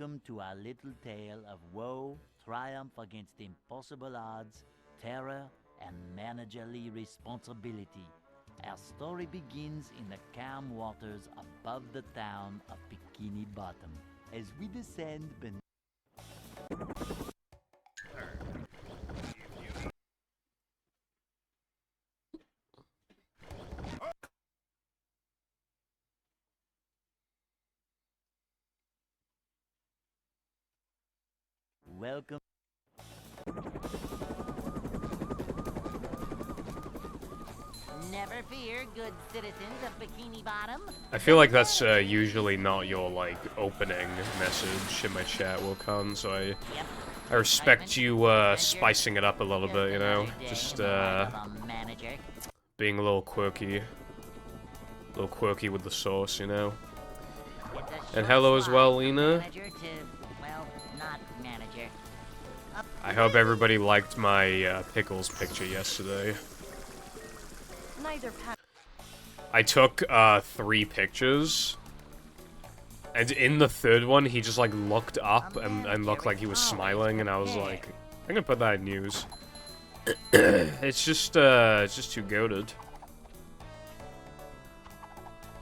welcome to our little tale of woe, triumph against impossible odds, terror, and managerly responsibility. Our story begins in the calm waters above the town of Bikini Bottom. As we descend beneath welcome. Never fear, good citizens of Bikini Bottom. I feel like that's usually not your, like, opening message in my chat, Wilcon, so I respect you, spicing it up a little bit, you know? Just, being a little quirky. A little quirky with the sauce, you know? And hello as well, Lena. I hope everybody liked my, pickles picture yesterday. I took, 3 pictures, and in the third one, he just, like, looked up and looked like he was smiling, and I was like, I'm gonna put that in news. It's just too goated.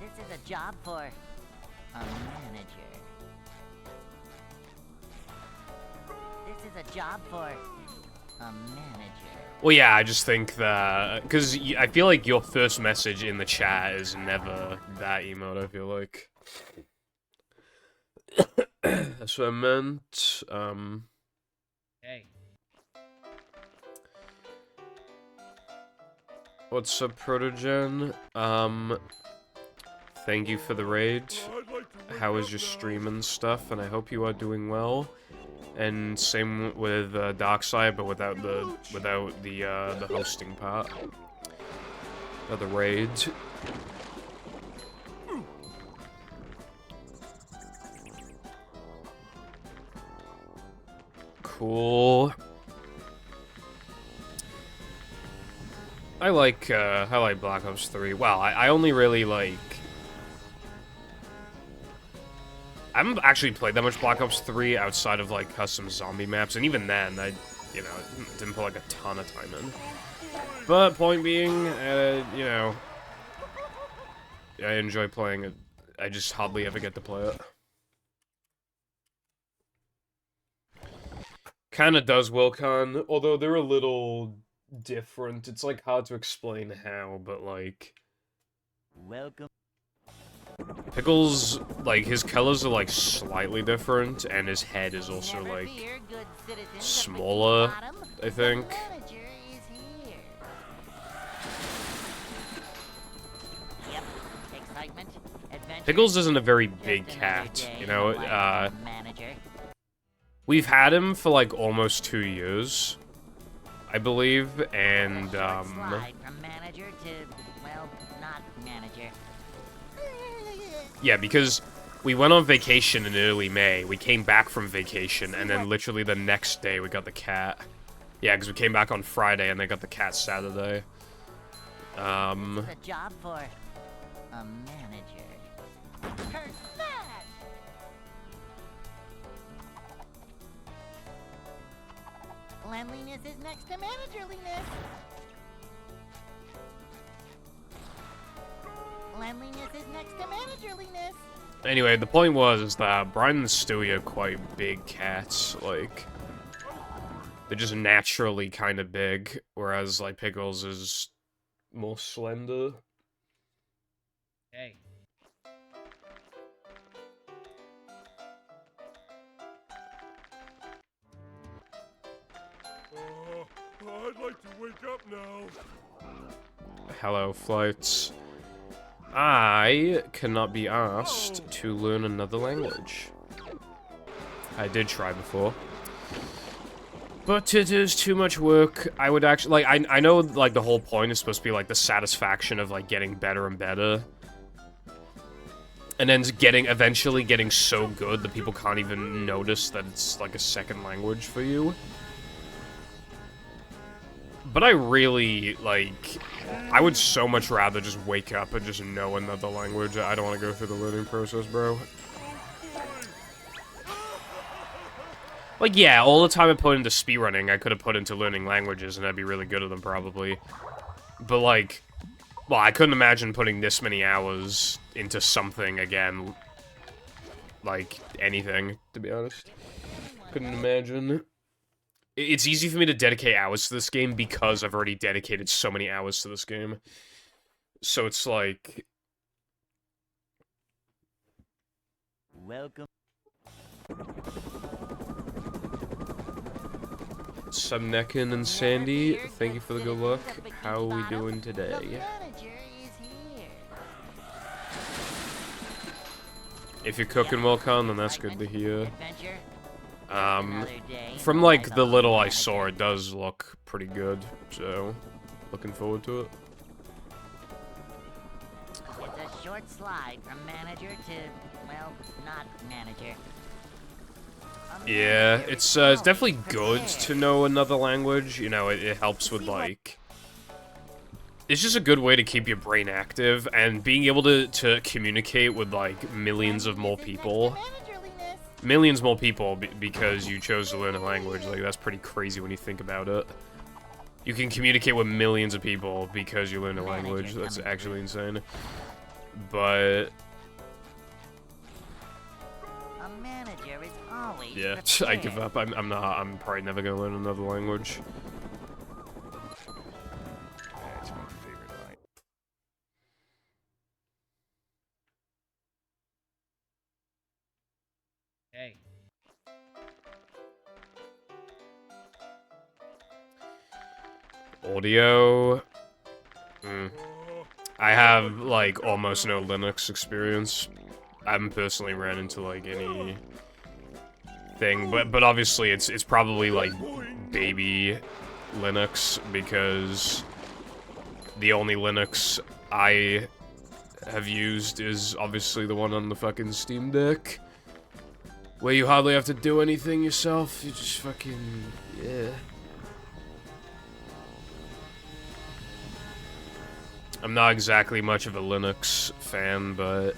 This is a job for a manager. This is a job for a manager. Well, yeah, I just think that, because I feel like your first message in the chat is never that emote, I feel like. That's what I meant, Hey. What's up, Protogen? Thank you for the raid. How is your stream and stuff? And I hope you are doing well. And same with Darkside, but without the hosting part of the raid. Cool. I like Black Ops 3. Wow, I only really like. I haven't actually played that much Black Ops 3 outside of, like, custom zombie maps, and even then, I, you know, didn't put, like, a ton of time in. But, point being, you know, I enjoy playing it. I just hardly ever get to play it. Kinda does, Wilcon, although they're a little different. It's, like, hard to explain how, but, like... Welcome. Pickles, like, his colors are, like, slightly different, and his head is also, like, smaller, I think. Pickles isn't a very big cat, you know, we've had him for, like, almost 2 years, I believe, and, yeah, because we went on vacation in early May, we came back from vacation, and then literally the next day we got the cat. Yeah, because we came back on Friday and they got the cat Saturday. This is a job for a manager. Cleanliness is next to managerliness. Cleanliness is next to managerliness. Anyway, the point was that Brian and Stewie are quite big cats, like, they're just naturally kind of big, whereas, like, Pickles is more slender. Hey. I'd like to wake up now. Hello, flights. I cannot be asked to learn another language. I did try before. But it is too much work. I would actually, like, I know, like, the whole point is supposed to be, like, the satisfaction of, like, getting better and better. And then eventually getting so good that people can't even notice that it's, like, a second language for you. But I really, like, I would so much rather just wake up and just know another language. I don't want to go through the learning process, bro. Like, yeah, all the time I put into speedrunning, I could have put into learning languages, and I'd be really good at them, probably. But, like, well, I couldn't imagine putting this many hours into something again. Like, anything, to be honest. Couldn't imagine. It's easy for me to dedicate hours to this game because I've already dedicated so many hours to this game. So it's like... Welcome. Subnekin and Sandy, thank you for the good luck. How are we doing today? If you're cooking well, Con, then that's good to hear. From, like, the little I saw, it does look pretty good, so looking forward to it. It's a short slide from manager to, well, not manager. Yeah, it's definitely good to know another language, you know, it helps with, like... It's just a good way to keep your brain active, and being able to communicate with, like, millions of more people. Millions more people because you chose to learn a language, like, that's pretty crazy when you think about it. You can communicate with millions of people because you learn a language, that's actually insane. But... yeah, I give up. I'm probably never gonna learn another language. That's my favorite line. Hey. Audio. I have, like, almost no Linux experience. I haven't personally ran into, like, any thing, but obviously it's probably, like, baby Linux, because the only Linux I have used is obviously the one on the fucking Steam Deck, where you hardly have to do anything yourself, you just fucking, yeah. I'm not exactly much of a Linux fan, but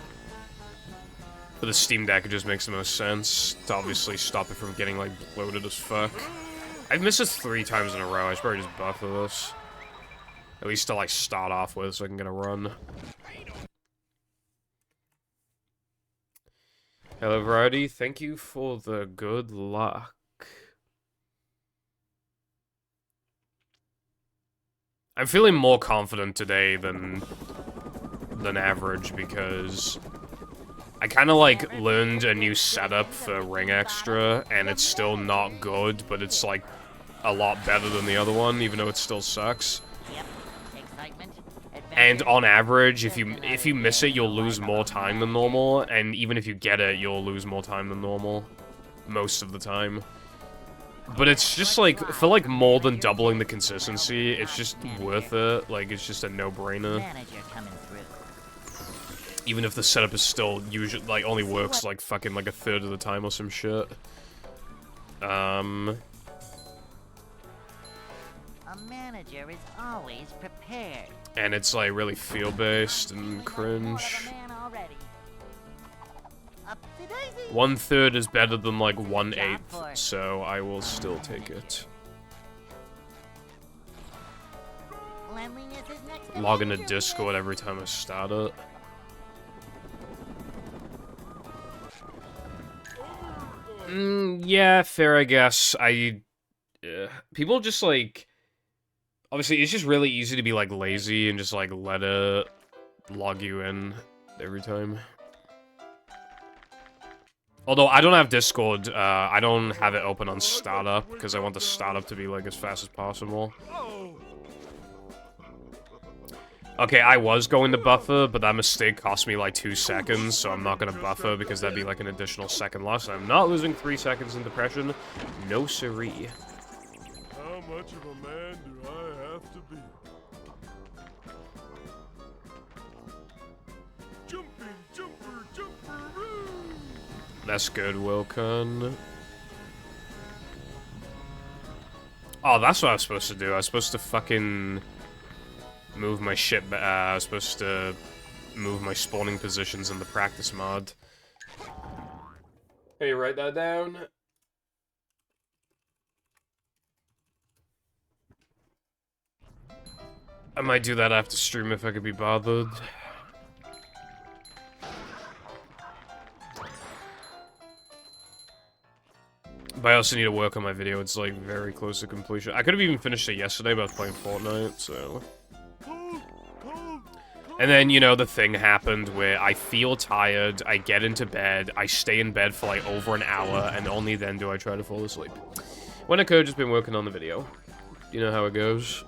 for the Steam Deck, it just makes the most sense to obviously stop it from getting, like, bloated as fuck. I've missed this 3 times in a row. I should probably just buffer this. At least to, like, start off with so I can get a run. Hello, Variety. Thank you for the good luck. I'm feeling more confident today than average because I kind of, like, learned a new setup for Ring Extra, and it's still not good, but it's, like, a lot better than the other one, even though it still sucks. And on average, if you miss it, you'll lose more time than normal, and even if you get it, you'll lose more time than normal. Most of the time. But it's just, like, for, like, more than doubling the consistency, it's just worth it. Like, it's just a no-brainer. Even if the setup is still usually, like, only works, like, fucking, like, a third of the time or some shit. A manager is always prepared. And it's, like, really feel-based and cringe. 1/3 is better than, like, 1/8, so I will still take it. Log into Discord every time I start it. Yeah, fair, I guess. People just, like... Obviously, it's just really easy to be, like, lazy and just, like, let it log you in every time. Although, I don't have Discord, I don't have it open on startup, because I want the startup to be, like, as fast as possible. Okay, I was going to buffer, but that mistake cost me, like, 2 seconds, so I'm not gonna buffer, because that'd be, like, an additional second loss. I'm not losing 3 seconds in depression. No siree. How much of a man do I have to be? Jumping, jumper, jumper-oo! That's good, Wilcon. Oh, that's what I was supposed to do. I was supposed to fucking move my shit. I was supposed to move my spawning positions in the practice mod. Hey, write that down. I might do that after stream if I could be bothered. But I also need to work on my video. It's like very close to completion. I could have even finished it yesterday, but I was playing Fortnite, so... And then, you know, the thing happened where I feel tired, I get into bed, I stay in bed for like over an hour, and only then do I try to fall asleep. When I could have just been working on the video. You know how it goes.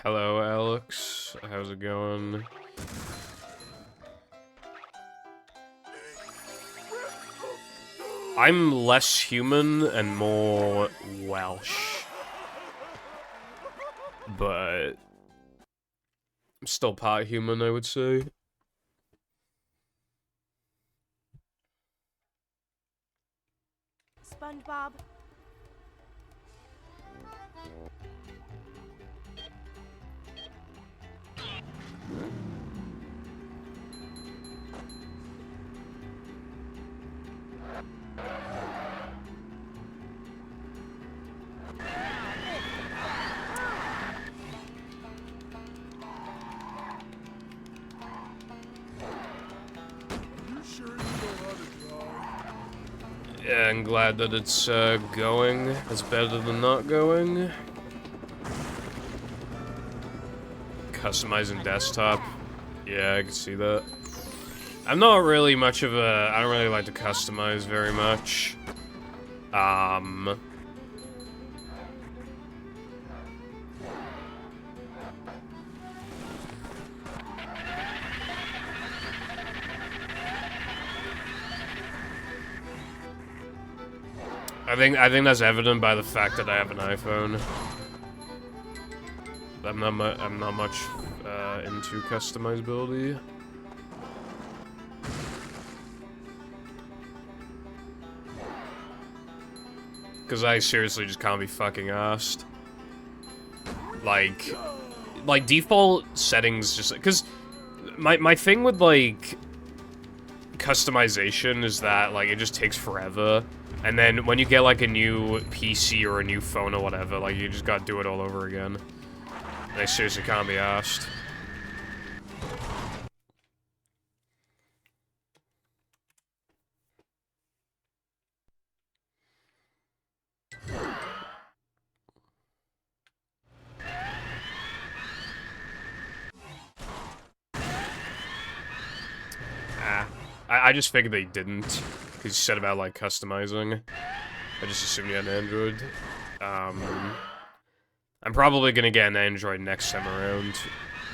Hello, Alex. How's it going? I'm less human and more Welsh. But... I'm still part human, I would say. SpongeBob. Yeah, I'm glad that it's going. It's better than not going. Customizing desktop. Yeah, I can see that. I'm not really much of a... I don't really like to customize very much. I think that's evident by the fact that I have an iPhone. I'm not much into customizability. Cause I seriously just can't be fucking arsed. Like default settings just cause my thing with like customization is that like it just takes forever. And then when you get like a new PC or a new phone or whatever, like you just gotta do it all over again. And I seriously can't be asked. I just figured they didn't, because you said about, like, customizing. I just assumed you had an Android. I'm probably gonna get an Android next time around,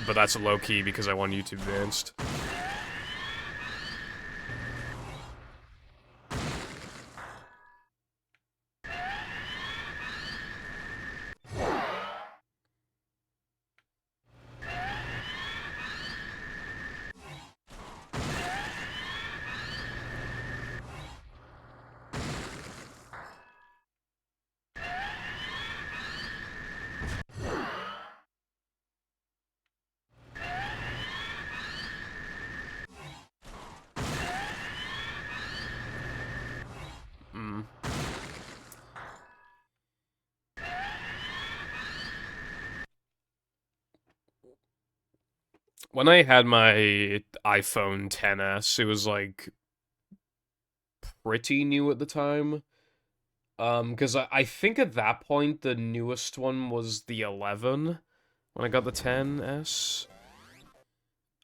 but that's low-key because I want YouTube Advanced. When I had my iPhone XS, it was, like, pretty new at the time. Because I think at that point, the newest one was the 11, when I got the XS.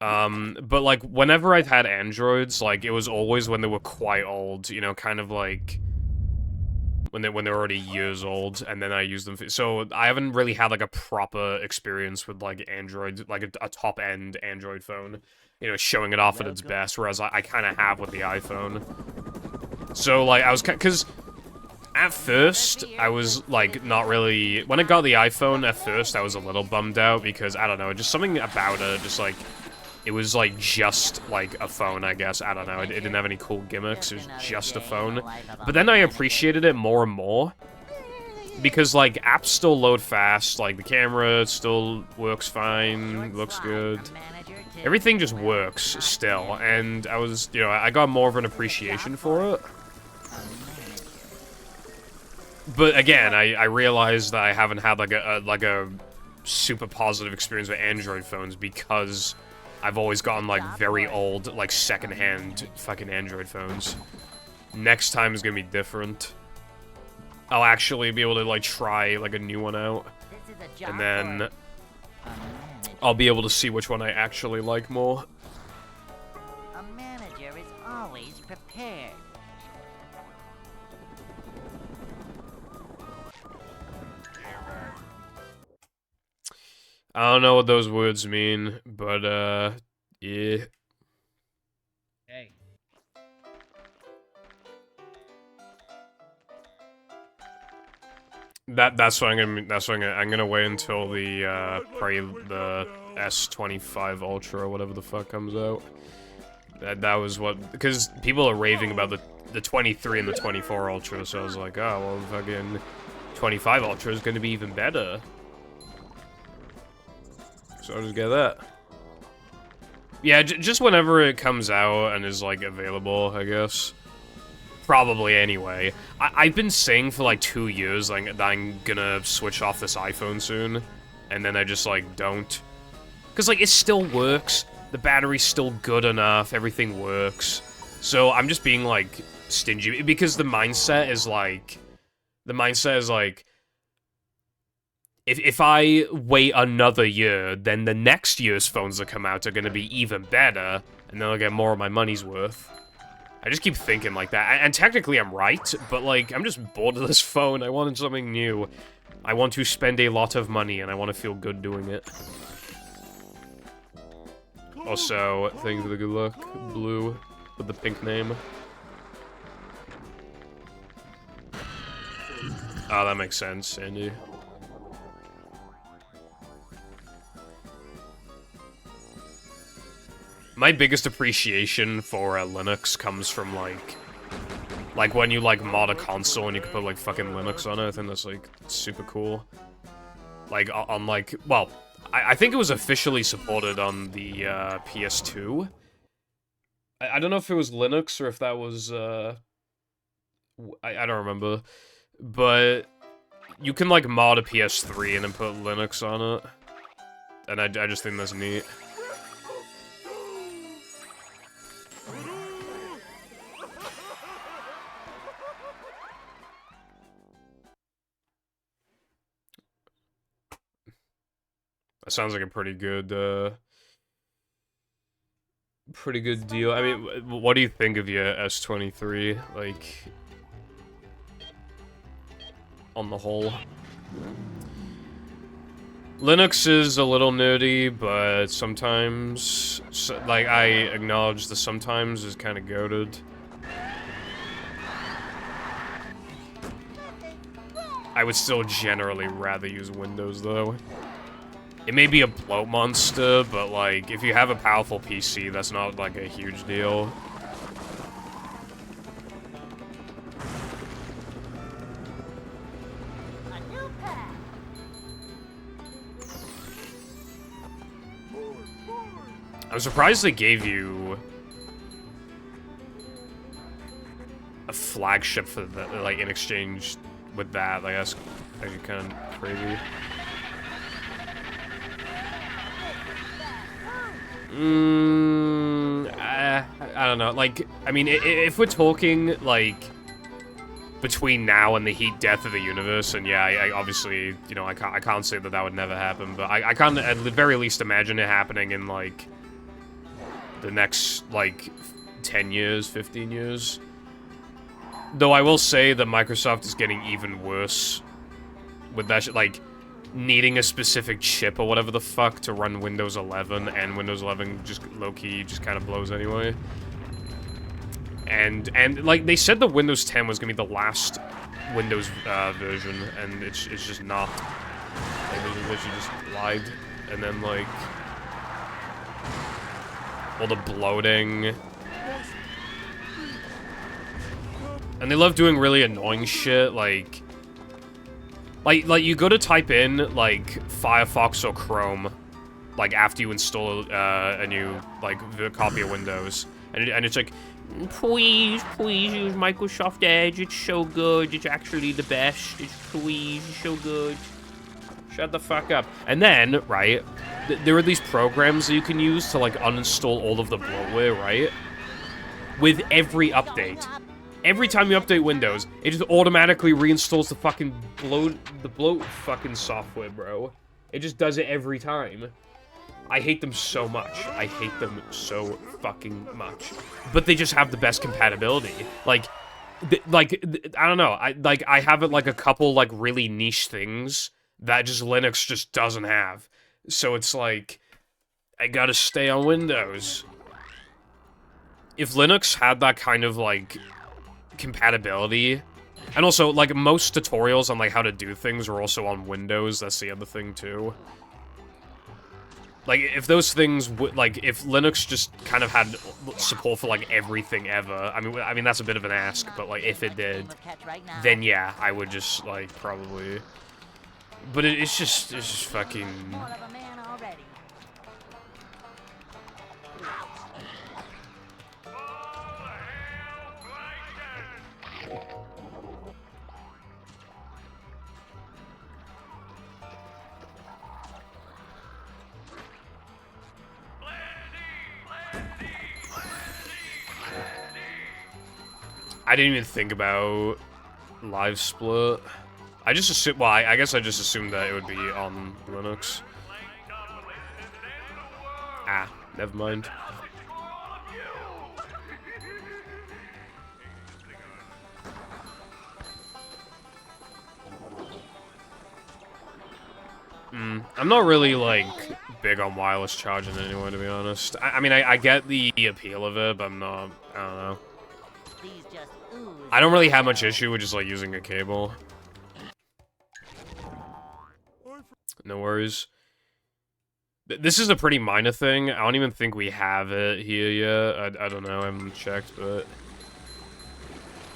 But, like, whenever I've had Androids, like, it was always when they were quite old, you know, kind of like... When they're already years old, and then I use them. So I haven't really had like a proper experience with like Android, like a top-end Android phone, you know, showing it off at its best. Whereas I kind of have with the iPhone. So like I was, because at first I was like not really. When I got the iPhone, at first I was a little bummed out because I don't know, just something about it, just like it was like just like a phone, I guess. I don't know. It didn't have any cool gimmicks. It was just a phone. But then I appreciated it more and more. Because, like, apps still load fast, like, the camera still works fine, looks good. Everything just works still, and I was, you know, I got more of an appreciation for it. But again, I realized that I haven't had, like, a super positive experience with Android phones because I've always gotten, like, very old, like, secondhand fucking Android phones. Next time is gonna be different. I'll actually be able to, like, try, like, a new one out. And then I'll be able to see which one I actually like more. A manager is always prepared. I don't know what those words mean, but, yeah. Hey. That's what I'm gonna wait until the, probably the S25 Ultra or whatever the fuck comes out. That was what, because people are raving about the 23 and the 24 Ultra, so I was like, oh, well, fucking 25 Ultra is gonna be even better. So I'll just get that. Yeah, just whenever it comes out and is, like, available, I guess. Probably anyway. I've been saying for like 2 years like, that I'm gonna switch off this iPhone soon, and then I just like don't. Cause like it still works, the battery's still good enough, everything works. So I'm just being like stingy because the mindset is like, if I wait another year, then the next year's phones that come out are gonna be even better, and then I'll get more of my money's worth. I just keep thinking like that, and technically I'm right, but like, I'm just bored of this phone, I wanted something new. I want to spend a lot of money, and I want to feel good doing it. Also, thank you for the good luck, Blue, with the pink name. Oh, that makes sense, Andy. My biggest appreciation for Linux comes from, like, when you, like, mod a console and you can put, like, fucking Linux on it. I think that's, like, super cool. Like, on, like, well, I think it was officially supported on the, PS2. I don't know if it was Linux or if that was, I don't remember. But you can, like, mod a PS3 and then put Linux on it. And I just think that's neat. That sounds like a pretty good deal. I mean, what do you think of your S23, like, on the whole? Linux is a little nerdy, but sometimes, like, I acknowledge the sometimes is kind of goated. I would still generally rather use Windows, though. It may be a bloat monster, but, like, if you have a powerful PC, that's not, like, a huge deal. I'm surprised they gave you a flagship for that, like, in exchange with that. Like, that's actually kind of crazy. I don't know, like, I mean, if we're talking, like, between now and the heat death of the universe, and yeah, I obviously, you know, I can't say that would never happen, but I can't, at the very least, imagine it happening in, like, the next, like, 10 years, 15 years. Though I will say that Microsoft is getting even worse with that shit, like, needing a specific chip or whatever the fuck to run Windows 11, and Windows 11 just low-key just kind of blows anyway. And like, they said that Windows 10 was gonna be the last Windows version, and it's just not. Like, they literally just lied, and then, like... all the bloating. And they love doing really annoying shit, like you go to type in, like, Firefox or Chrome, like, after you install a new, like, copy of Windows. And it's like, please use Microsoft Edge, it's so good, it's actually the best, please, it's so good. Shut the fuck up. And then, right, there are these programs that you can use to, like, uninstall all of the bloatware, right? With every update. Every time you update Windows, it just automatically reinstalls the fucking bloat fucking software, bro. It just does it every time. I hate them so much. I hate them so fucking much. But they just have the best compatibility. Like, I don't know. I have it like a couple like really niche things that just Linux just doesn't have. So it's like, I gotta stay on Windows. If Linux had that kind of like compatibility, and also like most tutorials on like how to do things are also on Windows. That's the other thing too. Like if those things would like if Linux just kind of had support for like everything ever. I mean that's a bit of an ask, but like if it did, then yeah, I would just like probably. But it's just fucking. I didn't even think about live split. I just assumed, well, I guess I just assumed that it would be on Linux. Ah, never mind. I'm not really, like, big on wireless charging anyway, to be honest. I mean, I get the appeal of it, but I'm not, I don't know. I don't really have much issue with just, like, using a cable. No worries. This is a pretty minor thing. I don't even think we have it here yet. I don't know. I haven't checked, but...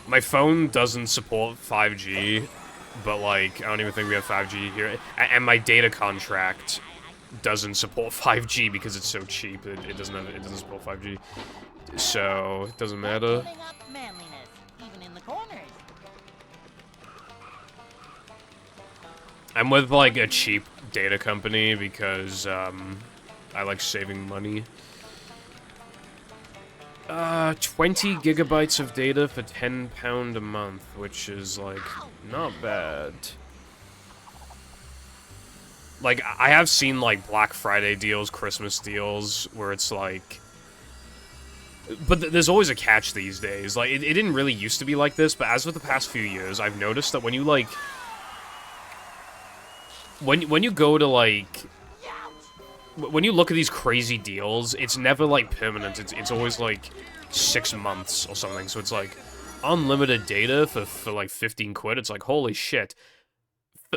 My phone doesn't support 5G, but, like, I don't even think we have 5G here. And my data contract doesn't support 5G because it's so cheap. It doesn't support 5G. So, it doesn't matter. I'm with, like, a cheap data company because, I like saving money. 20 gigabytes of data for £10 a month, which is, like, not bad. Like, I have seen, like, Black Friday deals, Christmas deals, where it's, like... But there's always a catch these days. Like, it didn't really used to be like this, but as with the past few years, I've noticed that when you, like... When you go to, like... When you look at these crazy deals, it's never, like, permanent. It's always, like, 6 months or something. So it's, like, unlimited data for like, 15 quid. It's like, holy shit.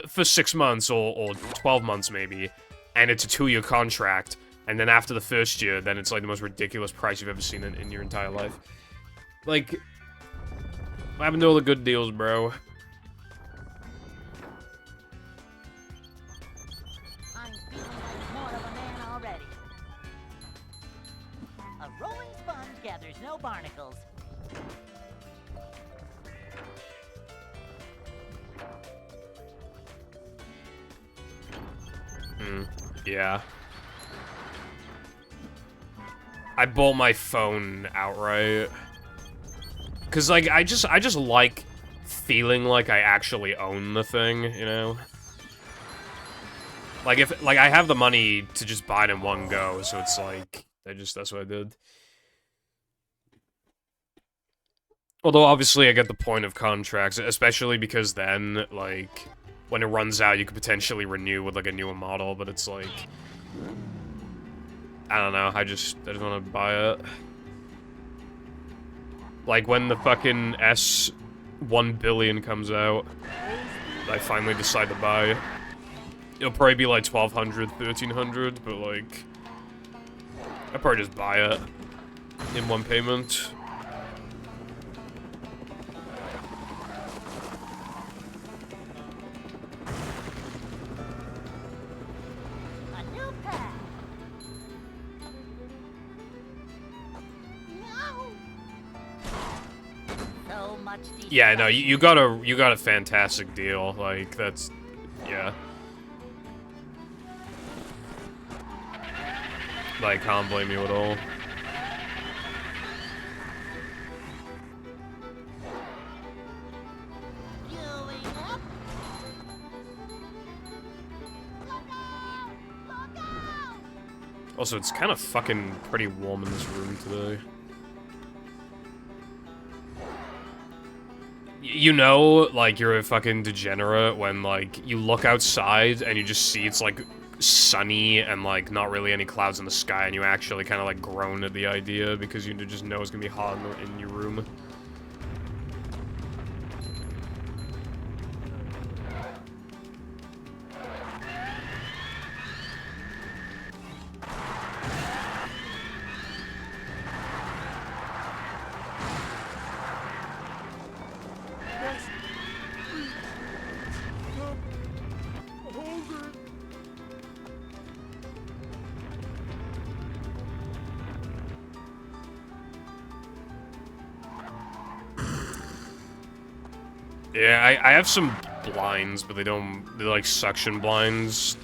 For 6 months or 12 months, maybe. And it's a 2-year contract. And then after the first year, then it's, like, the most ridiculous price you've ever seen in your entire life. Like, what happened to all the good deals, bro? Barnacles. Yeah. I bought my phone outright. Cause like I just like feeling like I actually own the thing, you know? Like if I have the money to just buy it in one go, so it's like that's what I did. Although, obviously, I get the point of contracts, especially because then, like, when it runs out, you could potentially renew with, like, a newer model, but it's like... I don't know, I just want to buy it. Like, when the fucking S1 billion comes out, I finally decide to buy it. It'll probably be, like, 1,200, 1,300, but, like... I'd probably just buy it in one payment. A new pet. No. So much. Yeah, no, you got a fantastic deal. Like that's, yeah. Like, can't blame you at all. Queuing up. Look out! Look out! Also, it's kind of fucking pretty warm in this room today. You know, like, you're a fucking degenerate when, like, you look outside and you just see it's, like, sunny and, like, not really any clouds in the sky, and you actually kind of, like, groan at the idea because you just know it's gonna be hot in your room. Yeah, I have some blinds, but they're like suction blinds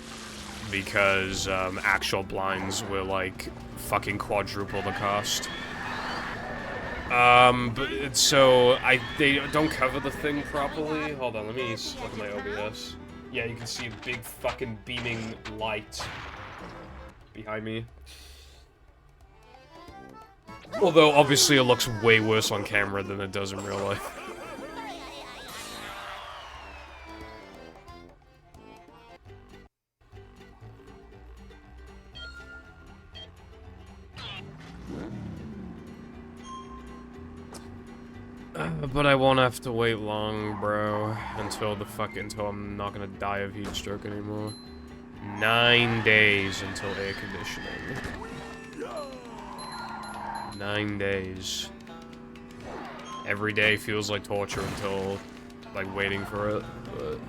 because actual blinds were like fucking quadruple the cost. But so they don't cover the thing properly. Hold on, let me look at my OBS. Yeah, you can see a big fucking beaming light behind me. Although obviously it looks way worse on camera than it does in real life. But I won't have to wait long, bro, until I'm not gonna die of heat stroke anymore. 9 days until air conditioning. 9 days. Every day feels like torture until, like, waiting for it, but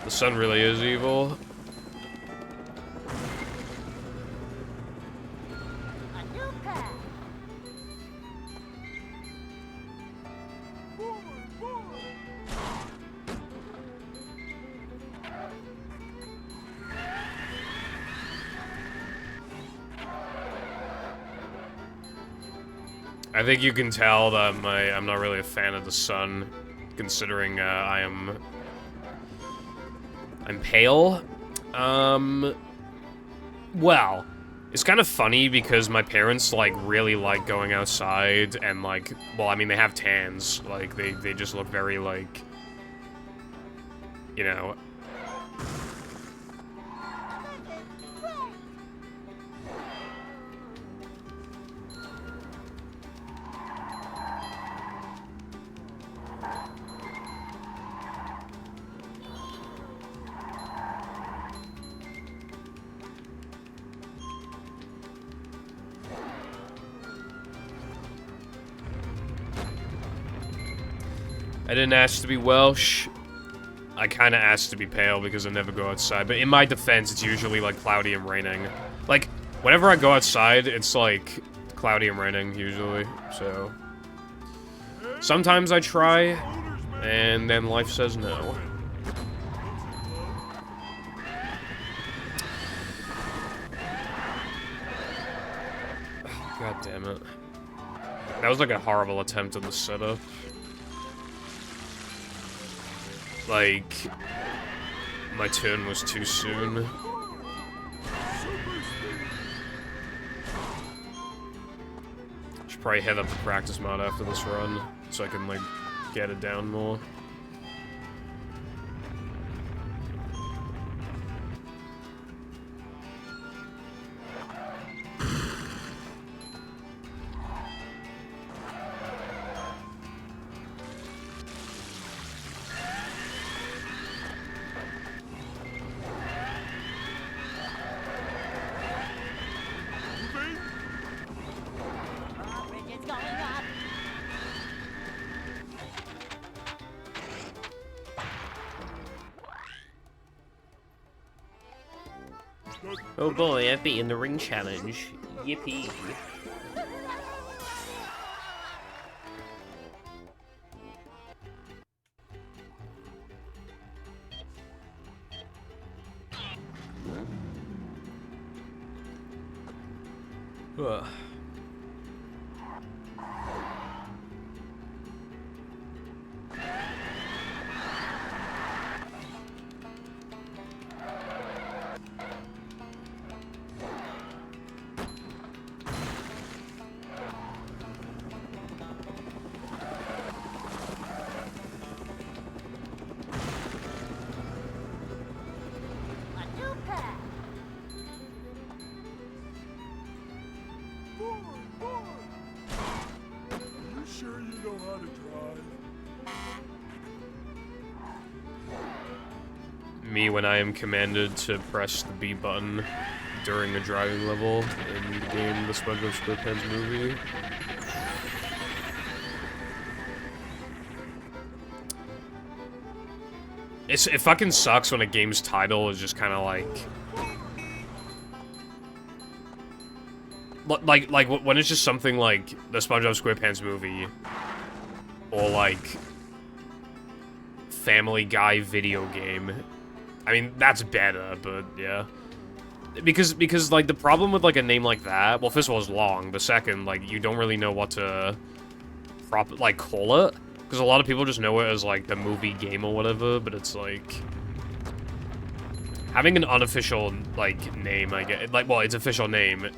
the sun really is evil. I think you can tell that I'm not really a fan of the sun, considering I'm pale. Well, it's kind of funny because my parents like really like going outside and like, well, I mean they have tans, like they just look very like, you know. I didn't ask to be Welsh. I kind of asked to be pale because I never go outside. But in my defense, it's usually, like, cloudy and raining. Like, whenever I go outside, it's, like, cloudy and raining, usually. So, sometimes I try, and then life says no. God damn it. That was, like, a horrible attempt at the setup. Like, my turn was too soon. Should probably head up to practice mode after this run, so I can, like, get it down more. Oh boy, I've beaten the ring challenge. Yippee. Ugh. A new pack. Are you sure you know how to drive? Me when I am commanded to press the B button during a driving level in the game The SpongeBob SquarePants Movie. It fucking sucks when a game's title is just kind of like when it's just something like the SpongeBob SquarePants Movie or like Family Guy video game. I mean, that's better, but yeah. Because like the problem with like a name like that, well, first of all, it's long. The second, like you don't really know what to call it, because a lot of people just know it as like the movie game or whatever. But it's like having an unofficial like name, I get like, well, its official name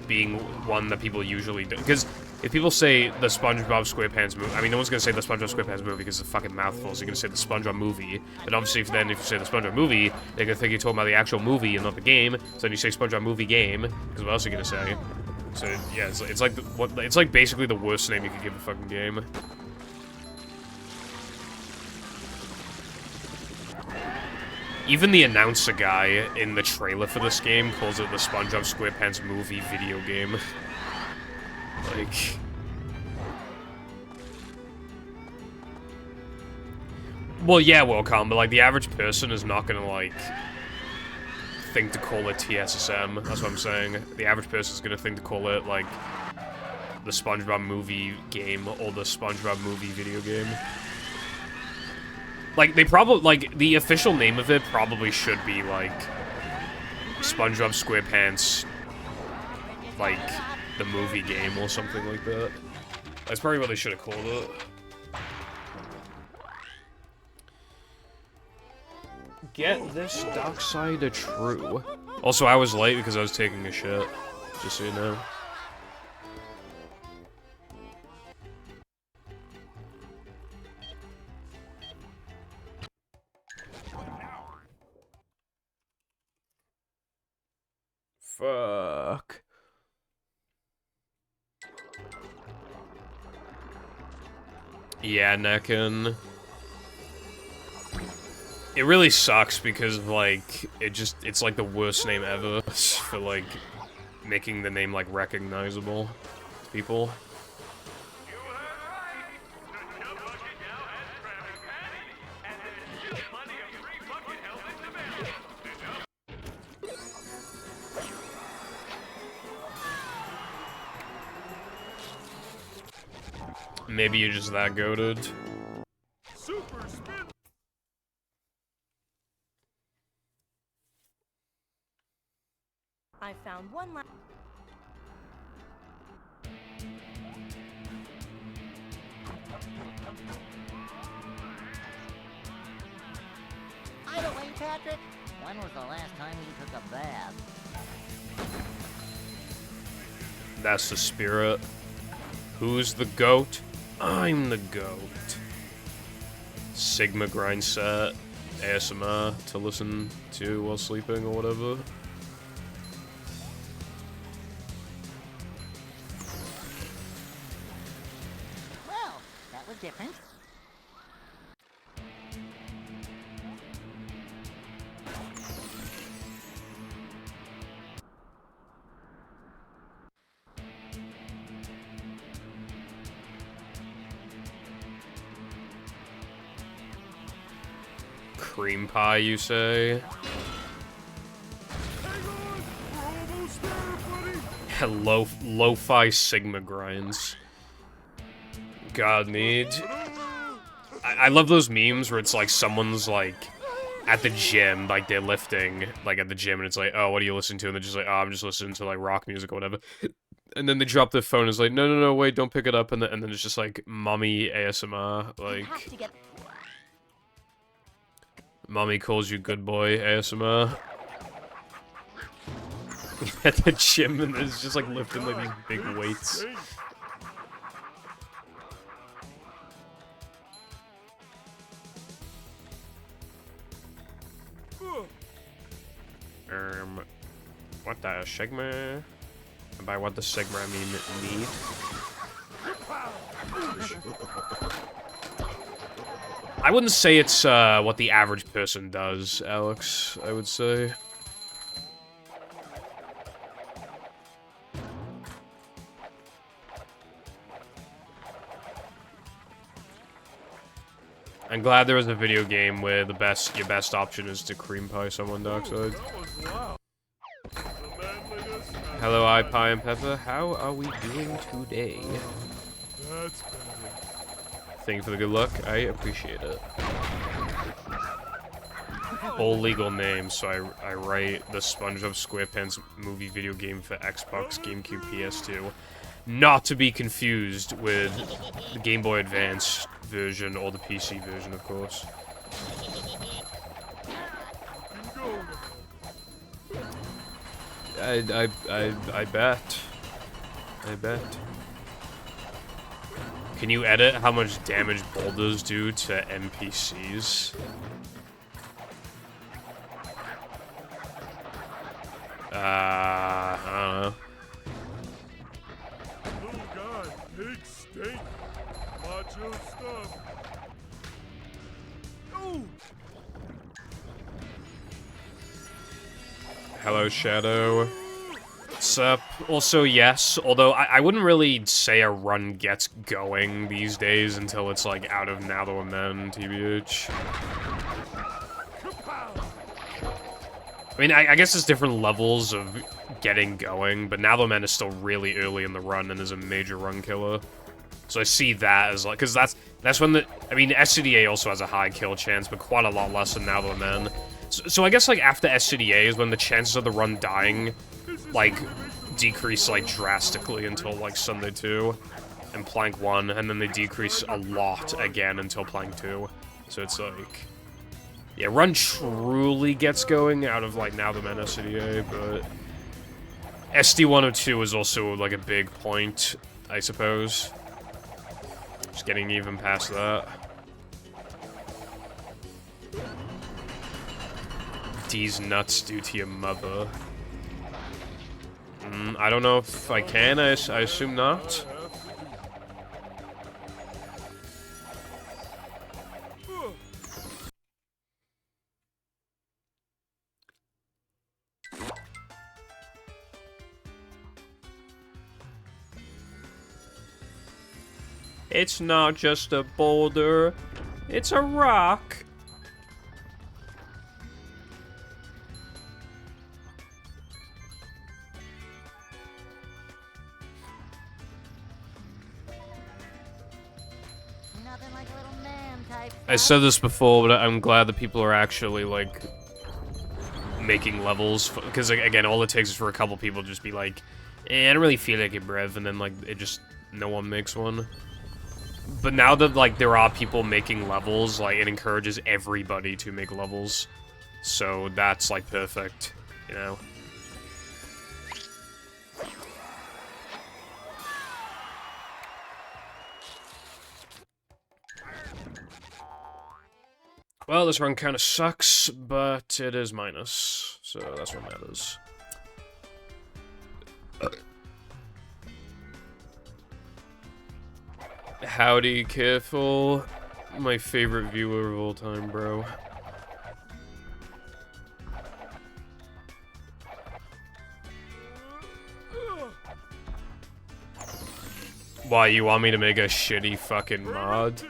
being one that people usually do. Because if people say the SpongeBob SquarePants movie, I mean, no one's gonna say the SpongeBob SquarePants movie because it's a fucking mouthful, so you're gonna say the SpongeBob movie. But obviously, if you say the SpongeBob movie, they're gonna think you're talking about the actual movie and not the game. So then you say SpongeBob movie game, because what else are you gonna say? So yeah, it's like it's like basically the worst name you could give a fucking game. Even the announcer guy in the trailer for this game calls it the SpongeBob SquarePants movie video game. Like... Well, yeah, Welcome, but like the average person is not gonna like think to call it TSSM. That's what I'm saying. The average person is gonna think to call it like the SpongeBob movie game or the SpongeBob movie video game. Like, they probably, like, the official name of it probably should be, like, SpongeBob SquarePants, like, the movie game or something like that. That's probably what they should have called it. Get this dark side of true. Also, I was late because I was taking a shit, just so you know. Fuck. Yeah, Necken. It really sucks because, like, it's like the worst name ever for, like, making the name, like, recognizable to people. Maybe you're just that goated. Super spin! I found one last. By the way, Patrick, when was the last time you took a bath? That's the spirit. Who's the goat? I'm the goat. Sigma grind set, ASMR to listen to while sleeping or whatever. Well, that was different. Cream pie, you say? Hang Lo-fi Sigma grinds. God, need. I love those memes where it's like someone's like at the gym, like they're lifting, like at the gym, and it's like, oh, what are you listening to? And they're just like, oh, I'm just listening to like rock music or whatever. And then they drop their phone and it's like, no, no, no, wait, don't pick it up. And then it's just like mommy ASMR, like mommy calls you good boy ASMR. At the gym, and it's just like lifting like these big weights. What the Sigma? And by what the Sigma, I mean me. I wouldn't say it's what the average person does, Alex, I would say. I'm glad there was a video game where your best option is to cream pie someone, Darkside. Hello, iPie and Pepper. How are we doing today? That's better. Thank you for the good luck. I appreciate it. All legal names, so I write the SpongeBob SquarePants movie video game for Xbox, GameCube, PS2. Not to be confused with the Game Boy Advance version or the PC version, of course. I bet. I bet. Can you edit how much damage boulders do to NPCs? I don't know. Little guy, big stink. Macho stuff. Oh! Hello, Shadow. What's up? Also, yes, although I wouldn't really say a run gets going these days until it's, like, out of Now There Were Men, TBH. I mean, I guess there's different levels of getting going, but Now There Were Men is still really early in the run and is a major run killer. So I see that as, like, because that's when the... I mean, SCDA also has a high kill chance, but quite a lot less than Now There Were Men. So I guess, like, after SCDA is when the chances of the run dying, like, decrease, like, drastically until, like, Sunday 2 and Plank 1, and then they decrease a lot again until Plank 2. So it's, like... Yeah, run truly gets going out of, like, Now The Men SCDA, but... SD102 is also, like, a big point, I suppose. Just getting even past that. These nuts due to your mother. I don't know if I can, I assume not. It's not just a boulder, it's a rock. I said this before, but I'm glad that people are actually, like, making levels, because, again, all it takes is for a couple people to just be like, I don't really feel like it, bruv, and then, like, no one makes one. But now that, like, there are people making levels, like, it encourages everybody to make levels. So that's, like, perfect, you know? Well, this run kind of sucks, but it is minus, so that's what matters. Howdy, Careful. My favorite viewer of all time, bro. Why, you want me to make a shitty fucking mod?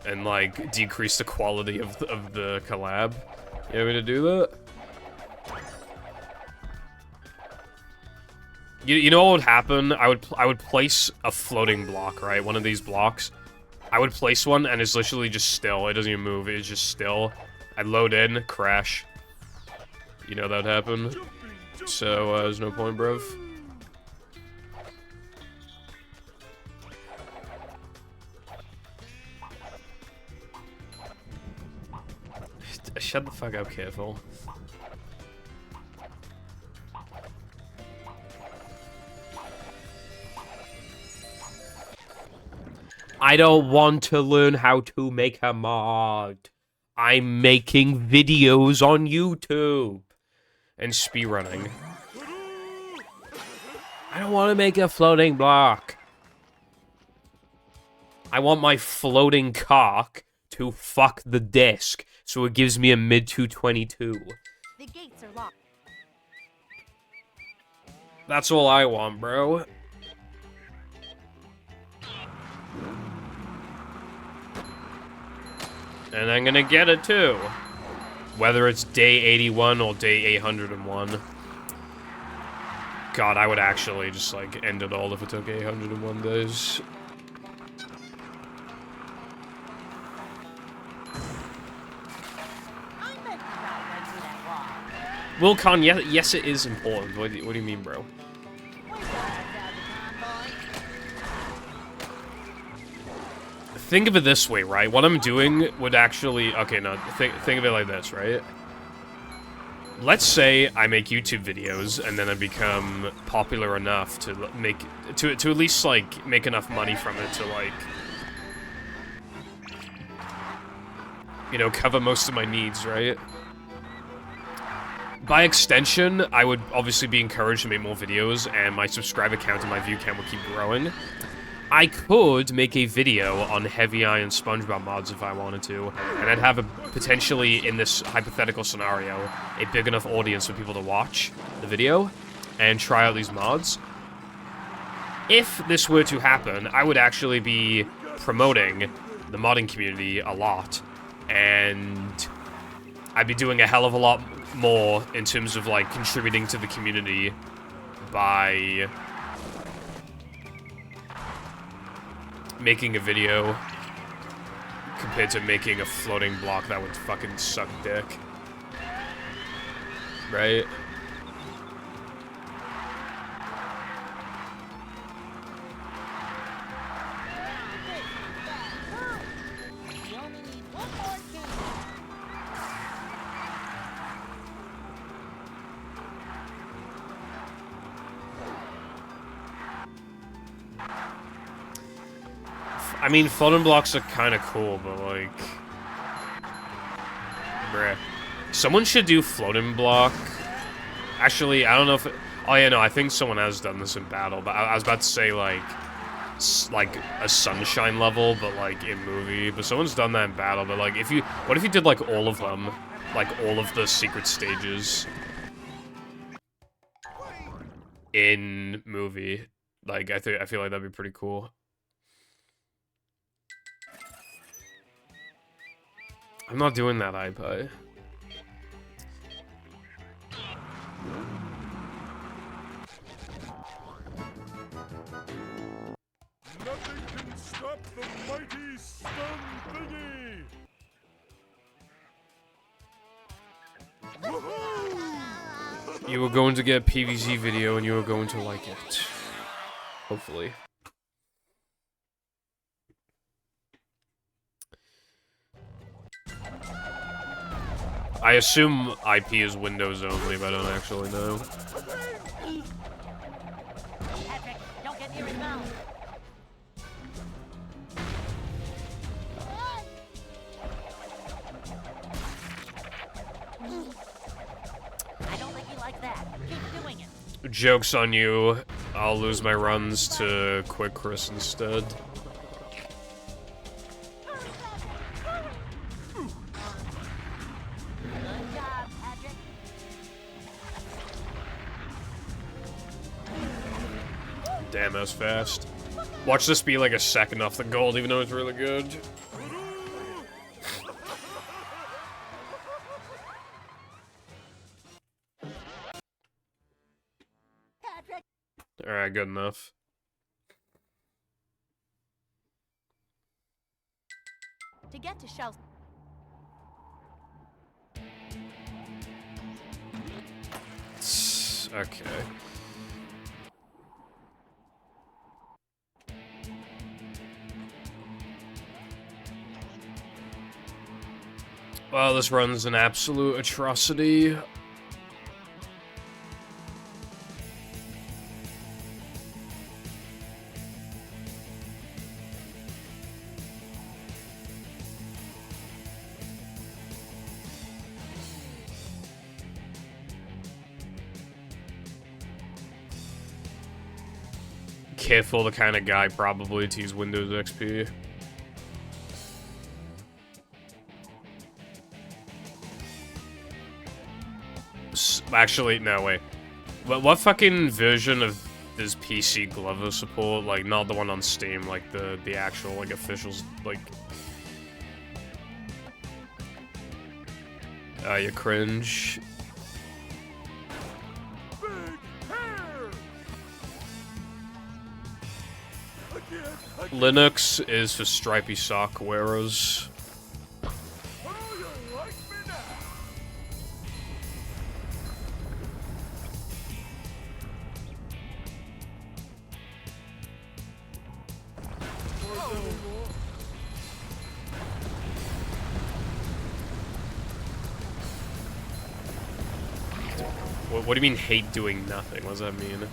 And, like, decrease the quality of the collab? You want me to do that? You know what would happen? I would place a floating block, right? One of these blocks. I would place one, and it's literally just still. It doesn't even move. It's just still. I load in, crash. You know that would happen. So, there's no point, bruv. Shut the fuck up, careful. I don't want to learn how to make a mod. I'm making videos on YouTube. And speedrunning. I don't want to make a floating block. I want my floating cock to fuck the disc, so it gives me a mid-222. The gates are locked. That's all I want, bro. And I'm gonna get it too. Whether it's day 81 or day 801. God, I would actually just, like, end it all if it took 801 days. Wilcon, yes, it is important. What do you mean, bro? Think of it this way, right? What I'm doing would actually... Okay, no, think of it like this, right? Let's say I make YouTube videos, and then I become popular enough to make... To at least, like, make enough money from it to, like... You know, cover most of my needs, right? By extension, I would obviously be encouraged to make more videos, and my subscriber count and my view count will keep growing. I could make a video on Heavy Iron SpongeBob mods if I wanted to, and I'd have a potentially, in this hypothetical scenario, a big enough audience for people to watch the video and try out these mods. If this were to happen, I would actually be promoting the modding community a lot, and I'd be doing a hell of a lot more in terms of, like, contributing to the community by making a video compared to making a floating block that would fucking suck dick. Right? I mean, floating blocks are kind of cool, but, like... Bruh. Someone should do floating block. Actually, I don't know if... Oh, yeah, no, I think someone has done this in battle, but I was about to say, like a sunshine level, but, like, in movie. But someone's done that in battle, but, like, if you... What if you did, like, all of them? Like, all of the secret stages in movie. Like, I feel like that'd be pretty cool. I'm not doing that, iPie. Nothing can stop the mighty stun thingy! Woohoo! You were going to get a PvZ video and you were going to like it. Hopefully. I assume IP is Windows only, but I don't actually know. Patrick, don't get near his mouth. I don't think he likes that. Keep doing it. Joke's on you. I'll lose my runs to Quick Chris instead. Good job, Patrick. Damn, that was fast. Watch this be like a second off the gold, even though it's really good. Alright, good enough. To get to shelves. Okay. Well, this run's an absolute atrocity. Careful, the kind of guy probably to use Windows XP. Actually, no, wait. What fucking version of this PC Glover support? Like, not the one on Steam, like the actual, like, officials, like... you cringe. Linux is for stripy sock wearers. What do you mean hate doing nothing? What does that mean? Do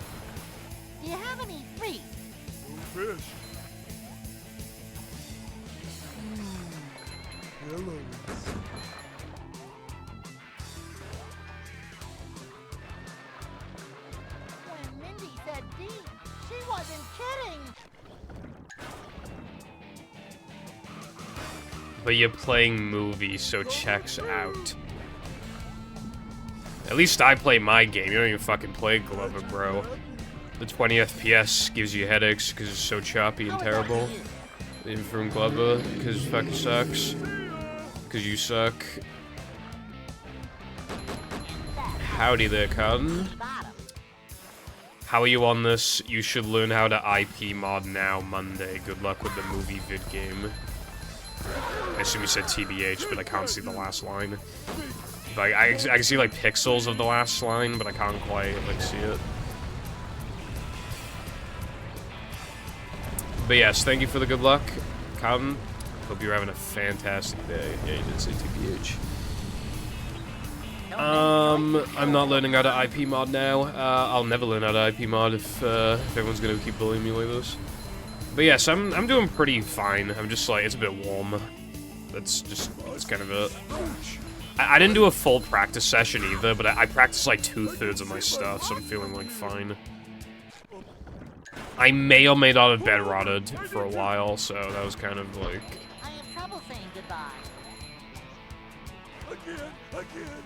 you have any free? Fish. Hello. When Mindy said D, she wasn't kidding. But you're playing movies, so checks out. At least I play my game. You don't even fucking play Glover, bro. The 20 FPS gives you headaches because it's so choppy and terrible. Even from Glover, because it fucking sucks. Because you suck. Howdy there, Cotton. How are you on this? You should learn how to IP mod now, Monday. Good luck with the movie vid game. I assume you said TBH, but I can't see the last line. Like, I can see, like, pixels of the last line, but I can't quite, like, see it. But yes, thank you for the good luck, Cotton. Hope you're having a fantastic day. Yeah, you did say TBH. I'm not learning how to IP mod now. I'll never learn how to IP mod if everyone's gonna keep bullying me like this. But yes, I'm doing pretty fine. I'm just like, it's a bit warm. That's kind of it. I didn't do a full practice session either, but I practiced like 2/3 of my stuff, so I'm feeling like fine. I may or may not have bed rotted for a while, so that was kind of like... I have trouble saying goodbye. Again.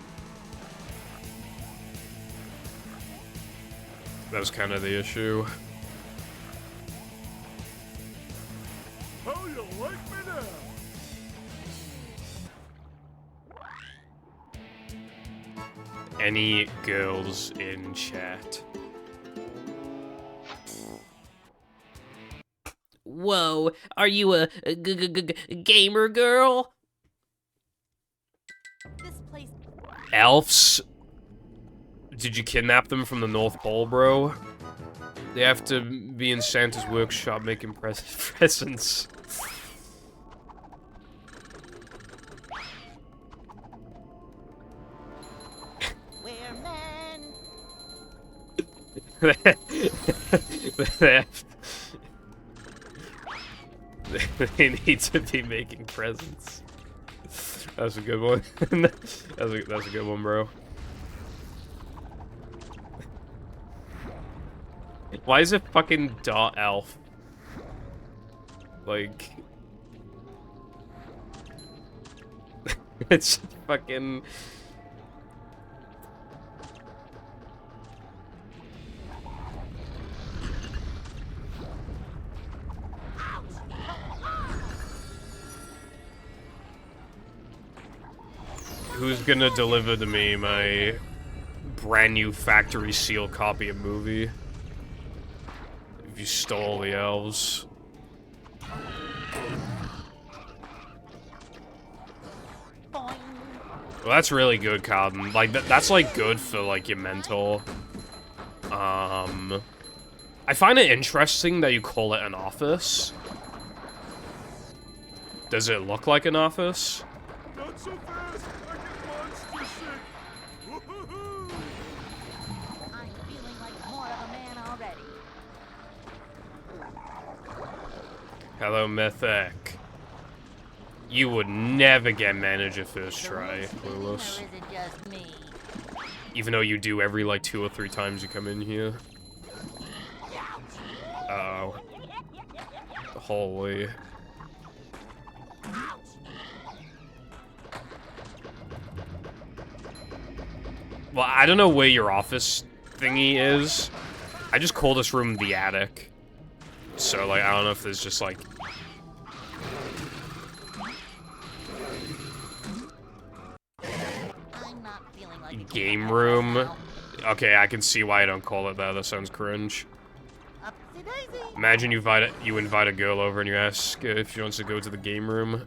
That was kind of the issue. How you like me now? Any girls in chat? Whoa, are you a gamer girl? This place. Elves? Did you kidnap them from the North Pole, bro? They have to be in Santa's workshop making presents. We're men. They need to be making presents. That's a good one. That's a good one, bro. Why is it fucking .elf? Like... it's fucking... Who's gonna deliver to me my brand new factory seal copy of movie? if you stole the elves. Boing. Well, that's really good, Carden. Like, that's, like, good for, like, your mentor. I find it interesting that you call it an office. Does it look like an office? Not so fast! I get monster sick! Woo-hoo-hoo! I'm feeling like more of a man already. Hello, Mythic. You would never get manager first try, Hallucinating, or Clueless. is it just me? Even though you do every, like, 2 or 3 times you come in here. Uh-oh. Holy. Well, I don't know where your office thingy is. I just call this room the attic. So, like, I don't know if there's just, like... I'm not feeling like a game room. Okay, I can see why I don't call it that. That sounds cringe. Upsy daisy. Imagine you invite a girl over and you ask if she wants to go to the game room.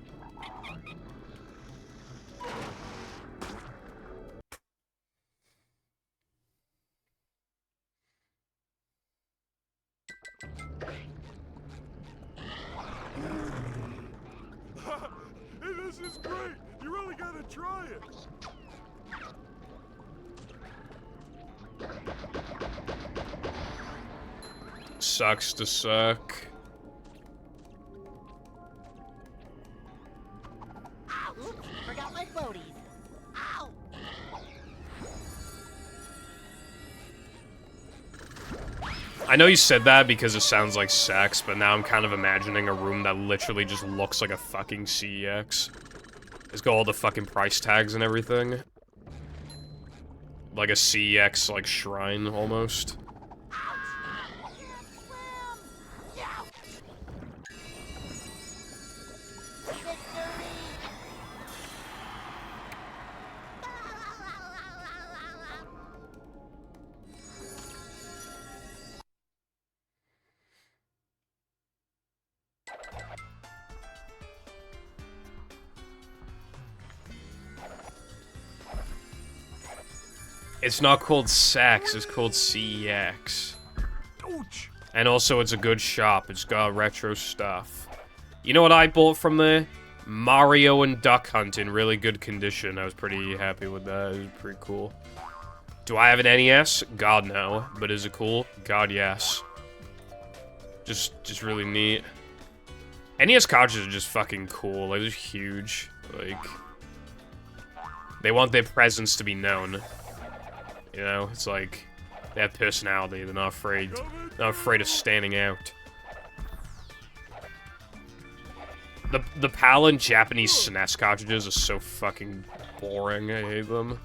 Hey, this is great! You really gotta try it! Sucks to suck. Oops, forgot my floaties. Ow! I know you said that because it sounds like sex, but now I'm kind of imagining a room that literally just looks like a fucking CEX. It's got all the fucking price tags and everything. Like a CEX, like, shrine, almost. It's not called sex, it's called CEX. And also, it's a good shop. It's got retro stuff. You know what I bought from there? Mario and Duck Hunt in really good condition. I was pretty happy with that. It was pretty cool. Do I have an NES? God, no. But is it cool? God, yes. Just really neat. NES cartridges are just fucking cool. Like, they're huge. Like, they want their presence to be known. You know, it's like they have personality. They're not afraid of standing out. The PAL and Japanese SNES cartridges are so fucking boring. I hate them.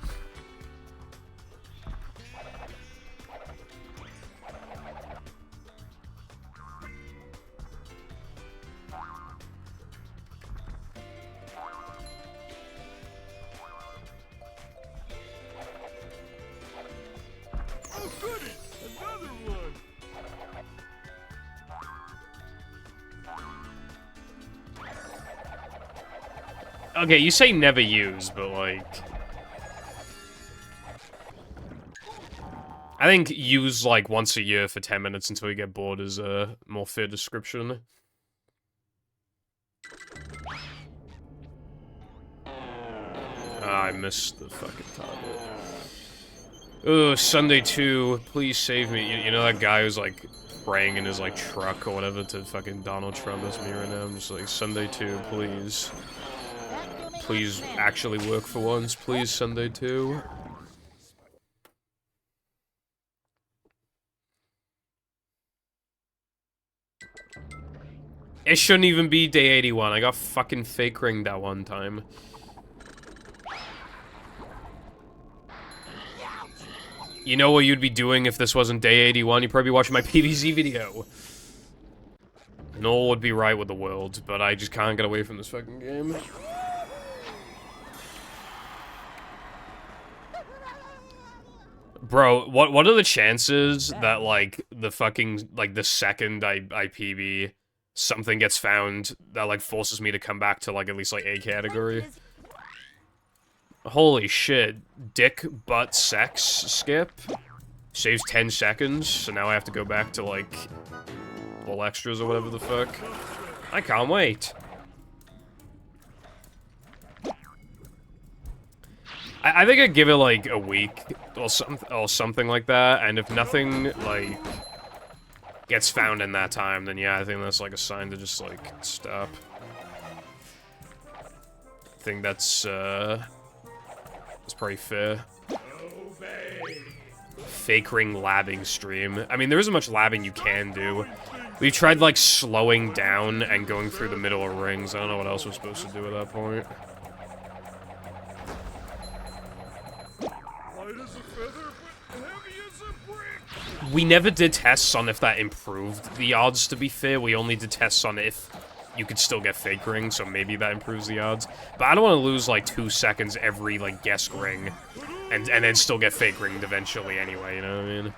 Oh, goody! Another one! Okay, you say never use, but like... I think use like once a year for 10 minutes until you get bored is a more fair description. Ah, I missed the fucking target. Oh, Sunday 2, please save me. You know that guy who's like praying in his like truck or whatever to fucking Donald Trump? That's me right now. I'm just like, Sunday 2, please. Please actually work for once. Please, Sunday 2. It shouldn't even be day 81. I got fucking fake ringed that one time. You know what you'd be doing if this wasn't day 81? You'd probably be watching my PvZ video. And all would be right with the world, but I just can't get away from this fucking game. Bro, what are the chances that, like, the fucking, like, the second I PB, something gets found that, like, forces me to come back to, like, at least, like, A category? Holy shit. Dick, butt, sex, skip? Saves 10 seconds, so now I have to go back to, like, all extras or whatever the fuck. I can't wait. I think I'd give it, like, a week or something like that, and if nothing, like, gets found in that time, then yeah, I think that's, like, a sign to just, like, stop. I think that's pretty fair. Fake ring labbing stream. I mean, there isn't much labbing you can do. We tried, like, slowing down and going through the middle of rings. I don't know what else we're supposed to do at that point. We never did tests on if that improved the odds, to be fair. We only did tests on if you could still get fake rings, so maybe that improves the odds. But I don't want to lose, like, 2 seconds every, like, guess ring, and then still get fake ringed eventually anyway, you know what I mean?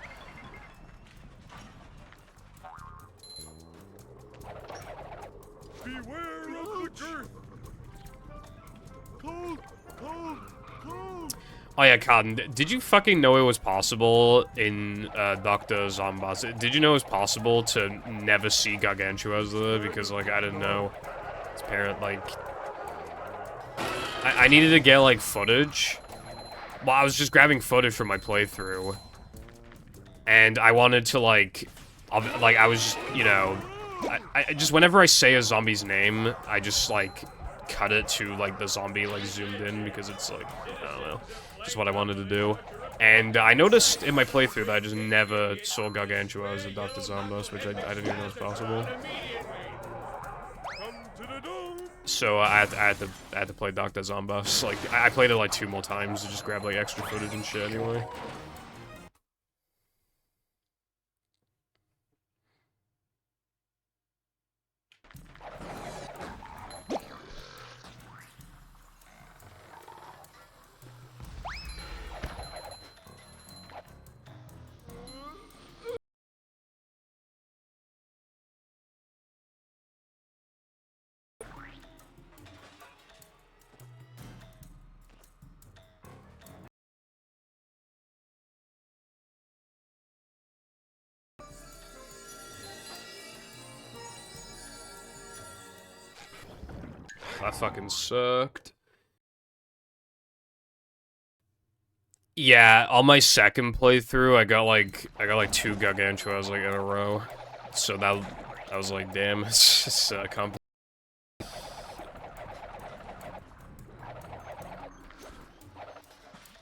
Beware of the girth. Cold, cold, cold. Oh yeah, Cotton, did you fucking know it was possible in Dr. Zomboss? Did you know it was possible to never see Gargantuas though? Because, like, I didn't know. It's apparent, like... I needed to get, like, footage. Well, I was just grabbing footage from my playthrough. And I wanted to, like... I was, you know... I just, whenever I say a zombie's name, I just, like, cut it to, like, the zombie, like, zoomed in, because it's, like, I don't know. Just what I wanted to do. And I noticed in my playthrough that I just never saw Gargantua as a Dr. Zombos, which I didn't even know was possible. So I had to play Dr. Zombos. Like, I played it like 2 more times to just grab like extra footage and shit anyway. That fucking sucked. Yeah, on my second playthrough, I got like 2 Gargantuas like in a row. So that was like, damn, it's just complicated.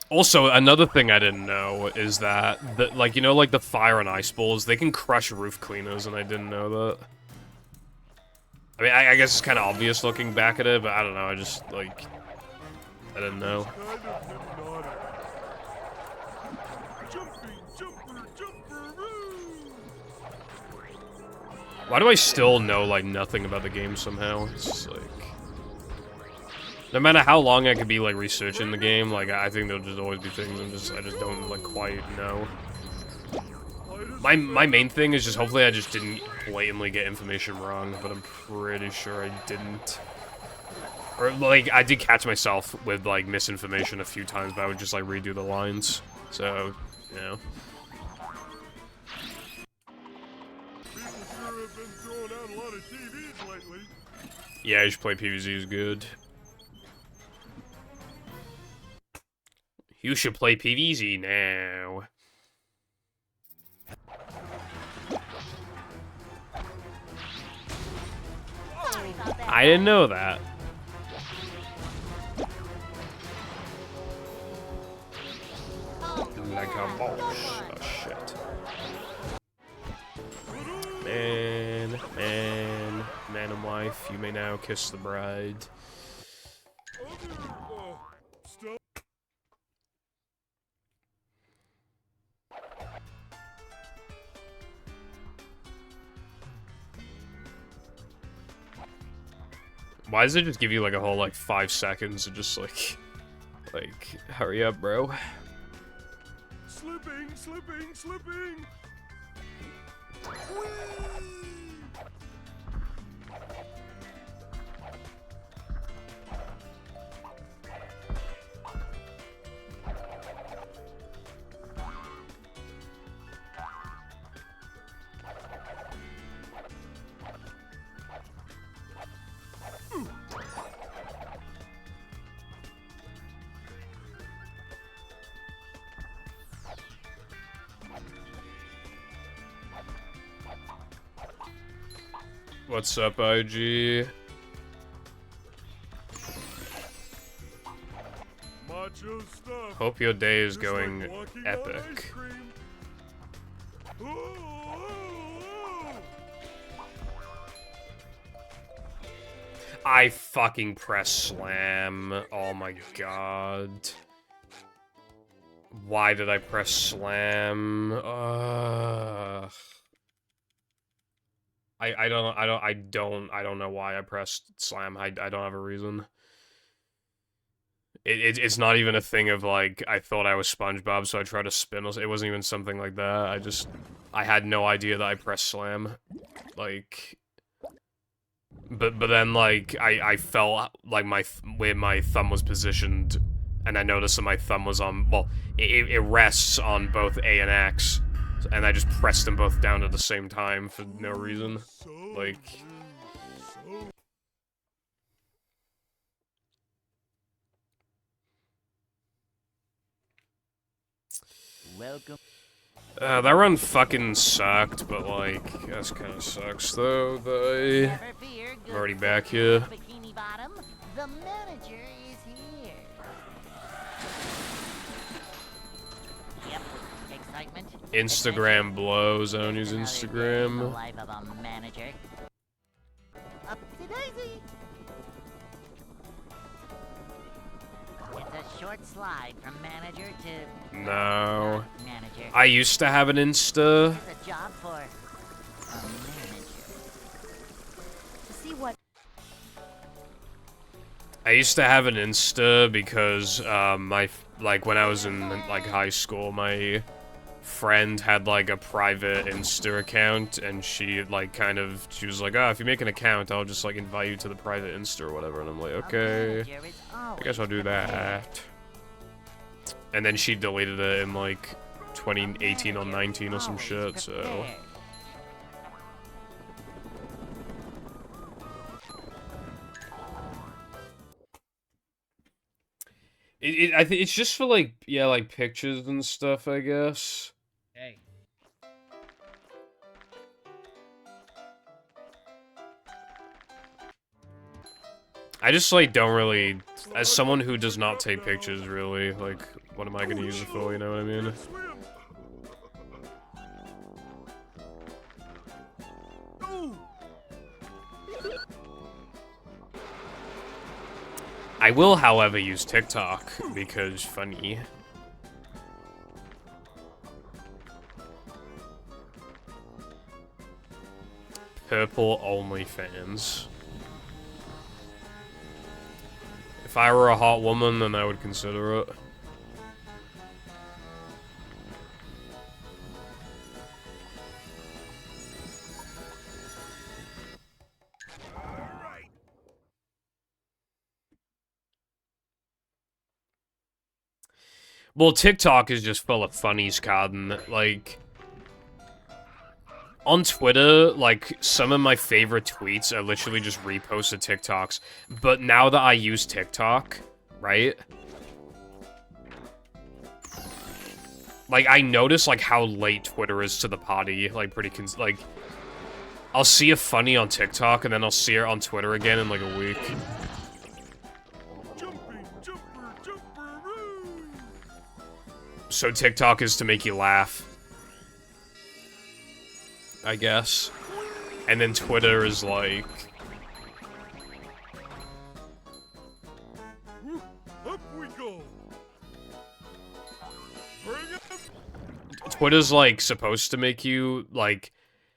Also, another thing I didn't know is that like, you know, like the fire and ice balls, they can crush roof cleaners, and I didn't know that. I mean, I guess it's kind of obvious looking back at it, but I don't know, I just, like, I didn't know. Why do I still know, like, nothing about the game somehow? It's just, like... No matter how long I could be, like, researching the game, like, I think there'll just always be things I just don't, like, quite know. My main thing is just hopefully I just didn't blatantly get information wrong, but I'm pretty sure I didn't. Or, like, I did catch myself with, like, misinformation a few times, but I would just, like, redo the lines. So, you know. People sure have been throwing out a lot of TVs lately. Yeah, you should play PvZ is good. You should play PvZ now. I didn't know that. Like a boss. Oh shit. Man and wife, you may now kiss the bride. Why does it just give you like a whole like 5 seconds to just like hurry up, bro? Slippy Slipping, slipping, slipping. Whee! What's up, IG? Macho stuff. Hope your day is Just going like walking on epic. ice cream. Oh, oh, I fucking press slam. Oh my god. Why did I press slam? I don't know why I pressed slam. I don't have a reason. It's not even a thing of like I thought I was SpongeBob, so I tried to spin. It wasn't even something like that. I had no idea that I pressed slam. Like, but then like I felt like where my thumb was positioned, and I noticed that my thumb was on. Well, it rests on both A and X. And I just pressed them both down at the same time for no reason. Like... Welcome. That run fucking sucked, but like, that kinda sucks though, Never fear, I'm good already sir. back here. Bikini Bottom, the manager is here. Yep. Excitement. Instagram blows, I don't use Another day in the Instagram. life of a manager. Up to Daisy. It's a short slide from manager to No. not manager. I used to have an Insta. It's a job for a manager. To see what I used to have an Insta because, like, when I was in, like, high school, my friend had, like, a private Insta account, and she, like, she was like, oh, if you make an account, I'll just, like, invite you to the private Insta or whatever, and I'm like, okay, I guess I'll do that. And then she deleted it in, like, 2018 or 19 or some shit, so... I think it's just for, like, yeah, like, pictures and stuff, I guess. Hey. I just, like, don't really... As someone who does not take pictures, really, like, what am I gonna use it for, you know what I mean? swim. Oh, I will, however, use TikTok, because funny. Purple OnlyFans. If I were a hot woman, then I would consider it. Well, TikTok is just full of funnies, Carden. Like, on Twitter, like, some of my favorite tweets are literally just reposted TikToks. But now that I use TikTok, right? Like, I notice, like, how late Twitter is to the party. Like, like, I'll see a funny on TikTok, and then I'll see her on Twitter again in, like, a week. jumping, jumper, jumper, So TikTok is to make you laugh, I guess. And then Twitter is like... up we go. Bring it. Twitter's like supposed to make you like...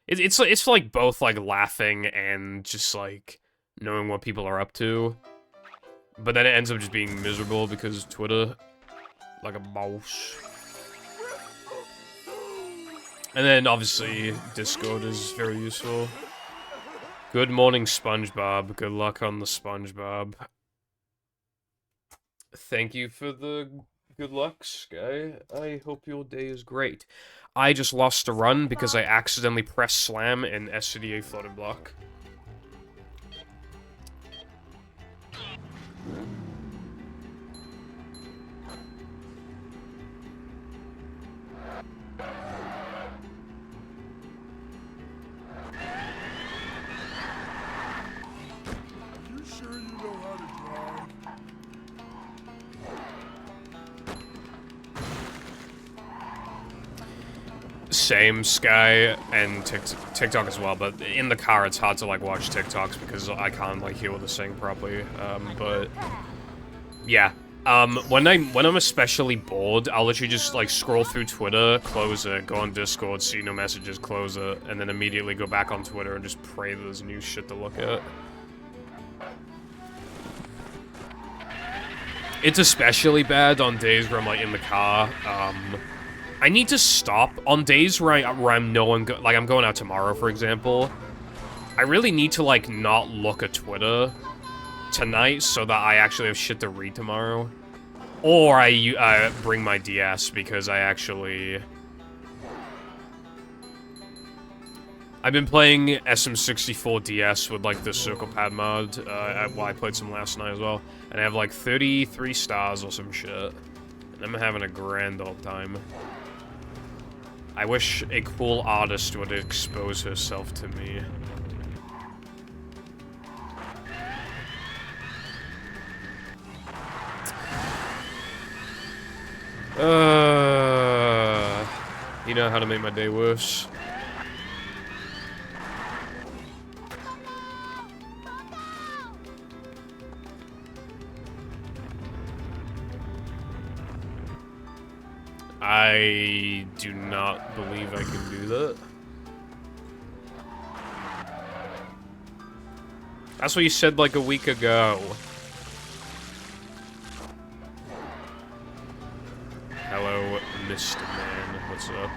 It's like both like laughing and just like knowing what people are up to. But then it ends up just being miserable because Twitter, like a boss. And then, obviously, Discord is very useful. Good morning, SpongeBob. Good luck on the SpongeBob. Thank you for the good luck, Sky. I hope your day is great. I just lost a run because I accidentally pressed slam in SCDA floating block. You sure you know how to drive? Same, Sky, and TikTok as well, but in the car it's hard to, like, watch TikToks because I can't, like, hear what they're saying properly, but, yeah. When I'm especially bored, I'll literally just, like, scroll through Twitter, close it, go on Discord, see no messages, close it, and then immediately go back on Twitter and just pray there's new shit to look at. It's especially bad on days where I'm, like, in the car, I need to stop on days where I'm going out tomorrow, for example. I really need to, like, not look at Twitter tonight so that I actually have shit to read tomorrow. Or I bring my DS because I've been playing SM64 DS with, like, the Circle Pad mod. I played some last night as well. And I have, like, 33 stars or some shit. And I'm having a grand old time. I wish a cool artist would expose herself to me. You know how to make my day worse. I do not believe I can do that. That's what you said like a week ago. Hello, Mr. Man. What's up?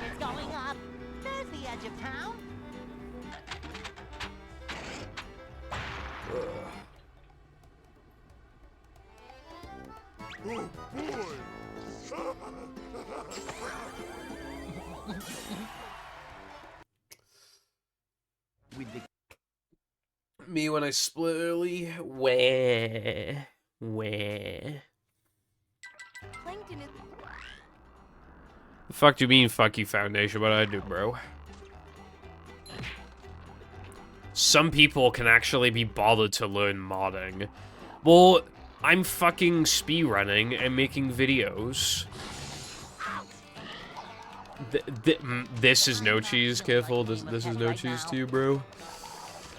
It's going up. There's the edge of town. Oh boy! With the Me when I split early? Where? Plankton is. The fuck do you mean, fuck you, Foundation? What did I do, bro? Some people can actually be bothered to learn modding. Well, I'm fucking speedrunning and making videos. This is no cheese, careful. This is no cheese to you, bro.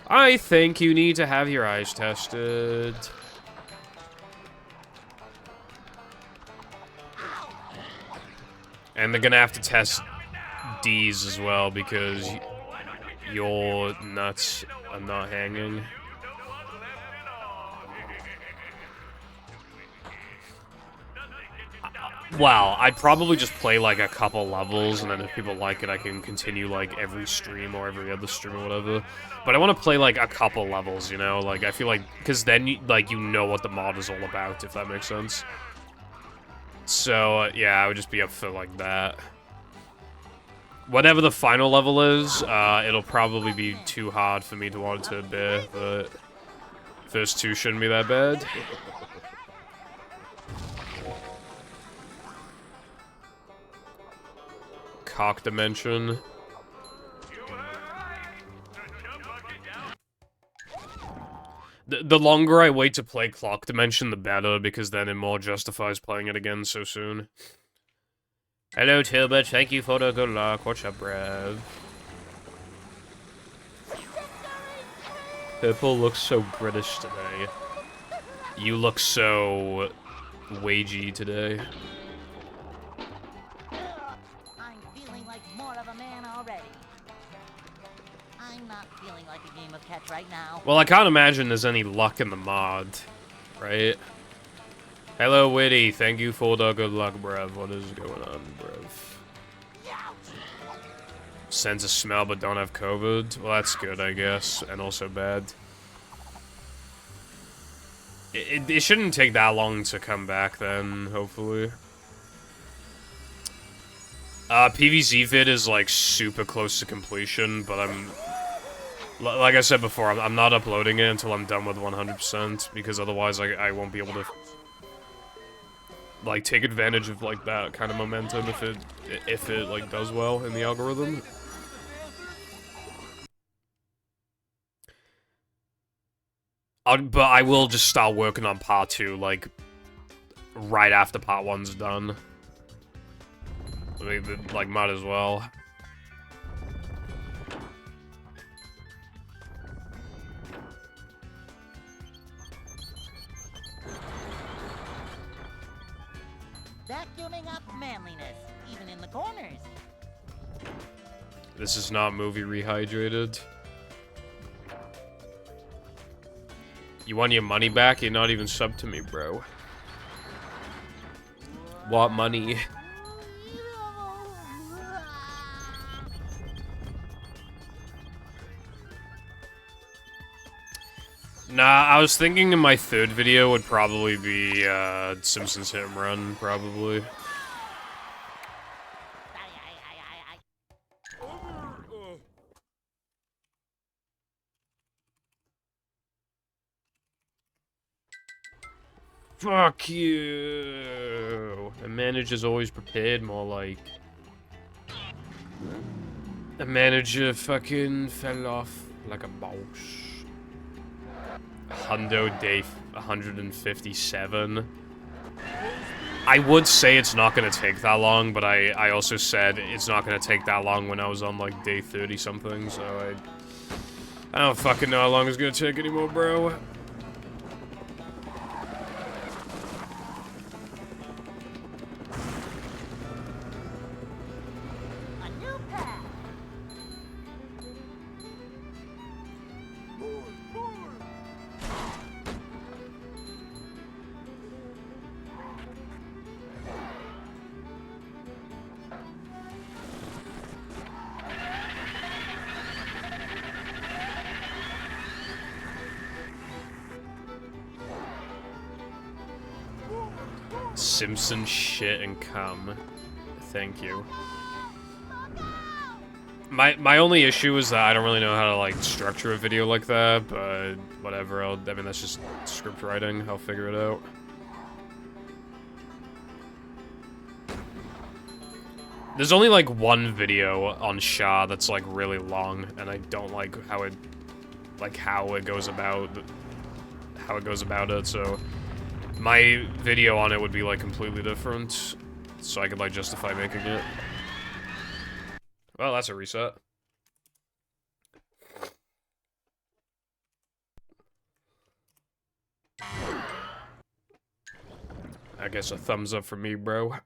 I think you need to have your eyes tested. And they're gonna have to test D's as well because your nuts are not hanging. Wow, I'd probably just play like a couple levels, and then if people like it, I can continue like every stream or every other stream or whatever. But I want to play like a couple levels, you know? Like I feel like, because then you know what the mod is all about, if that makes sense. So yeah, I would just be up for like that. Whatever the final level is, it'll probably be too hard for me to want to bear, but first two shouldn't be that bad. Cock dimension. The longer I wait to play Clock Dimension, the better, because then it more justifies playing it again so soon. Hello, Tilbert. Thank you for the good luck. What's up, Brev? Purple looks so British today. You look so wagey today. I'm feeling like more of a man already. I'm not feeling like a game of catch right now. Well, I can't imagine there's any luck in the mod, right? Hello, Witty. Thank you for the good luck, bruv. What is going on, bruv? Sense of smell but don't have COVID. Well, that's good, I guess, and also bad. It shouldn't take that long to come back then, hopefully. PvZ vid is like super close to completion, but like I said before, I'm not uploading it until I'm done with 100%, because otherwise I won't be able to like take advantage of like that kind of momentum if it like does well in the algorithm. But I will just start working on part 2 like right after part 1's done. Like might as well. Vacuuming up manliness, even in the corners. This is not movie rehydrated. You want your money back? You're not even subbed to me, bro. What money? Nah, I was thinking in my third video would probably be Simpsons Hit and Run, probably. Fuck you! A manager's always prepared, more like... A manager fucking fell off like a boss. Hundo day 157. I would say it's not gonna take that long, but I also said it's not gonna take that long when I was on like day 30 something, so I don't fucking know how long it's gonna take anymore, bro. Simpson shit and cum. Thank you. My only issue is that I don't really know how to like structure a video like that, but whatever. I mean that's just script writing. I'll figure it out. There's only like one video on Sha that's like really long, and I don't like how it goes about it. So my video on it would be like completely different, so I could like justify making it. Well, that's a reset. I guess a thumbs up for me, bro.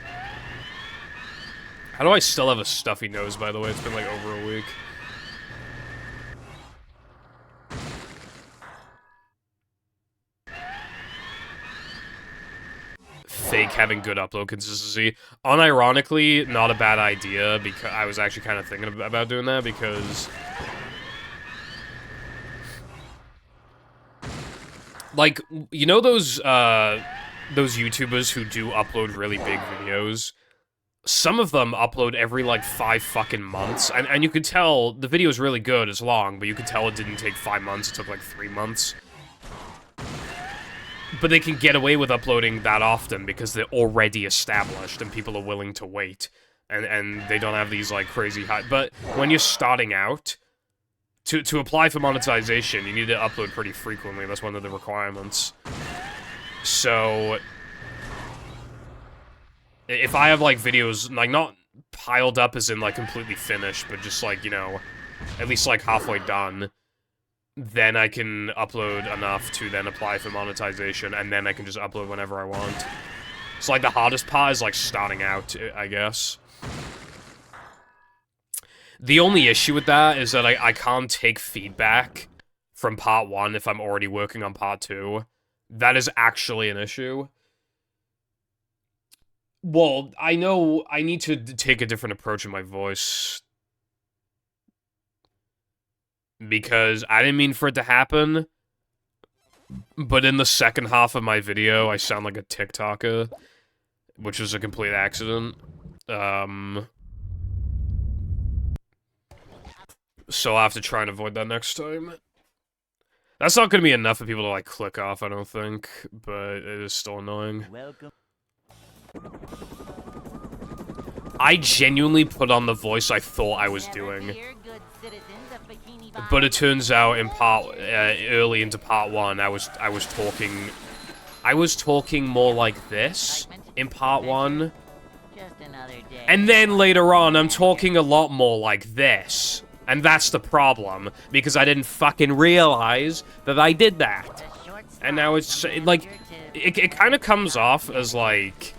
How do I still have a stuffy nose, by the way? It's been like over a week. Fake having good upload consistency. Unironically, not a bad idea, because I was actually kind of thinking about doing that, because like, you know those YouTubers who do upload really big videos? Some of them upload every like 5 fucking months, and you could tell the video is really good, it's long, but you could tell it didn't take 5 months, it took like 3 months. But they can get away with uploading that often because they're already established and people are willing to wait. And they don't have these, like, crazy high... But when you're starting out, to apply for monetization, you need to upload pretty frequently. That's one of the requirements. So if I have, like, videos, like, not piled up as in, like, completely finished, but just, like, you know, at least, like, halfway done, then I can upload enough to then apply for monetization, and then I can just upload whenever I want. So, like, the hardest part is, like, starting out, I guess. The only issue with that is that I can't take feedback from part 1 if I'm already working on part 2. That is actually an issue. Well, I know I need to take a different approach in my voice. Because I didn't mean for it to happen. But in the second half of my video, I sound like a TikToker. Which was a complete accident. So I'll have to try and avoid that next time. That's not gonna be enough for people to, like, click off, I don't think. But it is still annoying. Welcome. I genuinely put on the voice I thought I was doing. But it turns out in early into part 1, I was talking more like this in part 1. And then later on, I'm talking a lot more like this. And that's the problem, because I didn't fucking realize that I did that. And now it's, like, it kind of comes off as, like,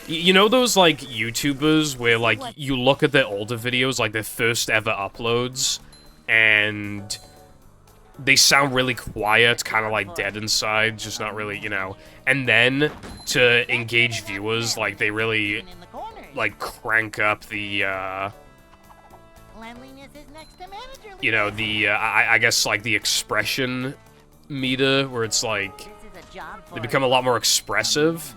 you know those, like, YouTubers where, like, you look at their older videos, like, their first ever uploads, and they sound really quiet, kind of, like, dead inside, just not really, you know. And then, to engage viewers, like, they really, like, crank up the, you know, the, I guess, like, the expression meter, where it's, like, they become a lot more expressive.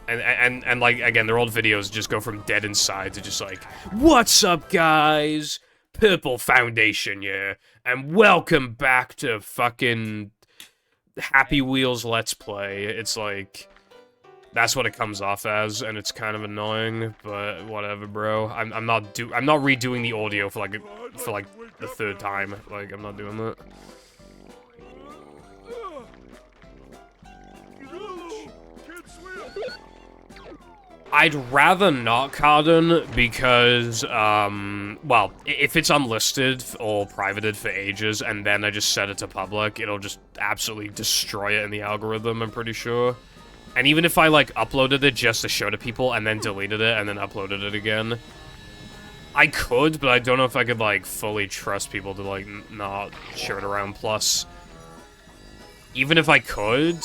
And like, again, their old videos just go from dead inside to just like, what's up, guys? Purple Foundation, yeah. And welcome back to fucking Happy Wheels Let's Play. It's like, that's what it comes off as, and it's kind of annoying, but whatever, bro. I'm not redoing the audio for like the third time. Like, I'm not doing that. I'd rather not Cardon because, well, if it's unlisted or privated for ages and then I just set it to public, it'll just absolutely destroy it in the algorithm, I'm pretty sure. And even if I, like, uploaded it just to show to people and then deleted it and then uploaded it again, I could, but I don't know if I could, like, fully trust people to, like, not share it around. Plus, even if I could,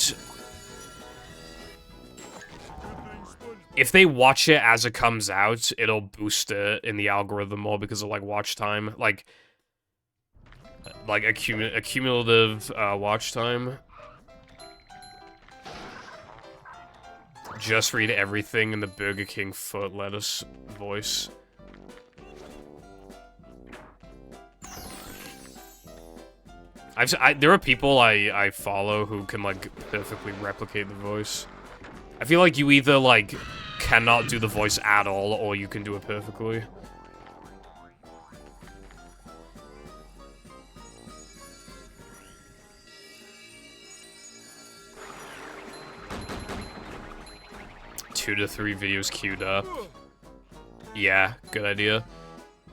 if they watch it as it comes out, it'll boost it in the algorithm more because of, like, watch time. Like a cumulative watch time. Just read everything in the Burger King foot lettuce voice. There are people I follow who can, like, perfectly replicate the voice. I feel like you either, like, cannot do the voice at all, or you can do it perfectly. Two to 3 videos queued up. Yeah, good idea.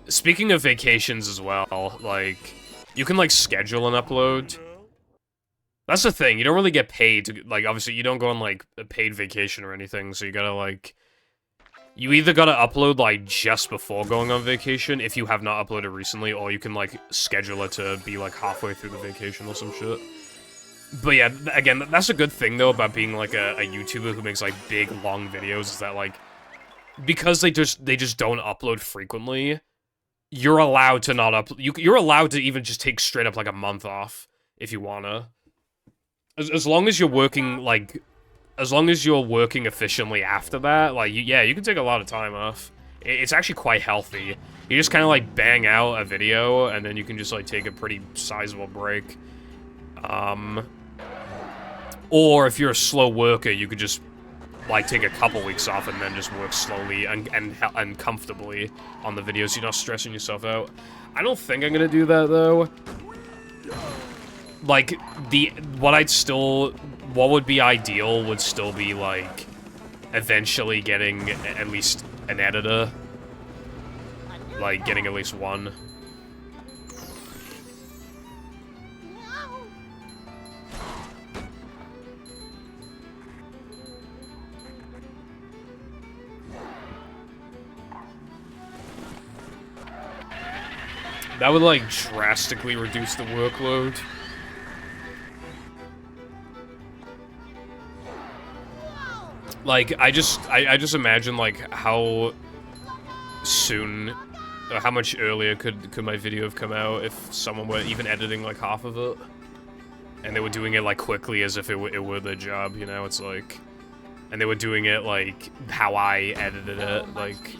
Speaking of vacations as well, like, you can, like, schedule an upload. That's the thing, you don't really get paid to, like, obviously you don't go on, like, a paid vacation or anything, so you gotta, like, you either gotta upload, like, just before going on vacation, if you have not uploaded recently, or you can, like, schedule it to be, like, halfway through the vacation or some shit. But yeah, again, that's a good thing, though, about being, like, a YouTuber who makes, like, big, long videos, is that, like, because they just don't upload frequently, you're allowed to not upload, you're allowed to even just take straight up, like, a month off, if you wanna. As long as you're working, like, as long as you're working efficiently after that, like, yeah, you can take a lot of time off. It's actually quite healthy. You just kind of, like, bang out a video, and then you can just, like, take a pretty sizable break. Or if you're a slow worker, you could just, like, take a couple weeks off and then just work slowly and comfortably on the videos, so you're not stressing yourself out. I don't think I'm gonna do that, though. Like, what would be ideal would still be, like, eventually getting at least an editor. Like, getting at least one. That would, like, drastically reduce the workload. Like, I just imagine, like, how soon, or how much earlier could my video have come out if someone were even editing, like, half of it? And they were doing it, like, quickly as if it were their job, you know? It's like... And they were doing it, like, how I edited it, like...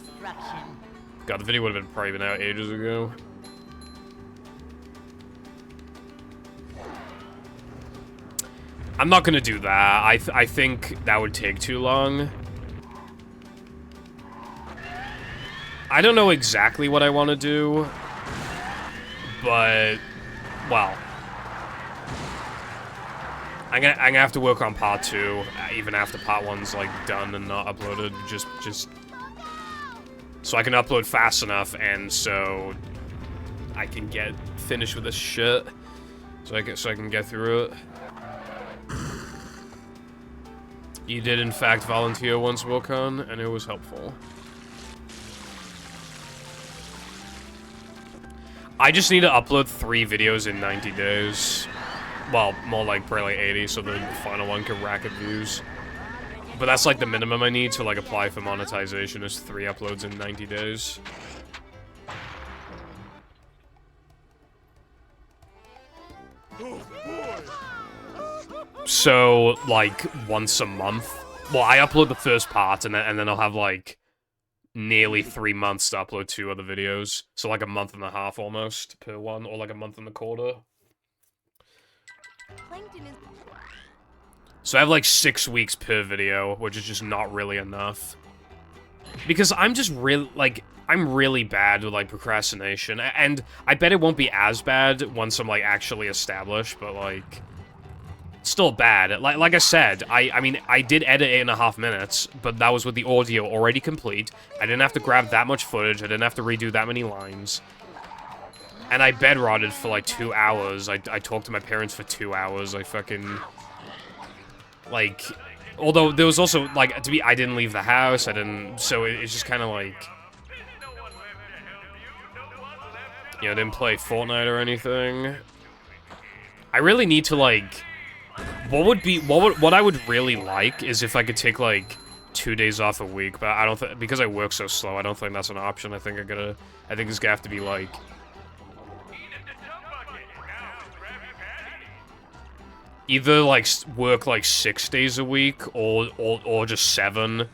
God, the video would have probably been out ages ago. I'm not gonna do that. I think that would take too long. I don't know exactly what I want to do, but, well, I'm gonna have to work on part 2, even after part 1's like done and not uploaded, just so I can upload fast enough, and so I can get finished with this shit, so I can get through it. You did, in fact, volunteer once, Wilcon, and it was helpful. I just need to upload 3 videos in 90 days. Well, more like probably like 80, so the final one can rack up views. But that's like the minimum I need to like apply for monetization, is 3 uploads in 90 days. So, like, once a month. Well, I upload the first part, and then I'll have, like, nearly 3 months to upload 2 other videos. So, like, a month and a half, almost, per one, or, like, a month and a quarter. So I have, like, 6 weeks per video, which is just not really enough. Because I'm just really, like, I'm really bad with, like, procrastination. And I bet it won't be as bad once I'm, like, actually established, but, like... Still bad. Like I said, I mean, I did edit 8.5 minutes, but that was with the audio already complete. I didn't have to grab that much footage. I didn't have to redo that many lines. And I bedrotted for like 2 hours. I talked to my parents for 2 hours. I fucking... Like... Although, there was also, like, I didn't leave the house. I didn't... So it's just kind of like... You know, I didn't play Fortnite or anything. I really need to, like... What I would really like is if I could take, like, 2 days off a week, but I don't think, because I work so slow, I don't think that's an option. I think it's gonna have to be, like... Either, like, work, like, 6 days a week, or just 7,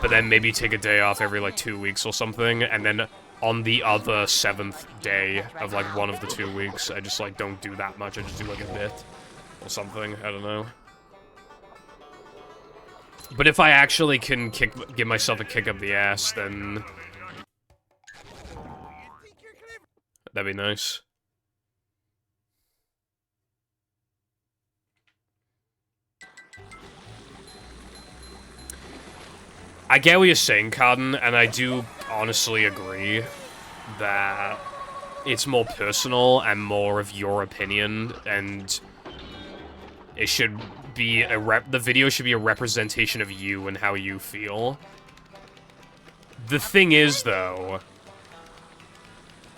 but then maybe take a day off every, like, 2 weeks or something, and then on the other 7th day of, like, one of the 2 weeks, I just, like, don't do that much, I just do, like, a bit. Or something, I don't know. But if I actually can give myself a kick up the ass, then... That'd be nice. I get what you're saying, Carden, and I do honestly agree that it's more personal and more of your opinion, and... It should be the video should be a representation of you and how you feel. The thing is, though,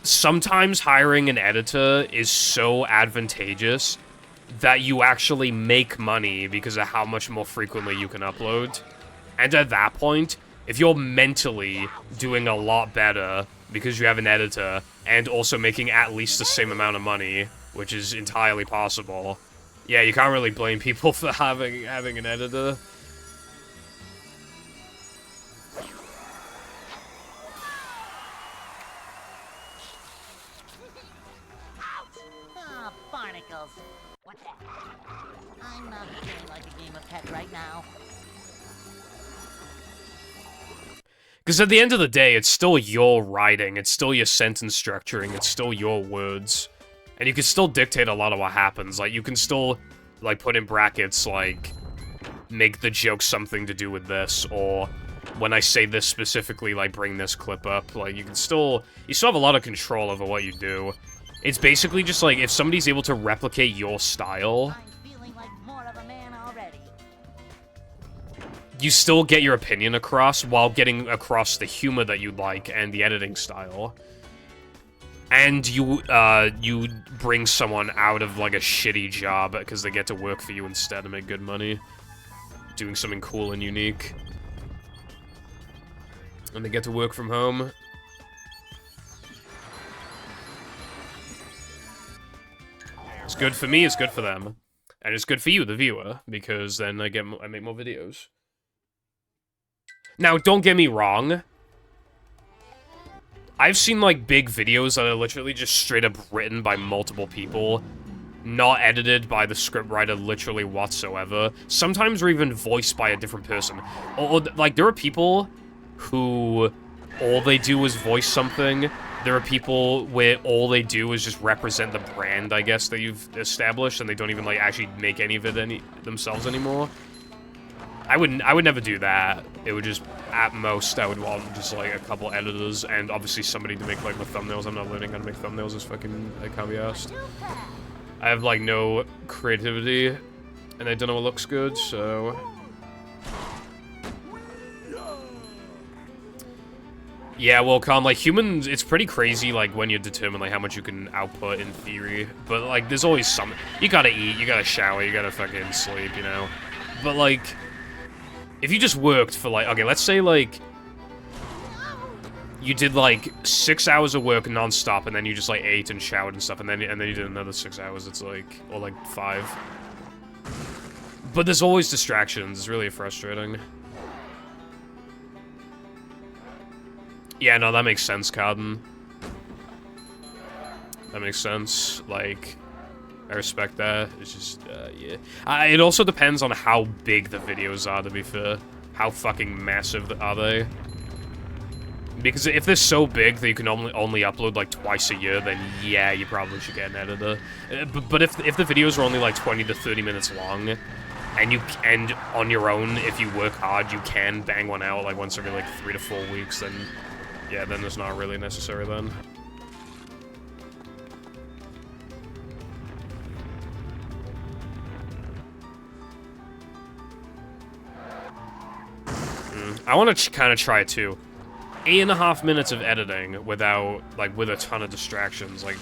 sometimes hiring an editor is so advantageous that you actually make money because of how much more frequently you can upload. And at that point, if you're mentally doing a lot better because you have an editor, and also making at least the same amount of money, which is entirely possible... Yeah, you can't really blame people for having an editor. Ah, barnacles. What the heck? I'm not feeling like a game of pet right now. Because at the end of the day, it's still your writing, it's still your sentence structuring, it's still your words. And you can still dictate a lot of what happens. Like, you can still, like, put in brackets, like, make the joke something to do with this, or when I say this specifically, like, bring this clip up. Like, you still have a lot of control over what you do. It's basically just, like, if somebody's able to replicate your style, I'm feeling like more of a man already. you still get your opinion across while getting across the humor that you like and the editing style. And you bring someone out of, like, a shitty job because they get to work for you instead and make good money. Doing something cool and unique. And they get to work from home. It's good for me, it's good for them. And it's good for you, the viewer, because then I make more videos. Now, don't get me wrong. I've seen, like, big videos that are literally just straight up written by multiple people. Not edited by the scriptwriter literally whatsoever. Sometimes they're even voiced by a different person. Or, like, there are people who all they do is voice something. There are people where all they do is just represent the brand, I guess, that you've established, and they don't even, like, actually make any of it themselves anymore. I would never do that. It would just, at most, I would want just, like, a couple editors, and obviously somebody to make, like, my thumbnails. I'm not learning how to make thumbnails, it's fucking, I can't be asked. I have, like, no creativity, and I don't know what looks good, so... Yeah, well, Con, like, humans, it's pretty crazy, like, when you determine, like, how much you can output in theory. But, like, there's always something. You gotta eat, you gotta shower, you gotta fucking sleep, you know? But, like, if you just worked for, like, okay, let's say, like, you did, like, 6 hours of work non-stop, and then you just, like, ate and showered and stuff, and then you did another 6 hours, it's, like, or, like, 5. But there's always distractions, it's really frustrating. Yeah, no, that makes sense, Carden. That makes sense. Like, I respect that. It's just, yeah. It also depends on how big the videos are, to be fair. How fucking massive are they? Because if they're so big that you can only upload, like, twice a year, then yeah, you probably should get an editor. But if the videos are only, like, 20 to 30 minutes long, and on your own, if you work hard, you can bang one out, like, once every, like, 3 to 4 weeks, then... yeah, then it's not really necessary then. I want to kind of try it too. 8.5 minutes of editing without, like, with a ton of distractions. Like,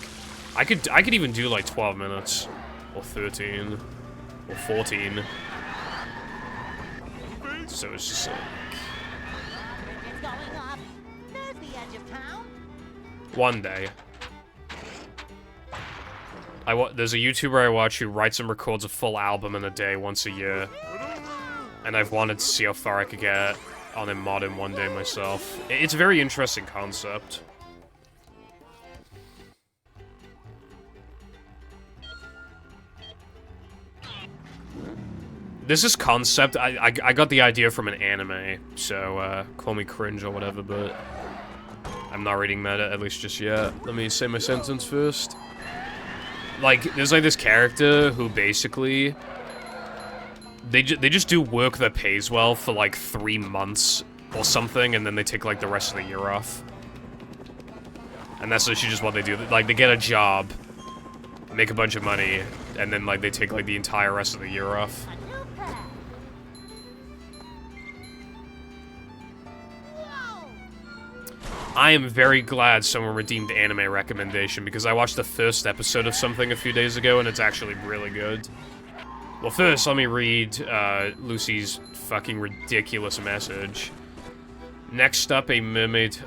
I could even do like 12 minutes, or 13, or 14. So it's just like. One day. There's a YouTuber I watch who writes and records a full album in a day once a year. And I've wanted to see how far I could get on a mod in one day myself. It's a very interesting concept. This is concept. I got the idea from an anime, so call me cringe or whatever, but I'm not reading that at least just yet. Let me say my sentence first. Like, there's like this character who basically they just do work that pays well for like 3 months or something, and then they take like the rest of the year off. And that's literally just what they do. Like, they get a job, make a bunch of money, and then like they take like the entire rest of the year off. I am very glad someone redeemed the anime recommendation, because I watched the first episode of something a few days ago, and it's actually really good. Well, first, let me read Lucy's fucking ridiculous message. Next up, a mermaid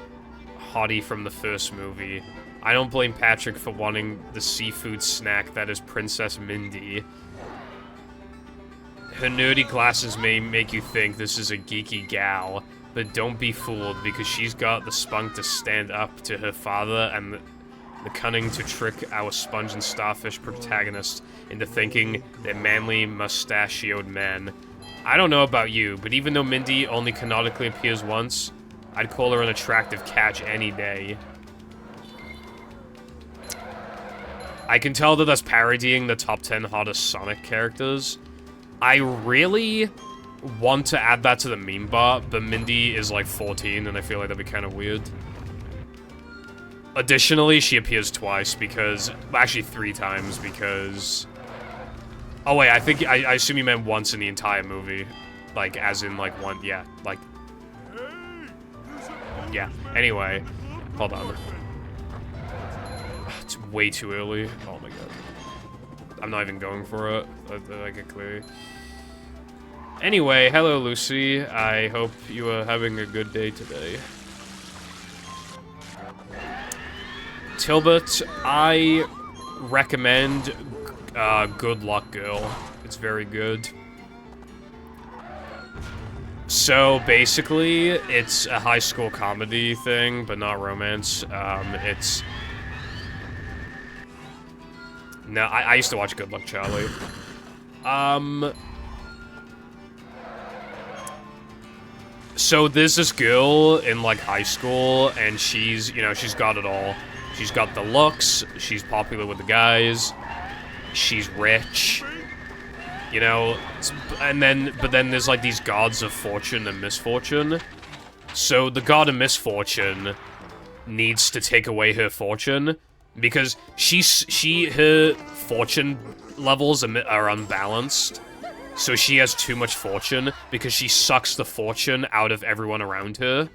hottie from the first movie. I don't blame Patrick for wanting the seafood snack that is Princess Mindy. Her nerdy glasses may make you think this is a geeky gal, but don't be fooled, because she's got the spunk to stand up to her father and the cunning to trick our sponge and starfish protagonist into thinking they're manly, mustachioed men. I don't know about you, but even though Mindy only canonically appears once, I'd call her an attractive catch any day. I can tell that that's parodying the top 10 hottest Sonic characters. I really want to add that to the meme bot, but Mindy is like 14, and I feel like that'd be kind of weird. Additionally, she appears twice because... actually 3 times because... oh wait, I assume you meant once in the entire movie. Like, as in like one... yeah, like... yeah, anyway. Hold on. It's way too early. Oh my god. I'm not even going for it. I get clear. Anyway, hello Lucy. I hope you are having a good day today. Tilbert, I recommend Good Luck Girl. It's very good. So basically, it's a high school comedy thing, but not romance. No, I used to watch Good Luck Charlie. So there's this girl in, like, high school, and she's, you know, she's got it all. She's got the looks, she's popular with the guys, she's rich, you know, but then there's, like, these gods of fortune and misfortune. So the god of misfortune needs to take away her fortune, because her fortune levels are unbalanced. So she has too much fortune, because she sucks the fortune out of everyone around her.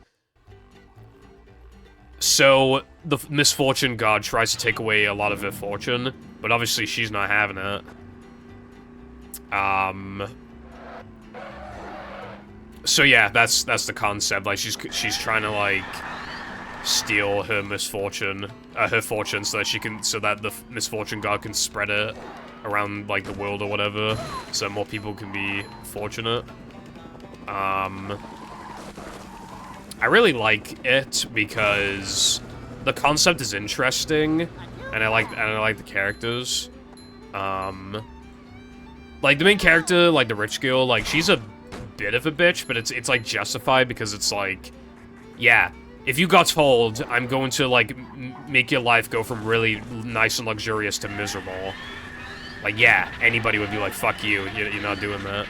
So, the misfortune god tries to take away a lot of her fortune, but obviously she's not having it. So yeah, that's the concept. Like, she's trying to, like, steal her misfortune, her fortune, so that the misfortune god can spread it around, like, the world or whatever, so more people can be fortunate. I really like it because the concept is interesting, and I like the characters. Like, the main character, like, the rich girl, like, she's a bit of a bitch, but it's like, justified, because it's like, yeah, if you got told, I'm going to, like, make your life go from really nice and luxurious to miserable, like, yeah, anybody would be like, fuck you, you're not doing that.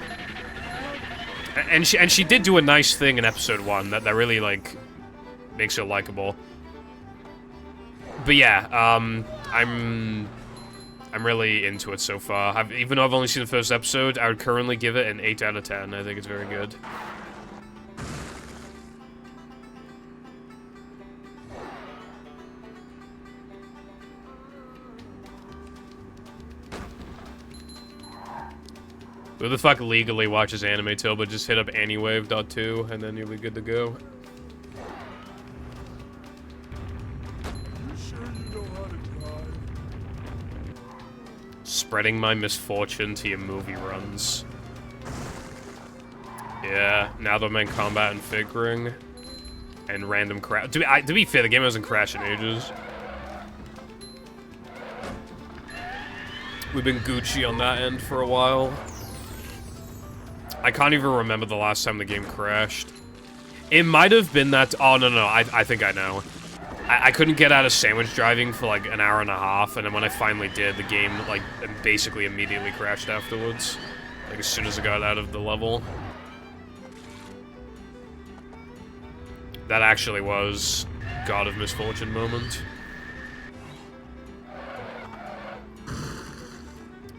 And she did do a nice thing in episode 1 that really, like, makes her likable. But yeah, I'm really into it so far. Even though I've only seen the first episode, I would currently give it an 8 out of 10. I think it's very good. Who the fuck legally watches anime till, but just hit up Anywave.2 and then you'll be good to go. You sure you know how to drive? Spreading my misfortune to your movie runs. Yeah, now that I'm in combat and figuring. And random crash. To be fair, the game hasn't crashed in ages. We've been Gucci on that end for a while. I can't even remember the last time the game crashed. It might have been that... Oh, no, I think I know. I couldn't get out of sandwich driving for, like, an hour and a half, and then when I finally did, the game, like, basically immediately crashed afterwards. Like, as soon as I got out of the level. That actually was God of Misfortune moment.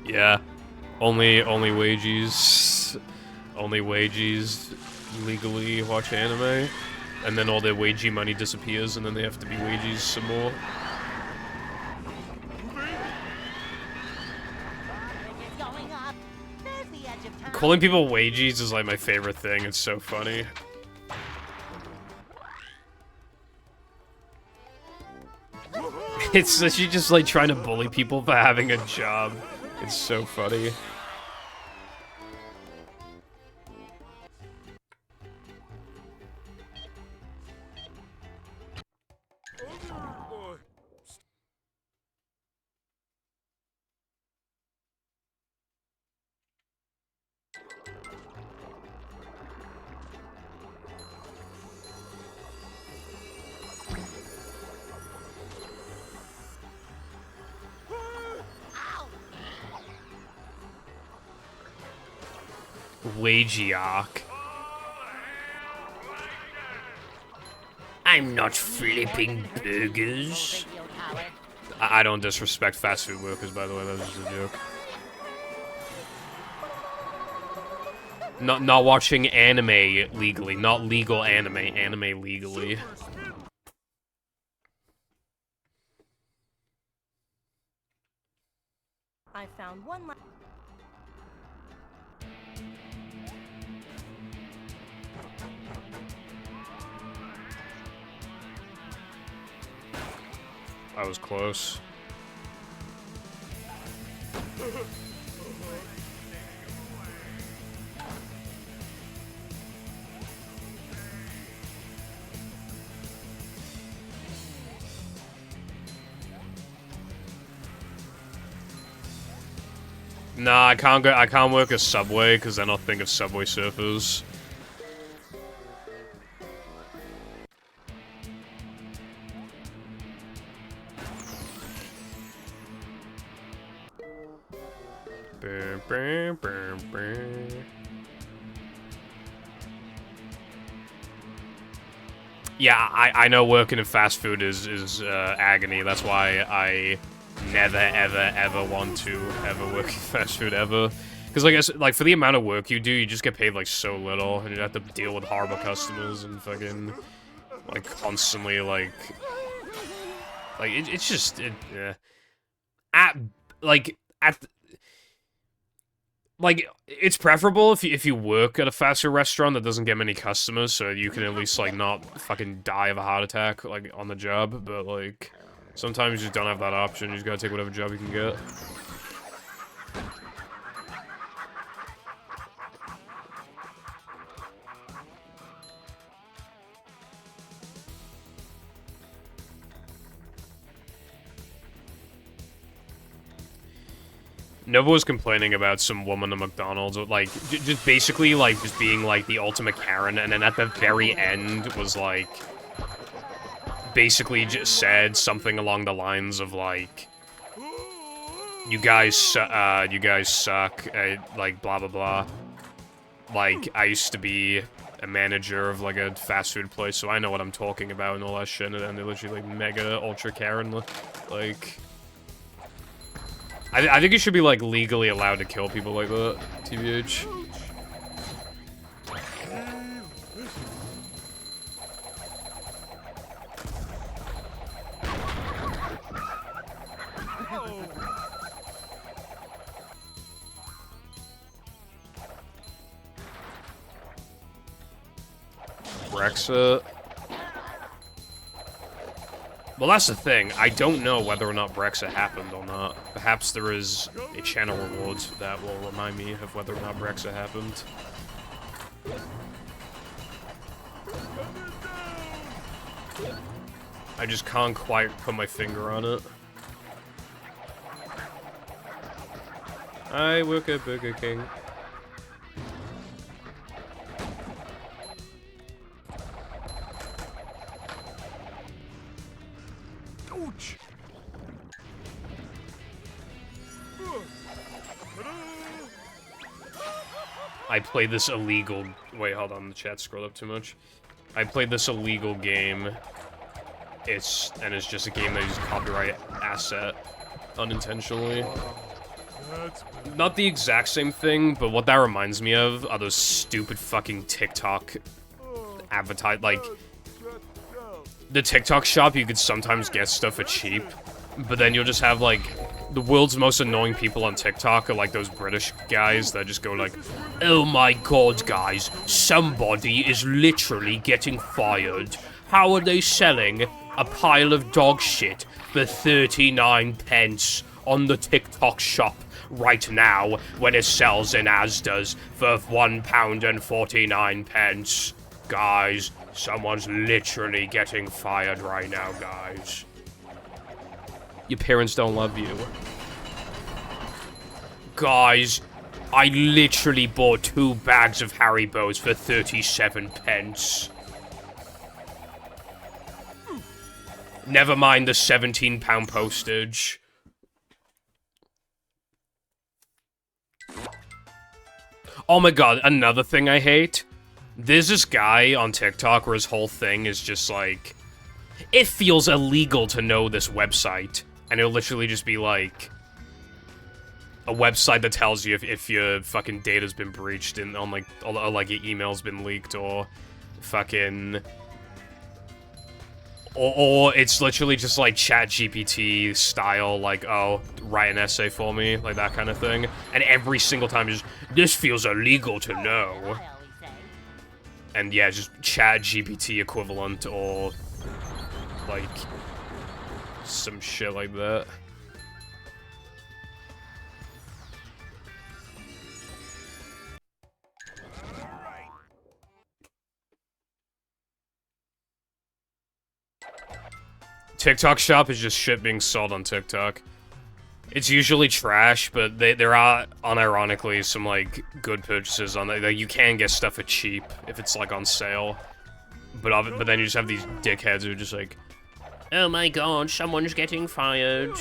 Yeah. Only wages... Only wages legally watch anime, and then all their wagey money disappears, and then they have to be wages some more. Calling people wages is like my favorite thing. It's so funny. It's she just like trying to bully people for having a job. It's so funny. Wagiark. I'm not flipping burgers. I don't disrespect fast food workers, by the way. That was just a joke. Not watching anime legally. Not legal anime. Anime legally. I found one last. That was close. Nah, I can't work a Subway because then I'll think of Subway Surfers. Yeah, I know working in fast food is agony. That's why I never, ever want to ever work in fast food ever. Because, like, for the amount of work you do, you just get paid, like, so little. And you have to deal with horrible customers and fucking, like, constantly, like, it's just, yeah. Like, it's preferable if you work at a fast food restaurant that doesn't get many customers, so you can at least, like, not fucking die of a heart attack, like, on the job, but, like, sometimes you just don't have that option, you just gotta take whatever job you can get. Nova was complaining about some woman at McDonald's, like, just basically, like, just being, like, the ultimate Karen, and then at the very end was, like, basically just said something along the lines of, like, you guys suck, like, blah, blah, blah. Like, I used to be a manager of, like, a fast food place, so I know what I'm talking about and all that shit, and then they're literally, like, mega ultra Karen, like... I think you should be, like, legally allowed to kill people like that, TBH. Brexit. Well, that's the thing. I don't know whether or not Brexit happened or not. Perhaps there is a channel reward that will remind me of whether or not Brexit happened. I just can't quite put my finger on it. I work at Burger King. I played this illegal... Wait, hold on, the chat scrolled up too much. I played this illegal game. It's just a game that uses copyright asset unintentionally. Not the exact same thing, but what that reminds me of are those stupid fucking TikTok advertise... Like, the TikTok shop, you could sometimes get stuff for cheap, but then you'll just have, like, the world's most annoying people on TikTok are, like, those British guys that just go, like, oh my god, guys, somebody is literally getting fired. How are they selling a pile of dog shit for 39 pence on the TikTok shop right now when it sells in Asda's for £1.49? Guys, someone's literally getting fired right now, guys. Your parents don't love you. Guys, I literally bought 2 bags of Haribos for 37 pence. Never mind the £17 postage. Oh my god, another thing I hate. There's this guy on TikTok where his whole thing is just like, it feels illegal to know this website. And it'll literally just be like a website that tells you if your fucking data's been breached and on like, or like your email's been leaked or fucking, Or it's literally just like ChatGPT style, like, oh, write an essay for me, like that kind of thing. And every single time is, this feels illegal to know. I always say. And yeah, just ChatGPT equivalent or like some shit like that. TikTok shop is just shit being sold on TikTok. It's usually trash, but there are, unironically, some, like, good purchases on there. Like, you can get stuff for cheap if it's, like, on sale. But then you just have these dickheads who are just like, Oh my god, someone's getting fired.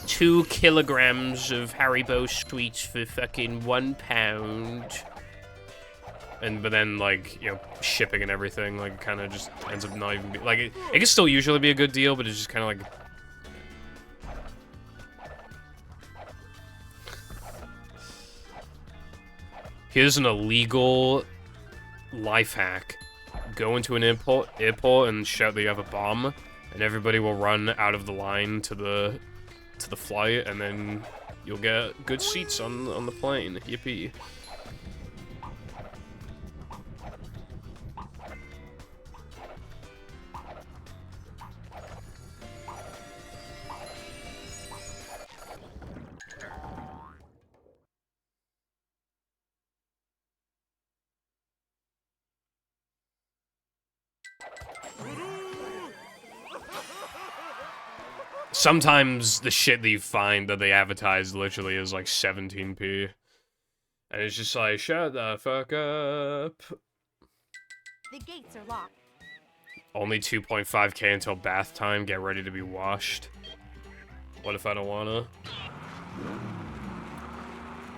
2 kilograms of Haribo sweets for fucking £1. but then, like, you know, shipping and everything, like, kind of just ends up not even like, it can still usually be a good deal, but it's just kind of like... Here's an illegal life hack. Go into an airport and shout that you have a bomb, and everybody will run out of the line to the flight, and then you'll get good seats on the plane. Yippee. Sometimes the shit that you find that they advertise literally is like 17p. And it's just like, shut the fuck up. The gates are locked. Only 2.5k until bath time, get ready to be washed. What if I don't wanna?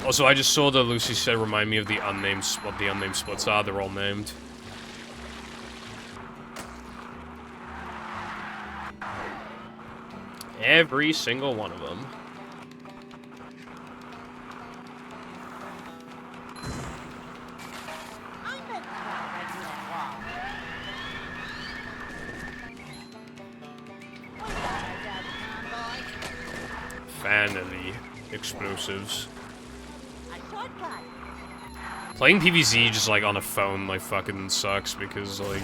Also, I just saw that Lucy said remind me of the unnamed splits are, they're all named. Every single one of them. I bet you got right through that wall. What about our Vanity explosives. A shortcut. Playing PvZ just like on a phone like fucking sucks because like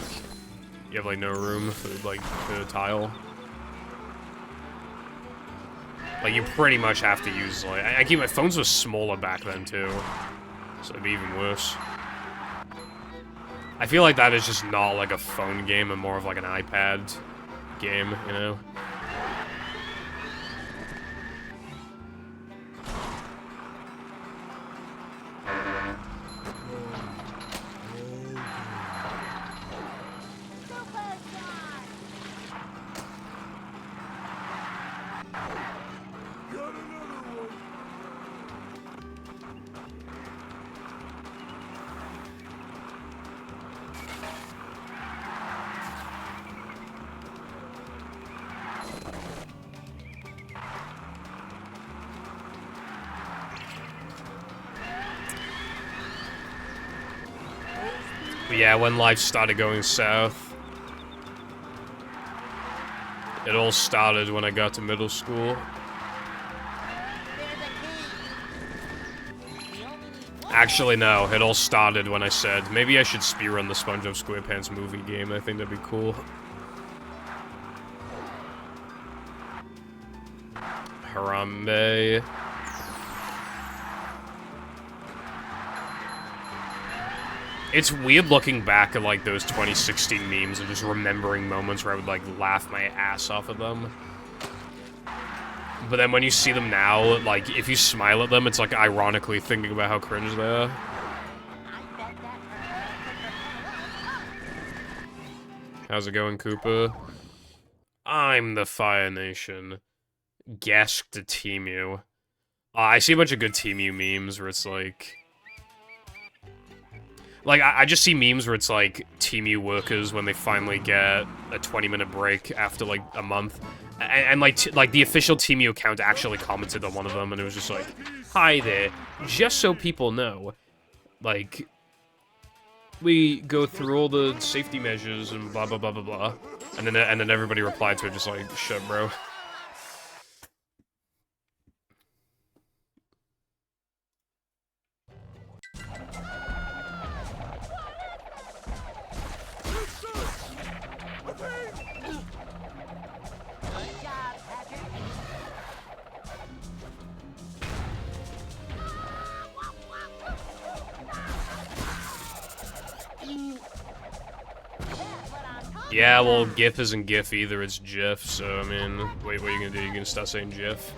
you have like no room for like the tile. Like, you pretty much have to use, like... I keep... My phones were smaller back then, too. So it'd be even worse. I feel like that is just not, like, a phone game, and more of, like, an iPad game, you know? But yeah, when life started going south, it all started when I got to middle school. Actually, no, it all started when I said, maybe I should speedrun the SpongeBob SquarePants movie game. I think that'd be cool. Harambe. It's weird looking back at, like, those 2016 memes and just remembering moments where I would, like, laugh my ass off at them. But then when you see them now, like, if you smile at them, it's, like, ironically thinking about how cringe they are. How's it going, Cooper? I'm the Fire Nation. Guess to Team U. I see a bunch of good Team U memes where it's, like... Like, I just see memes where it's, like, Team U workers when they finally get a 20-minute break after, like, a month. And like, the official Team U account actually commented on one of them, and it was just like, hi there, just so people know, like, we go through all the safety measures and blah blah blah blah blah. And then everybody replied to it just like, shut, bro. Yeah, well, GIF isn't GIF either, it's GIF, so, I mean, wait, what are you gonna do? You gonna start saying GIF?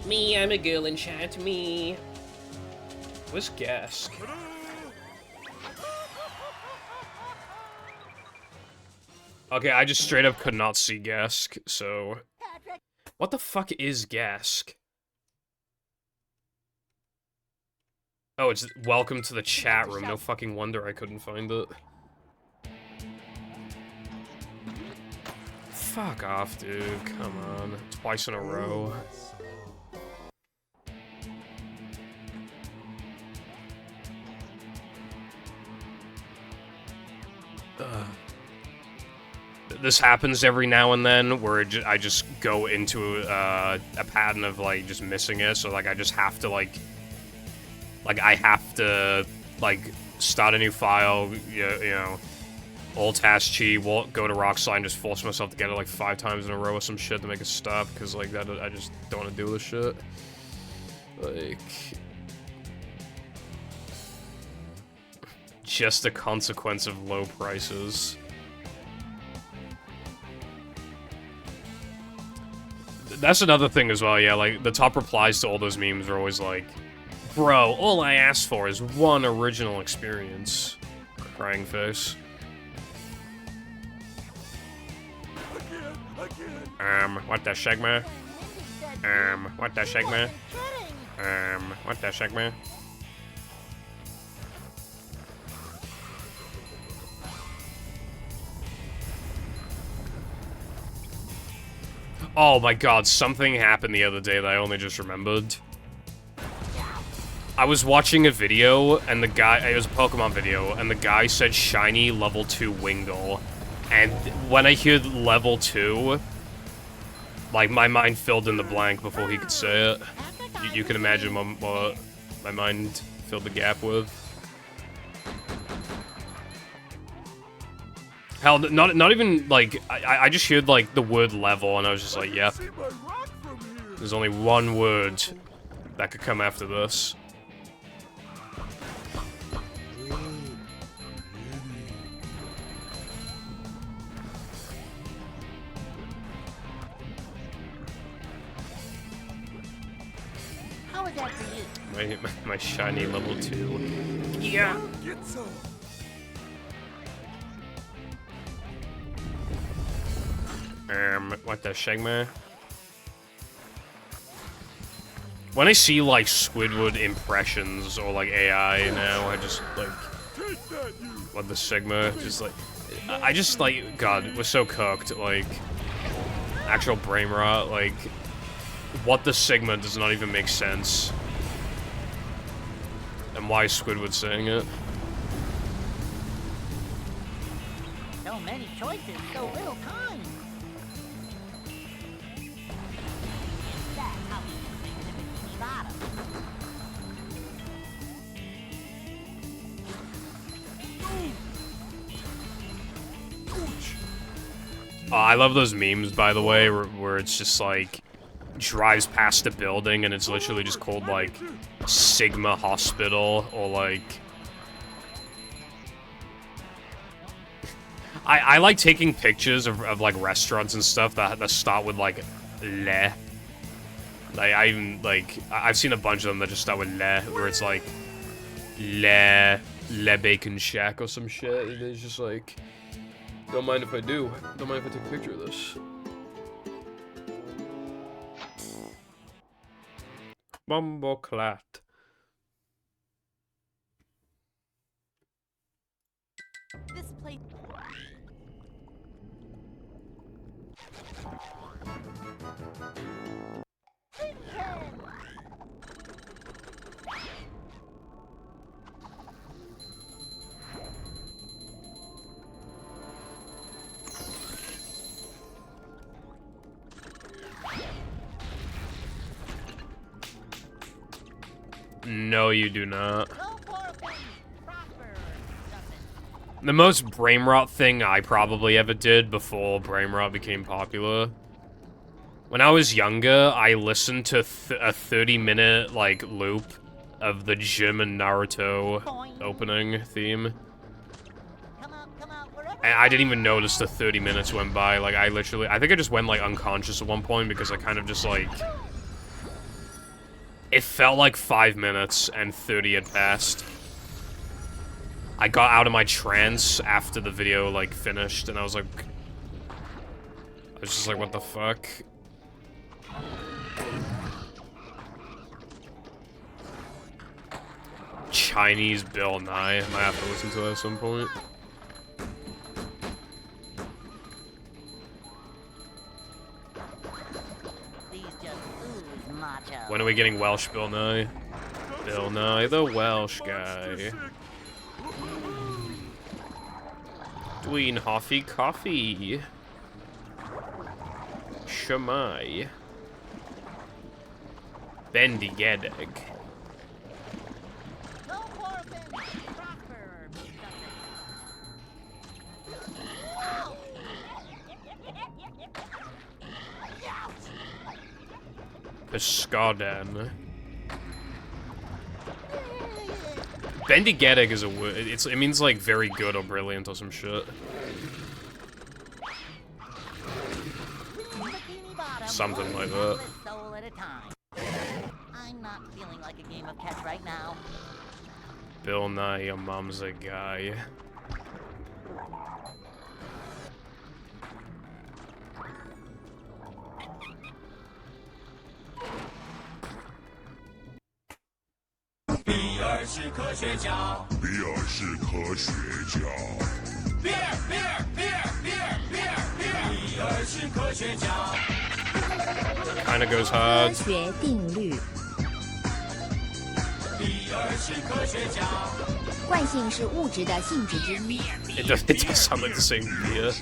Me, I'm a girl in chat, me. Where's Gask? Okay, I just straight up could not see Gask, so... What the fuck is Gask? Oh, it's welcome to the chat room. No fucking wonder I couldn't find it. Fuck off, dude. Come on. Twice in a row. Ugh. This happens every now and then, where I just go into a pattern of, like, just missing it, so, like, I just have to, like, I have to, like, start a new file, you know, Alt-Task-G, go to Rockside, and just force myself to get it, like, 5 times in a row or some shit to make it stop, because, like, that, I just don't want to do this shit. Like... Just a consequence of low prices. That's another thing as well, yeah, like, the top replies to all those memes are always like, bro, all I asked for is one original experience. Crying face. What the Shagma? What the Shagma? What the Shagma? Oh my god, something happened the other day that I only just remembered. I was watching a video, and the guy, it was a Pokemon video, and the guy said shiny level 2 Wingull. And when I heard level 2, like, my mind filled in the blank before he could say it. You can imagine what my mind filled the gap with. Hell, not even, like, I just heard, like, the word level, and I was just like, yep. There's only one word that could come after this. How is that for you? My shiny level 2. Yeah. Get some. What the Shagma? When I see, like, Squidward impressions or, like, AI now, I just, like, what the Sigma, just, like, I just, like, God, we're so cooked, like, actual brain rot, like, what the Sigma does not even make sense. And why is Squidward saying it? So many choices, so little time. That's how we do things in Bikini Bottom. Oh, I love those memes, by the way, where it's just, like, drives past a building and it's literally just called, like, Sigma Hospital, or, like... I like taking pictures of, like, restaurants and stuff that start with, like, le. Like, I've seen a bunch of them that just start with le, where it's, like, le Bacon Shack or some shit, and it's just, like... Don't mind if I do. Don't mind if I take a picture of this. Bumbleclat. This place. No, you do not. The most brainrot thing I probably ever did before brainrot became popular. When I was younger, I listened to a 30-minute, like, loop of the German Naruto opening theme. And I didn't even notice the 30 minutes went by. Like, I think I just went, like, unconscious at one point because I kind of just, like... It felt like 5 minutes and 30 had passed. I got out of my trance after the video, like, finished, and I was like... I was just like, what the fuck? Chinese Bill Nye. I might have to listen to that at some point. When are we getting Welsh Bill Nye? Bill Nye, the Welsh guy. Dween Hoffy Coffee. Shamai. Bendigedig. Pescaden. Bendigedig is a word. It means like very good or brilliant or some shit. Something like that. I'm not feeling like a game of catch right now. Bill Nye, your mom's a guy. Kinda goes hard. 学定律。惯性是物质的性质之一。 It does sound like the same beer.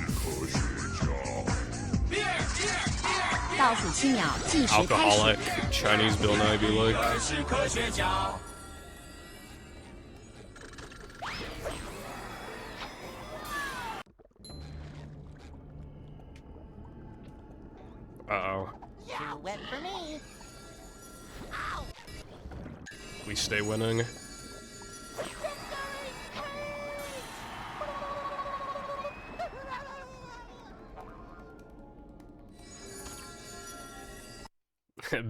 倒数7秒，计时开始。 Alcoholic. Chinese Bill Nye be like. Uh-oh. Too wet for me. We stay winning.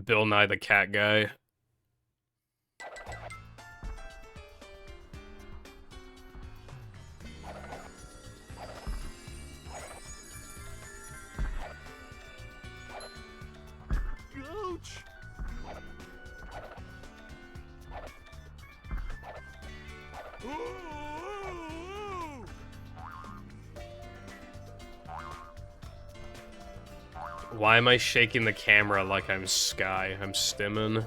Bill Nye the cat guy. Ouch! Why am I shaking the camera like I'm Sky? I'm stimming.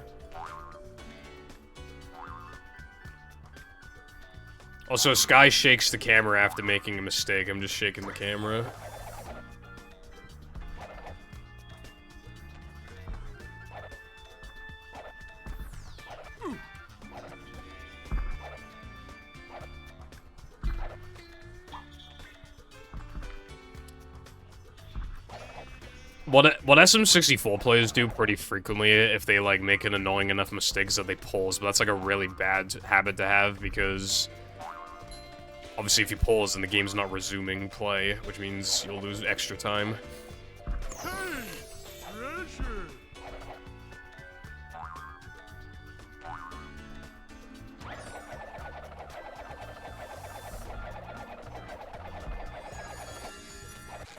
Also, Sky shakes the camera after making a mistake. I'm just shaking the camera. What SM64 players do pretty frequently, if they like make an annoying enough mistakes that they pause, but that's like a really bad habit to have because obviously if you pause then the game's not resuming play, which means you'll lose extra time. Hey! Treasure!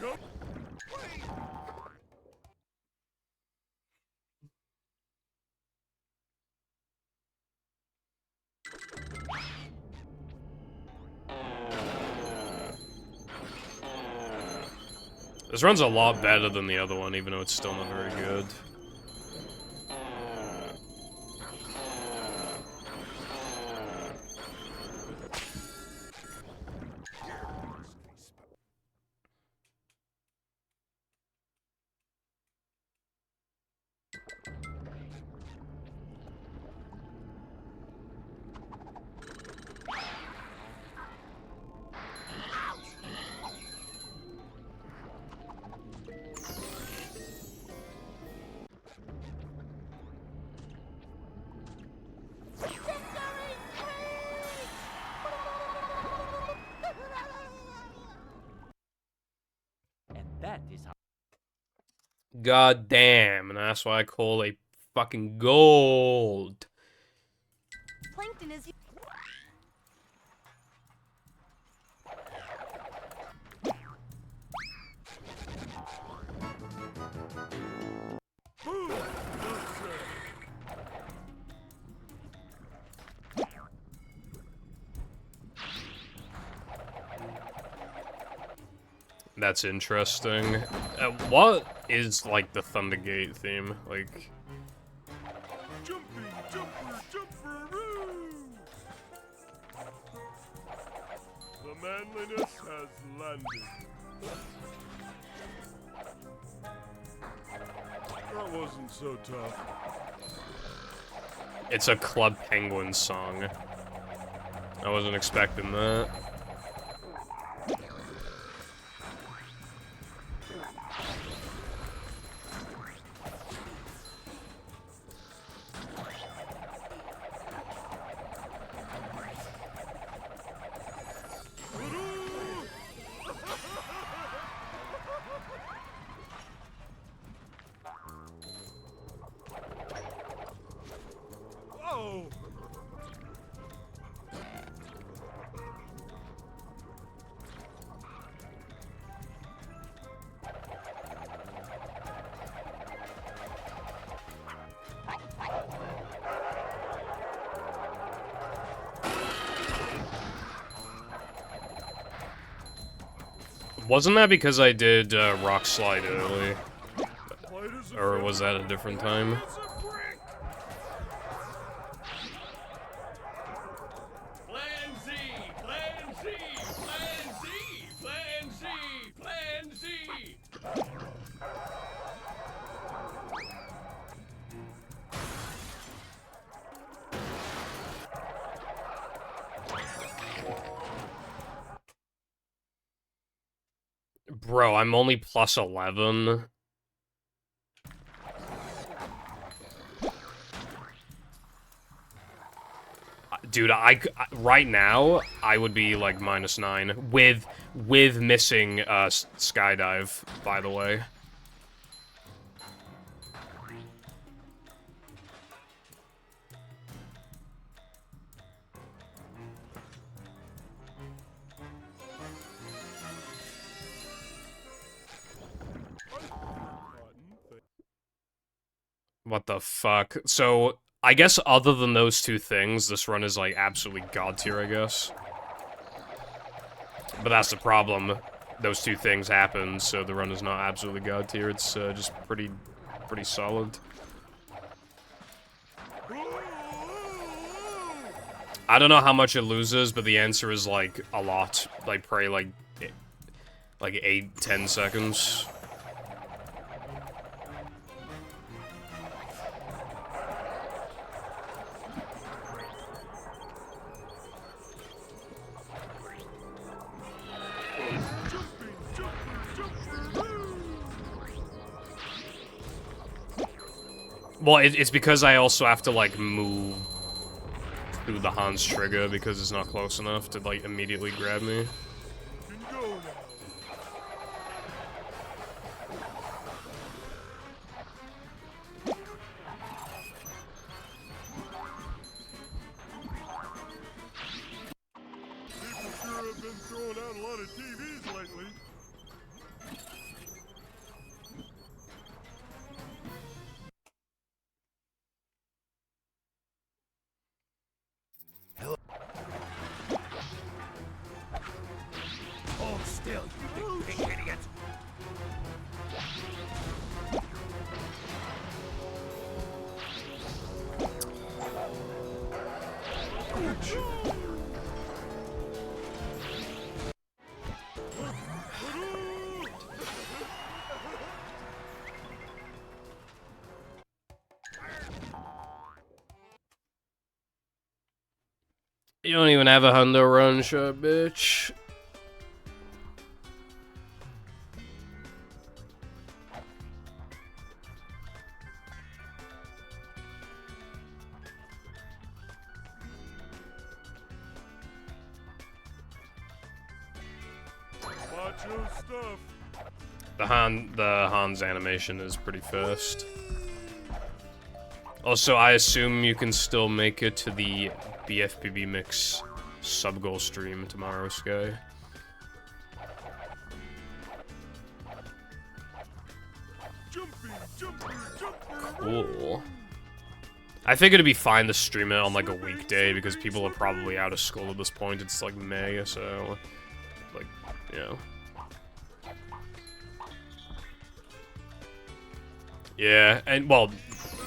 Go! This run's a lot better than the other one, even though it's still not very good. And that is how. God damn, and that's why I call it fucking gold. Plankton is. Boom! Enough said. That's interesting. What is, like, the Thundergate theme? Like... Jumping, jumper, jumperoo! The manliness has landed. That wasn't so tough. It's a Club Penguin song. I wasn't expecting that. Whoa! Wasn't that because I did Rock Slide early? Light as a Or was that a different time? as a brick. Plan Z! Plan Z! Plan Z! Plan Z! Plan Z! Bro, I'm only plus 11. Dude, right now, I would be, like, -9. With missing, Skydive, by the way. What the fuck? So, I guess other than those two things, this run is, like, absolutely god tier, I guess. But that's the problem. Those two things happen, so the run is not absolutely god tier. It's, just pretty solid. I don't know how much it loses, but the answer is, like, a lot. Like, probably, like 8-10 seconds. Well, it's because I also have to, like, move through the Hans trigger because it's not close enough to, like, immediately grab me. Can go now. People sure have been throwing out a lot of TVs lately. You don't even have a Hundo run shot, bitch. Macho stuff. The Hans animation is pretty fast. Also, I assume you can still make it to the BFPB Mix sub-goal stream tomorrow, Sky. Cool. I think it'd be fine to stream it on like a weekday because people are probably out of school at this point. It's like May, so like, you know. Yeah, and well,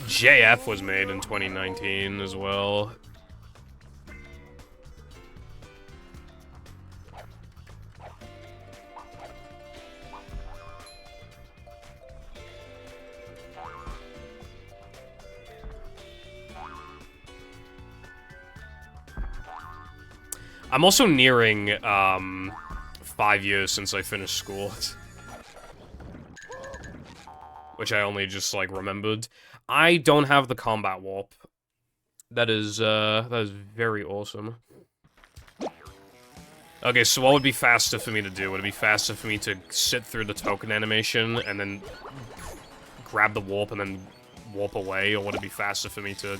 JF was made in 2019 as well. I'm also nearing 5 years since I finished school. Which I only just, like, remembered. I don't have the combat warp. That is very awesome. Okay, so what would be faster for me to do? Would it be faster for me to sit through the token animation and then grab the warp and then warp away? Or would it be faster for me to...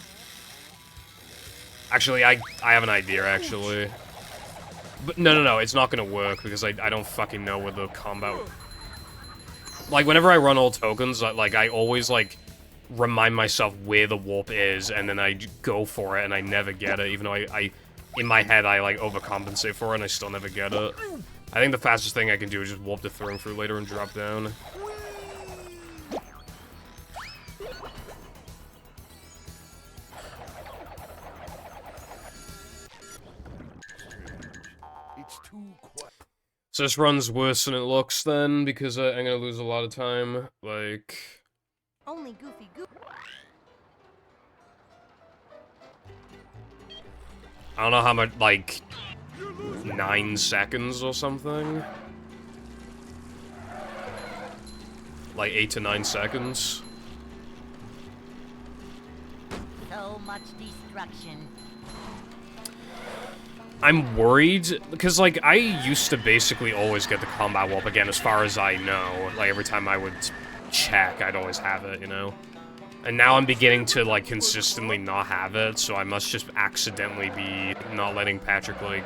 Actually, I have an idea, actually. But no, it's not gonna work because I don't fucking know where the combat... Like, whenever I run all tokens, like, I always, like, remind myself where the warp is, and then I go for it, and I never get it, even though I in my head, I, like, overcompensate for it, and I still never get it. I think the fastest thing I can do is just warp the throwing through later and drop down. It's too quiet. So this run's worse than it looks then, because I'm gonna lose a lot of time, like... Only Goofy Goober. I don't know how much, like... 9 seconds or something? Like 8 to 9 seconds? So much destruction. I'm worried, because, like, I used to basically always get the combat warp again, as far as I know. Like, every time I would check, I'd always have it, you know? And now I'm beginning to, like, consistently not have it, so I must just accidentally be not letting Patrick, like...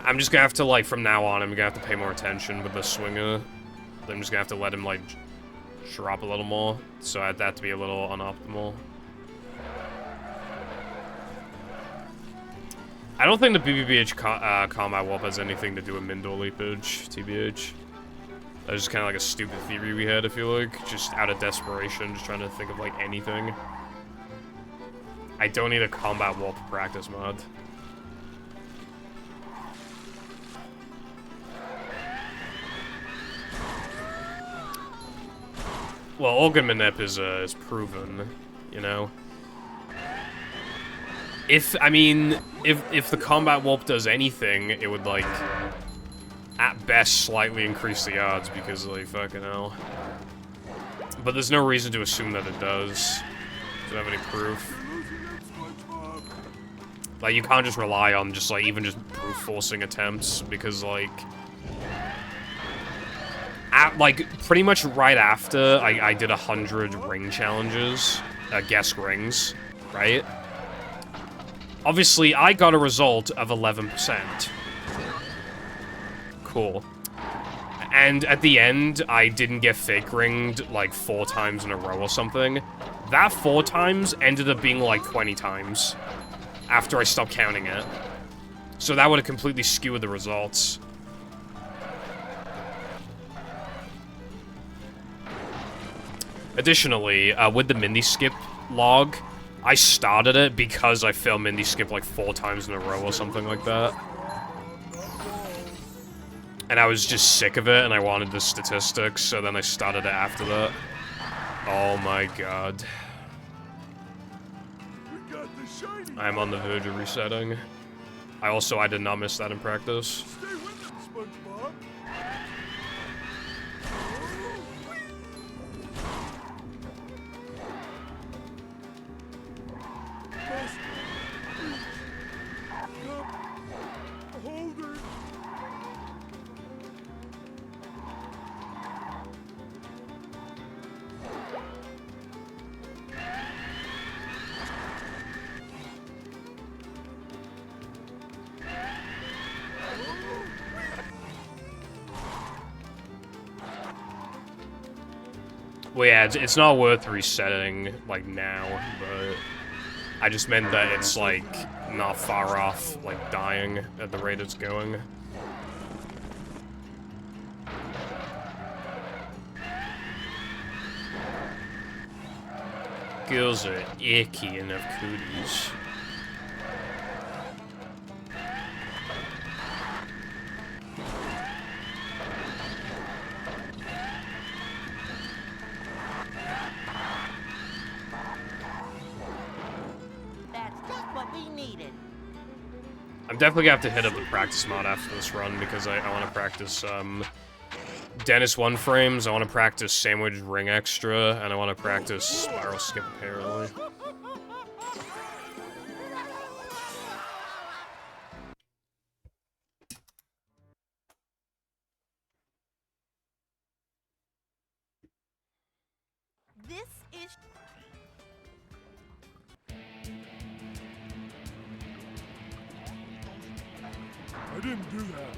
I'm just gonna have to, like, from now on, I'm gonna have to pay more attention with the swinger. I'm just gonna have to let him, like, drop a little more, so I'd have to be a little unoptimal. I don't think the BBBH combat warp has anything to do with Mindor leapage, TBH. That was just kind of like a stupid theory we had, I feel like. Just out of desperation, just trying to think of, like, anything. I don't need a combat warp practice mod. Well, Organ Manip is proven, you know? If the combat warp does anything, it would, like, at best slightly increase the odds because, like, fucking hell. But there's no reason to assume that it does. Don't have any proof. Like, you can't just rely on just, like, even just brute forcing attempts because, like... pretty much right after I did 100 ring challenges, guess rings, right? Obviously, I got a result of 11%. Cool. And at the end, I didn't get fake ringed, like, 4 times in a row or something. That 4 times ended up being, like, 20 times. After I stopped counting it. So that would have completely skewed the results. Additionally, with the Mindy skip log, I started it because I failed Mindy skip like 4 times in a row or something like that. And I was just sick of it, and I wanted the statistics, so then I started it after that. Oh my god. We got the shiny. I'm on the verge of resetting. I did not miss that in practice. Stay with them, SpongeBob. Best cup holder. Well, yeah, it's not worth resetting, like, now, but I just meant that it's, like, not far off, like, dying at the rate it's going. Girls are icky and have cooties. That's just what we needed. I'm definitely gonna have to hit up the practice mod after this run because I want to practice Dennis 1 frames, I want to practice sandwich ring extra, and I want to practice spiral skip apparently. This is... I didn't do that.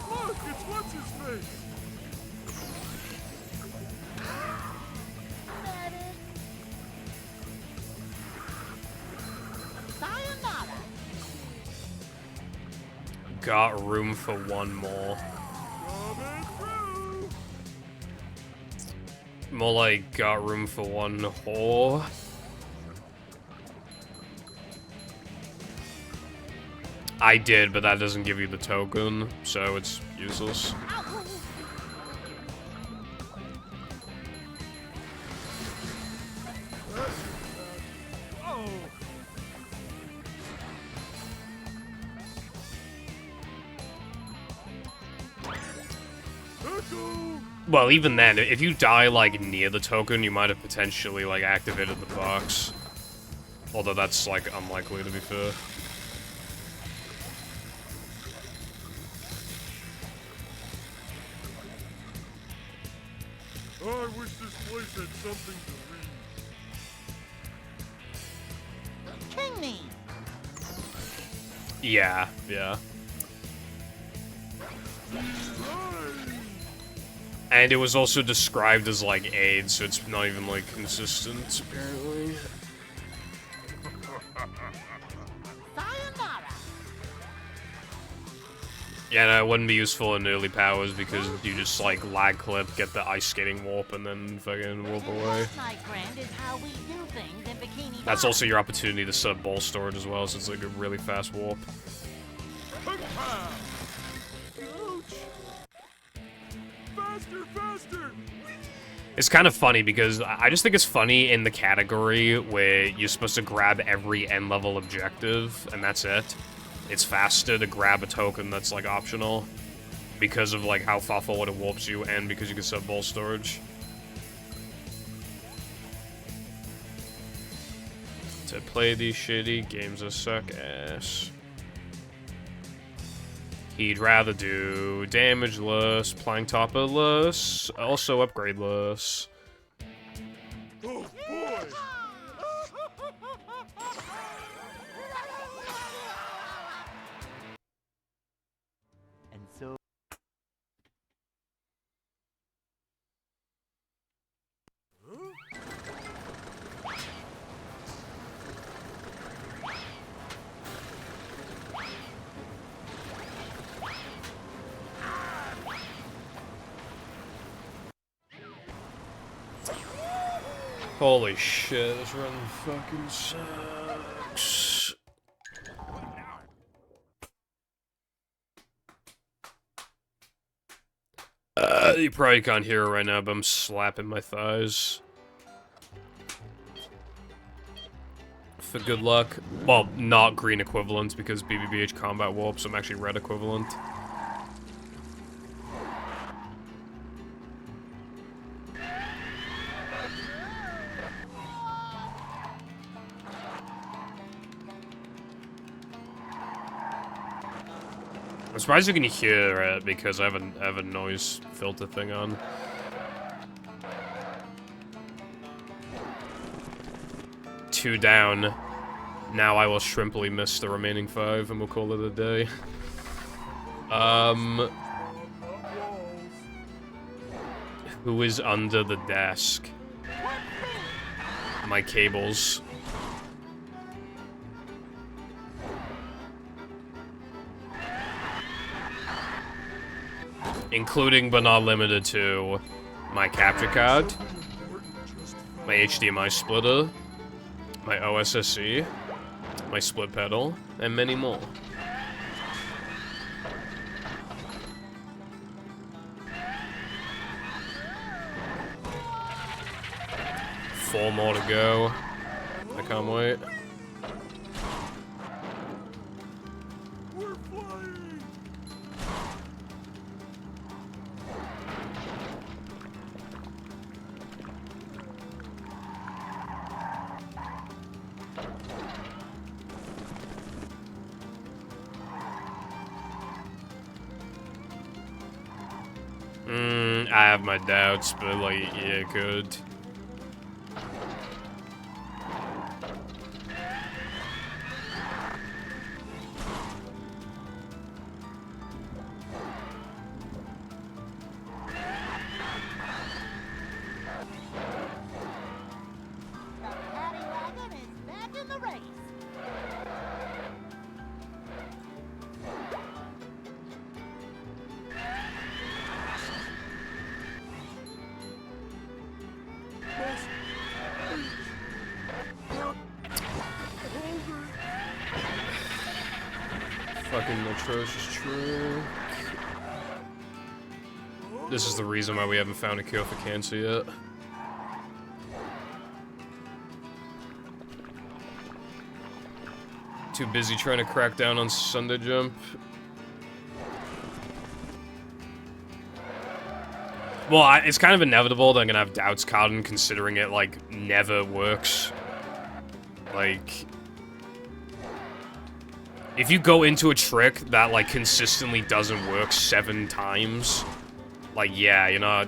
Look, it's what's his face. Sayonara. Got room for one more. Coming through. More like got room for one whore. I did, but that doesn't give you the token, so it's useless. Oh. Echo. Well, even then, if you die, like, near the token, you might have potentially, like, activated the box. Although that's, like, unlikely, to be fair. Oh, I wish this place had something to read. King me. Yeah, yeah. And it was also described as, like, AIDS, so it's not even, like, consistent, apparently. Sayonara. Yeah, no, it wouldn't be useful in early powers because you just, like, lag clip, get the ice skating warp, and then fucking warp away. That, my friend, is how we do things in Bikini That's Bottom. also your opportunity to set up ball storage as well, so it's, like, a really fast warp. Faster, faster! It's kind of funny because I just think it's funny in the category where you're supposed to grab every end-level objective, and that's it. It's faster to grab a token that's, like, optional because of, like, how far forward it warps you and because you can set ball storage. To play these shitty games that suck ass. He'd rather do damageless, plank topperless, also upgradeless. Oh boy! And so Holy shit, this run fucking sucks. You probably can't hear it right now, but I'm slapping my thighs. For good luck. Well, not green equivalent, because BBBH combat warps, I'm actually red equivalent. I'm surprised you can hear it because I have a noise filter thing on. Two down. Now I will shrimply miss the remaining 5 and we'll call it a day. Who is under the desk? My cables. Including but not limited to my capture card, my HDMI splitter, my OSSC, my split pedal, and many more. Four more to go. I can't wait. I have my doubts, but like, yeah, good. Fucking atrocious trick. This is the reason why we haven't found a cure for cancer yet. Too busy trying to crack down on Sunday Jump. Well, it's kind of inevitable that I'm gonna have doubts, Cardin, considering it, like, never works. Like, if you go into a trick that, like, consistently doesn't work 7 times, like, yeah, you're not,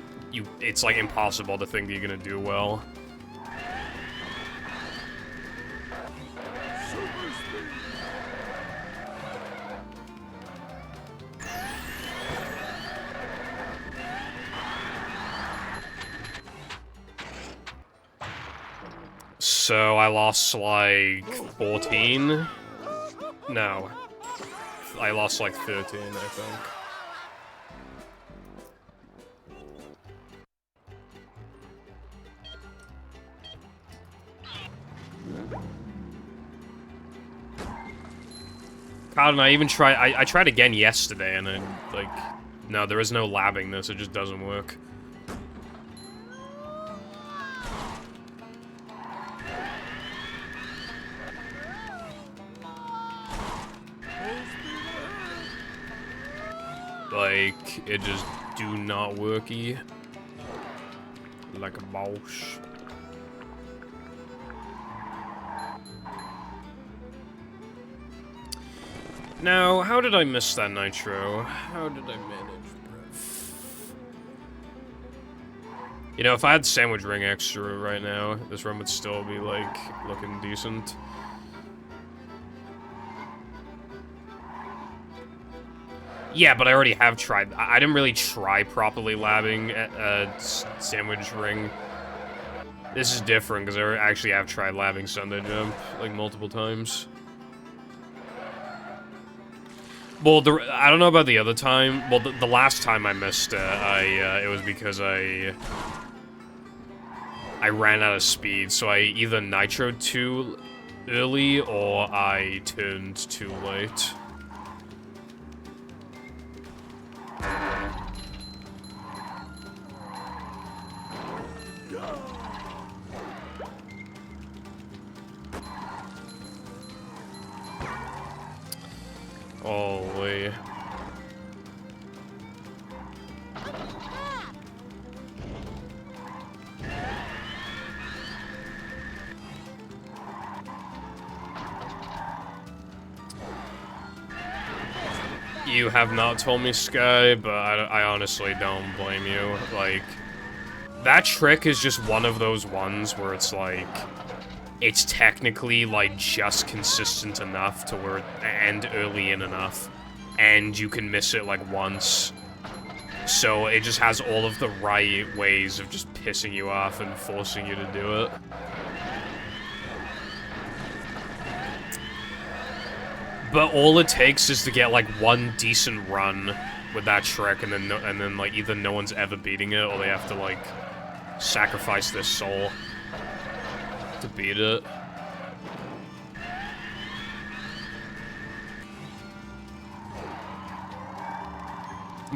it's, like, impossible to think that you're gonna do well. So I lost, like, 14? No. I lost, like, 13, I think. God, and I even tried, I tried again yesterday, and then, like, no, there is no labbing this, it just doesn't work. Like, it just do not worky. Like a boss. Now, how did I miss that nitro? How did I manage, bruh? You know, if I had sandwich ring extra right now, this run would still be, like, looking decent. Yeah, but I already have tried. I didn't really try properly labbing at sandwich ring. This is different, because I actually have tried labbing Sunday Jump, like, multiple times. Well, I don't know about the other time. Well, the last time I missed it, it was because I I ran out of speed, so I either nitroed too early or I turned too late. Holy. You have not told me, Sky, but I honestly don't blame you. Like, that trick is just one of those ones where it's like, it's technically, like, just consistent enough to where, and early in enough, and you can miss it, like, once. So it just has all of the right ways of just pissing you off and forcing you to do it. But all it takes is to get, like, one decent run with that trick, and then, like, either no one's ever beating it, or they have to, like, sacrifice their soul to beat it.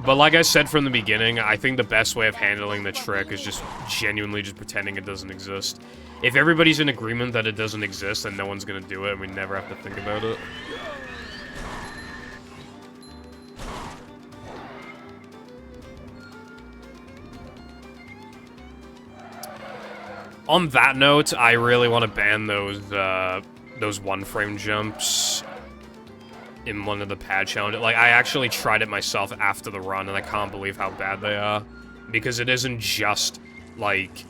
But like I said from the beginning, I think the best way of handling the trick is just genuinely just pretending it doesn't exist. If everybody's in agreement that it doesn't exist, then no one's gonna do it, and we never have to think about it. On that note, I really want to ban those one-frame jumps in one of the pad challenges. Like, I actually tried it myself after the run, and I can't believe how bad they are. Because it isn't just, like...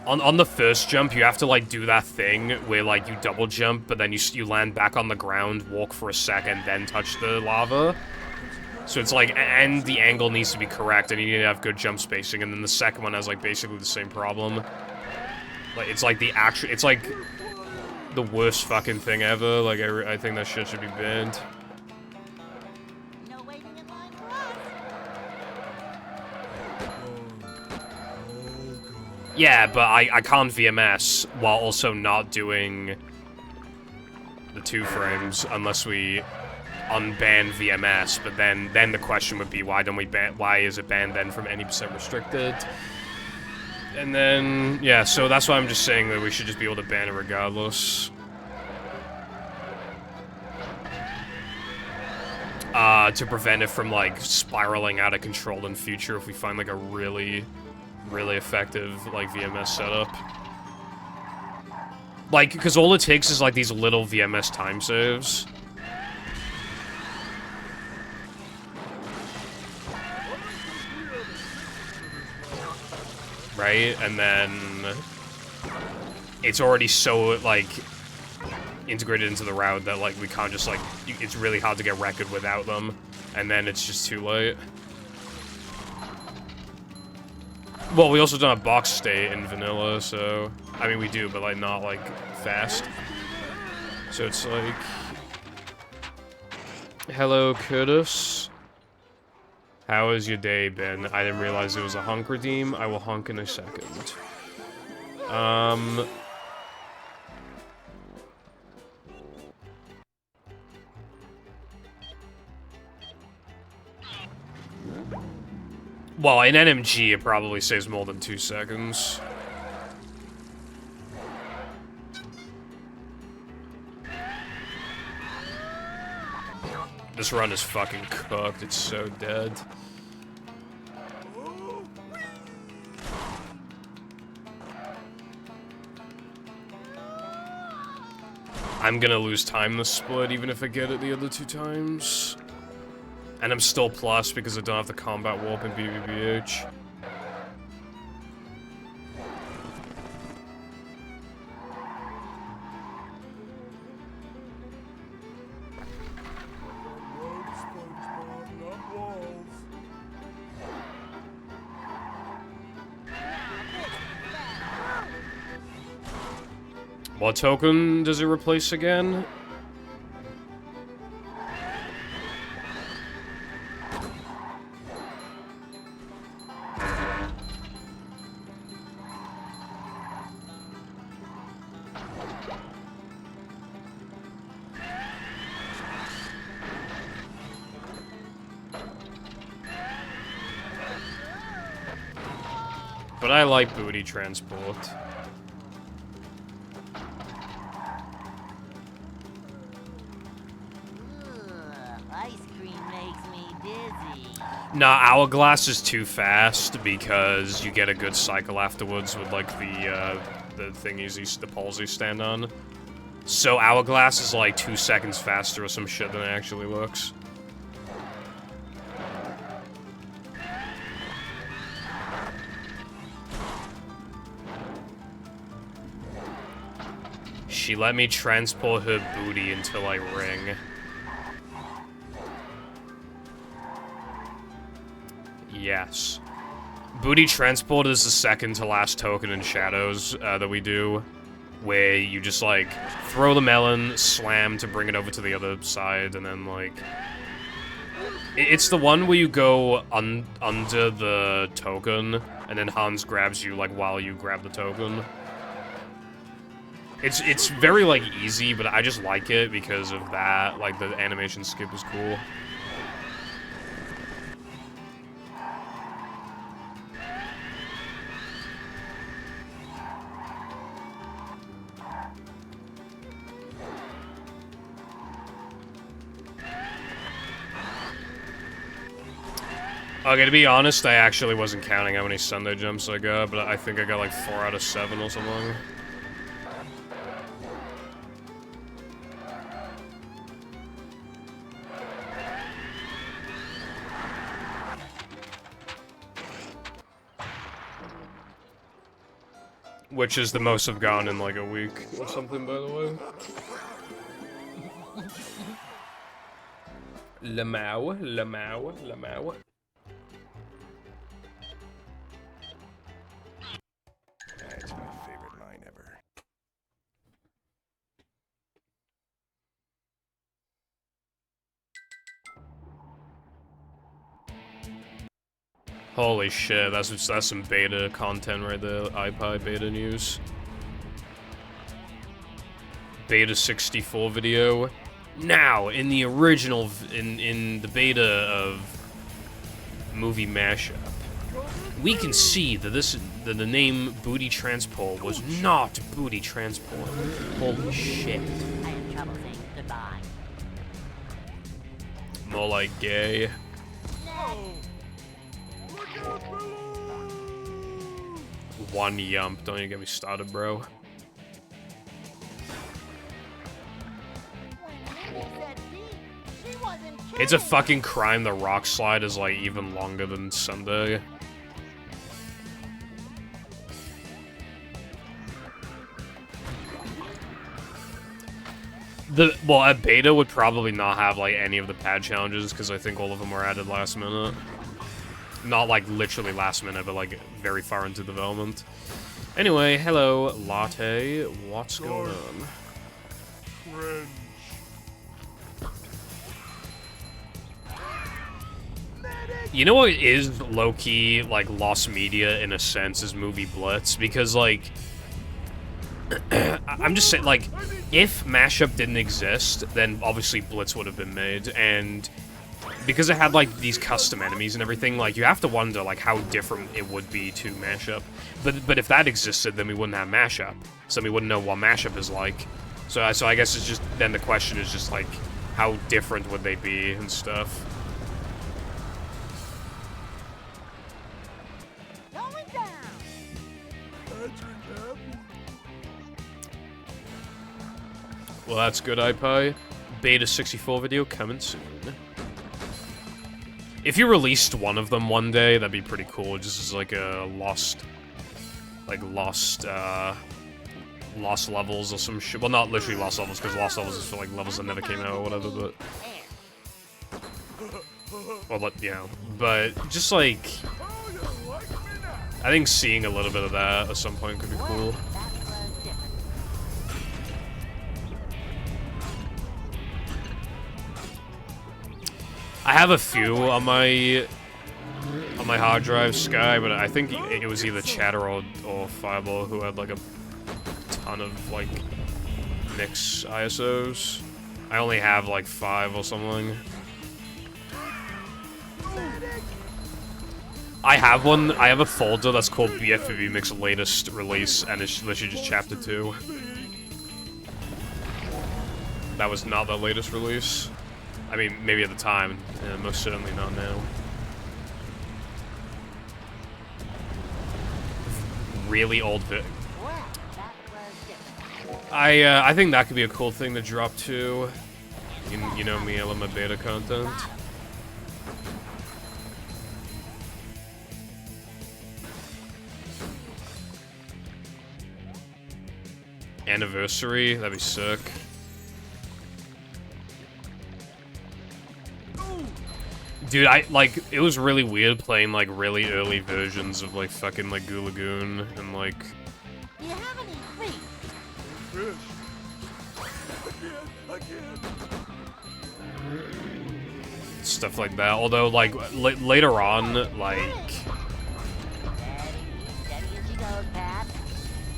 On the first jump, you have to, like, do that thing where, like, you double jump, but then you land back on the ground, walk for a second, then touch the lava. So it's like, and the angle needs to be correct, and you need to have good jump spacing, and then the second one has, like, basically the same problem. Like, it's like it's like the worst fucking thing ever. Like, I think that shit should be banned. No waiting in line for us. Yeah, but I can't VMS while also not doing the 2 frames unless we unban VMS. But then the question would be, why don't we ban? Why is it banned then from any % restricted? And then, yeah, so that's why I'm just saying that we should just be able to ban it regardless. To prevent it from, like, spiraling out of control in future if we find, like, a really, really effective, like, VMS setup. Like, because all it takes is, like, these little VMS time saves. Right? And then it's already so, like, integrated into the route that, like, we can't just, like, it's really hard to get record without them, and then it's just too late. Well, we also don't have box state in vanilla, so, I mean, we do, but, like, not, like, fast. So it's like, hello, Curtis. How has your day been? I didn't realize it was a hunk redeem. I will hunk in a second. Well, in NMG, it probably saves more than 2 seconds. This run is fucking cooked. It's so dead. I'm gonna lose time this split, even if I get it the other 2 times. And I'm still plus because I don't have the combat warp in BBBH. What token does it replace again? But I like booty transport. Ice cream makes me dizzy. Nah, Hourglass is too fast because you get a good cycle afterwards with like the thingies, the poles you stand on. So Hourglass is like 2 seconds faster or some shit than it actually looks. She let me transport her booty until I ring. Yes. Booty transport is the second to last token in Shadows that we do, where you just like throw the melon, slam to bring it over to the other side, and then like it's the one where you go under the token, and then Hans grabs you like while you grab the token. It's very like easy, but I just like it because of that. Like the animation skip is cool. Okay, to be honest, I actually wasn't counting how many Sunday jumps I got, but I think I got like 4 out of 7 or something. Which is the most I've gone in like a week or something, by the way. Lamau, Lamau, Lamau. That's my favorite line ever. Holy shit, that's some beta content right there. iPie beta news. Beta 64 video. Now, in the original, in the beta of movie mashup, we can see that that the name Booty Transport was not Booty Transport. Holy shit. I have trouble saying goodbye. More like gay. One yump, don't even get me started, bro. It's a fucking crime the rock slide is like even longer than Sunday. Well, a beta would probably not have like any of the pad challenges because I think all of them were added last minute. Not like literally last minute, but like very far into development. Anyway, hello, Latte. What's going on? Cringe. You know what is low-key, like, lost media, in a sense, is Movie Blitz? Because, like, I'm just saying, like, if Mashup didn't exist, then obviously Blitz would have been made, and because it had, like, these custom enemies and everything, like, you have to wonder, like, how different it would be to Mashup. But if that existed, then we wouldn't have Mashup, so we wouldn't know what Mashup is like. So I guess it's just, then the question is just, like, how different would they be and stuff. Well, that's good, iPie. Beta 64 video coming soon. If you released one of them one day, that'd be pretty cool. Just as like a lost levels or some shit. Well, not literally lost levels, because lost levels is for like levels that never came out or whatever. But well, you know, but just like I think seeing a little bit of that at some point could be cool. I have a few on my hard drive, Sky, but I think it was either Chatter or Fireball who had like a ton of like mix ISOs. I only have like 5 or something. I have one. I have a folder that's called BFV Mix latest release, and it's literally just chapter 2. That was not the latest release. I mean, maybe at the time, most certainly not now. Really old bit. I think that could be a cool thing to drop too. You know me, I love my beta content. Anniversary, that'd be sick. Dude, it was really weird playing, like, really early versions of, like, fucking, like, Goo Lagoon, and, like... Do you have any meat? Fish. Again. Stuff like that, although, like, later on, like... Steady as she goes, Pat.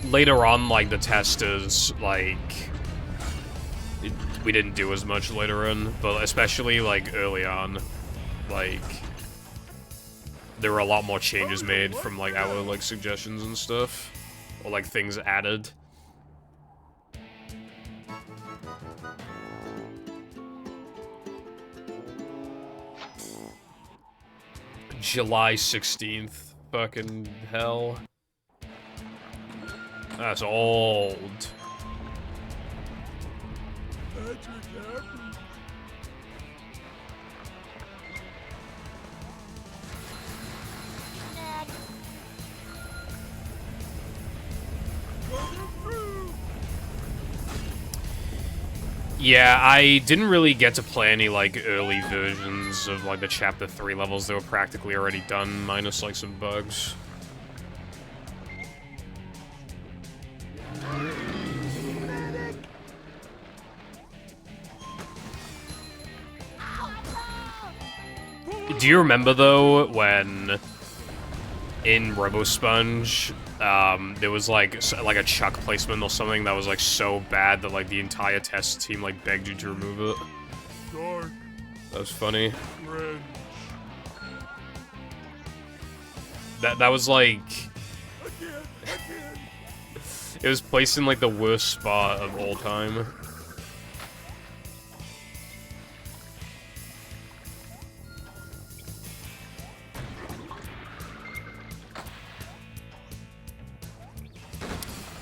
Later on, like, the testers, like... we didn't do as much later on, but especially, like, early on. Like, there were a lot more changes made from, like, our, like, suggestions and stuff. Or, like, things added. July 16th. Fucking hell. That's old. Yeah, I didn't really get to play any, like, early versions of, like, the Chapter 3 levels. They were practically already done, minus, like, some bugs. Do you remember, though, when in RoboSponge, there was, like a chuck placement or something that was, like, so bad that, like, the entire test team, like, begged you to remove it? Dark. That was funny. Red. That was, like... It was placed in, like, the worst spot of all time.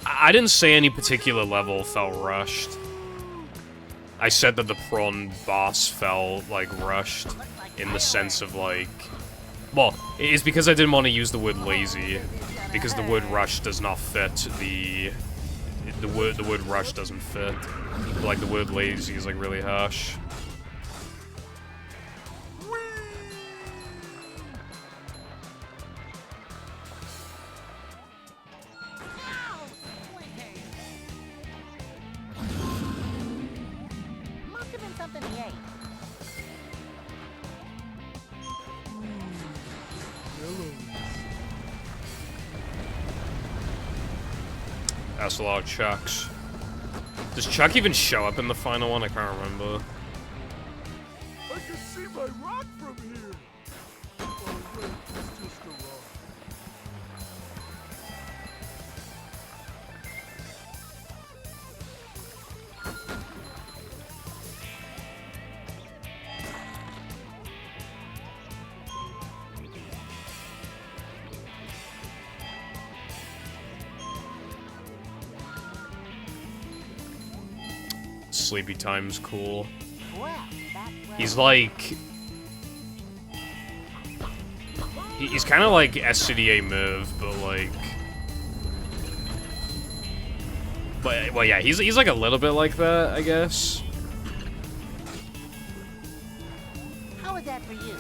I didn't say any particular level felt rushed. I said that the prawn boss felt, like, rushed in the sense of, like... Well, it's because I didn't want to use the word lazy, because the word rush does not fit the word rush doesn't fit. Like, the word lazy is, like, really harsh. Must have been something he ate. That's a lot of Chucks. Does Chuck even show up in the final one? I can't remember. I can see my rock from here. Oh wait, it's just a rock. Sleepy Time's cool. Well, that was... He's like... He's kind of like SCDA Merv, but like... But, well, yeah, he's like a little bit like that, I guess. How is that for you?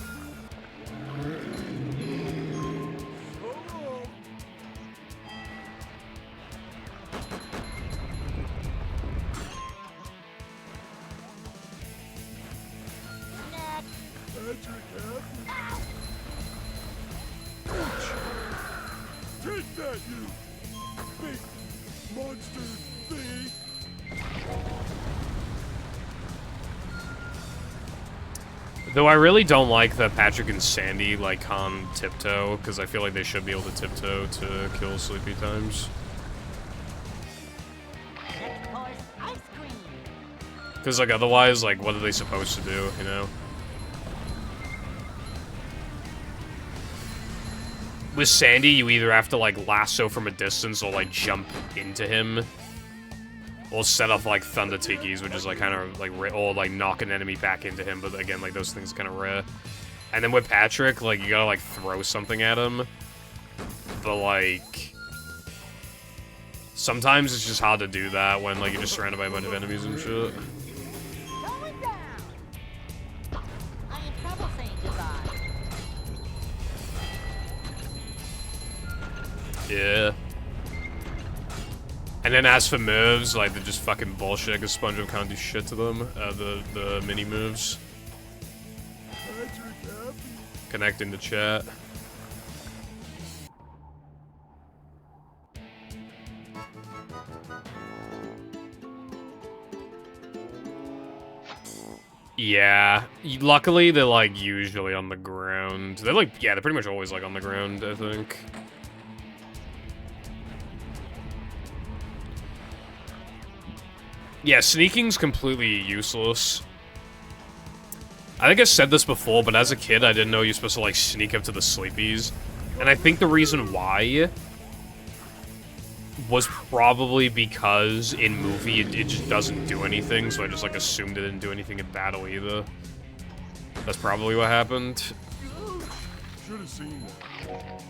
Take that, you big monster thing! Though I really don't like that Patrick and Sandy, like, can't tiptoe, because I feel like they should be able to tiptoe to kill sleepy times. Next course, ice cream. Because, like, otherwise, like, what are they supposed to do, you know? With Sandy, you either have to, like, lasso from a distance or, like, jump into him. Or set off, like, Thunder Tikis, which is, like, kind of, like, or, like, knock an enemy back into him, but, again, like, those things are kind of rare. And then with Patrick, like, you gotta, like, throw something at him. But, like... sometimes it's just hard to do that when, like, you're just surrounded by a bunch of enemies and shit. Going down. I am trouble saying goodbye. Yeah. And then as for moves, like, they're just fucking bullshit, because SpongeBob can't do shit to them. The mini moves. Connecting to chat. Yeah. Luckily, they're, like, usually on the ground. They're, like, yeah, they're pretty much always, like, on the ground, I think. Yeah, sneaking's completely useless. I think I said this before, but as a kid, I didn't know you're supposed to, like, sneak up to the sleepies. And I think the reason why was probably because in movie it just doesn't do anything, so I just, like, assumed it didn't do anything in battle either. That's probably what happened. Should've seen that.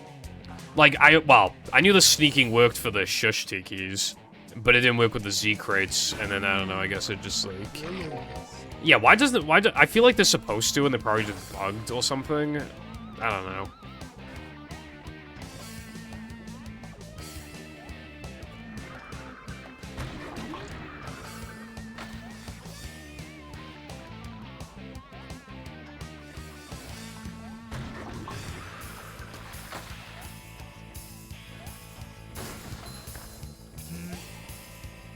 Like, I knew the sneaking worked for the shush tikis, but it didn't work with the Z crates, and then, I don't know, I guess it just, like... Yeah, I feel like they're supposed to, and they're probably just bugged or something. I don't know.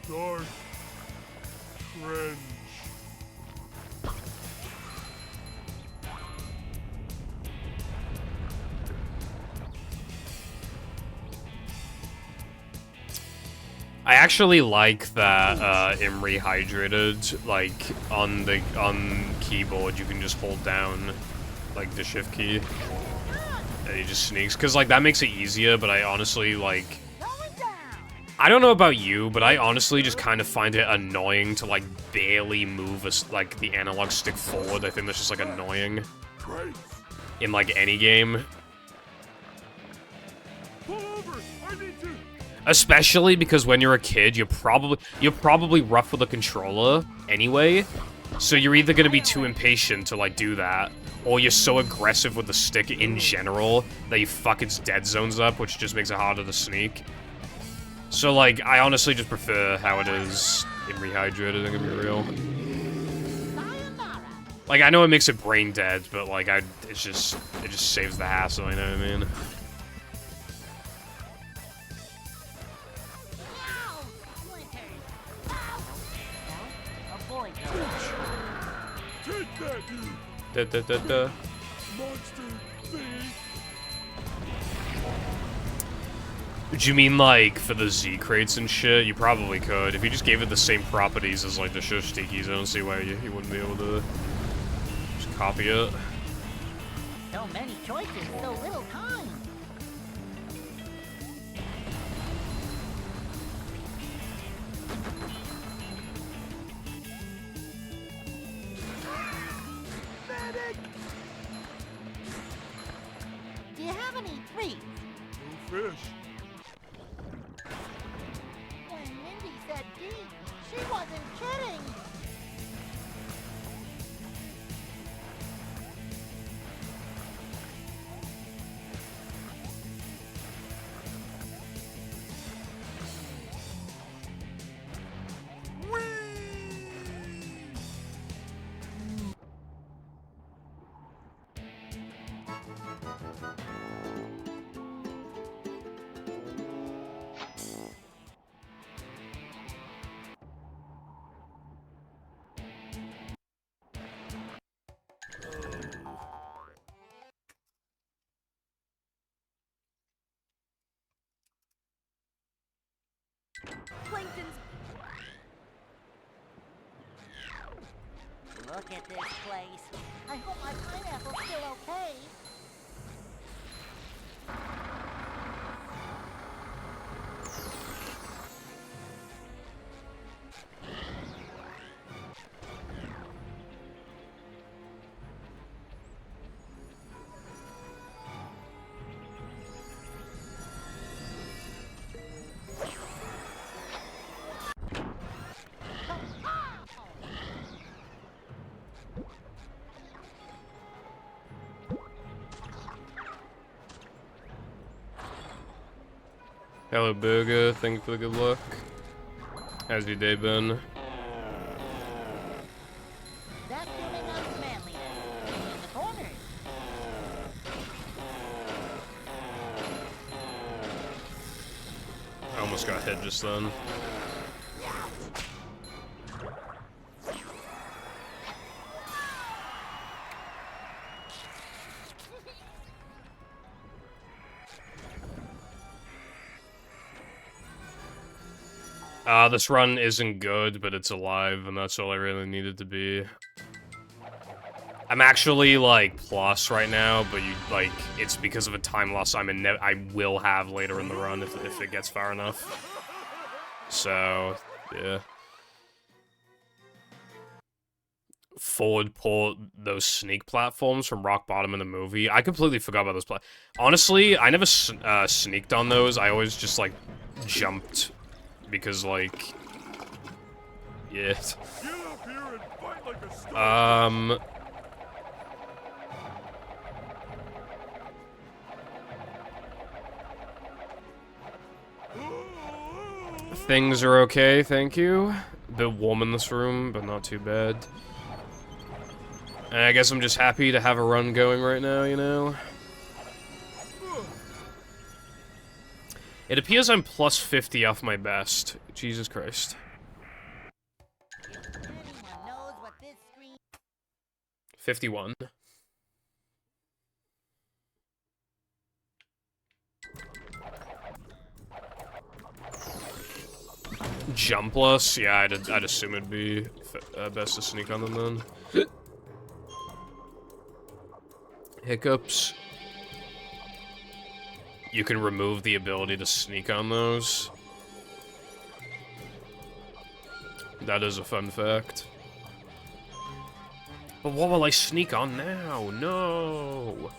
Dark. Cringe. I actually like that in Rehydrated, like on keyboard you can just hold down like the shift key and he just sneaks, because like that makes it easier, but I honestly like, I don't know about you, but I honestly just kind of find it annoying to like barely move like the analog stick forward. I think that's just like annoying in like any game. Pull over! I need to. Especially because when you're a kid, you're probably rough with a controller anyway. So you're either gonna be too impatient to like do that, or you're so aggressive with the stick in general that you fuck its dead zones up, which just makes it harder to sneak. So like, I honestly just prefer how it is in Rehydrated, I'm gonna be real. Like, I know it makes it brain dead, but like, it just saves the hassle, you know what I mean? Take that, Da you da da da. monster thing. Do you mean, like, for the Z crates and shit? You probably could. If you just gave it the same properties as, like, the shush tikis, I don't see why you wouldn't be able to just copy it. So many choices, so little time. Medic! Do you have any treats? No fish. When Mindy said D, she wasn't kidding. Plankton's. Look at this place. I hope my pineapple's still okay. Hello, Burger. Thank you for the good luck. How's your day been? That's feeling unmanly. In the corner. I almost got hit just then. This run isn't good, but it's alive, and that's all I really needed to be. I'm actually, like, plus right now, but it's because of a time loss I will have later in the run if it gets far enough. So, yeah. Forward port those sneak platforms from Rock Bottom in the movie. I completely forgot about those Honestly, I never sneaked on those. I always just, like, jumped. Because, like... Yeah. Things are okay, thank you. A bit warm in this room, but not too bad. And I guess I'm just happy to have a run going right now, you know? It appears I'm plus 50 off my best. Jesus Christ. Anyone knows what this screen... 51. Jumpless? Yeah, I'd assume it'd be best to sneak on them then. Hiccups. You can remove the ability to sneak on those. That is a fun fact. But what will I sneak on now? No!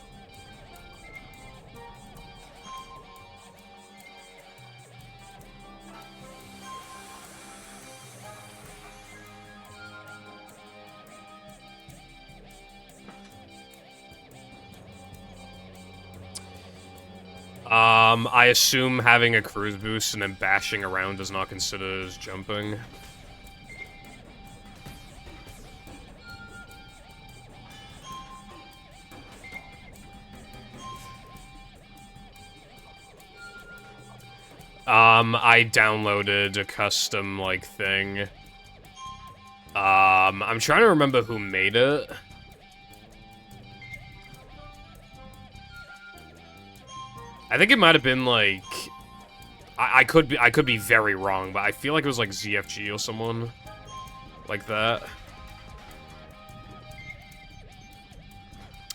I assume having a cruise boost and then bashing around does not consider as jumping. I downloaded a custom, like, thing. I'm trying to remember who made it. I think it might have been, like... I could be very wrong, but I feel like it was, like, ZFG or someone like that.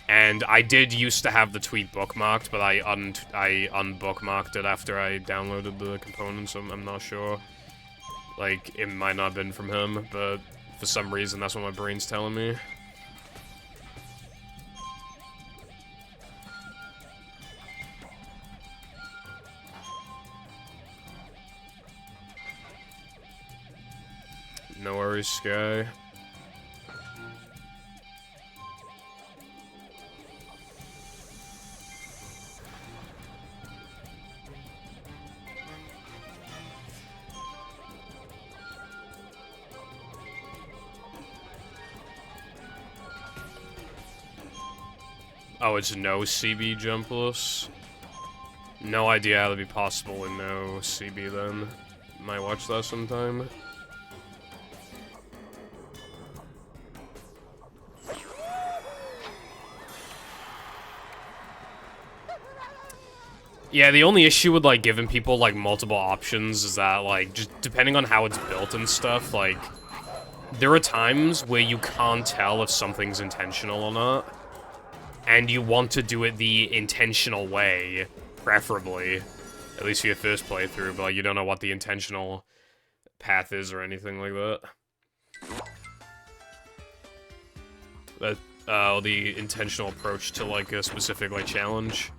And I did used to have the tweet bookmarked, but I unbookmarked it after I downloaded the components, so I'm not sure. Like, it might not have been from him, but for some reason that's what my brain's telling me. No worries, Sky. Oh, it's no CB jumpless? No idea how that'd be possible with no CB then. Might watch that sometime. Yeah, the only issue with, like, giving people, like, multiple options is that, like, just depending on how it's built and stuff, like, there are times where you can't tell if something's intentional or not, and you want to do it the intentional way, preferably, at least for your first playthrough, but, like, you don't know what the intentional path is or anything like that. The intentional approach to, like, a specific, like, challenge.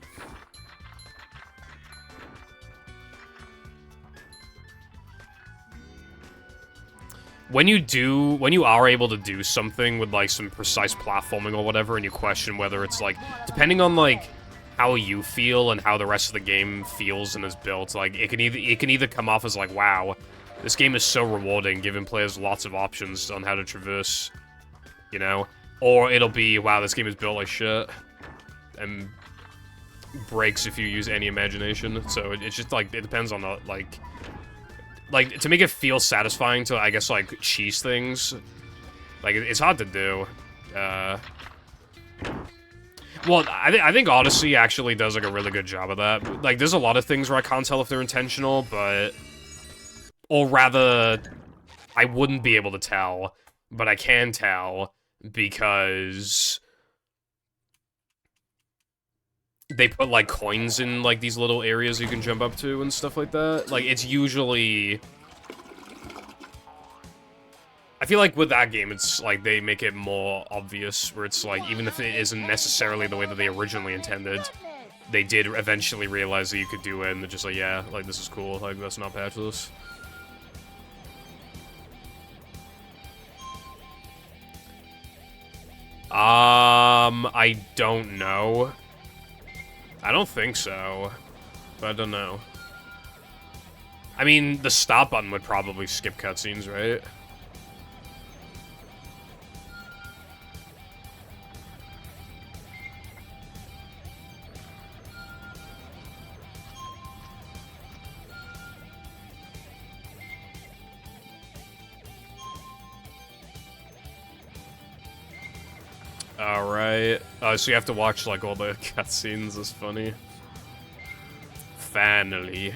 When you are able to do something with, like, some precise platforming or whatever, and you question whether it's, like, depending on, like, how you feel and how the rest of the game feels and is built, like, it can either come off as, like, wow, this game is so rewarding, giving players lots of options on how to traverse, you know? Or it'll be, wow, this game is built like shit, and breaks if you use any imagination, so it's just, like, it depends on, the, like, to make it feel satisfying to, I guess, like, cheese things, like, it's hard to do. Well, I think Odyssey actually does, like, a really good job of that. Like, there's a lot of things where I can't tell if they're intentional, but... Or rather, I wouldn't be able to tell, but I can tell, because... they put, like, coins in, like, these little areas you can jump up to and stuff like that. Like, it's usually... I feel like with that game, it's, like, they make it more obvious, where it's, like, even if it isn't necessarily the way that they originally intended, they did eventually realize that you could do it, and they're just like, yeah, like, this is cool, like, let's not patch this. I don't know. I don't think so, but I don't know. I mean, the stop button would probably skip cutscenes, right? Alright. So you have to watch, like, all the cutscenes. That's funny. Finally.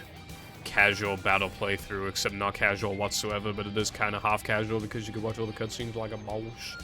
Casual battle playthrough, except not casual whatsoever, but it is kind of half casual because you can watch all the cutscenes like a mouse.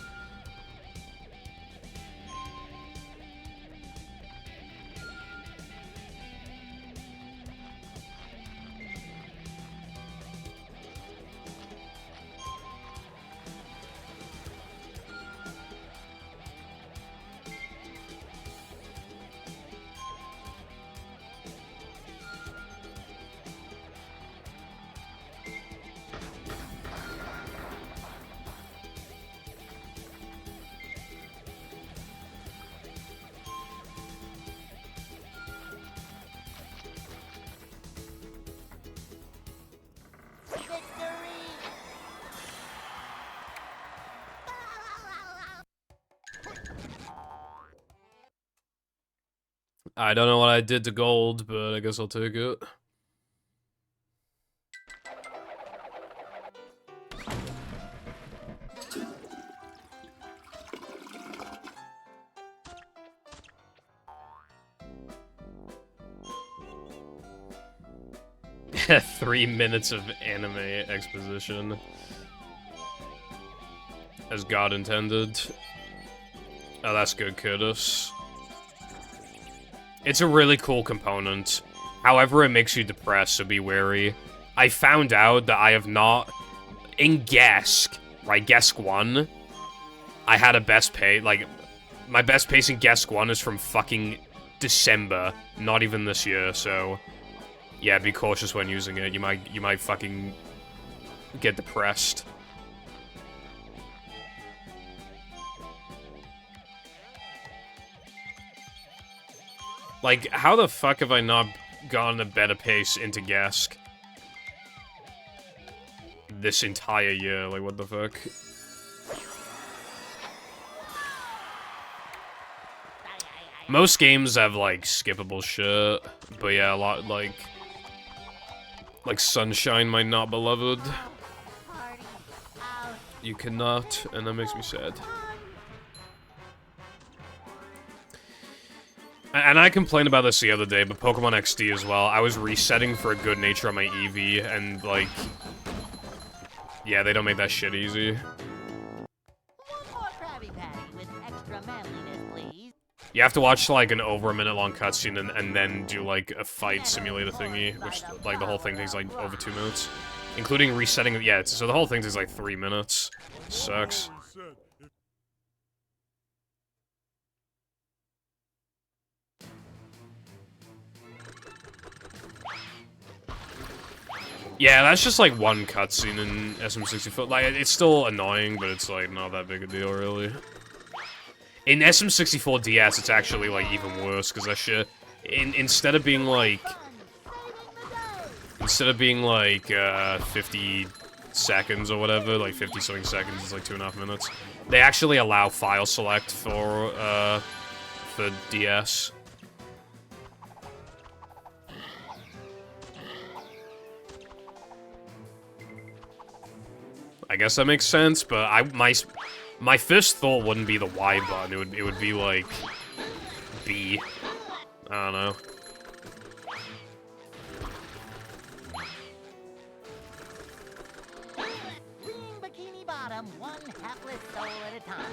I don't know what I did to gold, but I guess I'll take it. Yeah, 3 minutes of anime exposition. As God intended. Oh, that's good, Curtis. It's a really cool component. However, it makes you depressed, so be wary. I found out that I have not... In Gesk, right, Gesk 1, I had a best pay, like... My best pace in Gesk 1 is from fucking December, not even this year, so... Yeah, be cautious when using it. You might fucking get depressed. Like, how the fuck have I not gotten a better pace into Gesk this entire year? Like, what the fuck? Most games have, like, skippable shit, but yeah, a lot, like Sunshine, my not beloved. You cannot, and that makes me sad. And I complained about this the other day, but Pokemon XD as well. I was resetting for a good nature on my Eevee, and, like... Yeah, they don't make that shit easy. One more Krabby Patty with extra manliness, please. You have to watch, like, an over a minute long cutscene and then do, like, a fight simulator thingy, which, like, the whole thing takes, like, over 2 minutes. Including resetting... Yeah, so the whole thing takes, like, 3 minutes. Sucks. Yeah, that's just like one cutscene in SM64. Like, it's still annoying, but it's like not that big a deal, really. In SM64 DS, it's actually like even worse because that shit. Instead of being like 50 seconds or whatever, like 50 something seconds is like 2.5 minutes. They actually allow file select for DS. I guess that makes sense, but my first thought wouldn't be the Y button. It would be like B. I don't know. Green Bikini Bottom, one hapless soul at a time.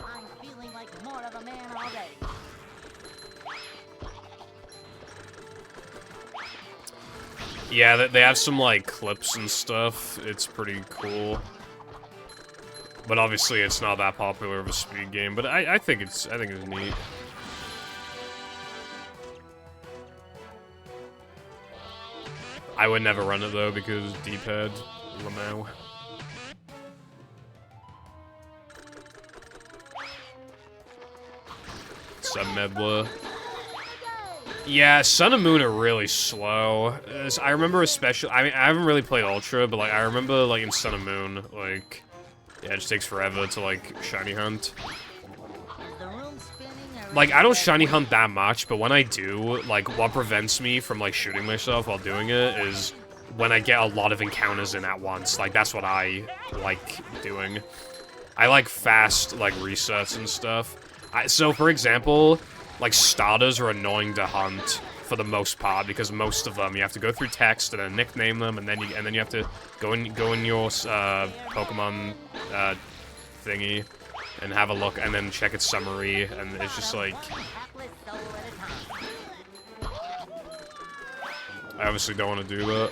I'm feeling like more of a man already. Yeah, they have some, like, clips and stuff. It's pretty cool. But obviously it's not that popular of a speed game, but I think it's neat. I would never run it, though, because D-pad, Lamau. Submedla. Yeah, Sun and Moon are really slow. I remember especially... I mean, I haven't really played Ultra, but, like, I remember, like, in Sun and Moon, like... Yeah, it just takes forever to, like, shiny hunt. Like, I don't shiny hunt that much, but when I do, like, what prevents me from, like, shooting myself while doing it is when I get a lot of encounters in at once. Like, that's what I like doing. I like fast, like, resets and stuff. So, for example... Like, starters are annoying to hunt for the most part because most of them you have to go through text and then nickname them and then you have to go in your Pokemon thingy and have a look and then check its summary and it's just like I obviously don't want to do that.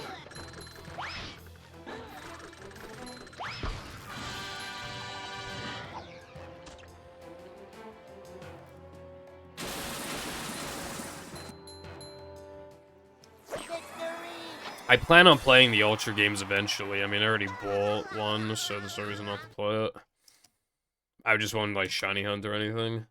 I plan on playing the Ultra games eventually. I mean, I already bought one, so there's no reason not to play it. I just won't, like, shiny hunt or anything.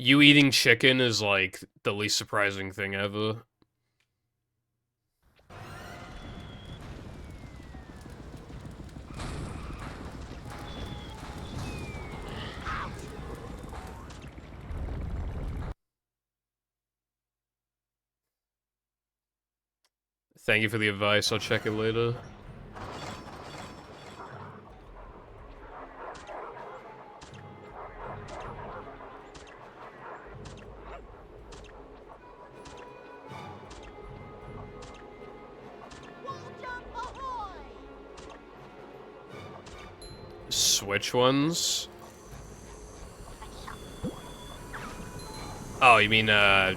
You eating chicken is, like, the least surprising thing ever. Thank you for the advice, I'll check it later. Switch ones? Oh, you mean, they're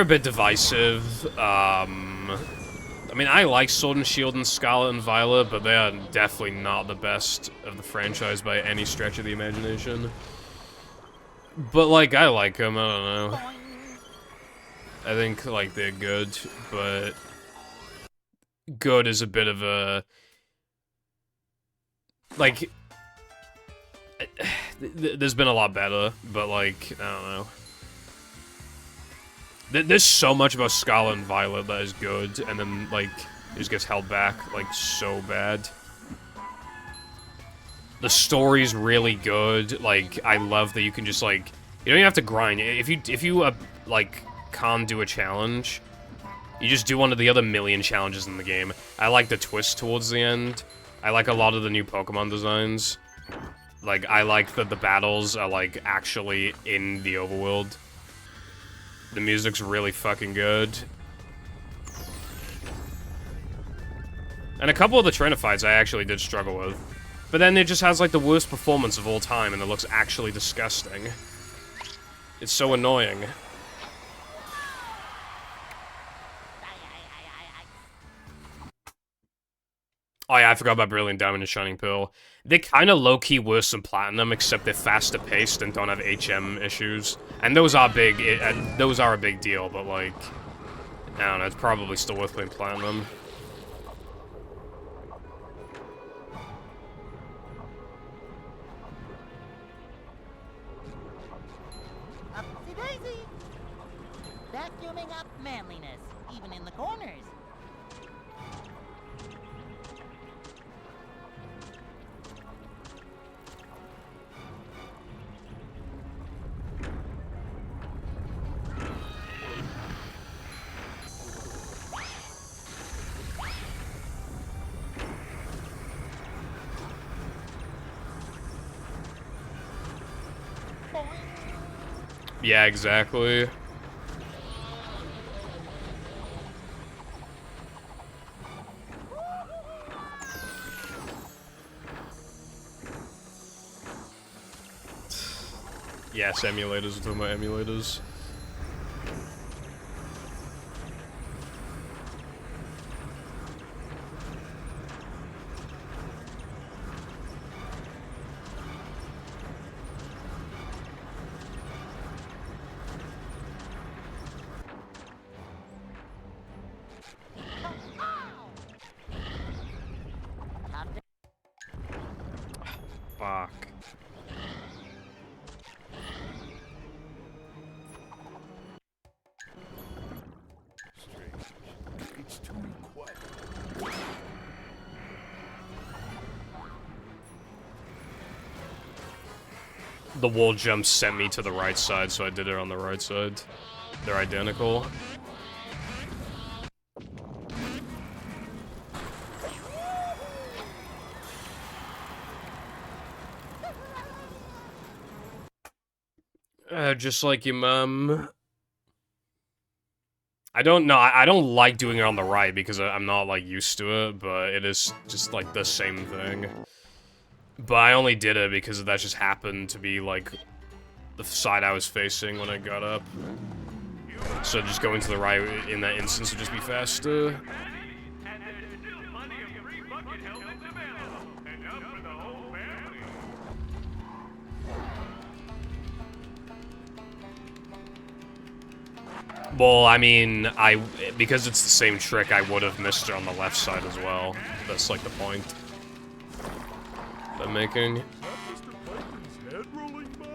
a bit divisive. I mean, I like Sword and Shield and Scarlet and Violet, but they are definitely not the best of the franchise by any stretch of the imagination. But, like, I like them, I don't know. I think, like, they're good, but good is a bit of a... Like, there's been a lot better, but, like, I don't know. There's so much about Scarlet and Violet that is good, and then, like, it just gets held back, like, so bad. The story's really good, like, I love that you can just, like, you don't even have to grind. If you like, can't do a challenge, you just do one of the other million challenges in the game. I like the twist towards the end. I like a lot of the new Pokemon designs. Like, I like that the battles are, like, actually in the overworld. The music's really fucking good. And a couple of the trainer fights I actually did struggle with. But then it just has, like, the worst performance of all time, and it looks actually disgusting. It's so annoying. Oh yeah, I forgot about Brilliant Diamond and Shining Pearl. They're kind of low-key worse than Platinum, except they're faster paced and don't have HM issues. And those are big, those are a big deal, but like, I don't know, it's probably still worth playing Platinum. Upsy daisy. Vacuuming up manliness, even in the corners. Yeah, exactly. Yes, emulators, we're talking about emulators. Fuck. It's too quiet. The wall jump sent me to the right side, so I did it on the right side. They're identical. Just like your mum. I don't know, I don't like doing it on the right because I'm not, like, used to it, but it is just, like, the same thing. But I only did it because that just happened to be, like, the side I was facing when I got up. So just going to the right in that instance would just be faster. Well, I mean, because it's the same trick, I would have missed it on the left side as well. That's, like, the point I'm making. Is that Mr. Piper's head rolling by?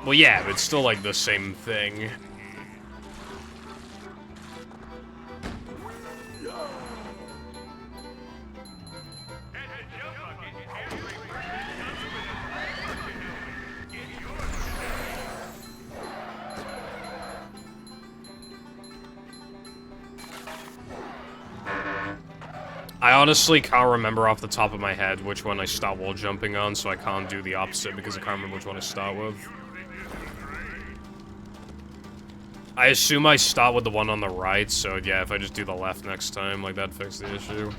Well, yeah, but it's still, like, the same thing. I honestly can't remember off the top of my head which one I start wall jumping on, so I can't do the opposite because I can't remember which one I start with. I assume I start with the one on the right, so yeah, if I just do the left next time, like, that'd fix the issue.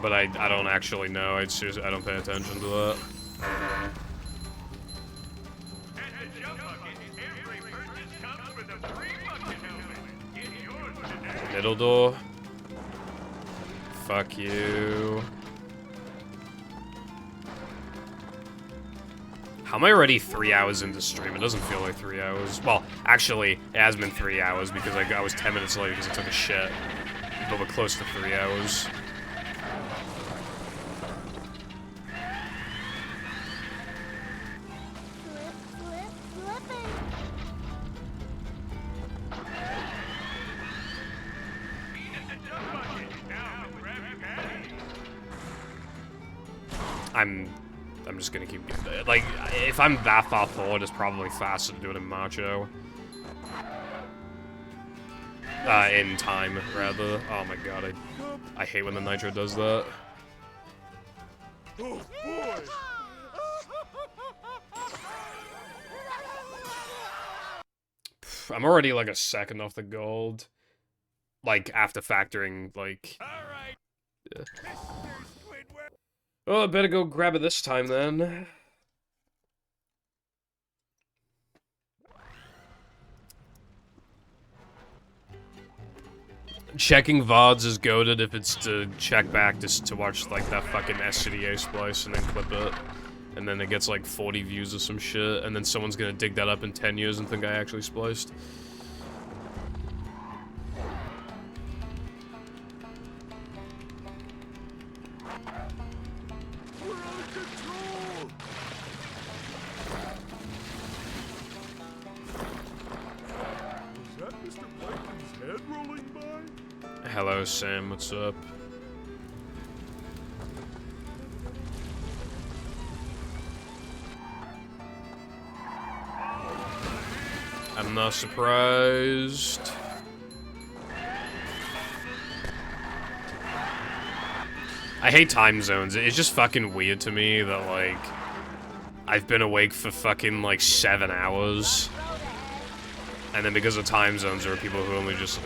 But I don't actually know, I don't pay attention to that. Middle door. Fuck you. How am I already 3 hours into stream? It doesn't feel like 3 hours. Well, actually, it has been 3 hours because I was 10 minutes late because I took a shit. But we're close to 3 hours. I'm just gonna keep like if I'm that far forward, it's probably faster to do it in Macho. In time rather. Oh my god, I hate when the Nitro does that. Oh boy! I'm already like a second off the gold. Like after factoring like. Yeah. Oh, I better go grab it this time then. Checking VODs is goated if it's to check back just to watch like that fucking SCDA splice and then clip it. And then it gets like 40 views or some shit, and then someone's gonna dig that up in 10 years and think I actually spliced. Hello, Sam. What's up? I'm not surprised. I hate time zones. It's just fucking weird to me that, like, I've been awake for fucking, like, 7 hours. And then because of time zones, there are people who only just,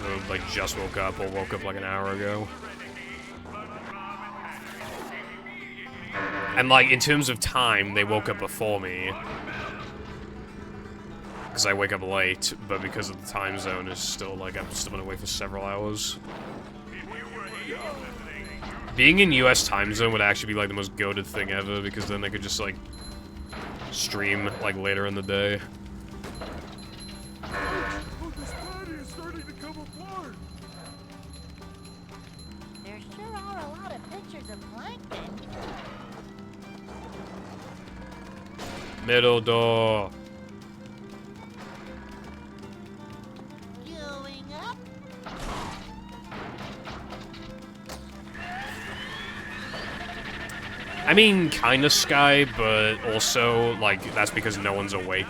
just woke up or woke up like an hour ago. And like, in terms of time, they woke up before me. Because I wake up late, but because of the time zone, it's still like, I've still been awake for several hours. Being in US time zone would actually be like the most goated thing ever, because then I could just like, stream like later in the day. Oh, this body is starting to come apart. There sure are a lot of pictures of plankton. Middle door. Going up. I mean, kinda Sky, but also, like, that's because no one's awake.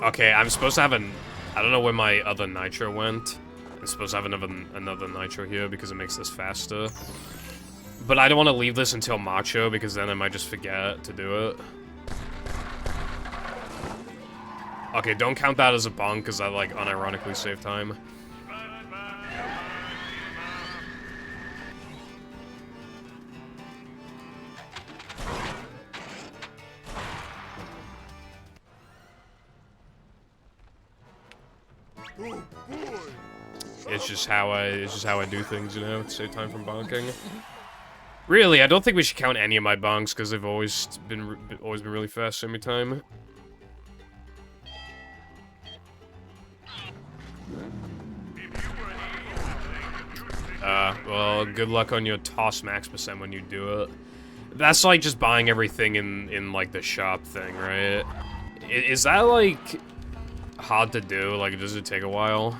Okay, I'm supposed to have an... I don't know where my other Nitro went. I'm supposed to have another Nitro here because it makes this faster. But I don't want to leave this until Macho because then I might just forget to do it. Okay, don't count that as a bonk because I, like, unironically save time. Oh boy! It's just how I do things, you know, to save time from bonking. Really, I don't think we should count any of my bonks because they've always been really fast semi time. Well, good luck on your toss max % when you do it. That's like just buying everything in like the shop thing, right? Is that like hard to do? Like, does it take a while?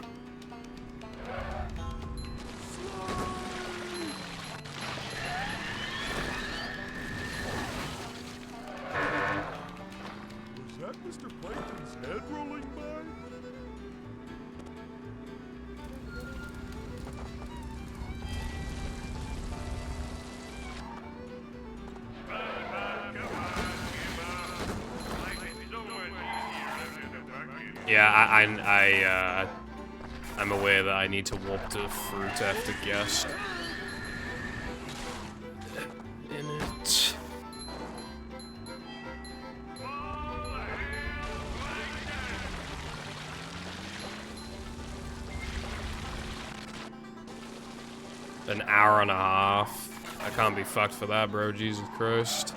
Was that Mr. Plankton's head rolling by? Yeah, I'm aware that I need to warp to fruit after guest. In it. An hour and a half. I can't be fucked for that, bro. Jesus Christ.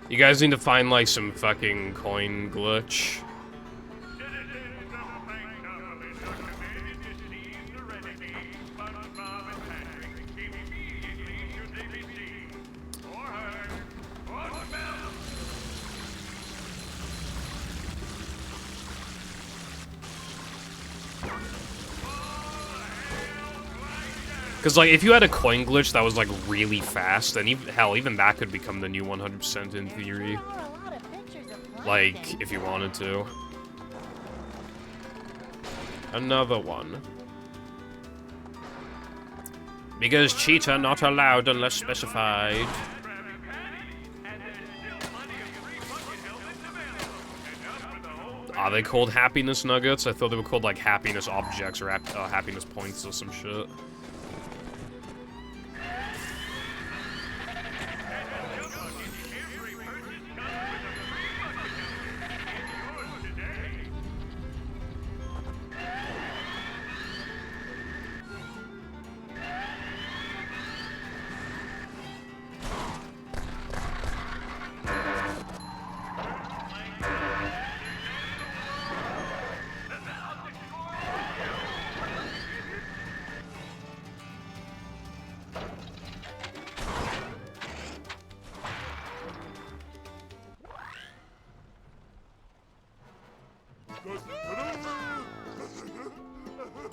You guys need to find, like, some fucking coin glitch. Because, like, if you had a coin glitch that was, like, really fast, then hell, even that could become the new 100% in theory. Like, if you wanted to. Another one. Because cheats are not allowed unless specified. Are they called happiness nuggets? I thought they were called, like, happiness objects or happiness points or some shit.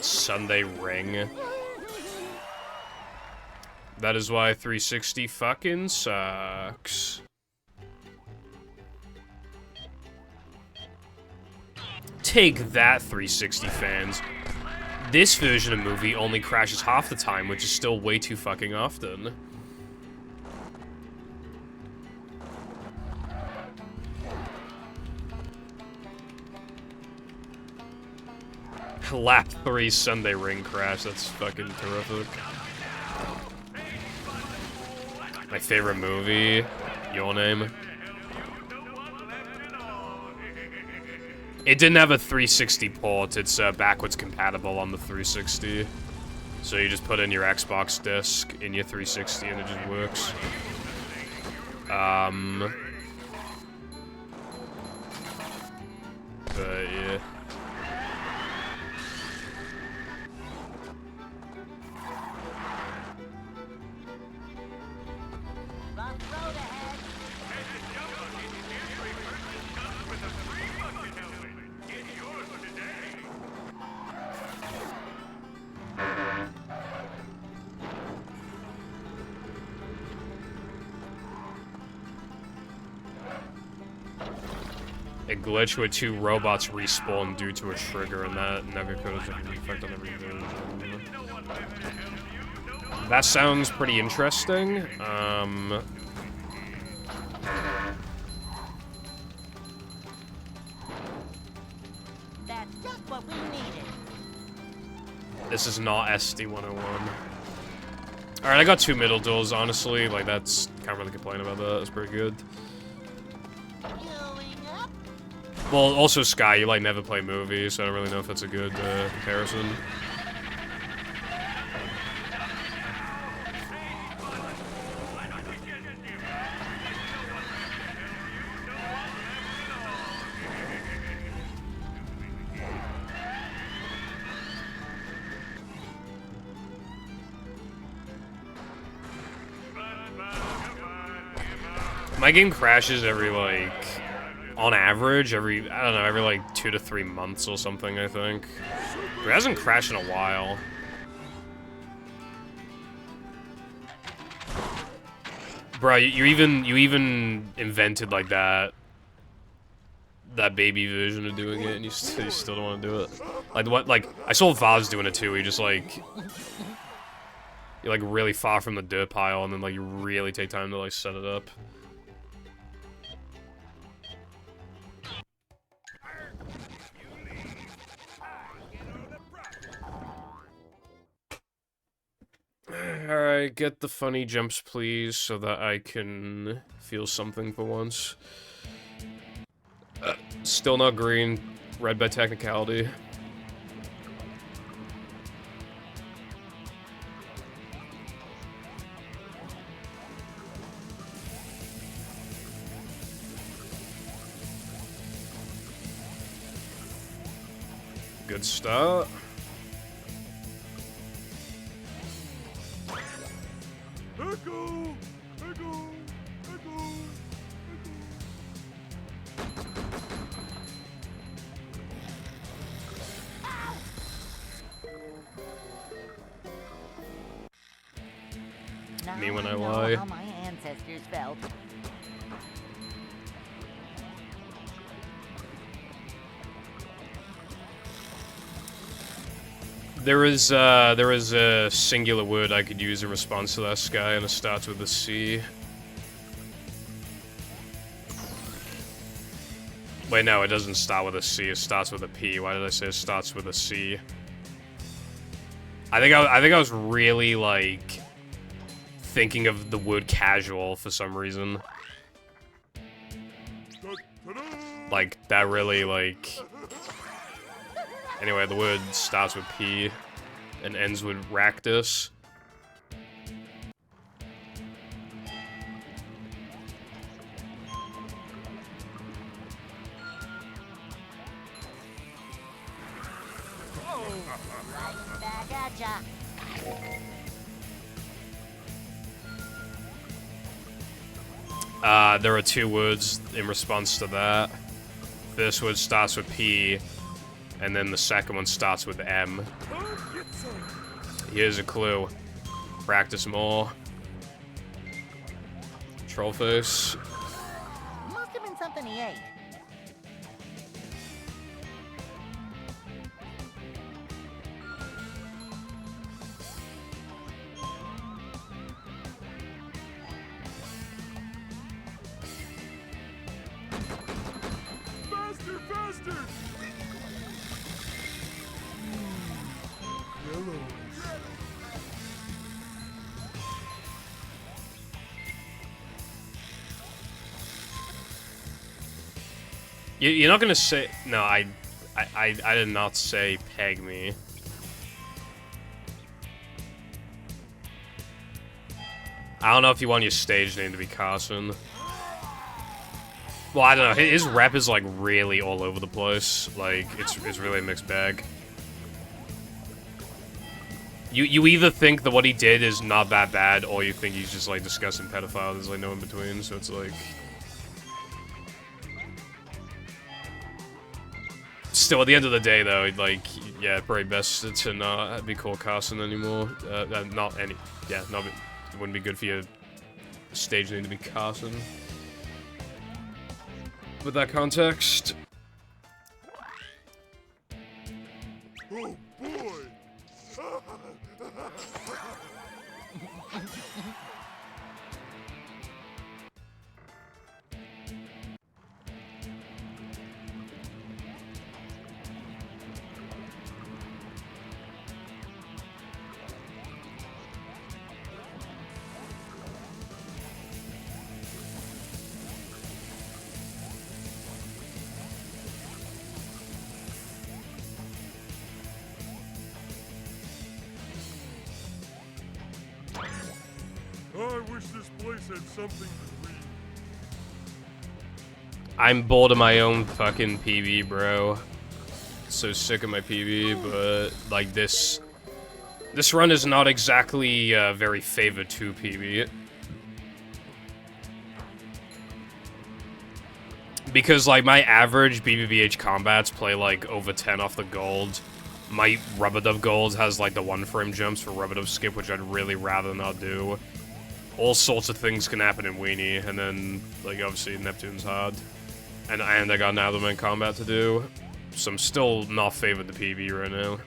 Sunday ring. That is why 360 fucking sucks. Take that, 360 fans. This version of movie only crashes half the time, which is still way too fucking often. Lap 3 Sunday ring crash, that's fucking terrific. My favorite movie, Your Name. It didn't have a 360 port, it's backwards compatible on the 360. So you just put in your Xbox disc in your 360 and it just works. But yeah. A glitch where 2 robots respawn due to a trigger, and that never could have an effect on everything. That sounds pretty interesting. That's just what we needed. This is not SD-101. Alright, I got 2 middle duels, honestly. Like, that's... Can't really complain about that. That's pretty good. Well, also, Sky, you, like, never play movies, so I don't really know if that's a good, comparison. My game crashes every, like... On average, every, I don't know, every like 2 to 3 months or something, I think. It hasn't crashed in a while. Bro, you even invented like that baby version of doing it, and you still don't want to do it. Like what? Like I saw Vaz doing it too. He just like you're like really far from the dirt pile, and then like you really take time to like set it up. Alright, get the funny jumps, please, so that I can feel something for once. Still not green. Red by technicality. Good start. Echo! Echo! Echo! Now Me when I know lie. how my ancestors felt. There is a singular word I could use in response to that sky, and it starts with a C. Wait, no, it doesn't start with a C. It starts with a P. Why did I say it starts with a C? I think I was really like thinking of the word casual for some reason. Like that really like. Anyway, the word starts with P and ends with ractus. Back at ya. There are two words in response to that. This word starts with P, and then the second one starts with M. Here's a clue. Practice more. Trollface. Must have been something he ate. Faster, faster! Yellow. You're not gonna say no. I did not say peg me. I don't know if you want your stage name to be Carson. Well, I don't know. His rep is like really all over the place. Like it's really a mixed bag. You either think that what he did is not that bad, or you think he's just like disgusting pedophile. There's like no in between. So it's like. Still, at the end of the day, though, like, yeah, probably best to not be called Carson anymore. Not any, yeah, not, it wouldn't be good for your stage name to be Carson. With that context. Oh boy! I wish this place had something to read. I'm bored of my own fucking PB, bro. So sick of my PB, but, like, this run is not exactly, very favored to PB. Because, like, my average BBBH combats play, like, over 10 off the gold. My rubber dub gold has, like, the 1-frame jumps for rubber dub skip, which I'd really rather not do. All sorts of things can happen in Weenie, and then, like, obviously Neptune's hard. And I got an Alderman combat to do, so I'm still not favored the PB right now.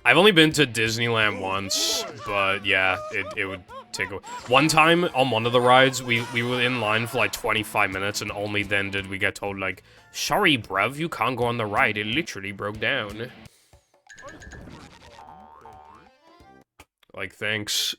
I've only been to Disneyland once, but yeah, it would take a... One time, on one of the rides, we were in line for like 25 minutes, and only then did we get told, like, sorry, bruv, you can't go on the ride, it literally broke down. Like, thanks.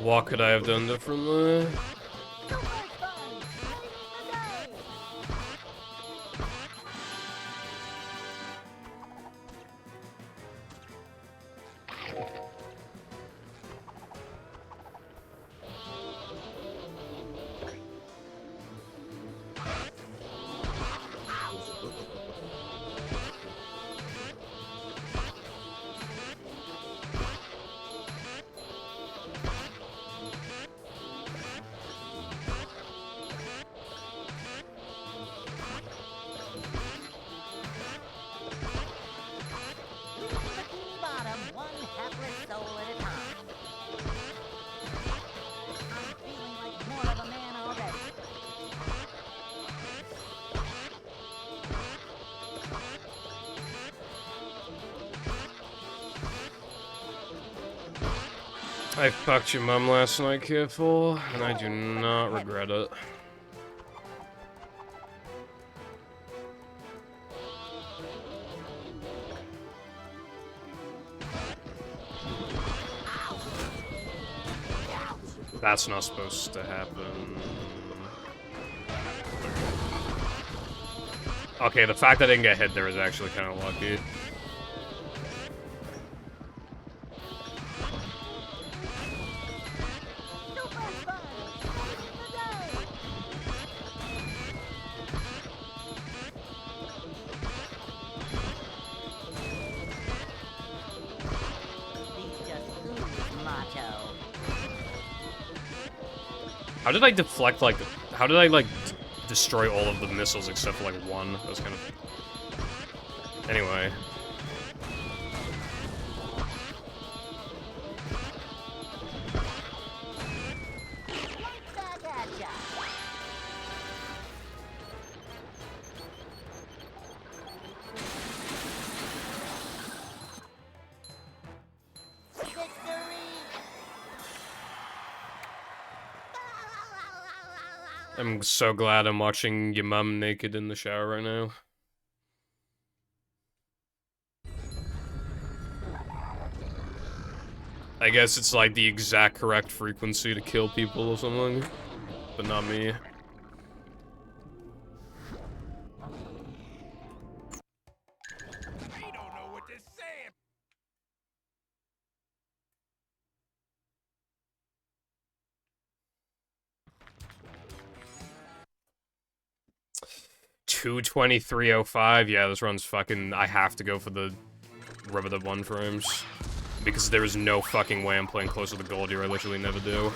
What could I have done differently? I fucked your mum last night, careful, and I do not regret it. That's not supposed to happen. Okay, the fact that I didn't get hit there is actually kind of lucky. How did I deflect, like, how did I, like, destroy all of the missiles except for, like, one? That was kind of... Anyway. I'm so glad I'm watching your mum naked in the shower right now. I guess it's like the exact correct frequency to kill people or something, but not me. I don't know what to say. 2:23:05. Yeah, this run's fucking... I have to go for the rubber the 1 frames. Because there is no fucking way I'm playing closer to gold here. I literally never do.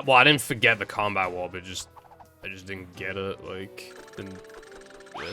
Well, I didn't forget the combat wall, but I just didn't get it, like, didn't, yeah.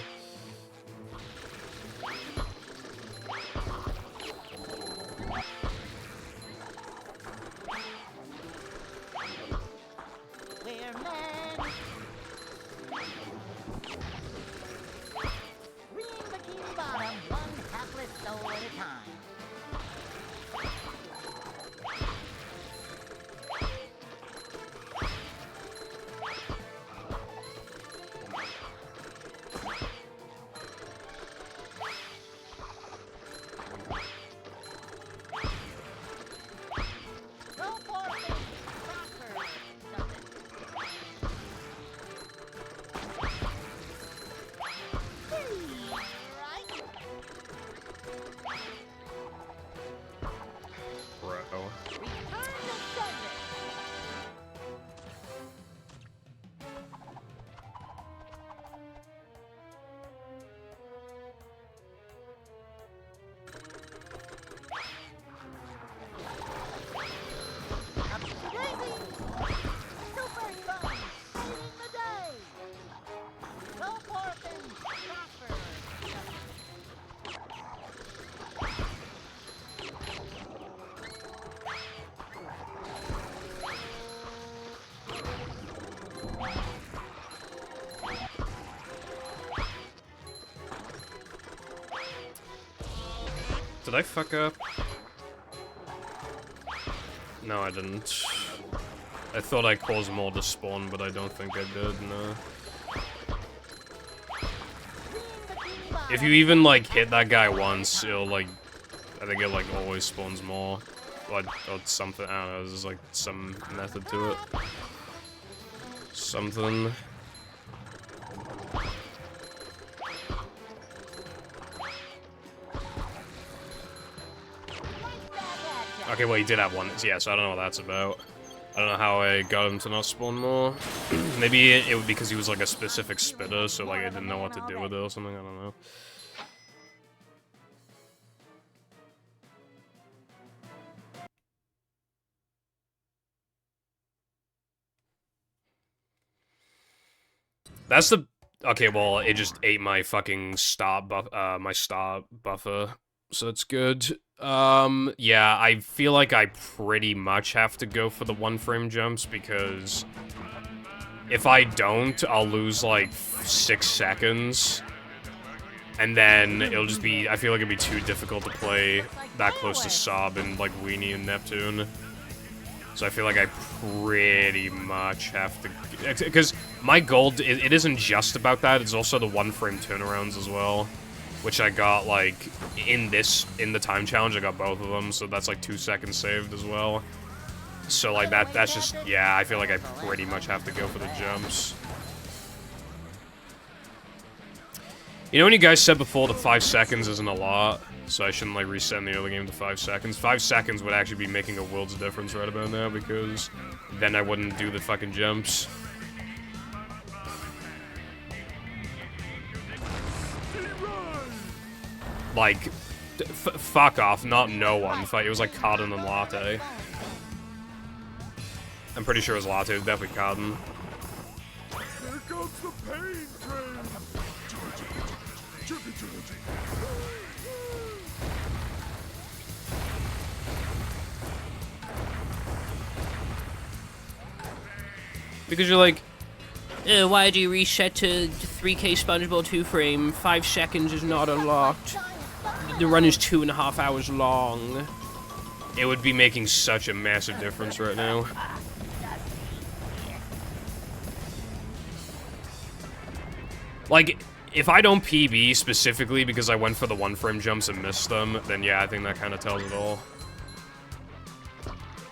Did I fuck up? No, I didn't. I thought I caused more to spawn, but I don't think I did, no. If you even, like, hit that guy once, it'll, like... I think it, like, always spawns more. Or something, I don't know, there's, like, some method to it. Something... Okay, well, he did have one. Yeah, so I don't know what that's about. I don't know how I got him to not spawn more. Maybe it would because he was like a specific spitter, so like I didn't know what to do with it or something. I don't know. That's the... Okay, well, it just ate my fucking stop buff, my stop buffer, so it's good. Yeah, I feel like I pretty much have to go for the one-frame jumps, because if I don't, I'll lose, like, 6 seconds, and then it'll just be... I feel like it'd be too difficult to play that close to Sob and, like, Weenie and Neptune. So I feel like I pretty much have to... Because my goal, it isn't just about that, it's also the one-frame turnarounds as well. Which I got, like, in the time challenge, I got both of them, so that's, like, 2 seconds saved as well. So, like, that's just... Yeah, I feel like I pretty much have to go for the jumps. You know when you guys said before that 5 seconds isn't a lot? So I shouldn't, like, reset in the early game to 5 seconds. 5 seconds would actually be making a world's difference right about now, because then I wouldn't do the fucking jumps. Like, fuck off, not no one. It was like Cotton and Latte. I'm pretty sure it was Latte, it was definitely Cotton. Here comes the pain train! Because you're like, why do you reset to 3K SpongeBob 2 frame? 5 seconds is not unlocked. The run is 2.5 hours long. It would be making such a massive difference right now. Like, if I don't PB specifically because I went for the one-frame jumps and missed them, then yeah, I think that kind of tells it all.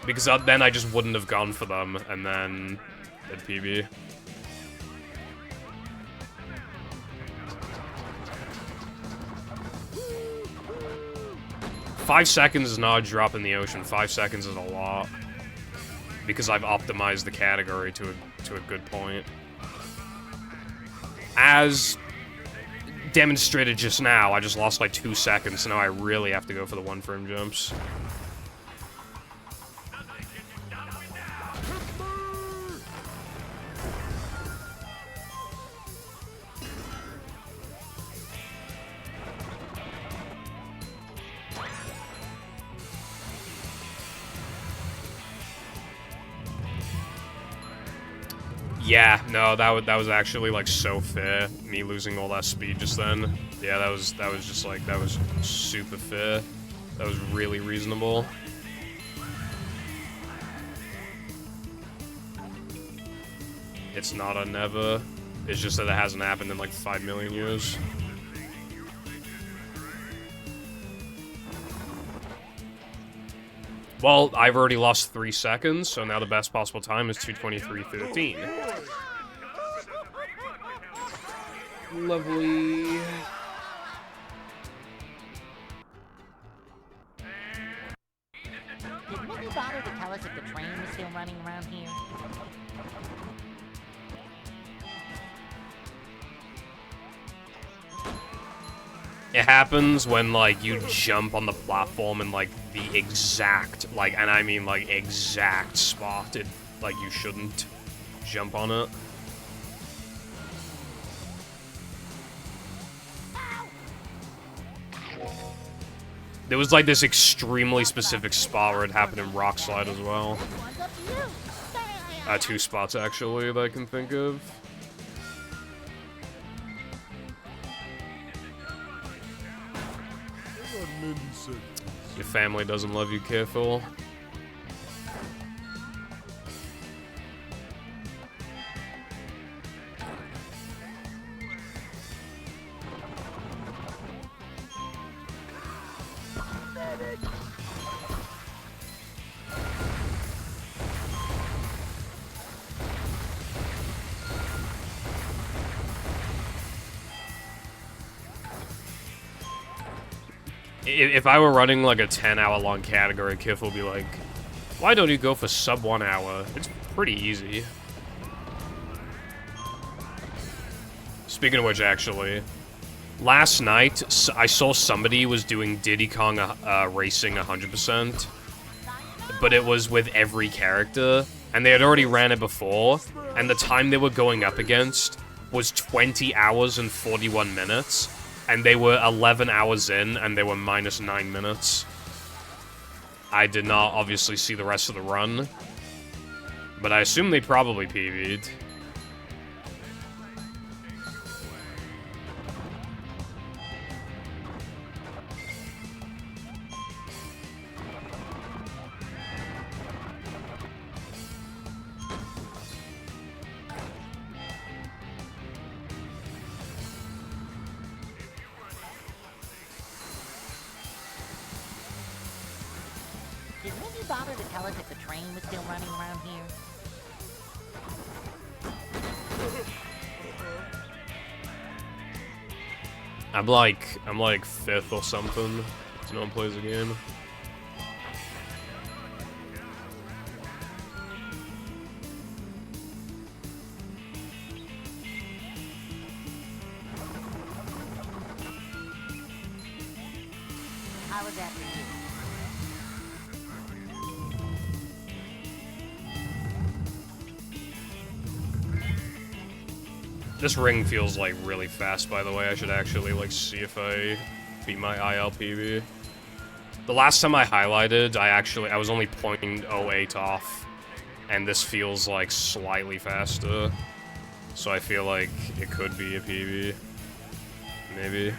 Because then I just wouldn't have gone for them, and then hit PB. Five seconds is not a drop in the ocean. 5 seconds is a lot. Because I've optimized the category to a good point. As demonstrated just now, I just lost like 2 seconds, so now I really have to go for the one-frame jumps. Yeah, no, that was actually like so fair. Me losing all that speed just then. Yeah, that was just like that was super fair. That was really reasonable. It's not a never. It's just that it hasn't happened in like 5 million years. Well, I've already lost 3 seconds, so now the best possible time is 2:23:13. Lovely. Did Minnie bother to tell us if the train was still running around here? It happens when, like, you jump on the platform in, like, the exact, like, and I mean, like, exact spot. Like, you shouldn't jump on it. There was, like, this extremely specific spot where it happened in Rock Slide as well. 2 spots, actually, that I can think of. many seconds. Your family doesn't love you, careful. If I were running like a 10-hour long category, Kiff will be like, why don't you go for sub 1 hour? It's pretty easy. Speaking of which, actually, last night I saw somebody was doing Diddy Kong Racing 100%, but it was with every character, and they had already ran it before, and the time they were going up against was 20 hours and 41 minutes. And they were 11 hours in, and they were minus 9 minutes. I did not obviously see the rest of the run, but I assume they probably PB'd. Did Mindy bother to tell us if the train was still running around here? I'm like 5th or something, so no one plays the game. I was after you. This ring feels like really fast, by the way. I should actually like see if I beat my ILPB. The last time I highlighted, I was only 0.08 off, and this feels like slightly faster. So I feel like it could be a PB. Maybe.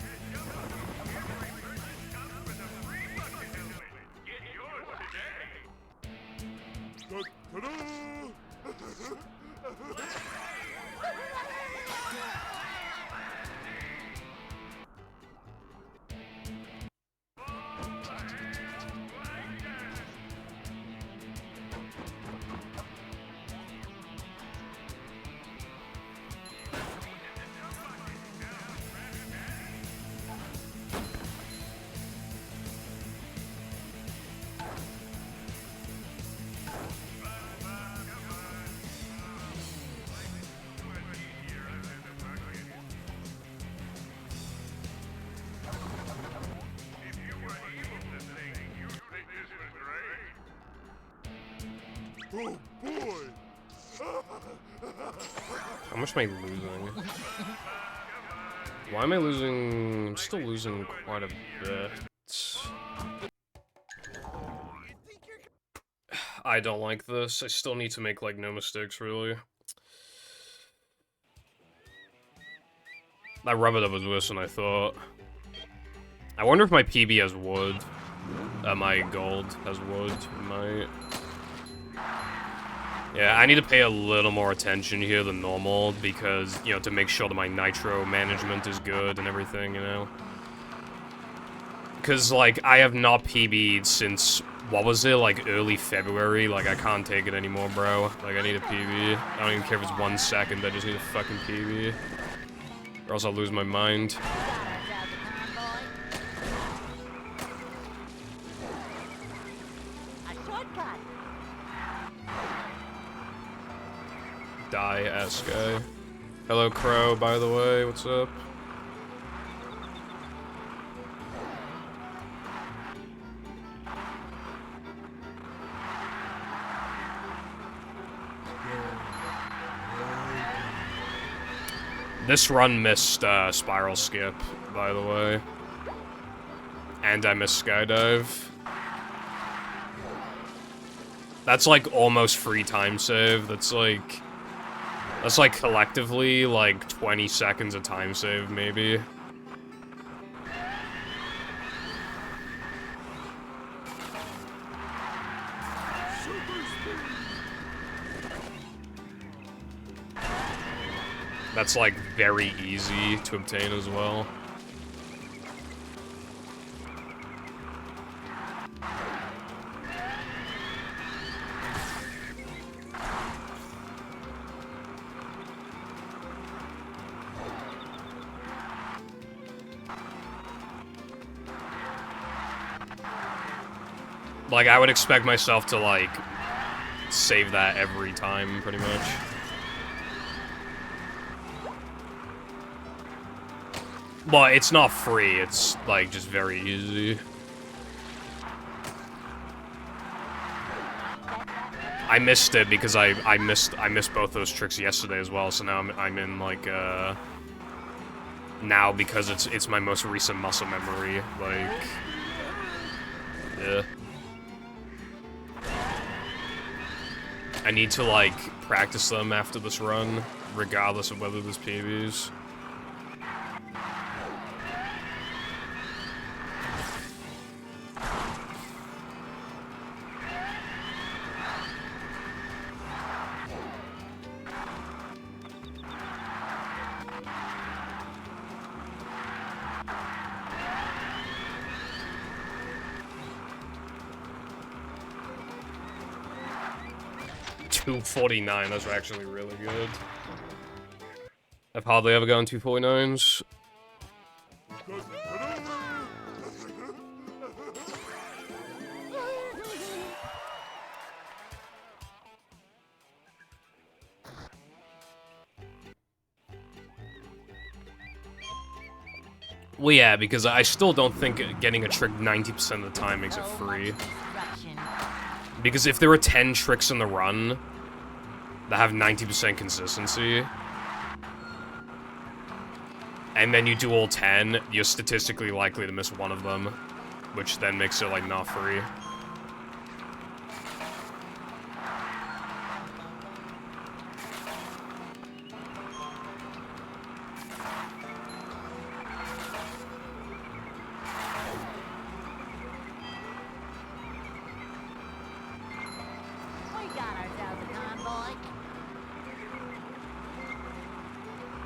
Oh boy! How much am I losing? Why am I losing? I'm still losing quite a bit. I don't like this. I still need to make, like, no mistakes, really. That rubber dub was worse than I thought. I wonder if my PB has wood. My gold has wood. It might. Yeah, I need to pay a little more attention here than normal because, you know, to make sure that my nitro management is good and everything, you know? Because, like, I have not PB'd since, what was it, like, early February? Like, I can't take it anymore, bro. Like, I need a PB. I don't even care if it's 1 second, I just need a fucking PB. Or else I'll lose my mind. Die-ass guy. Hello, Crow, by the way. What's up? This run missed Spiral Skip, by the way. And I missed Skydive. That's like almost free time save. That's like collectively like 20 seconds of time save, maybe. That's, like, very easy to obtain as well. Like, I would expect myself to, like, save that every time, pretty much. Well, it's not free, it's, like, just very easy. I missed it because I missed both those tricks yesterday as well, so now I'm in, like, now because it's my most recent muscle memory, like, yeah. I need to, like, practice them after this run, regardless of whether there's PBs. $249, that's actually really good. I've hardly ever gotten 249s. Well, yeah, because I still don't think getting a trick 90% of the time makes it free. Because if there were 10 tricks in the run that have 90% consistency, and then you do all 10, you're statistically likely to miss one of them, which then makes it, like, not free.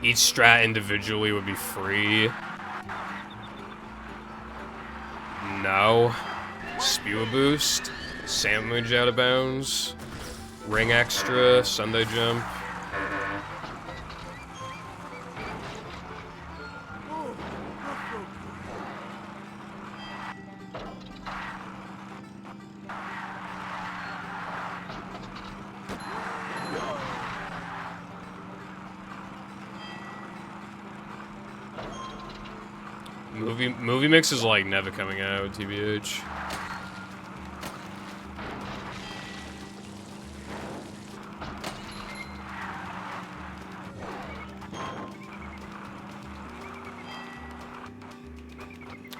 Each strat individually would be free. No. Spew boost. Sandwich out of bounds. Ring extra. Sunday jump. Movie Mix is, like, never coming out, TBH.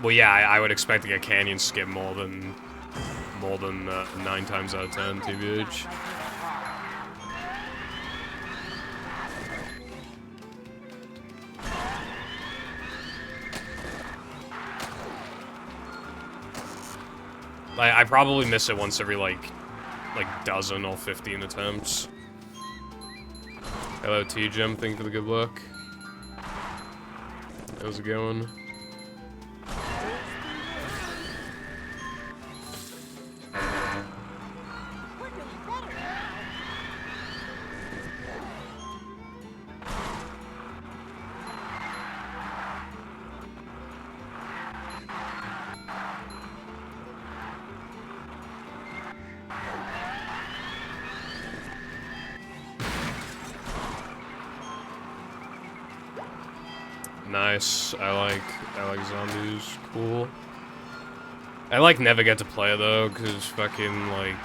Well, yeah, I would expect to get Canyon Skip more than 9 times out of 10, TBH. I probably miss it once every, like dozen or 15 attempts. Hello, T-Gem, thank you for the good luck. How's it going? Nice. I like zombies. Cool. I, like, never get to play, though, because fucking, like,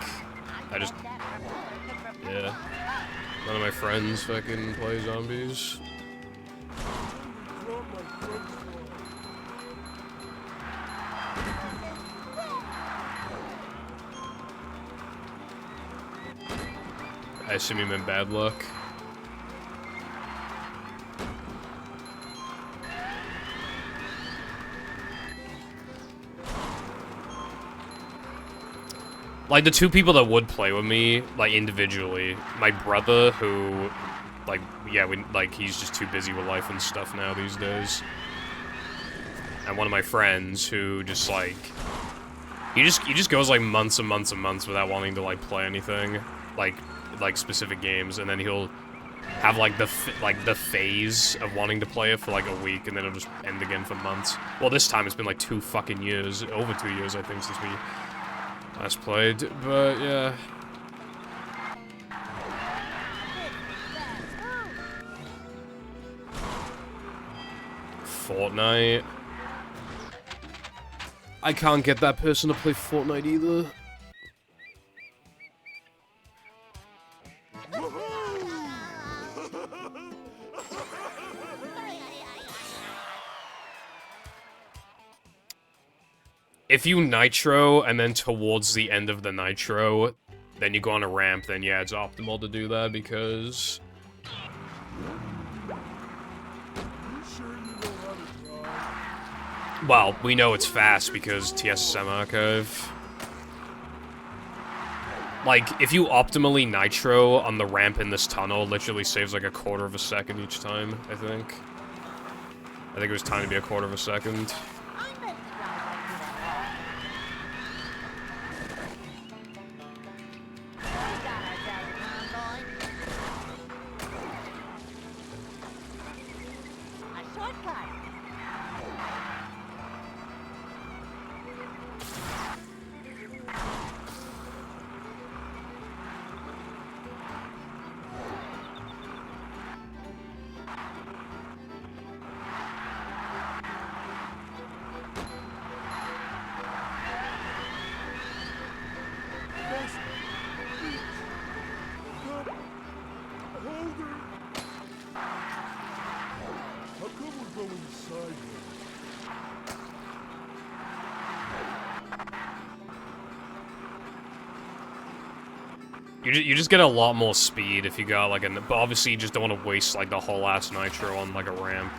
yeah. None of my friends fucking play zombies. I assume you meant bad luck. Like, the two people that would play with me, like, individually, my brother, who like, yeah, he's just too busy with life and stuff now these days. And one of my friends who just, like, he just goes, like, months and months and months without wanting to, like, play anything, like specific games, and then he'll have, like, the phase of wanting to play it for, like, a week, and then it'll just end again for months. Well, this time it's been, like, 2 fucking years, over 2 years, I think, since we last played, but, yeah. Fortnite. I can't get that person to play Fortnite either. If you nitro, and then towards the end of the nitro, then you go on a ramp, then yeah, it's optimal to do that, because... Well, we know it's fast because TSSM archive. Like, if you optimally nitro on the ramp in this tunnel, it literally saves like 1/4 of a second each time, I think. I think it was time to be 1/4 of a second. You just get a lot more speed if you got, like, but obviously you just don't want to waste, like, the whole ass nitro on, like, a ramp.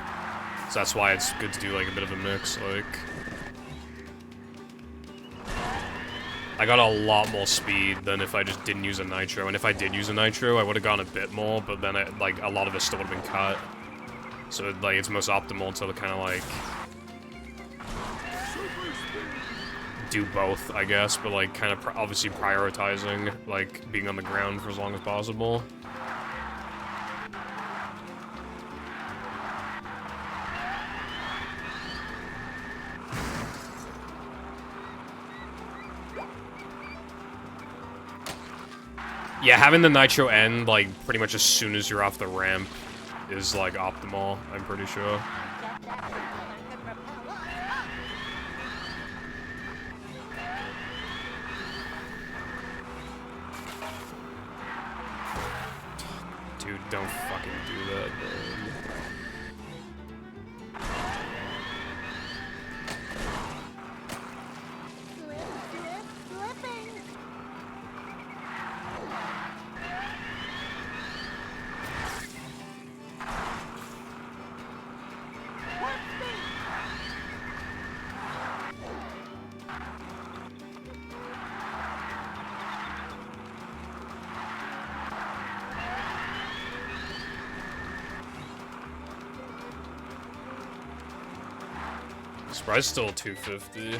So that's why it's good to do, like, a bit of a mix, like... I got a lot more speed than if I just didn't use a nitro, and if I did use a nitro, I would have gone a bit more, but then, like, a lot of it still would have been cut. So, like, it's most optimal to kind of, like... do both, I guess, but, like, kind of obviously prioritizing, like, being on the ground for as long as possible. Yeah, having the nitro end, like, pretty much as soon as you're off the ramp is, like, optimal, I'm pretty sure. Dude, don't fucking do that, man. Surprise, still 250.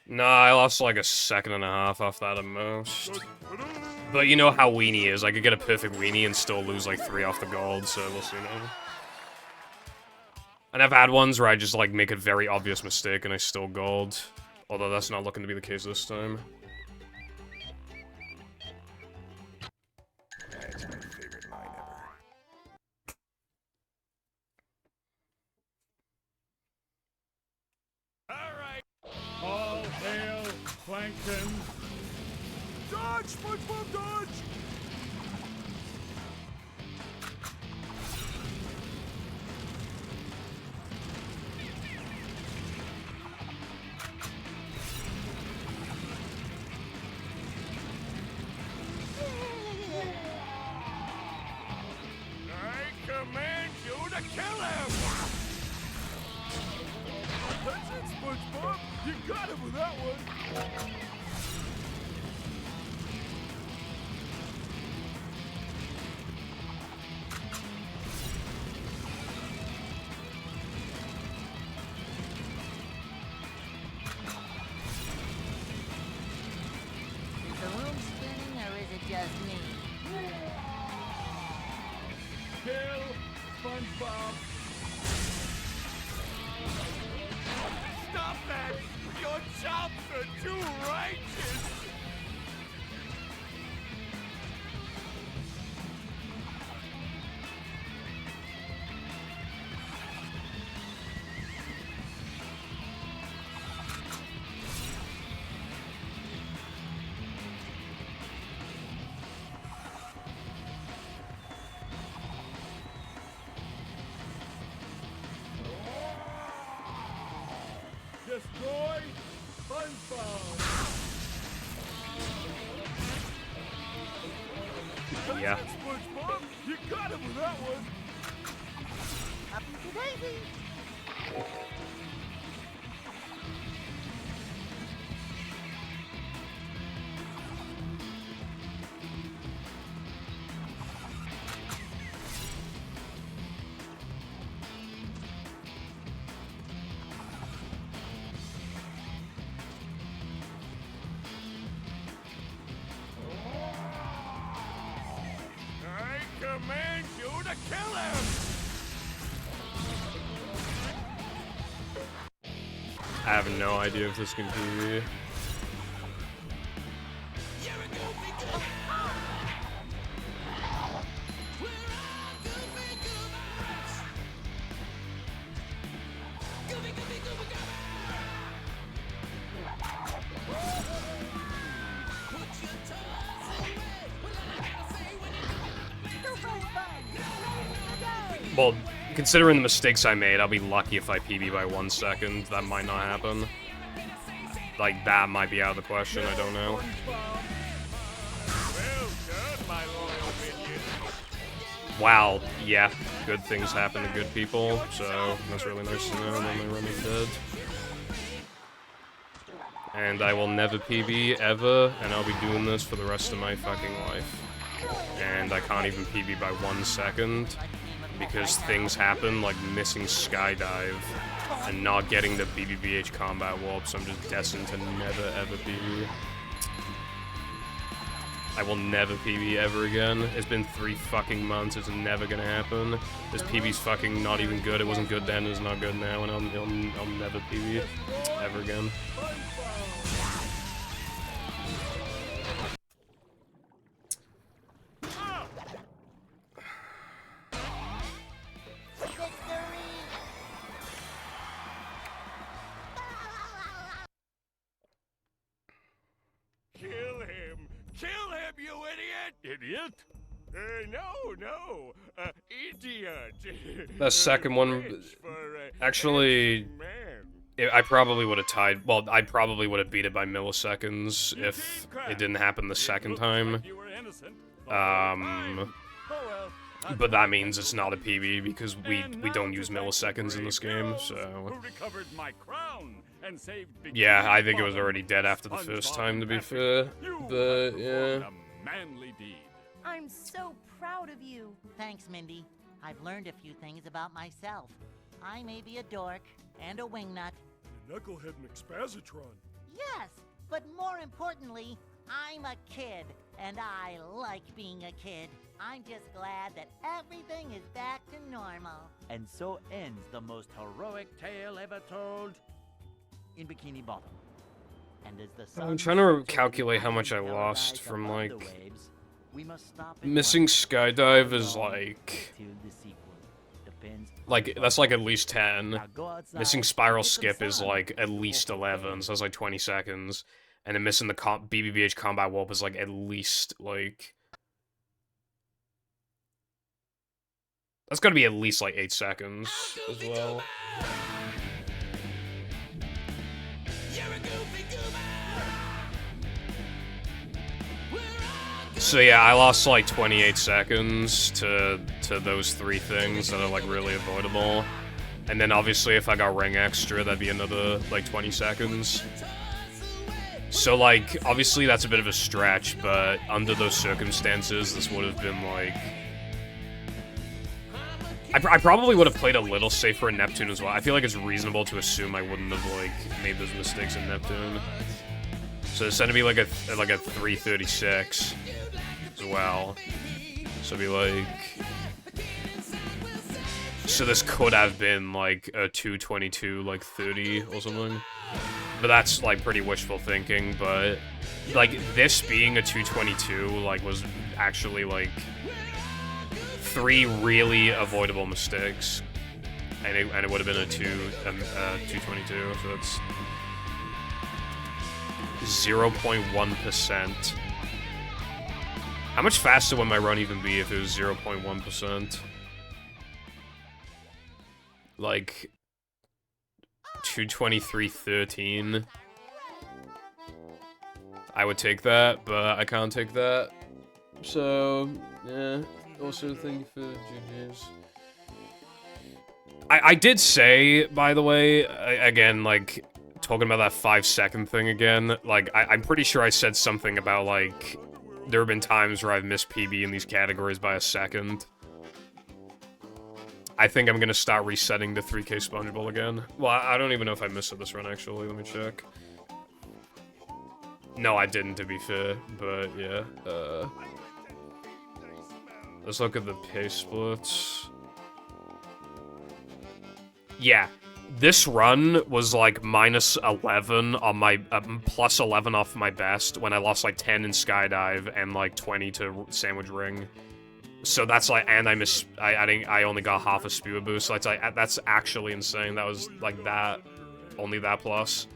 Nah, I lost like 1.5 seconds off that at most. But you know how weenie is. I could get a perfect weenie and still lose like 3 off the gold, so we'll see now. And I've had ones where I just like make a very obvious mistake and I still gold. Although that's not looking to be the case this time. That's my favorite line ever. All hail, Plankton! Dodge, SpongeBob, dodge! I command you to kill him! That's it, SpongeBob! You got him with that one! Kill SpongeBob. Stop that! Your chops are too righteous! Destroy SpongeBob! Yeah. SpongeBob, you got him with that one! Upsy daisy. I command you to kill him! I have no idea if this can be. Well, considering the mistakes I made, I'll be lucky if I PB by 1 second. That might not happen. Like, that might be out of the question, I don't know. Well done, my loyal minion. Wow, yeah, good things happen to good people, so that's really nice to know when they run me dead. And I will never PB, ever, and I'll be doing this for the rest of my fucking life. And I can't even PB by 1 second, because things happen, like missing skydive, and not getting the BBBH combat warp, so I'm just destined to never ever PB. I will never PB ever again. It's been 3 fucking months, it's never gonna happen. This PB's fucking not even good, it wasn't good then, it's not good now, and I'll never PB ever again. Kill him! Kill him, you idiot! Idiot? No, idiot. The second one, French for, actually, man. I probably would have tied, well, I probably would have beat it by milliseconds if it didn't happen the second time. You were innocent. But that means it's not a PB because we don't use milliseconds in this game, so... Who recovered my crown and saved Yeah, I think it was already dead after the first time, to be fair. But, yeah. a manly deed. I'm so proud of you. Thanks, Mindy. I've learned a few things about myself. I may be a dork and a wingnut. Knucklehead McSpazatron. Yes, but more importantly, I'm a kid, and I like being a kid. I'm just glad that everything is back to normal. And so ends the most heroic tale ever told in Bikini Bottom. And as the sun I'm trying to sets calculate how over much I paradise lost from, above the like, waves, we must stop and missing wonder skydive how is long like... till the sequel. Depends Like, on that's like at least 10. Now go outside Missing and spiral get some skip is sun like at before least the 11, day. so that's like 20 seconds. And then missing the BBBH combat warp is like at least like... That's gotta be at least like 8 seconds as well. So yeah, I lost like 28 seconds to those 3 things that are like really avoidable. And then obviously if I got ring extra, that'd be another like 20 seconds. So like, obviously that's a bit of a stretch, but under those circumstances, this would have been like... I probably would have played a little safer in Neptune as well. I feel like it's reasonable to assume I wouldn't have like made those mistakes in Neptune. So it's gonna be like a 336 as well. So it'd be like So this could have been like a 222, like 30 or something. But that's like pretty wishful thinking, but like this being a 222 like was actually like 3 really avoidable mistakes. And it would have been a 222, so that's 0.1%. How much faster would my run even be if it was 0.1%? Like 223.13. I would take that, but I can't take that. So yeah. Also, thank you for GG's. I did say, by the way, again, like, talking about that 5-second thing again, like, I'm pretty sure I said something about, like, there have been times where I've missed PB in these categories by a second. I think I'm gonna start resetting the 3K Sponge Bowl again. Well, I don't even know if I missed it this run, actually. Let me check. No, I didn't, to be fair, but, yeah. Let's look at the pace splits. Yeah, this run was like minus 11 on my, plus 11 off my best when I lost like 10 in Skydive and like 20 to Sandwich Ring. So that's like, and I only got half a Spewer Boost, so that's actually insane. That was like that, only that plus.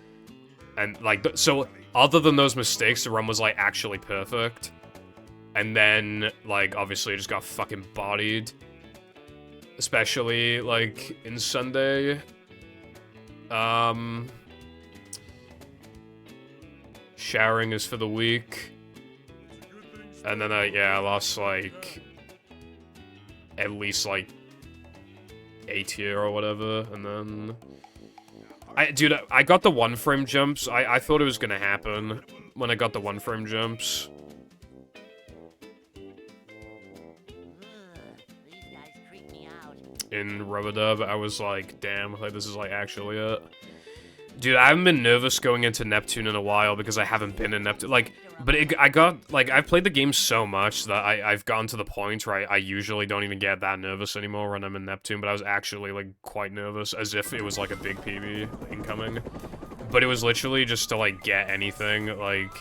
And like, so other than those mistakes, the run was like actually perfect. And then, like, obviously I just got fucking bodied. Especially, like, in Sunday. Showering is for the week. And then, I lost, like, at least, like, A tier or whatever. And then... Dude, I got the 1-frame jumps. I thought it was gonna happen when I got the 1-frame jumps. In Rub-a-Dub, I was like, damn, like, this is, like, actually it. Dude, I haven't been nervous going into Neptune in a while because I haven't been in Neptune. Like, but I've played the game so much that I've gotten to the point where I usually don't even get that nervous anymore when I'm in Neptune, but I was actually, like, quite nervous, as if it was, like, a big PB incoming. But it was literally just to, like, get anything, like...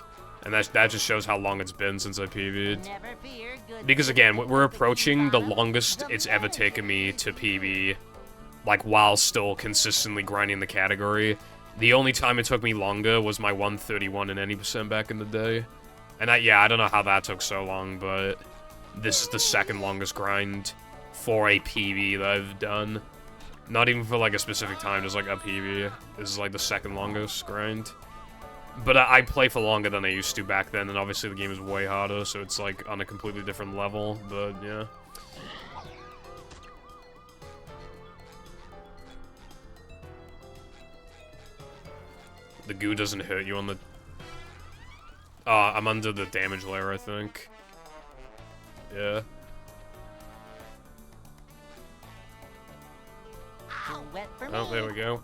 And that just shows how long it's been since I PB'd. Because again, we're approaching the longest it's ever taken me to PB, like, while still consistently grinding the category. The only time it took me longer was my 131 and any % back in the day. And I don't know how that took so long, but this is the second longest grind for a PB that I've done. Not even for, like, a specific time, just, like, a PB. This is, like, the second longest grind. But I play for longer than I used to back then, and obviously the game is way harder, so it's, like, on a completely different level, but, yeah. The goo doesn't hurt you on the... I'm under the damage layer, I think. Yeah. Oh, there we go.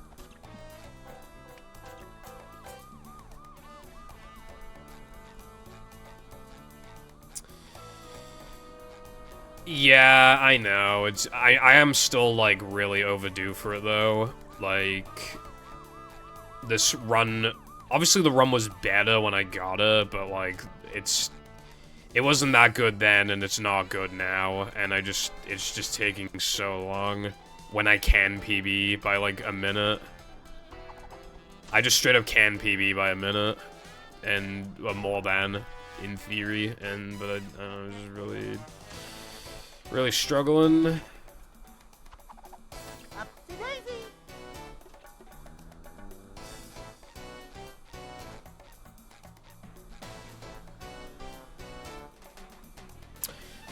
Yeah, I know. I am still, like, really overdue for it, though. Like, this run... Obviously, the run was better when I got it, but, like, it wasn't that good then, and it's not good now, and it's just taking so long when I can PB by, like, a minute. I just straight up can PB by a minute, and more than, in theory, but I don't know, it's just really struggling.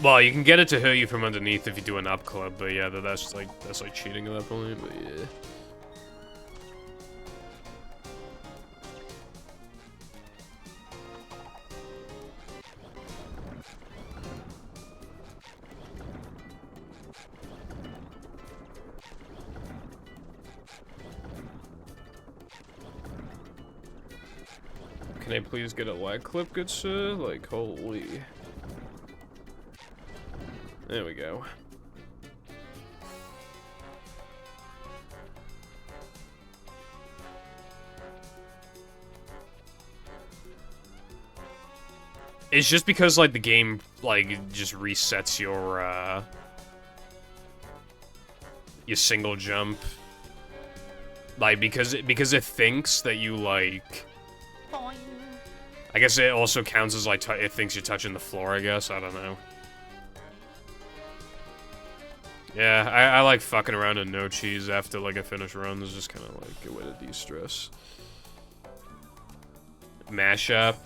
Well, you can get it to hurt you from underneath if you do an up club, but yeah, that's like cheating at that point, but yeah. Can I please get a lag clip, good sir? Like, holy. There we go. It's just because, like, the game, like, just resets your single jump. Like, because it thinks that you, like... Boing. I guess it also counts as, like, it thinks you're touching the floor, I guess. I don't know. Yeah, I like fucking around in no cheese after, like, I finish runs. It's just kind of, like, a way to de-stress. Mashup.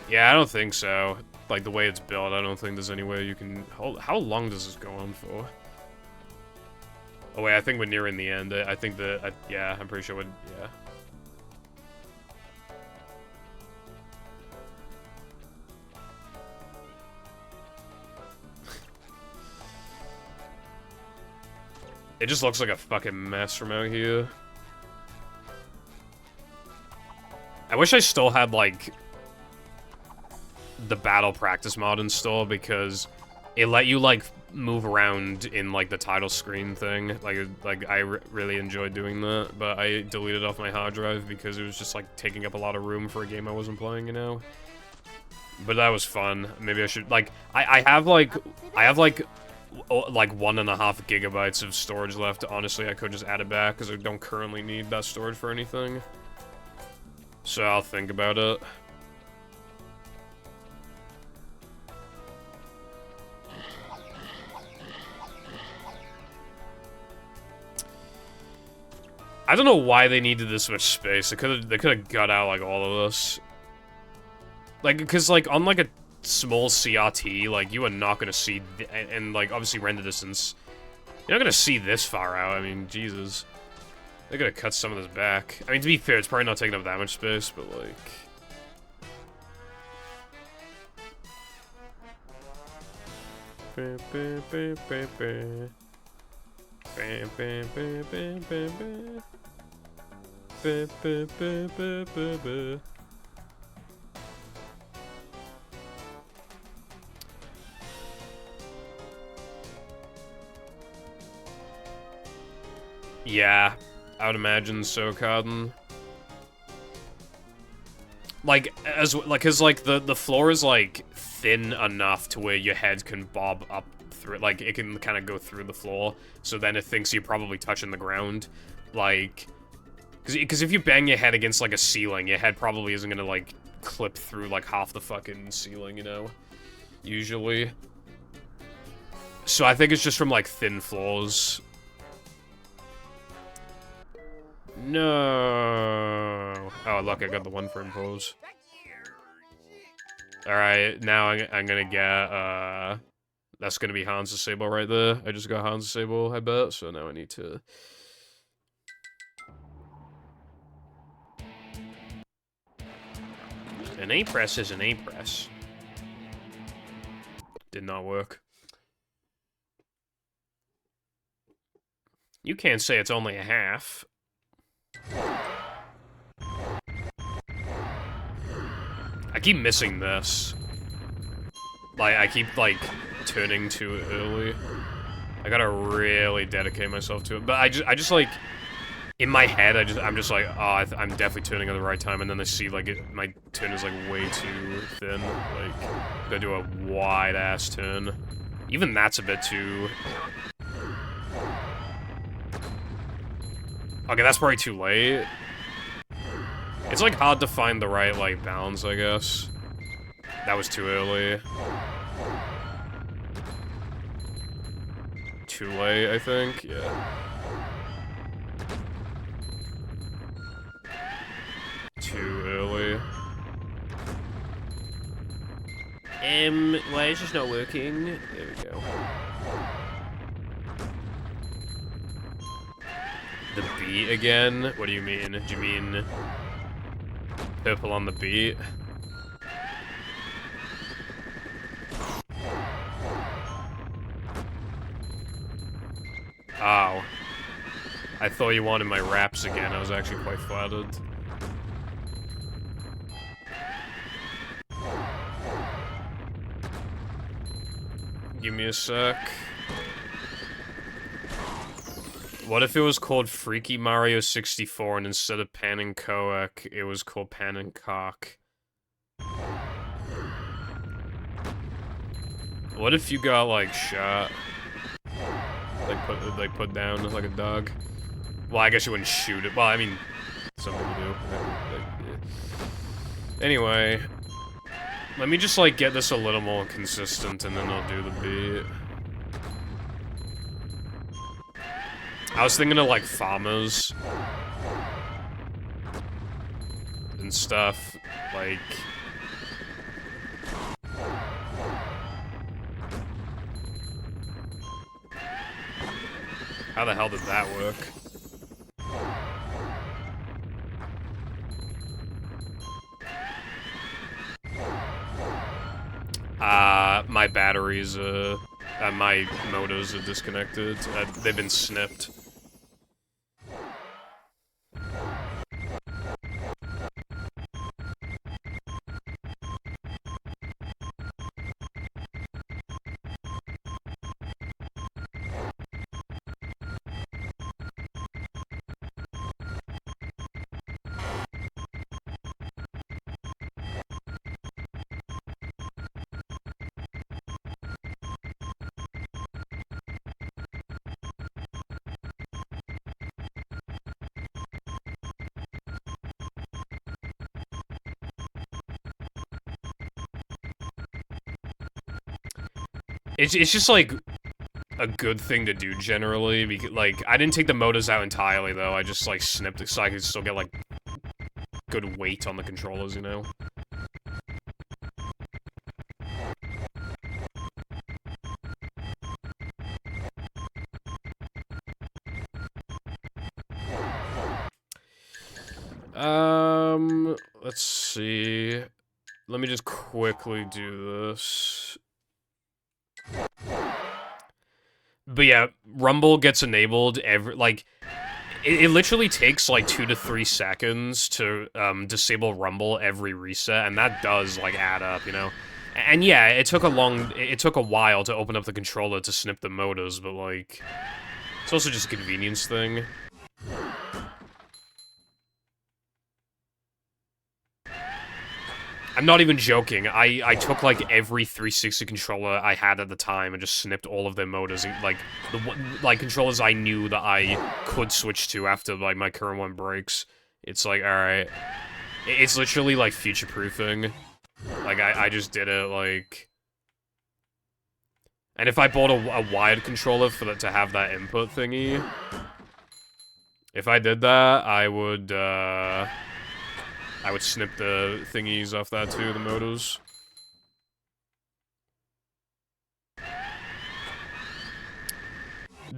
Yeah, I don't think so. Like, the way it's built, I don't think there's any way you can... How long does this go on for? Oh, wait, I think we're nearing the end. I think that... yeah, I'm pretty sure we're... yeah. It just looks like a fucking mess from out here. I wish I still had, like, the battle practice mod installed, because it let you, like, move around in, like, the title screen thing. Like I really enjoyed doing that, but I deleted it off my hard drive because it was just, like, taking up a lot of room for a game I wasn't playing, you know? But that was fun. Maybe I should, like, I have, like, 1.5 gigabytes of storage left. Honestly, I could just add it back, because I don't currently need that storage for anything. So I'll think about it. I don't know why they needed this much space. They could have got out, like, all of this. Like, because, like, on, like, a small CRT, like, you are not gonna see, and, like, obviously render distance, you're not gonna see this far out. I mean, Jesus. They're gonna cut some of this back. I mean, to be fair, it's probably not taking up that much space, but, like... Yeah, I would imagine so, Cotton. Like, cause, like, the floor is, like, thin enough to where your head can bob up through it. Like, it can kind of go through the floor, so then it thinks you're probably touching the ground. Like, cause if you bang your head against, like, a ceiling, your head probably isn't gonna, like, clip through, like, half the fucking ceiling, you know? Usually. So I think it's just from, like, thin floors. No. Oh, look, I got the one for impose. Alright, now I'm gonna get, that's gonna be Hans Disable right there. I just got Hans Disable, I bet, so now I need to... An A-press is an A-press. Did not work. You can't say it's only a half. I keep missing this. Like, I keep, like, turning too early. I gotta really dedicate myself to it. But I just like, in my head, I'm just like, oh, I'm definitely turning at the right time, and then I see, like, my turn is, like, way too thin. Like, gotta do a wide-ass turn. Even that's a bit too... Okay, that's probably too late. It's, like, hard to find the right, like, balance, I guess. That was too early. Too late, I think? Yeah. Too early. Why is this not working? There we go. The beat again? What do you mean? Do you mean purple on the beat? Oh. I thought you wanted my raps again. I was actually quite flattered. Give me a sec. What if it was called Freaky Mario 64 and instead of Pan and Coac, it was called Pan and Cock? What if you got, like, shot? Like, put down like a dog? Well, I guess you wouldn't shoot it. Well, I mean, some people do. Anyway. Let me just, like, get this a little more consistent, and then I'll do the beat. I was thinking of, like, farmers. And stuff. Like... How the hell did that work? My batteries, my motors are disconnected. They've been snipped. It's just, like, a good thing to do, generally, because, like, I didn't take the motors out entirely, though, I just, like, snipped it so I could still get, like, good weight on the controllers, you know? Let's see. Let me just quickly do this. But yeah, Rumble gets enabled every, like, it literally takes, like, 2 to 3 seconds to, disable Rumble every reset, and that does, like, add up, you know? And yeah, it took a while to open up the controller to snip the motors, but, like, it's also just a convenience thing. I'm not even joking. I took, like, every 360 controller I had at the time and just snipped all of their motors. Like, controllers I knew that I could switch to after, like, my current one breaks. It's like, alright. It's literally, like, future-proofing. Like, I just did it, like... And if I bought a wired controller for to have that input thingy... If I did that, I would snip the thingies off that too, the motors.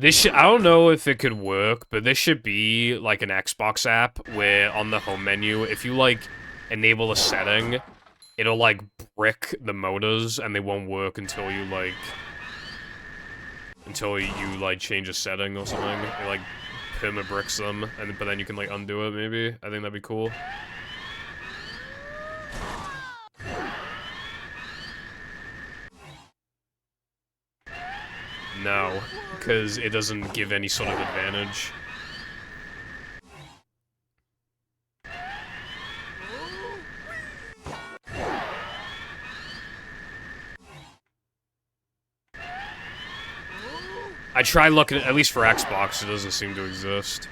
I don't know if it could work, but this should be like an Xbox app where on the home menu, if you like enable a setting, it'll like brick the motors and they won't work until you like change a setting or something. It like perma-bricks them, but then you can like undo it maybe. I think that'd be cool. No, because it doesn't give any sort of advantage. I try looking, at least for Xbox, it doesn't seem to exist.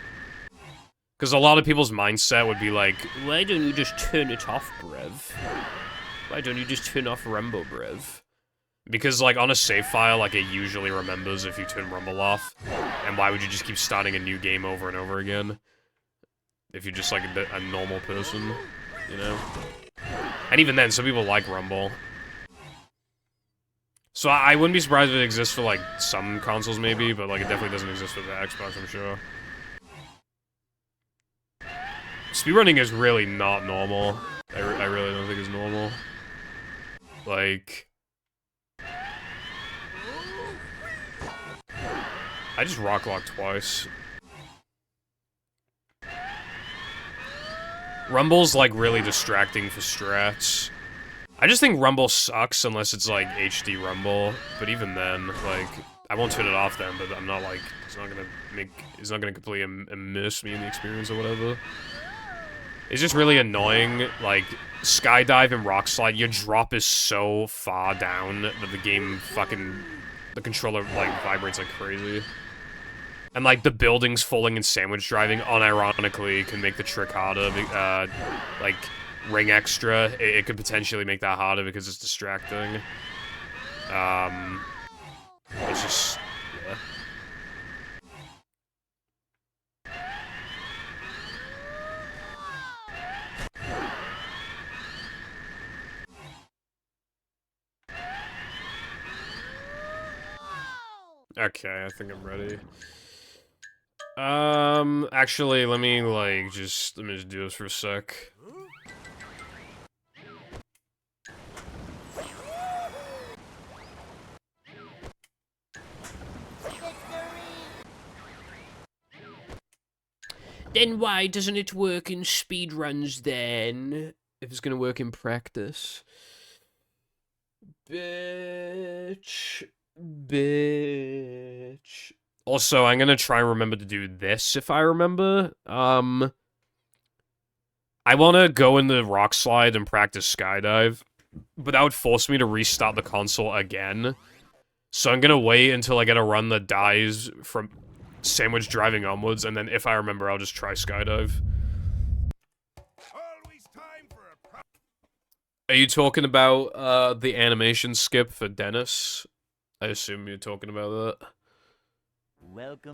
Because a lot of people's mindset would be like, why don't you just turn it off, bruv? Why don't you just turn off Rumble, bruv? Because, like, on a save file, like, it usually remembers if you turn Rumble off. And why would you just keep starting a new game over and over again? If you're just, like, a normal person, you know? And even then, some people like Rumble. So I wouldn't be surprised if it exists for, like, some consoles, maybe, but, like, it definitely doesn't exist for the Xbox, I'm sure. Speedrunning is really not normal. I really don't think it's normal. Like... I just rock-locked twice. Rumble's, like, really distracting for strats. I just think Rumble sucks unless it's, like, HD Rumble. But even then, like, I won't turn it off then, but I'm not, like, it's not gonna completely immerse me in the experience or whatever. It's just really annoying, like, skydive and rock slide, your drop is so far down that the game fucking... The controller, like, vibrates like crazy. And, like, the buildings falling and sandwich driving, unironically, can make the trick harder. Like, ring extra, it could potentially make that harder because it's distracting. It's just... yeah. Okay, I think I'm ready. Actually, let me just do this for a sec. Then why doesn't it work in speedruns then? If it's gonna work in practice. Bitch. Bitch. Also, I'm gonna try and remember to do this if I remember. I wanna go in the rock slide and practice skydive, but that would force me to restart the console again. So I'm gonna wait until I get a run that dies from sandwich driving onwards, and then if I remember, I'll just try skydive. Are you talking about the animation skip for Dennis? I assume you're talking about that. Welcome.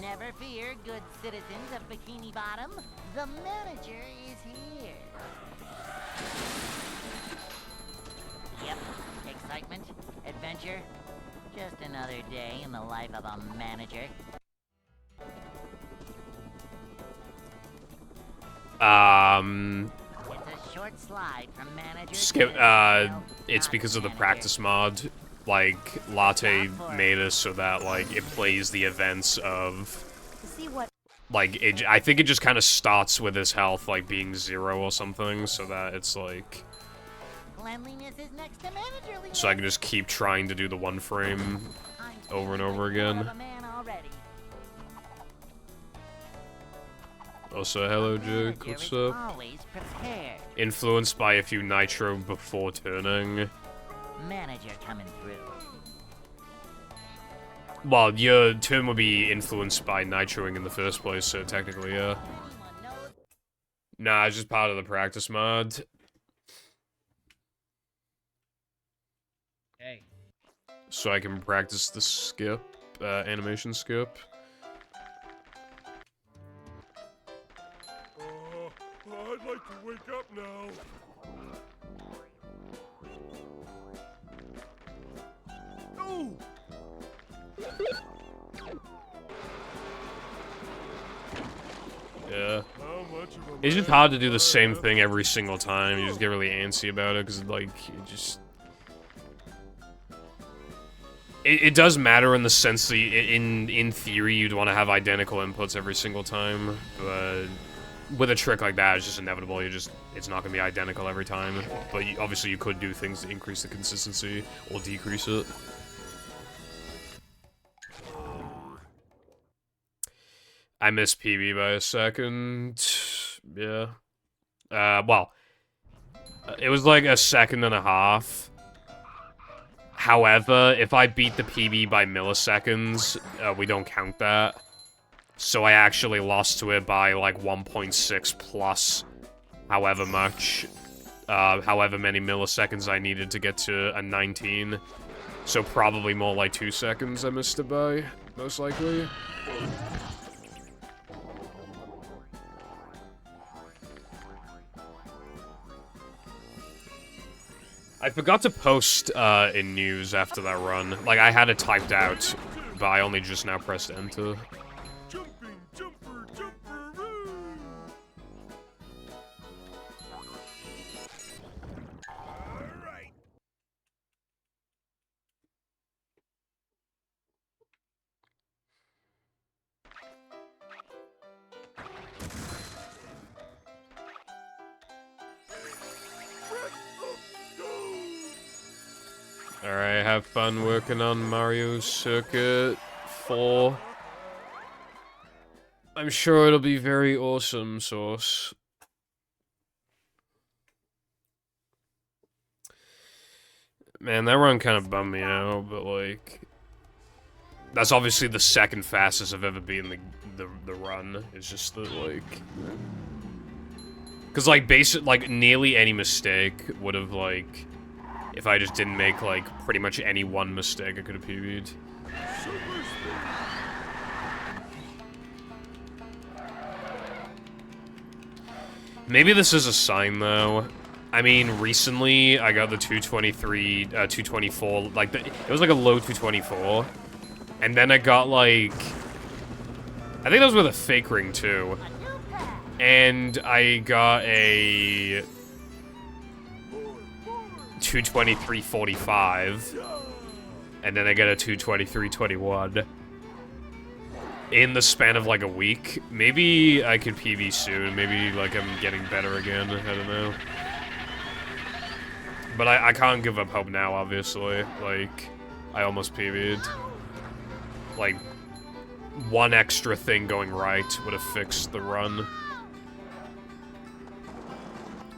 Never fear, good citizens of Bikini Bottom. The manager is here. Yep, excitement, adventure. Just another day in the life of a manager. It's a short slide from manager Skip, to it's not because of the manager. practice mod. Like, Latte made it so that, like, it plays the events of... See what Like, I think it just kind of starts with his health, like, being 0 or something, so that it's, like... Cleanliness is next to managerliness. So I can just keep trying to do the one frame I'm over and feeling over like more again. of a man already. Also, hello, Jake, Manager what's is up? always prepared. Influenced by a few nitro before turning. Manager coming through. Well, your turn would be influenced by nitroing in the first place, so technically, yeah. Anyone knows? Nah, it's just part of the practice mod. Hey. So I can practice the skip, animation skip. I'd like to wake up now. Oh! Yeah. How much of a It's just man hard to do do the I same have? thing every single time. You just get really antsy about it, because, like, it just... It does matter in the sense that, in theory, you'd want to have identical inputs every single time, but... With a trick like that, it's just inevitable. It's not going to be identical every time. But obviously you could do things to increase the consistency, or decrease it. I missed PB by a second. Yeah. Well, it was like a second and a half. However, if I beat the PB by milliseconds, we don't count that. So I actually lost to it by like 1.6 plus however much, however many milliseconds I needed to get to a 19. So probably more like 2 seconds I missed it by, most likely. I forgot to post in news after that run. Like, I had it typed out, but I only just now pressed enter. Jumping, jumper, jumperoo! Alright. Alright, have fun working on Mario Circuit 4. I'm sure it'll be very awesome, Sauce. Man, that run kind of bummed me out, but like... That's obviously the second fastest I've ever beaten the run. It's just that, like... Because, like, nearly any mistake would have, like... If I just didn't make, like, pretty much any one mistake, I could have PB'd. Maybe this is a sign, though. I mean, recently, I got the 223, 224, like, it was like a low 224. And then I got, like... I think that was with a fake ring, too. And I got a... 223.45. And then I got a 223.21. In the span of, like, a week. Maybe I could PB soon. Maybe, like, I'm getting better again. I don't know. But I can't give up hope now, obviously. Like, I almost PB'd. Like, one extra thing going right would have fixed the run.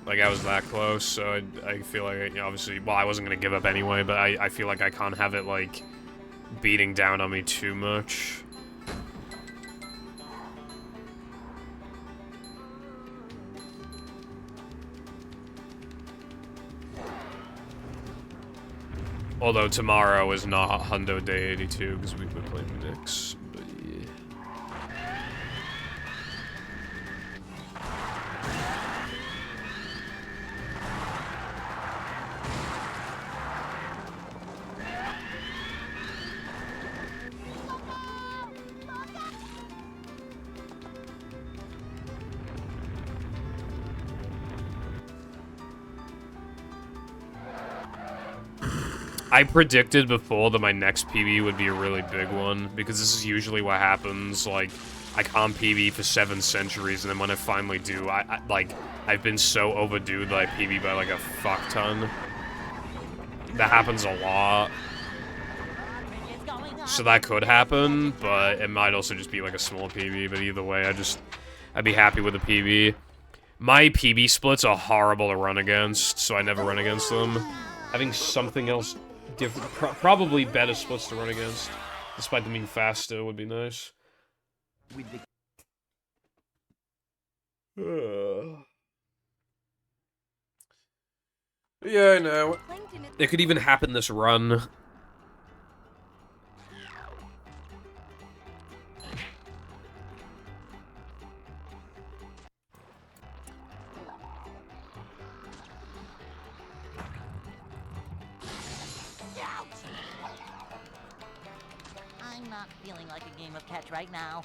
Like, I was that close, so I feel like, you know, obviously, well, I wasn't gonna give up anyway, but I feel like I can't have it, like, beating down on me too much. Although tomorrow is not Hundo Day 82, because we've been playing Knicks, but yeah. I predicted before that my next PB would be a really big one, because this is usually what happens, like, I can't PB for 7 centuries, and then when I finally do, I've been so overdue that I PB by, like, a fuck ton. That happens a lot. So that could happen, but it might also just be, like, a small PB, but either way, I'd be happy with a PB. My PB splits are horrible to run against, so I never run against them. Having something else different, probably better splits to run against, despite them being faster, would be nice. Yeah, I know. It could even happen this run. I'm not feeling like a game of catch right now.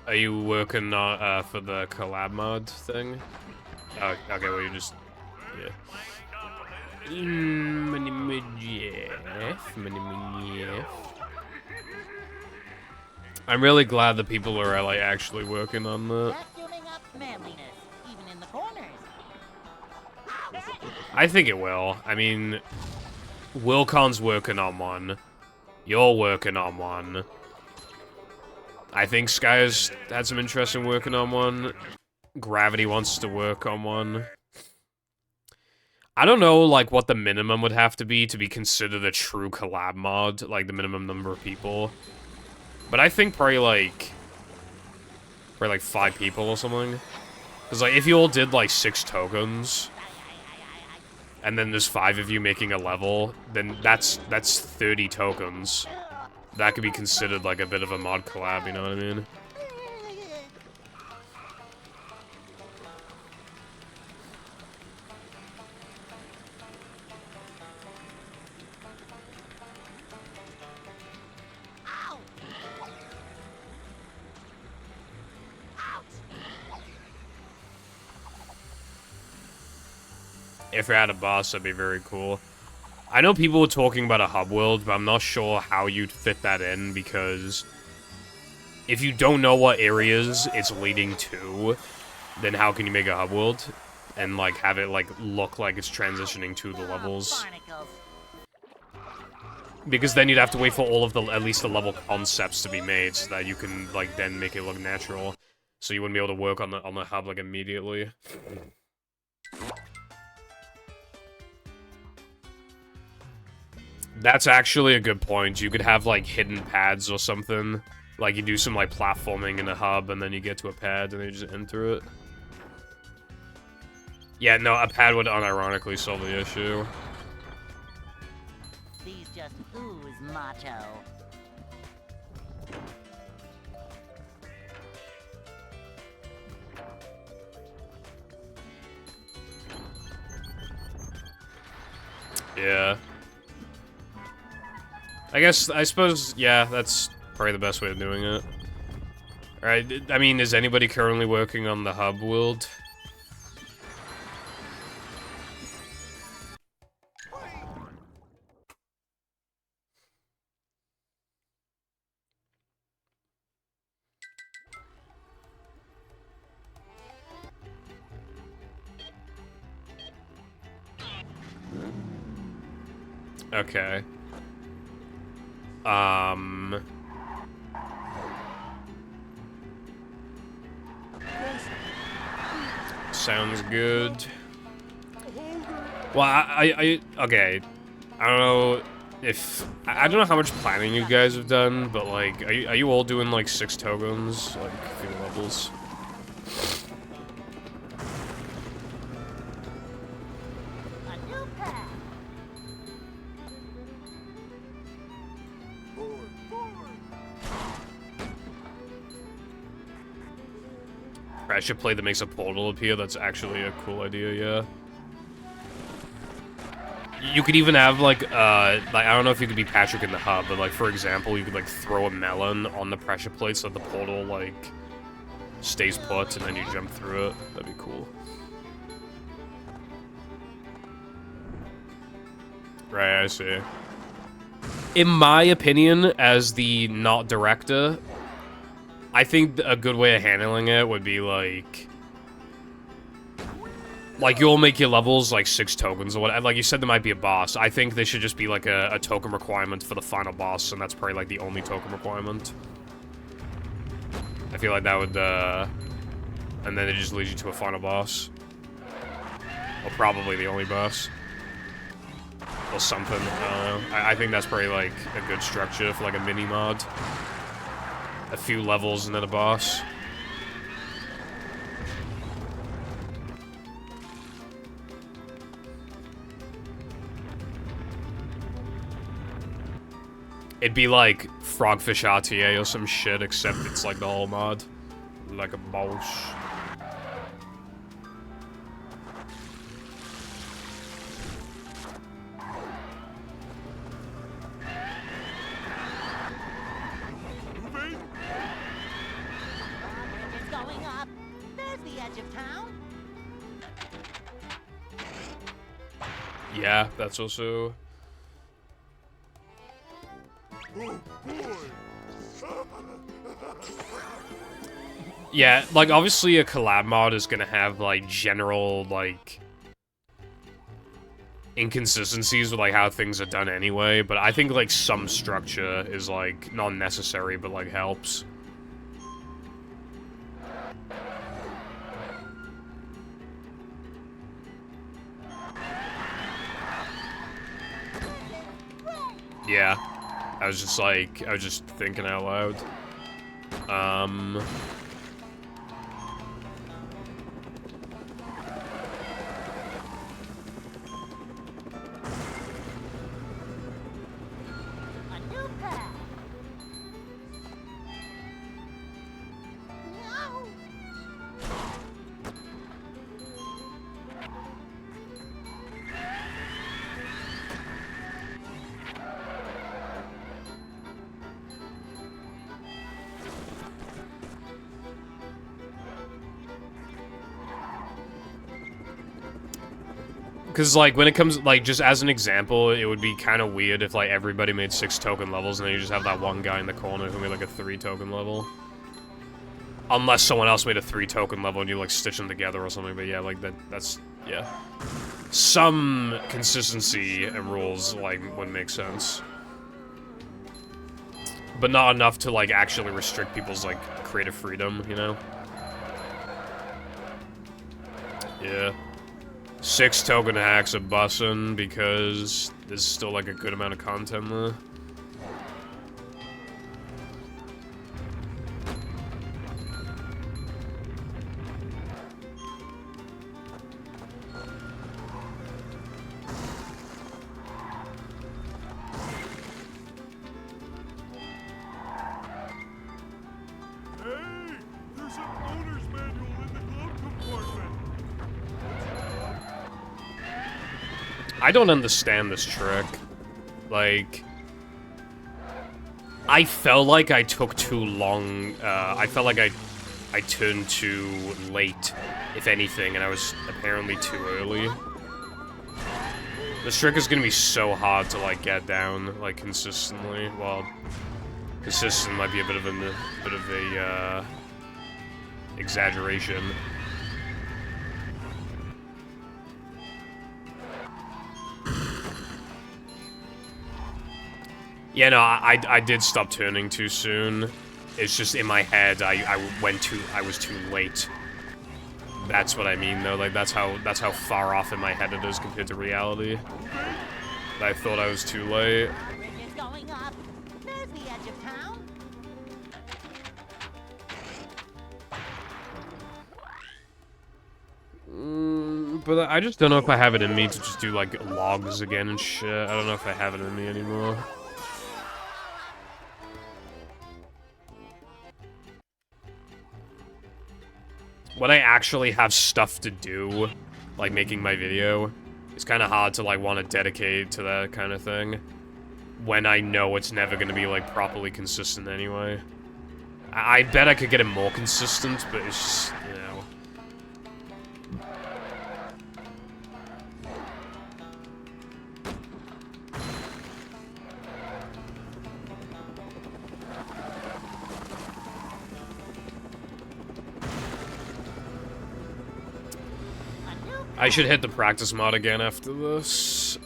Are you working for the collab mod thing? Oh, okay, well you just... yeah. I'm really glad that people are, like, actually working on that. Vacuuming up manliness, even in the corners. I think it will. I mean, Wilcon's working on one. You're working on one. I think Sky's had some interest in working on one. Gravity wants to work on one. I don't know, like, what the minimum would have to be considered a true collab mod, like, the minimum number of people. But I think probably, like 5 people or something. Because, like, if you all did, like, 6 tokens, and then there's 5 of you making a level, then that's 30 tokens. That could be considered, like, a bit of a mod collab, you know what I mean? If it had a boss, that'd be very cool. I know people were talking about a hub world, but I'm not sure how you'd fit that in, because if you don't know what areas it's leading to, then how can you make a hub world? And, like, have it, like, look like it's transitioning to the levels? Barnacles. Because then you'd have to wait for all of the, at least the level concepts to be made, so that you can, like, then make it look natural. So you wouldn't be able to work on the hub, like, immediately. That's actually a good point. You could have, like, hidden pads or something. Like, you do some, like, platforming in a hub, and then you get to a pad, and then you just enter it. Yeah, no, a pad would unironically solve the issue. These just ooze macho. Yeah. I suppose, yeah, that's probably the best way of doing it. Alright, I mean, is anybody currently working on the hub world? Okay. Sounds good. Well, okay. I don't know if... I don't know how much planning you guys have done, but, like, are you all doing, like, 6 tokens? Like, a few levels? A new path. Pressure plate that makes a portal appear, that's actually a cool idea, yeah. You could even have, like, I don't know if you could be Patrick in the hub, but, like, for example, you could, like, throw a melon on the pressure plate so that the portal, like, stays put, and then you jump through it. That'd be cool. Right, I see. In my opinion, as the not director, I think a good way of handling it would be, like, you'll make your levels, like, 6 tokens or whatever. Like, you said there might be a boss. I think they should just be, like, a token requirement for the final boss, and that's probably, like, the only token requirement. I feel like that would, and then it just leads you to a final boss. Or probably the only boss. Or something, I don't know. I think that's probably, like, a good structure for, like, a mini-mod. A few levels and then a boss. It'd be like Frogfish RTA or some shit, except it's like the whole mod. Like a boss. Bridge is going up. There's the edge of town. Yeah, that's also... Yeah, like, obviously a collab mod is gonna have, like, general, like, inconsistencies with, like, how things are done anyway, but I think, like, some structure is, like, not necessary, but, like, helps. Yeah. I was just thinking out loud. A new path. No. because, like, when it comes, like, just as an example, it would be kind of weird if, like, everybody made 6 token levels and then you just have that one guy in the corner who made, like, a 3 token level. Unless someone else made a 3 token level and you, like, stitch them together or something, but yeah, like, that's, yeah. Some consistency and rules, like, would make sense. But not enough to, like, actually restrict people's, like, creative freedom, you know? Yeah. 6 token hacks are bussin' because there's still, like, a good amount of content there. Hey, there's an owner's manual in the glove compartment. I don't understand this trick. Like, I felt like I took too long, I felt like I turned too late, if anything, and I was apparently too early. This trick is gonna be so hard to, like, get down, like, consistently. Well, consistent might be a bit of a exaggeration. Yeah, no, I did stop turning too soon. It's just in my head, I was too late. That's what I mean, though. Like, that's how far off in my head it is compared to reality. I thought I was too late. Bridge is going up. There's the edge of town. But I just don't know if I have it in me to just do, like, logs again and shit. I don't know if I have it in me anymore. When I actually have stuff to do, like making my video, it's kind of hard to, like, want to dedicate to that kind of thing. When I know it's never going to be, like, properly consistent anyway. I bet I could get it more consistent, but it's just, you know. I should hit the practice mod again after this.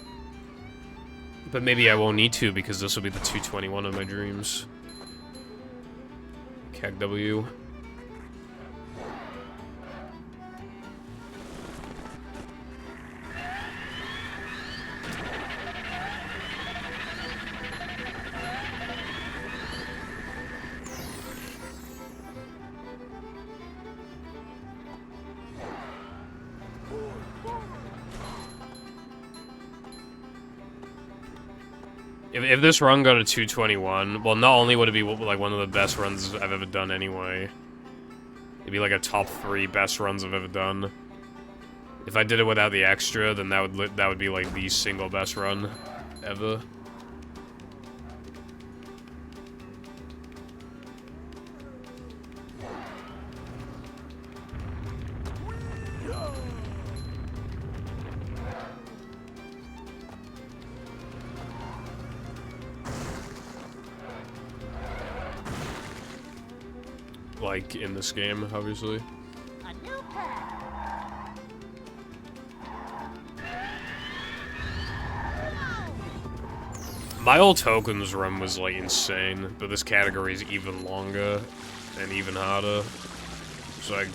But maybe I won't need to because this will be the 221 of my dreams. Keg W. If this run got a 221, well, not only would it be, like, one of the best runs I've ever done anyway, it'd be, like, a top 3 best runs I've ever done. If I did it without the extra, then that would be, like, the single best run ever. Like, in this game, obviously. A new path. My old tokens run was, like, insane, but this category is even longer and even harder. So, like,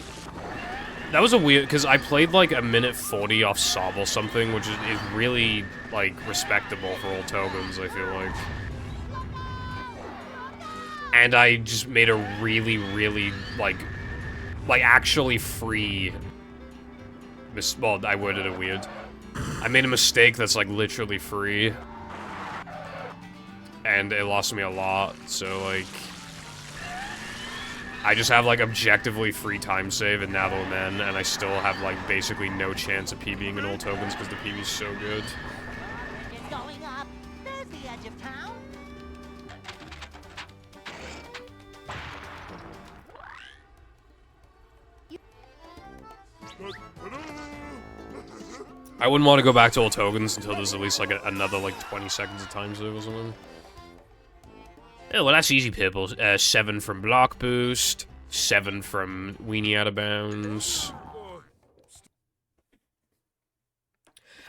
that was a weird, because I played, like, a minute 40 off Sob or something, which is really, like, respectable for old tokens, I feel like. And I just made a really, really, like, actually free... Well, I worded it weird. I made a mistake that's, like, literally free. And it lost me a lot, so, like... I just have, like, objectively free time save in Naval Men, and I still have, like, basically no chance of PBing in old tokens because the PB's so good. Bridge is going up. There's the edge of town. I wouldn't want to go back to all tokens until there's at least like another like 20 seconds of time save or something. Oh, well, that's easy, people. 7 from block boost, 7 from weenie out of bounds.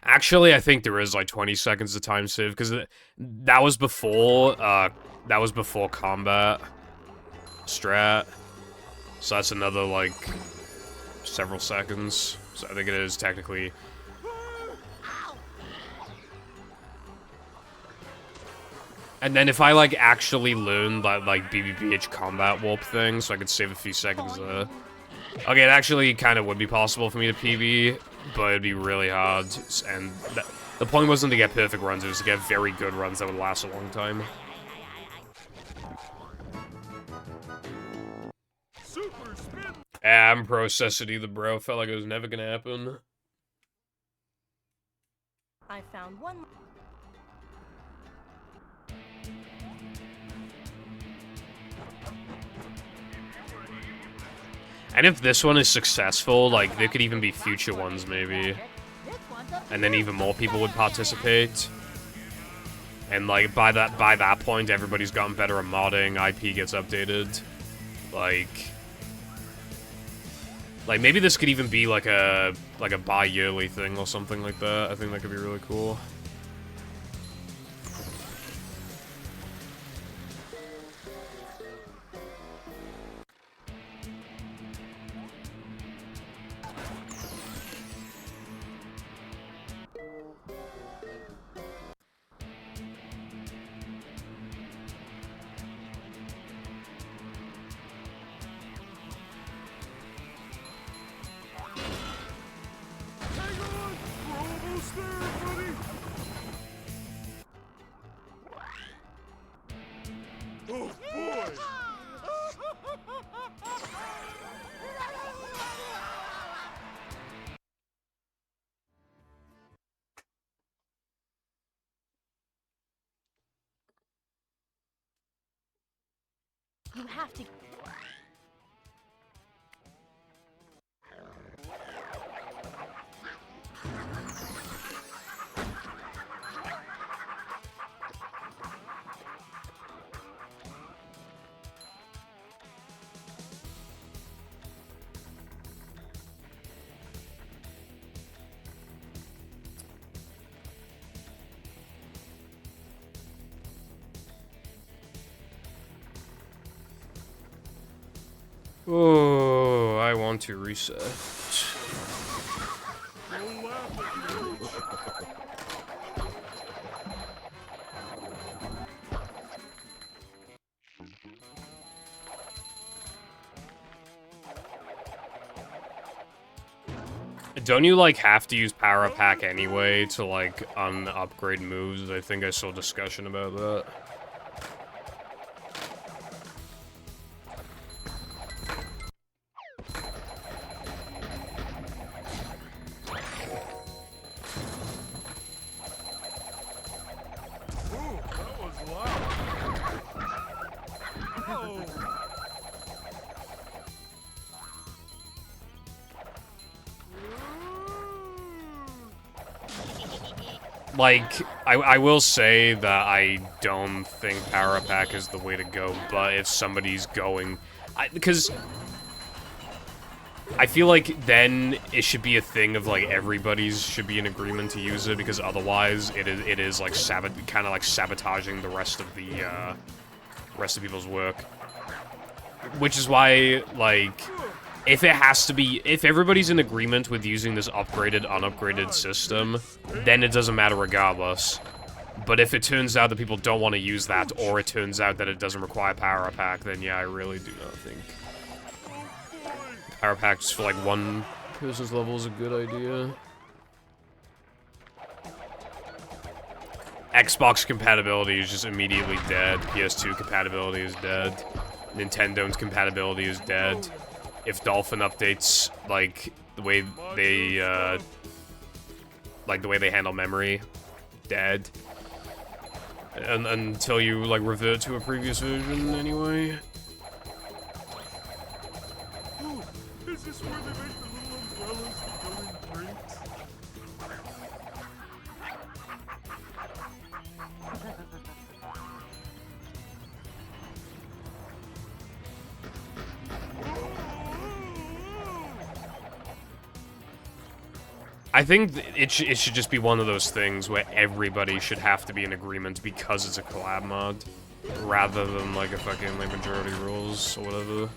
Actually, I think there is like 20 seconds of time save because that was before combat strat. So that's another like several seconds. So I think it is technically. And then if I like actually learned that like BBBH combat warp thing, so I could save a few seconds there. Okay, it actually kind of would be possible for me to PB, but it'd be really hard. And the point wasn't to get perfect runs; it was to get very good runs that would last a long time. I'm processing either, bro. Felt like it was never gonna happen. I found one. And if this one is successful, like, there could even be future ones, maybe. And then even more people would participate. And, like, by that point, everybody's gotten better at modding, IP gets updated. Like, maybe this could even be, like a bi-yearly thing or something like that. I think that could be really cool. You have to. Oh, I want to reset. Don't you, like, have to use Power Pack anyway to, like, upgrade moves? I think I saw discussion about that. Like, I will say that I don't think Power Pack is the way to go, but if somebody's going... because... I feel like then it should be a thing of, like, everybody's should be in agreement to use it, because otherwise it is like, kind of like sabotaging the rest of people's work. Which is why, like... if everybody's in agreement with using this upgraded, unupgraded system, then it doesn't matter regardless. But if it turns out that people don't want to use that, or it turns out that it doesn't require Power Pack, then yeah, I really do not think Power Pack just for like one person's level is a good idea. Xbox compatibility is just immediately dead. PS2 compatibility is dead. Nintendo's compatibility is dead. If Dolphin updates, like, the way they handle memory, dead. And until you, like, revert to a previous version, anyway. Ooh, is this where they make the little umbrellas that go in drinks? I think it should just be one of those things where everybody should have to be in agreement because it's a collab mod, rather than like a fucking like majority rules or whatever.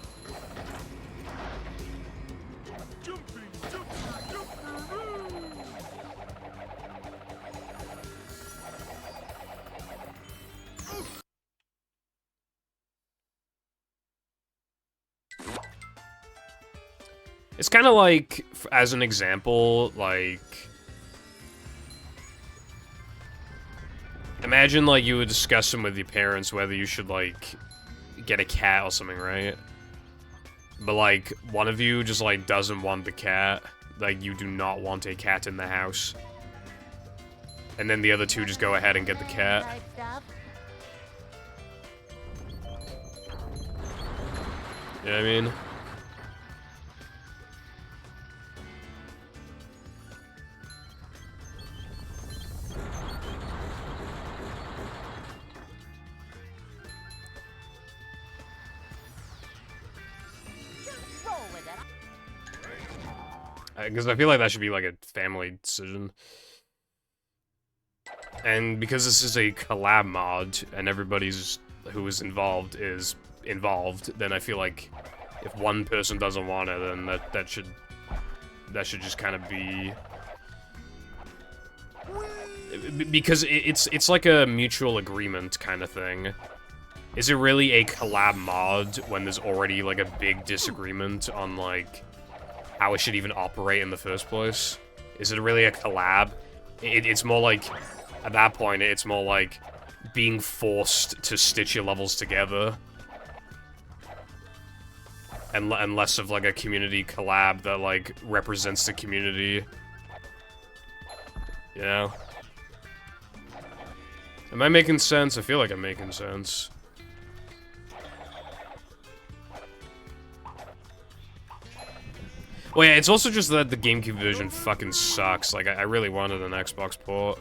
It's kind of like, as an example, like, imagine like you were discussing with your parents whether you should like get a cat or something, right? But like one of you just like doesn't want the cat, like you do not want a cat in the house, and then the other two just go ahead and get the cat. You know what I mean? Because I feel like that should be like a family decision. And because this is a collab mod and everybody's who is involved, then I feel like if one person doesn't want it, then that should just kind of be, because it's like a mutual agreement kind of thing. Is it really a collab mod when there's already like a big disagreement on like how it should even operate in the first place? Is it really a collab? It's more like, at that point, it's more like being forced to stitch your levels together. And less of like a community collab that like represents the community. You know? Am I making sense? I feel like I'm making sense. Well, yeah, it's also just that the GameCube version fucking sucks. Like, I really wanted an Xbox port.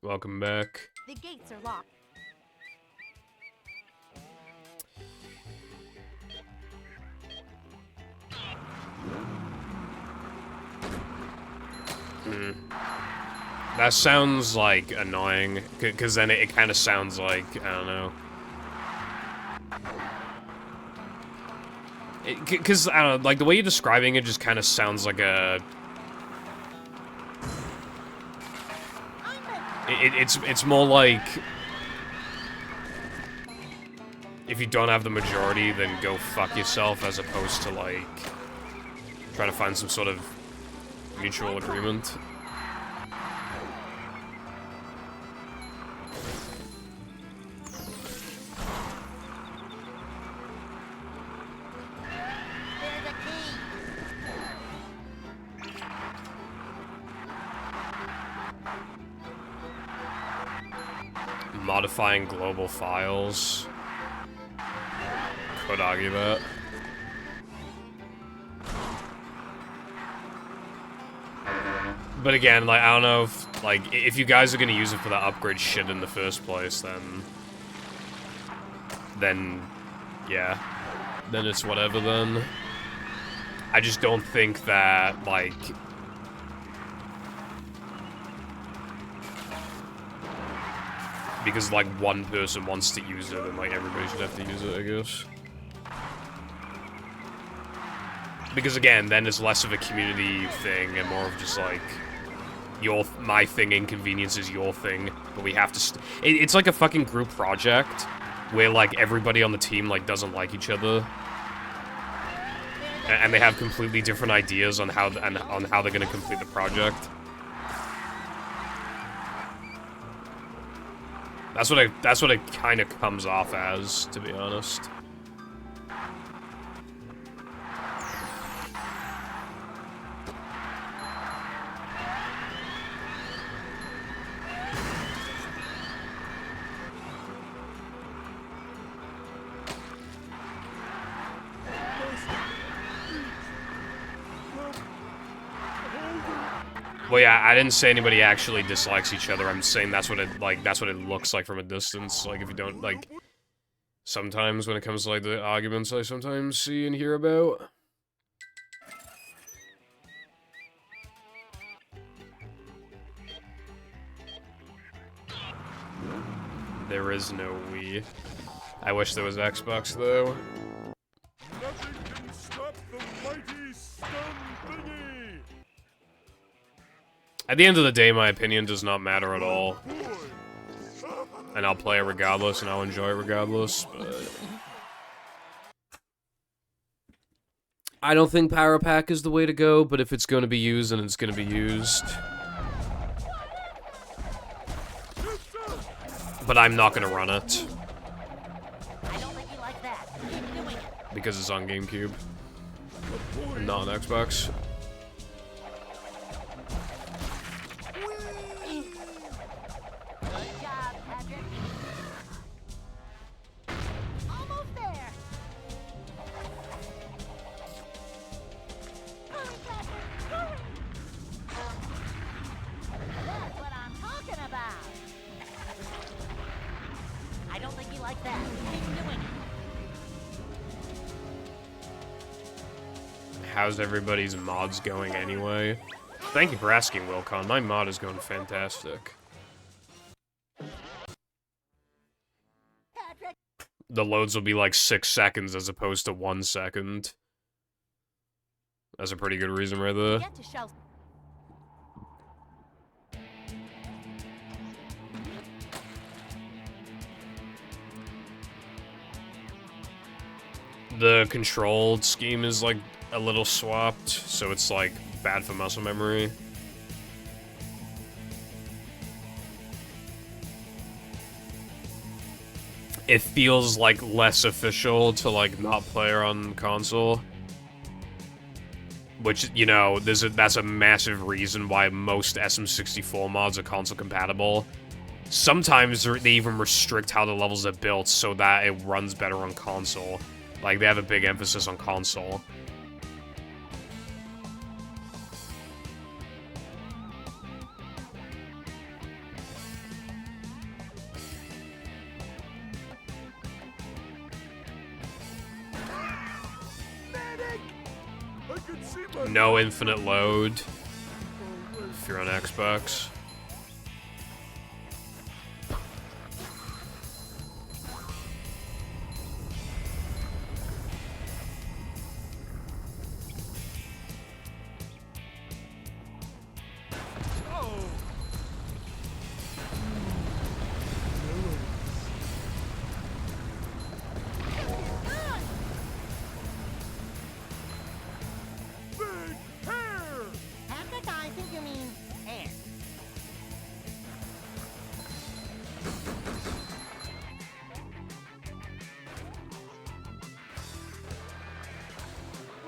Welcome back. The gates are locked. That sounds, like, annoying, because then it kind of sounds like, I don't know. Because, I don't know, like, the way you're describing it just kind of sounds like a... It's more like... if you don't have the majority, then go fuck yourself, as opposed to, like, trying to find some sort of mutual agreement. Modifying global files. Could argue that. But again, like, I don't know if, like, if you guys are gonna use it for that upgrade shit in the first place, then, yeah. Then it's whatever, then. I just don't think that, like... because, like, one person wants to use it, then, like, everybody should have to use it, I guess. Because, again, then it's less of a community thing and more of just, like, my thing inconveniences your thing, but we have to it's like a fucking group project where, like, everybody on the team, like, doesn't like each other. And they have completely different ideas on how they're gonna complete the project. That's what it kind of comes off as, to be honest. Well, yeah, I didn't say anybody actually dislikes each other. I'm saying that's what it looks like from a distance. Like, if you don't, like, sometimes when it comes to, like, the arguments I sometimes see and hear about. There is no Wii. I wish there was Xbox, though. Nothing can stop the mighty stun thingy. At the end of the day, my opinion does not matter at all. And I'll play it regardless, and I'll enjoy it regardless, but... I don't think Power Pack is the way to go, but if it's going to be used, then it's going to be used. But I'm not going to run it. I don't think you like that. Keep doing it. Because it's on GameCube. Not on Xbox. Good job, Patrick. Almost there. Hurry, Patrick, hurry. That's what I'm talking about. I don't think you like that. Keep doing it. How's everybody's mods going anyway? Thank you for asking, Wilcon. My mod is going fantastic. Patrick. The loads will be like 6 seconds as opposed to 1 second. That's a pretty good reason right there. Get to show. The control scheme is like a little swapped, so it's like bad for muscle memory. It feels like less official to like not play her on console. Which, you know, that's a massive reason why most SM64 mods are console compatible. Sometimes they even restrict how the levels are built so that it runs better on console. Like, they have a big emphasis on console. No infinite load if you're on Xbox. Patrick, I think you mean hair.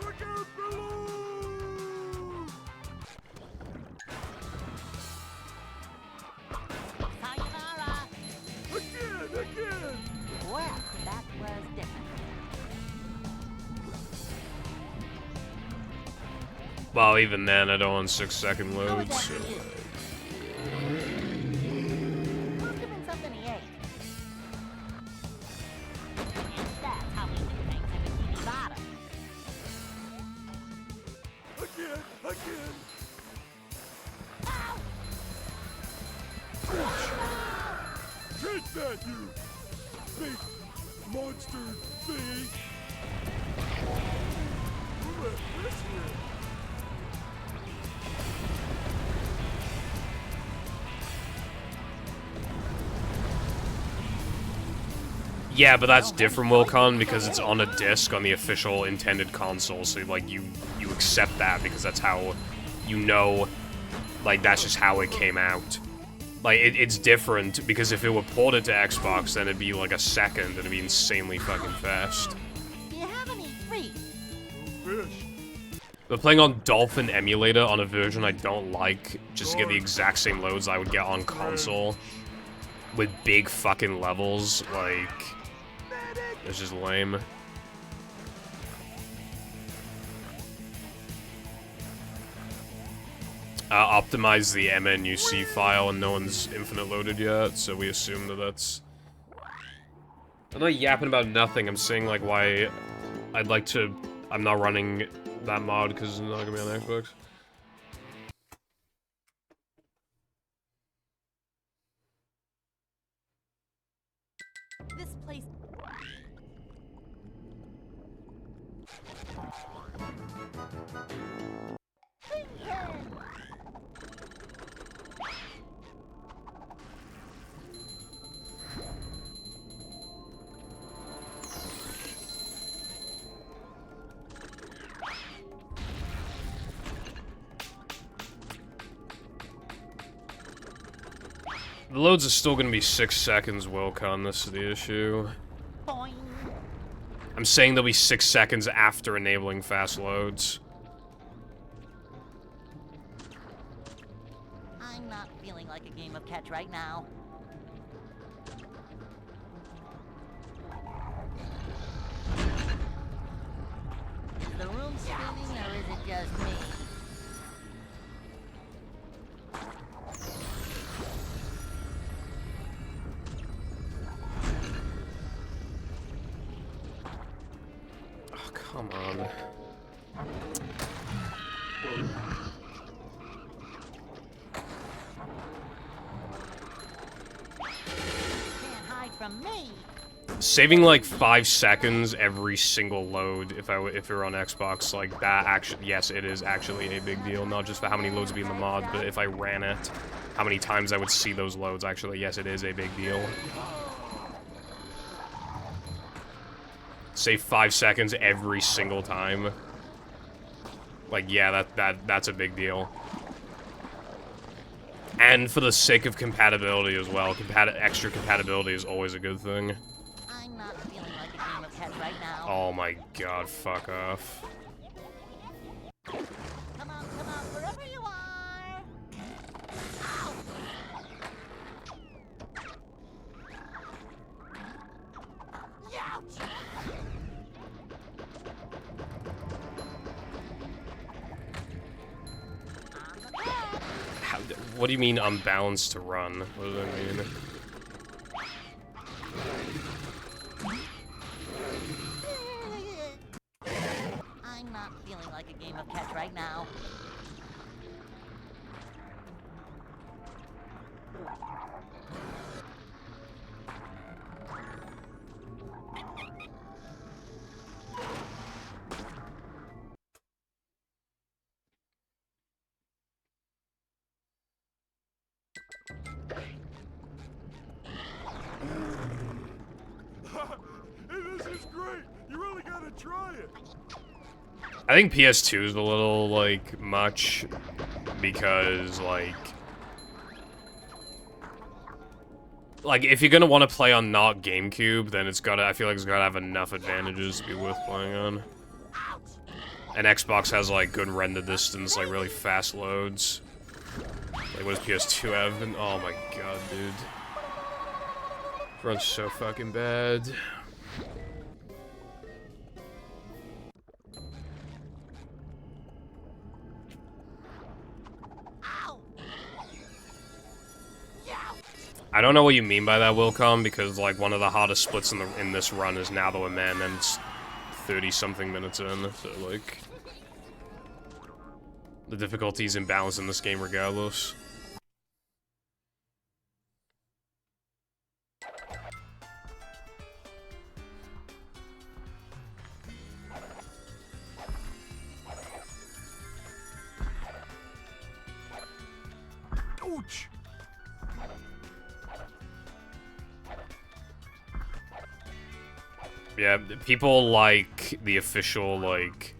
Look out below! Sayonara. Again! Well, that was different. Well, even then, I don't want 6-second loads, so... Must have been something he ate. And that's how we do things in Bikini Bottom. Again! Ow! Take that, you big monster thing! Who let this here? Yeah, but that's different, Wilcon, because it's on a disc on the official intended console, so, like, you accept that because that's how, you know, like, that's just how it came out. Like, it's different, because if it were ported to Xbox, then it'd be, like, a second, and it'd be insanely fucking fast. Do you have any free? Fish. But playing on Dolphin Emulator on a version I don't like, just to get the exact same loads I would get on console, with big fucking levels, like... It's just lame. optimized the MNUC file and no one's infinite loaded yet, so we assume that that's... I'm not yapping about nothing, I'm saying like why I'd like to... I'm not running that mod because it's not gonna be on Xbox. This place. The loads are still gonna be 6 seconds, Wilcon, this is the issue. Boing. I'm saying they'll be 6 seconds after enabling fast loads. I'm not feeling like a game of catch right now. Is the room spinning or is it just me? Oh, come on. Can't hide from me. Saving like 5 seconds every single load, if you're on Xbox, like that actually, yes, it is actually a big deal. Not just for how many loads would be in the mod, but if I ran it, how many times I would see those loads. Actually, yes, it is a big deal. Save 5 seconds every single time. Like, yeah, that's a big deal. And for the sake of compatibility as well, extra compatibility is always a good thing. I'm not feeling like a game of catch right now. Oh my god, fuck off. Come on, wherever you are. Ow! Youch! What do you mean unbalanced to run? What does that mean? I'm not feeling like a game of catch right now. Hey, this is great. You really gotta try it. I think PS2 is a little, like, much, because, like, if you're gonna want to play on not GameCube, then I feel like it's gotta have enough advantages to be worth playing on. And Xbox has, like, good render distance, like, really fast loads. Like, what does PS2 have? And, oh my god, dude. It runs so fucking bad. I don't know what you mean by that, Wilcom, because, like, one of the hardest splits in this run is now the man, and it's 30-something minutes in, so, like... The difficulty's imbalanced in this game regardless. Ouch! Yeah, people like the official, like...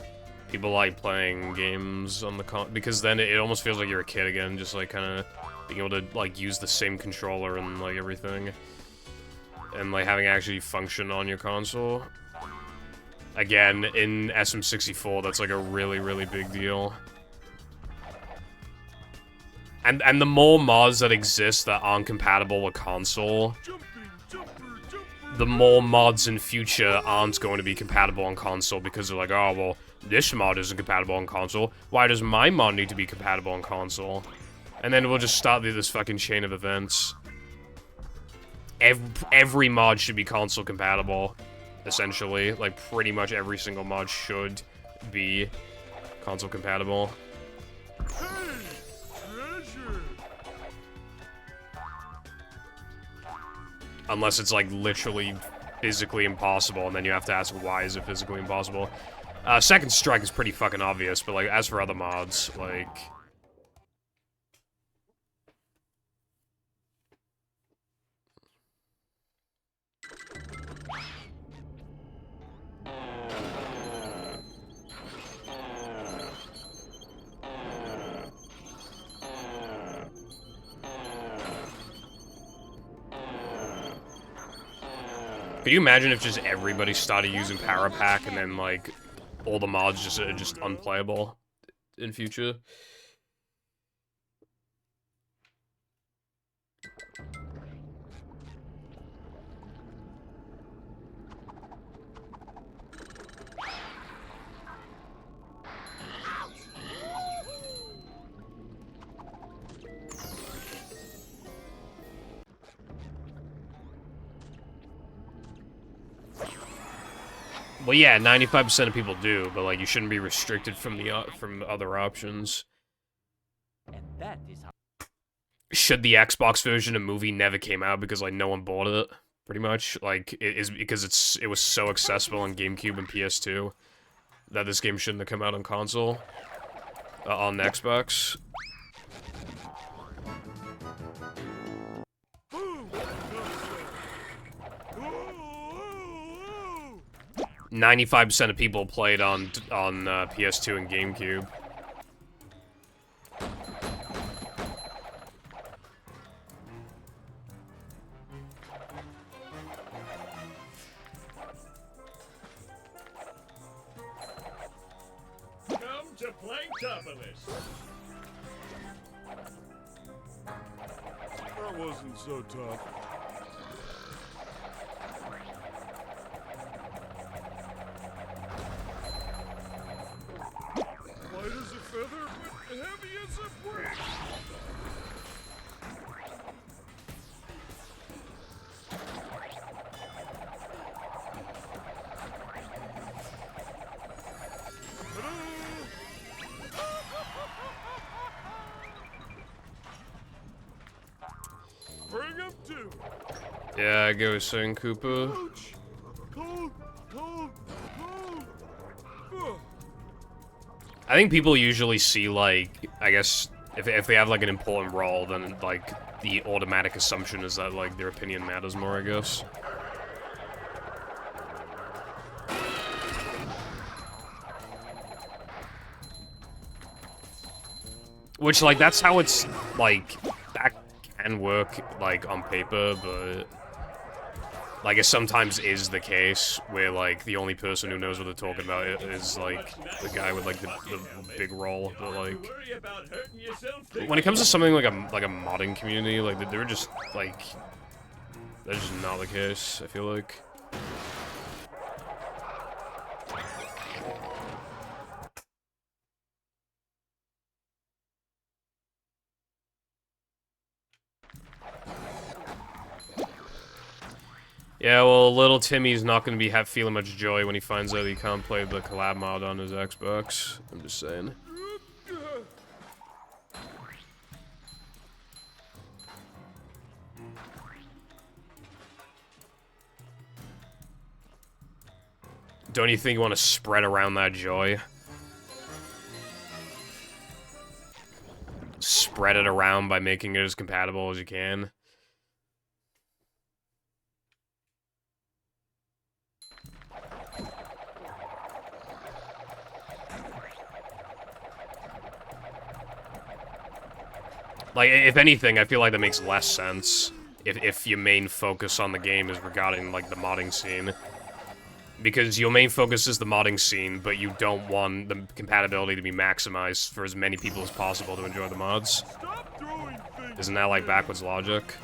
People like playing games on the because then it almost feels like you're a kid again, just, like, kind of being able to, like, use the same controller and, like, everything. And, like, having it actually function on your console. Again, in SM64, that's, like, a really, really big deal. And the more mods that exist that aren't compatible with console, the more mods in future aren't going to be compatible on console because they're like, oh, well, this mod isn't compatible on console. Why does my mod need to be compatible on console? And then we'll just start this fucking chain of events. Every mod should be console compatible, essentially. Like, pretty much every single mod should be console compatible. Hey, treasure. Unless it's, like, literally physically impossible, and then you have to ask, why is it physically impossible? Second Strike is pretty fucking obvious, but, like, as for other mods, like... Could you imagine if just everybody started using Power Pack and then, like, all the mods just are just unplayable in future? Well, yeah, 95% of people do, but like you shouldn't be restricted from the from other options. And that is how. Should the Xbox version of movie never came out because like no one bought it? Pretty much, like it is because it was so accessible on GameCube and PS2 that this game shouldn't have come out on console on the Xbox. 95% of people played on PS2 and GameCube. Come to Planktopolis. That wasn't so tough. Light as a feather, but heavy as a brick. Bring him to. Yeah, I go with saying Cooper. Ouch. Cold, cold, cold. Ugh. I think people usually see, like, I guess, if they have, like, an important role, then, like, the automatic assumption is that, like, their opinion matters more, I guess. Which, like, that's how it's, like, that can work, like, on paper, but... like, it sometimes is the case where, like, the only person who knows what they're talking about is, like, the guy with, like, the big role. But, like, when it comes to something like a modding community, like, they're just, like, that's just not the case, I feel like. Yeah, well, little Timmy's not going to be feeling much joy when he finds out he can't play the collab mod on his Xbox. I'm just saying. Don't you think you want to spread around that joy? Spread it around by making it as compatible as you can. Like, if anything, I feel like that makes less sense if your main focus on the game is regarding, like, the modding scene. Because your main focus is the modding scene, but you don't want the compatibility to be maximized for as many people as possible to enjoy the mods. Stop throwing things. Isn't that, like, backwards logic?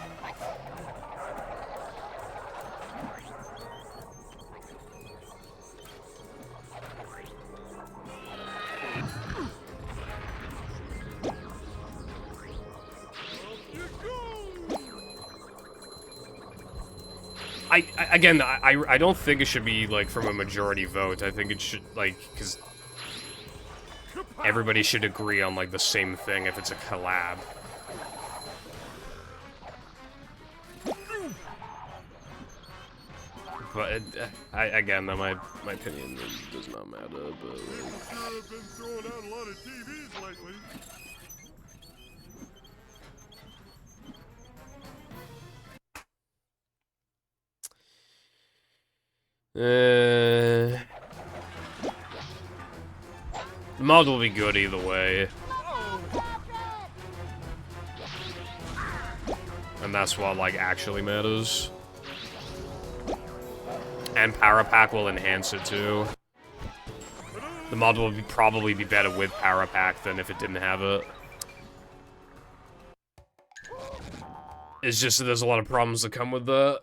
I don't think it should be, like, from a majority vote. I think it should, like, because everybody should agree on, like, the same thing if it's a collab. But, again, though, my opinion does not matter, but... Sure have been throwing out a lot of TVs lately. The mod will be good either way. And that's what, like, actually matters. And Power Pack will enhance it, too. The mod will probably be better with Power Pack than if it didn't have it. It's just that there's a lot of problems that come with that.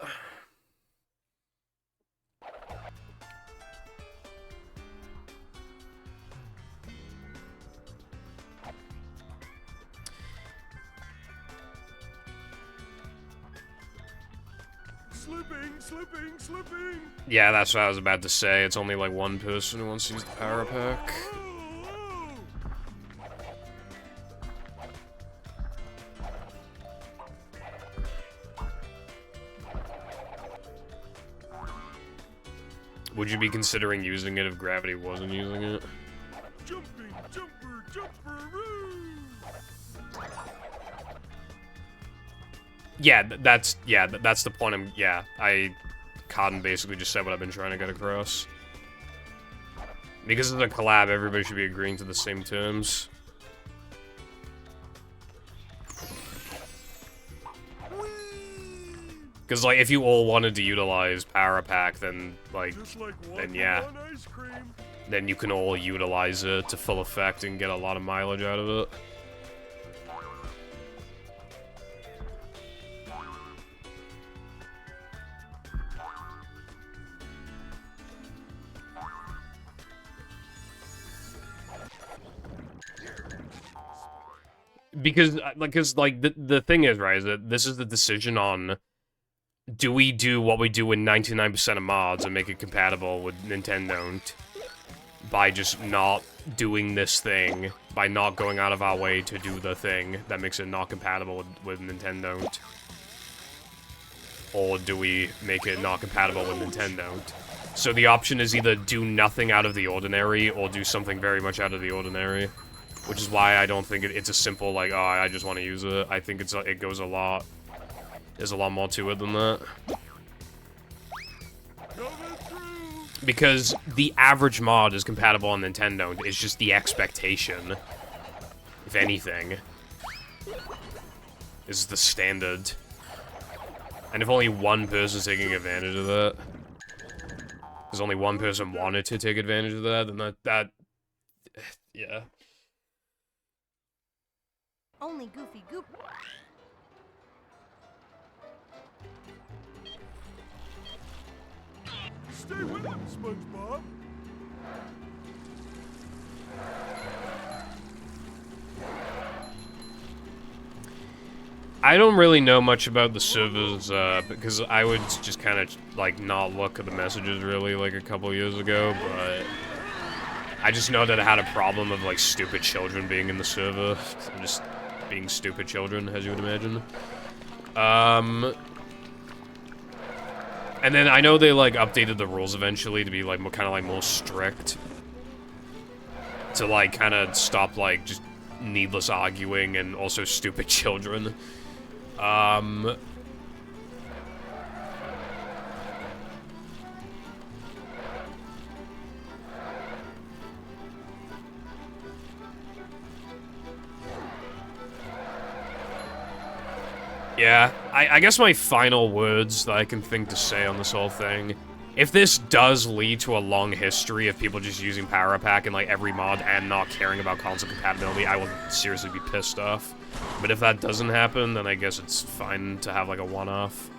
Slipping! Yeah, that's what I was about to say. It's only like one person who wants to use the Power Pack. Would you be considering using it if Gravity wasn't using it? Jumping, jumper, Yeah, that's the point. Cotton basically just said what I've been trying to get across. Because of the collab, everybody should be agreeing to the same terms. Because, like, if you all wanted to utilize Power Pack, then, like then yeah. Then you can all utilize it to full effect and get a lot of mileage out of it. Because the thing is, right, is that this is the decision on, do we do what we do in 99% of mods and make it compatible with Nintendo by just not doing this thing, by not going out of our way to do the thing that makes it not compatible with Nintendo? Or do we make it not compatible with Nintendo? So the option is either do nothing out of the ordinary or do something very much out of the ordinary. Which is why I don't think it's a simple, like, oh, I just want to use it. I think it goes a lot. There's a lot more to it than that. Because the average mod is compatible on Nintendo. It's just the expectation, if anything, is the standard. And if only one person's taking advantage of that, because only one person wanted to take advantage of that, then that yeah. Only Goofy Goober. Stay with him, SpongeBob. I don't really know much about the servers, because I would just kind of, like, not look at the messages, really, like, a couple years ago, but I just know that it had a problem of, like, stupid children being in the server. Just being stupid children, as you would imagine. And then I know they, like, updated the rules eventually to be, like, kind of, like, more strict. To, like, kind of stop, like, just needless arguing and also stupid children. Yeah, I guess my final words that I can think to say on this whole thing, if this does lead to a long history of people just using Power Pack in, like, every mod and not caring about console compatibility, I will seriously be pissed off. But if that doesn't happen, then I guess it's fine to have, like, a one-off.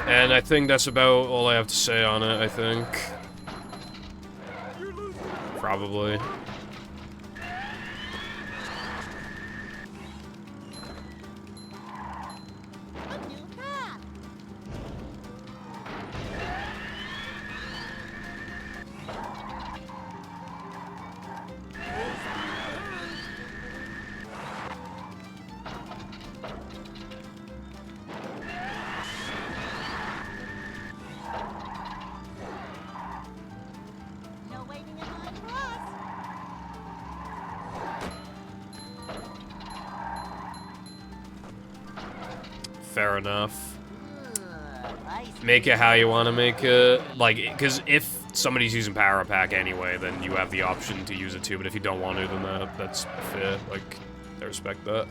And I think that's about all I have to say on it, I think. Probably. fair enough. I Make it how you want to make it. Like, because if somebody's using Power Pack anyway, then you have the option to use it too, but if you don't want to, then that's fair. Like, I respect that.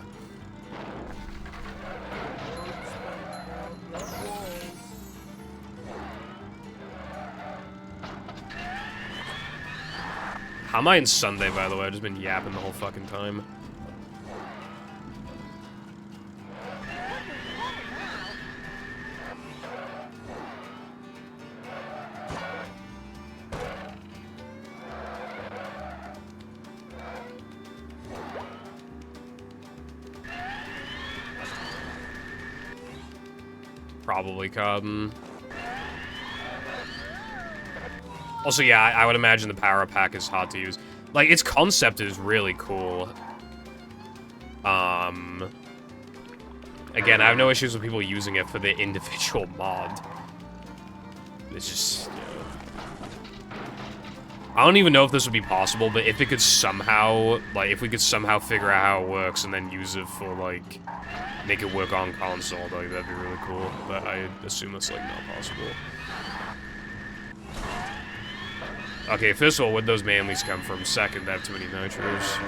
How am I in Sunday, by the way? I've just been yapping the whole fucking time. Probably Cotton. Also, yeah, I would imagine the Power Pack is hard to use. Like, its concept is really cool. Again, I have no issues with people using it for the individual mod. It's just, you know. I don't even know if this would be possible, but if it could somehow, like, if we could somehow figure out how it works and then use it for, like, make it work on console, like, that'd be really cool. But I assume that's, like, not possible. Okay, first of all, where'd those manlies come from? Second, they have too many nitros.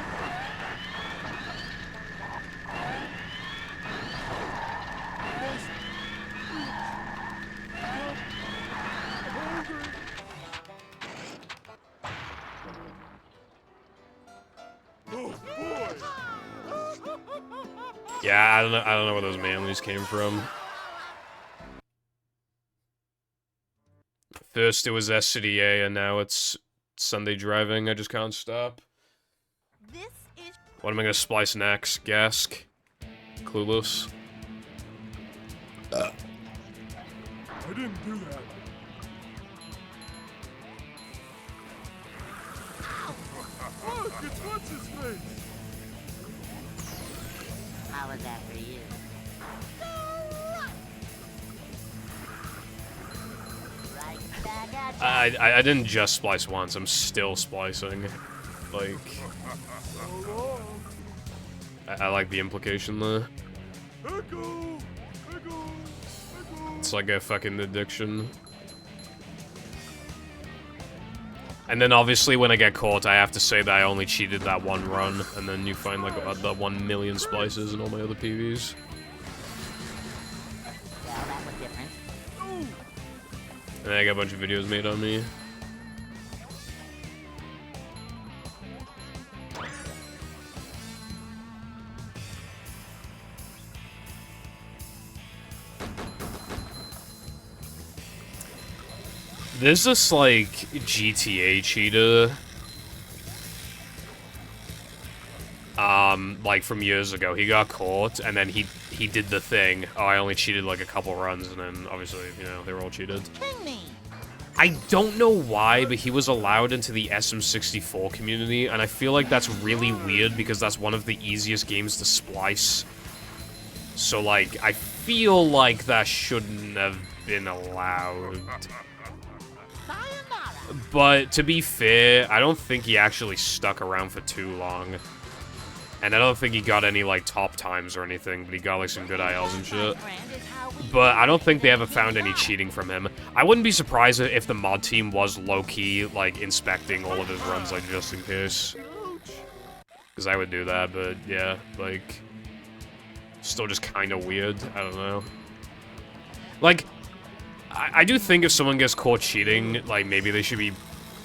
Yeah, I don't know where those manlies came from. First it was SCDA, and now it's Sunday driving. I just can't stop. What am I gonna splice next? Gask? Clueless? I didn't do that. Look, it's what's his face. How was that for you? Right back at ya. I didn't just splice once, I'm still splicing. Like... I like the implication there. It's like a fucking addiction. And then obviously when I get caught, I have to say that I only cheated that one run, and then you find like the 1 million splices in all my other PVs. Well, that was different. And then I got a bunch of videos made on me. There's this, like, GTA cheater, like, from years ago. He got caught, and then he did the thing. Oh, I only cheated, like, a couple runs, and then, obviously, you know, they were all cheated. I don't know why, but he was allowed into the SM64 community, and I feel like that's really weird, because that's one of the easiest games to splice. So, like, I feel like that shouldn't have been allowed. But, to be fair, I don't think he actually stuck around for too long. And I don't think he got any, like, top times or anything, but he got, like, some good ILs and shit. But I don't think they ever found any cheating from him. I wouldn't be surprised if the mod team was low-key, like, inspecting all of his runs, like, just in case. Because I would do that, but, yeah, like... Still just kind of weird. I don't know. Like... I do think if someone gets caught cheating, like, maybe they should be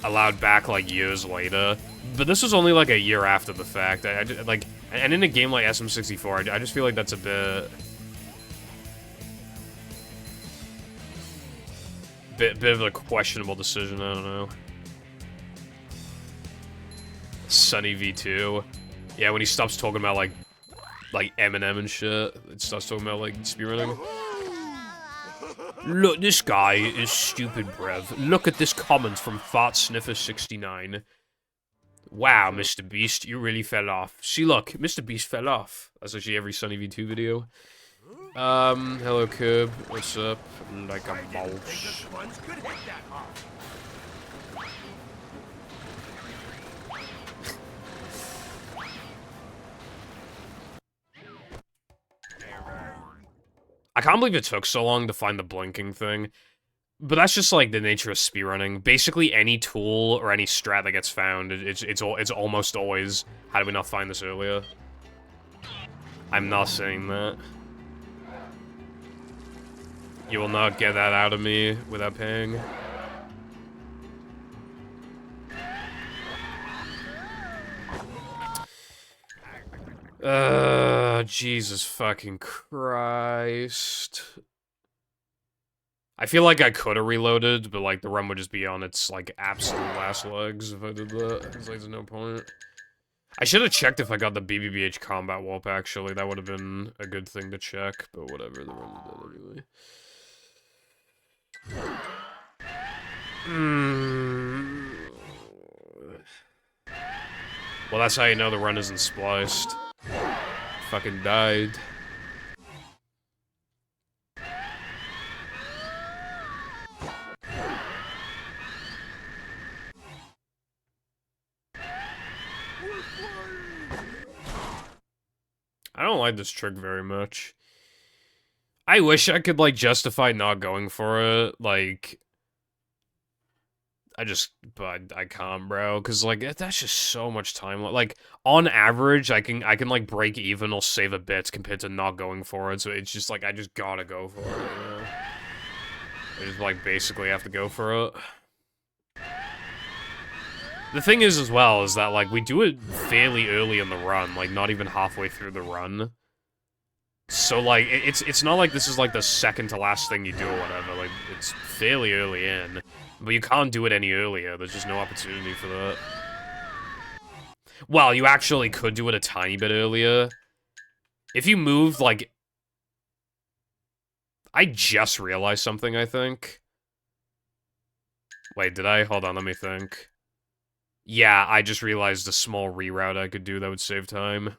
allowed back, like, years later. But this was only, like, a year after the fact. Like, and in a game like SM64, I just feel like that's a bit of a questionable decision, I don't know. Sunny V2. Yeah, when he stops talking about, like Eminem and shit, it starts talking about, like, speedrunning. Look, this guy is stupid, brev. Look at this comment from Fart Sniffer 69. Wow, Mr. Beast, you really fell off. See, look, Mr. Beast fell off. That's actually every Sunny V2 video. Hello, Curb. What's up? Like a mouse. I can't believe it took so long to find the blinking thing. But that's just, like, the nature of speedrunning. Basically, any tool or any strat that gets found, it's almost always, how did we not find this earlier? I'm not saying that. You will not get that out of me without paying. Jesus fucking Christ. I feel like I could have reloaded, but, like, the run would just be on its, like, absolute last legs if I did that. It's like, there's no point. I should have checked if I got the BBBH combat warp, actually. That would have been a good thing to check, but whatever, the run did anyway. Well, that's how you know the run isn't spliced. Fucking died. I don't like this trick very much. I wish I could, like, justify not going for it, like... But I can't, bro, because, like, that's just so much time. Like, on average, I can, like, break even or save a bit compared to not going for it, so it's just, like, I just gotta go for it, you know? I just, like, basically have to go for it. The thing is, as well, is that, like, we do it fairly early in the run, like, not even halfway through the run. So, like, it's not like this is, like, the second to last thing you do or whatever, like, it's fairly early in. But you can't do it any earlier, there's just no opportunity for that. Well, you actually could do it a tiny bit earlier. If you moved, like... I just realized something, I think. Wait, did I? Hold on, let me think. Yeah, I just realized a small reroute I could do that would save time.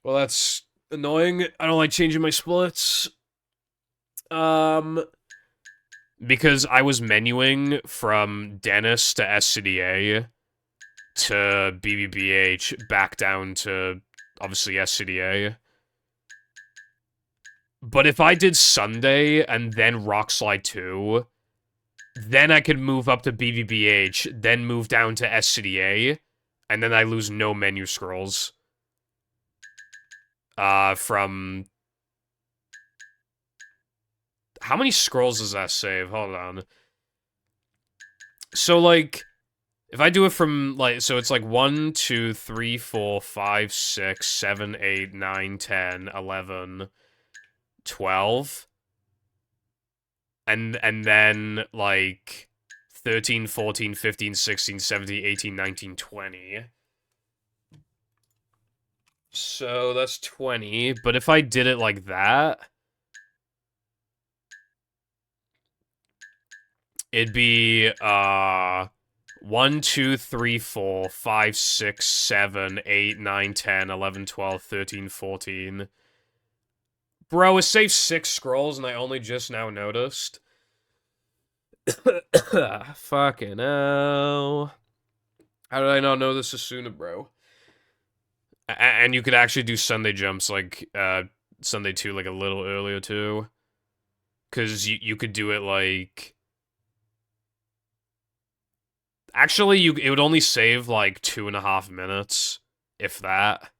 Well, that's annoying. I don't like changing my splits. Because I was menuing from Dennis to SCDA to BBBH back down to, obviously, SCDA. But if I did Sunday and then Rockslide 2... then I could move up to BBBH, then move down to SCDA, and then I lose no menu scrolls. From... How many scrolls does that save? Hold on. So, like, if I do it from, like, so it's like 1, 2, 3, 4, 5, 6, 7, 8, 9, 10, 11, 12... And then, like, 13, 14, 15, 16, 17, 18, 19, 20. So, that's 20. But if I did it like that... it'd be, 1, 2, 3, 4, 5, 6, 7, 8, 9, 10, 11, 12, 13, 14... Bro, it saves 6 scrolls, and I only just now noticed. Fucking hell. How did I not know this sooner, bro? And you could actually do Sunday jumps, like, Sunday 2, like, a little earlier, too. Because you could do it, like... Actually, it would only save, like, 2.5 minutes, if that.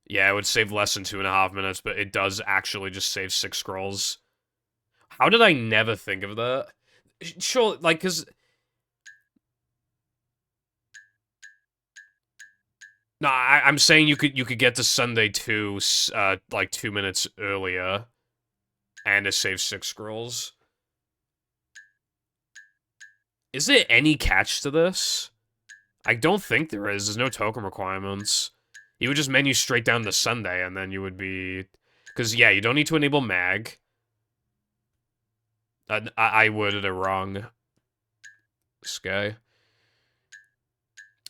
Yeah, it would save less than 2.5 minutes, but it does actually just save 6 scrolls. How did I never think of that? Sure, like, cause... No, I'm saying you could get to Sunday 2, like, 2 minutes earlier, and it saves 6 scrolls. Is there any catch to this? I don't think there is. There's no token requirements. You would just menu straight down to Sunday, and then you would be... Because, yeah, you don't need to enable mag. I worded it wrong. This guy.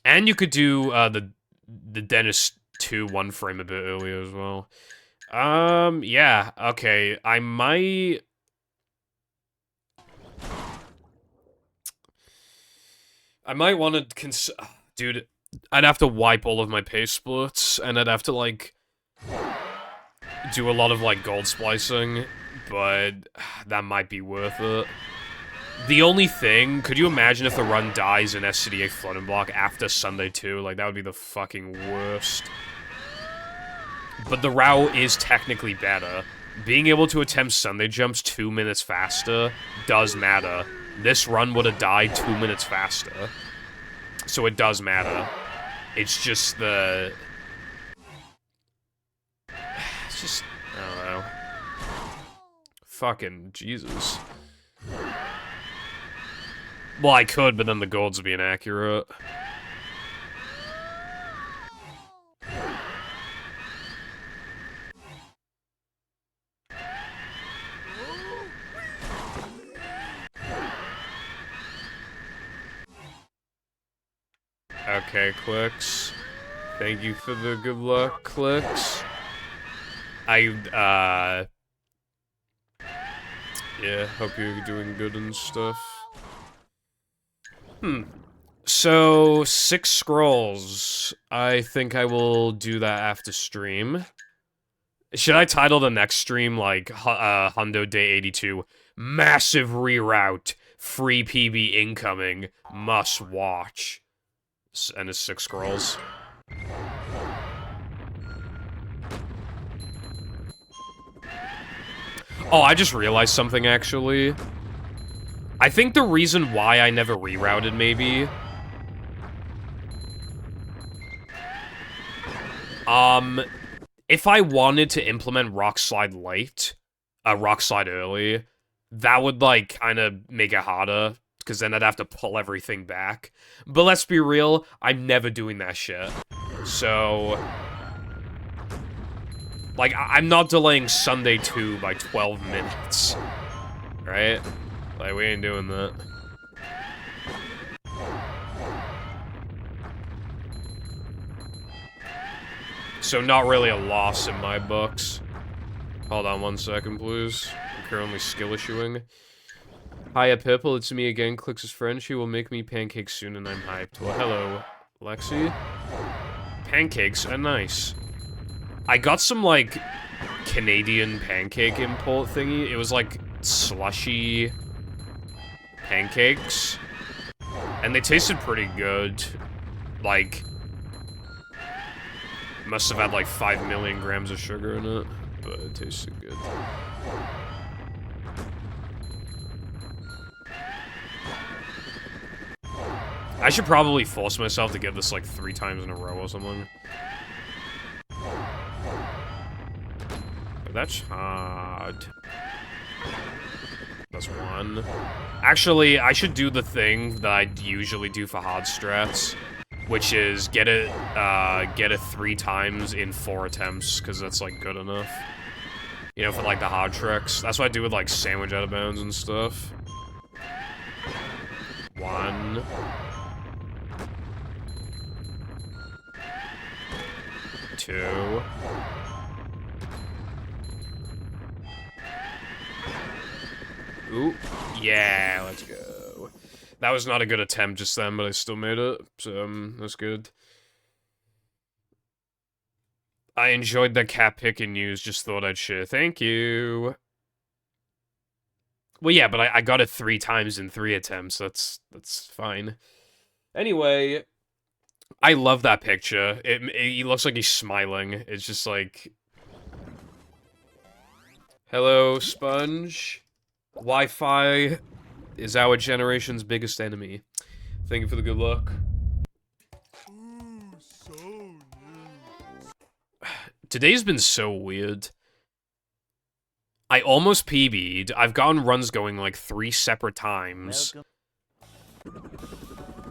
And you could do the Dennis 2 one frame a bit earlier as well. Yeah, okay. I might... want to dude, I'd have to wipe all of my pay splits, and I'd have to, like... do a lot of, like, gold splicing, but that might be worth it. The only thing, could you imagine if the run dies in SCDA floating block after Sunday 2? Like, that would be the fucking worst. But the route is technically better. Being able to attempt Sunday jumps 2 minutes faster does matter. This run would have died 2 minutes faster. So it does matter. It's just the... It's just... I don't know. Fucking Jesus. Well, I could, but then the golds would be inaccurate. Okay, Clicks. Thank you for the good luck, Clicks. Yeah, hope you're doing good and stuff. So, 6 scrolls. I think I will do that after stream. Should I title the next stream, like, Hundo Day 82? Massive reroute. Free PB incoming. Must watch. And it's 6 scrolls. Oh, I just realized something, actually. I think the reason why I never rerouted, maybe... if I wanted to implement Rock Slide late, Rock Slide early, that would, like, kind of make it harder, because then I'd have to pull everything back. But let's be real, I'm never doing that shit. So... Like, I'm not delaying Sunday 2 by 12 minutes. Right? Like, we ain't doing that. So not really a loss in my books. Hold on 1 second, please. I'm currently skill issuing. Hiya, Pipple, it's me again, Clix' friend. She will make me pancakes soon and I'm hyped. Well, hello, Lexi. Pancakes are nice. I got some, like, Canadian pancake import thingy. It was, like, slushy pancakes. And they tasted pretty good. Like, must have had, like, 5 million grams of sugar in it. But it tasted good. I should probably force myself to get this, like, 3 times in a row or something. That's hard. That's 1. Actually, I should do the thing that I usually do for hard strats, which is get it 3 times in 4 attempts, because that's, like, good enough. You know, for, like, the hard tricks. That's what I do with, like, sandwich out of bounds and stuff. 1. 2. Ooh, yeah, let's go. That was not a good attempt just then, but I still made it, so, that's good. I enjoyed the cat picking news, just thought I'd share. Thank you. Well, yeah, but I got it 3 times in 3 attempts, that's fine. Anyway, I love that picture. He looks like he's smiling. It's just like... Hello, Sponge. Wi-Fi is our generation's biggest enemy. Thank you for the good luck. Ooh, so new. Today's been so weird. I almost PB'd. I've gotten runs going like 3 separate times.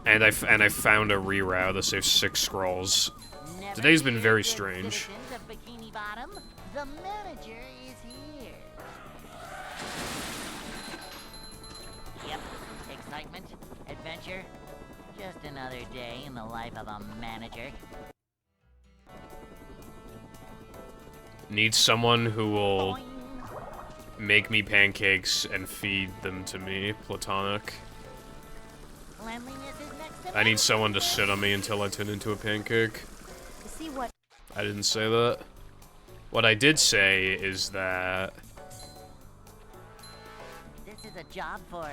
And I found a reroute that saves 6 scrolls. Today's been very strange. The manager is here. Yep, excitement, adventure, just another day in the life of a manager. Need someone who will make me pancakes and feed them to me, platonic. Cleanliness is next to I need someone to sit on me until I turn into a pancake. See what? I didn't say that. What I did say is that... This is a job for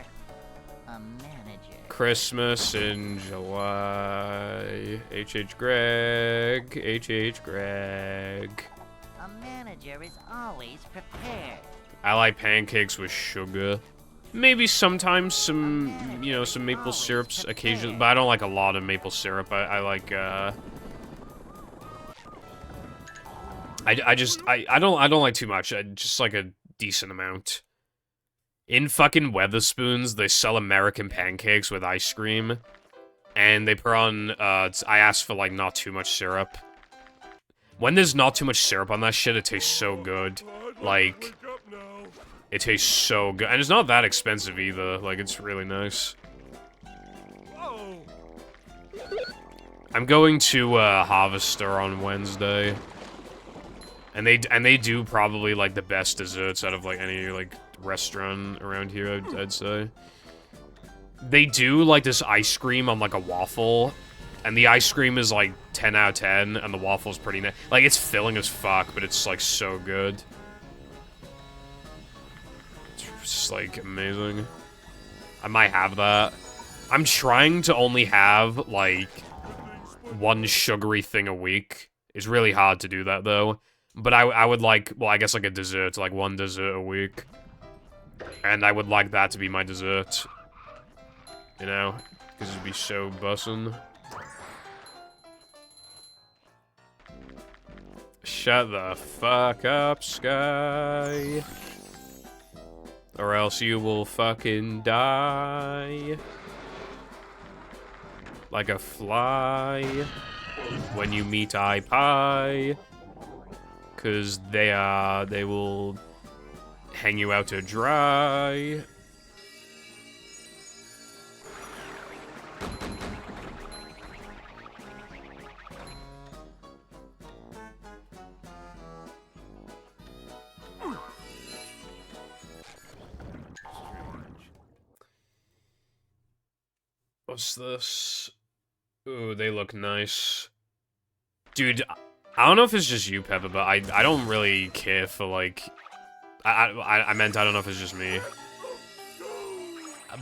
a manager. Christmas in July. H.H. Greg. H.H. Greg. A manager is always prepared. I like pancakes with sugar. Maybe sometimes some, you know, some maple syrups occasionally, but I don't like a lot of maple syrup. I like, I don't like too much. I just like a decent amount. In fucking Weatherspoons, they sell American pancakes with ice cream, and they put on, I asked for, like, not too much syrup. When there's not too much syrup on that shit, it tastes so good. Like, it tastes so good. And it's not that expensive either. Like, it's really nice. I'm going to, Harvester on Wednesday. And they do probably, like, the best desserts out of, like, any, like, restaurant around here, I'd say. They do, like, this ice cream on, like, a waffle. And the ice cream is, like, 10 out of 10, and the waffle's pretty nice. Like, it's filling as fuck, but it's, like, so good. It's just, like, amazing. I might have that. I'm trying to only have, like, one sugary thing a week. It's really hard to do that, though. But I would like, well, I guess, like, a dessert, like, one dessert a week. And I would like that to be my dessert. You know? Because it'd be so bussin'. Shut the fuck up, Sky. Or else you will fucking die. Like a fly. When you meet iPie. 'Cause they will hang you out to dry. What's this? Ooh, they look nice. Dude, I don't know if it's just you, Peppa, but I don't really care for, like... I meant I don't know if it's just me.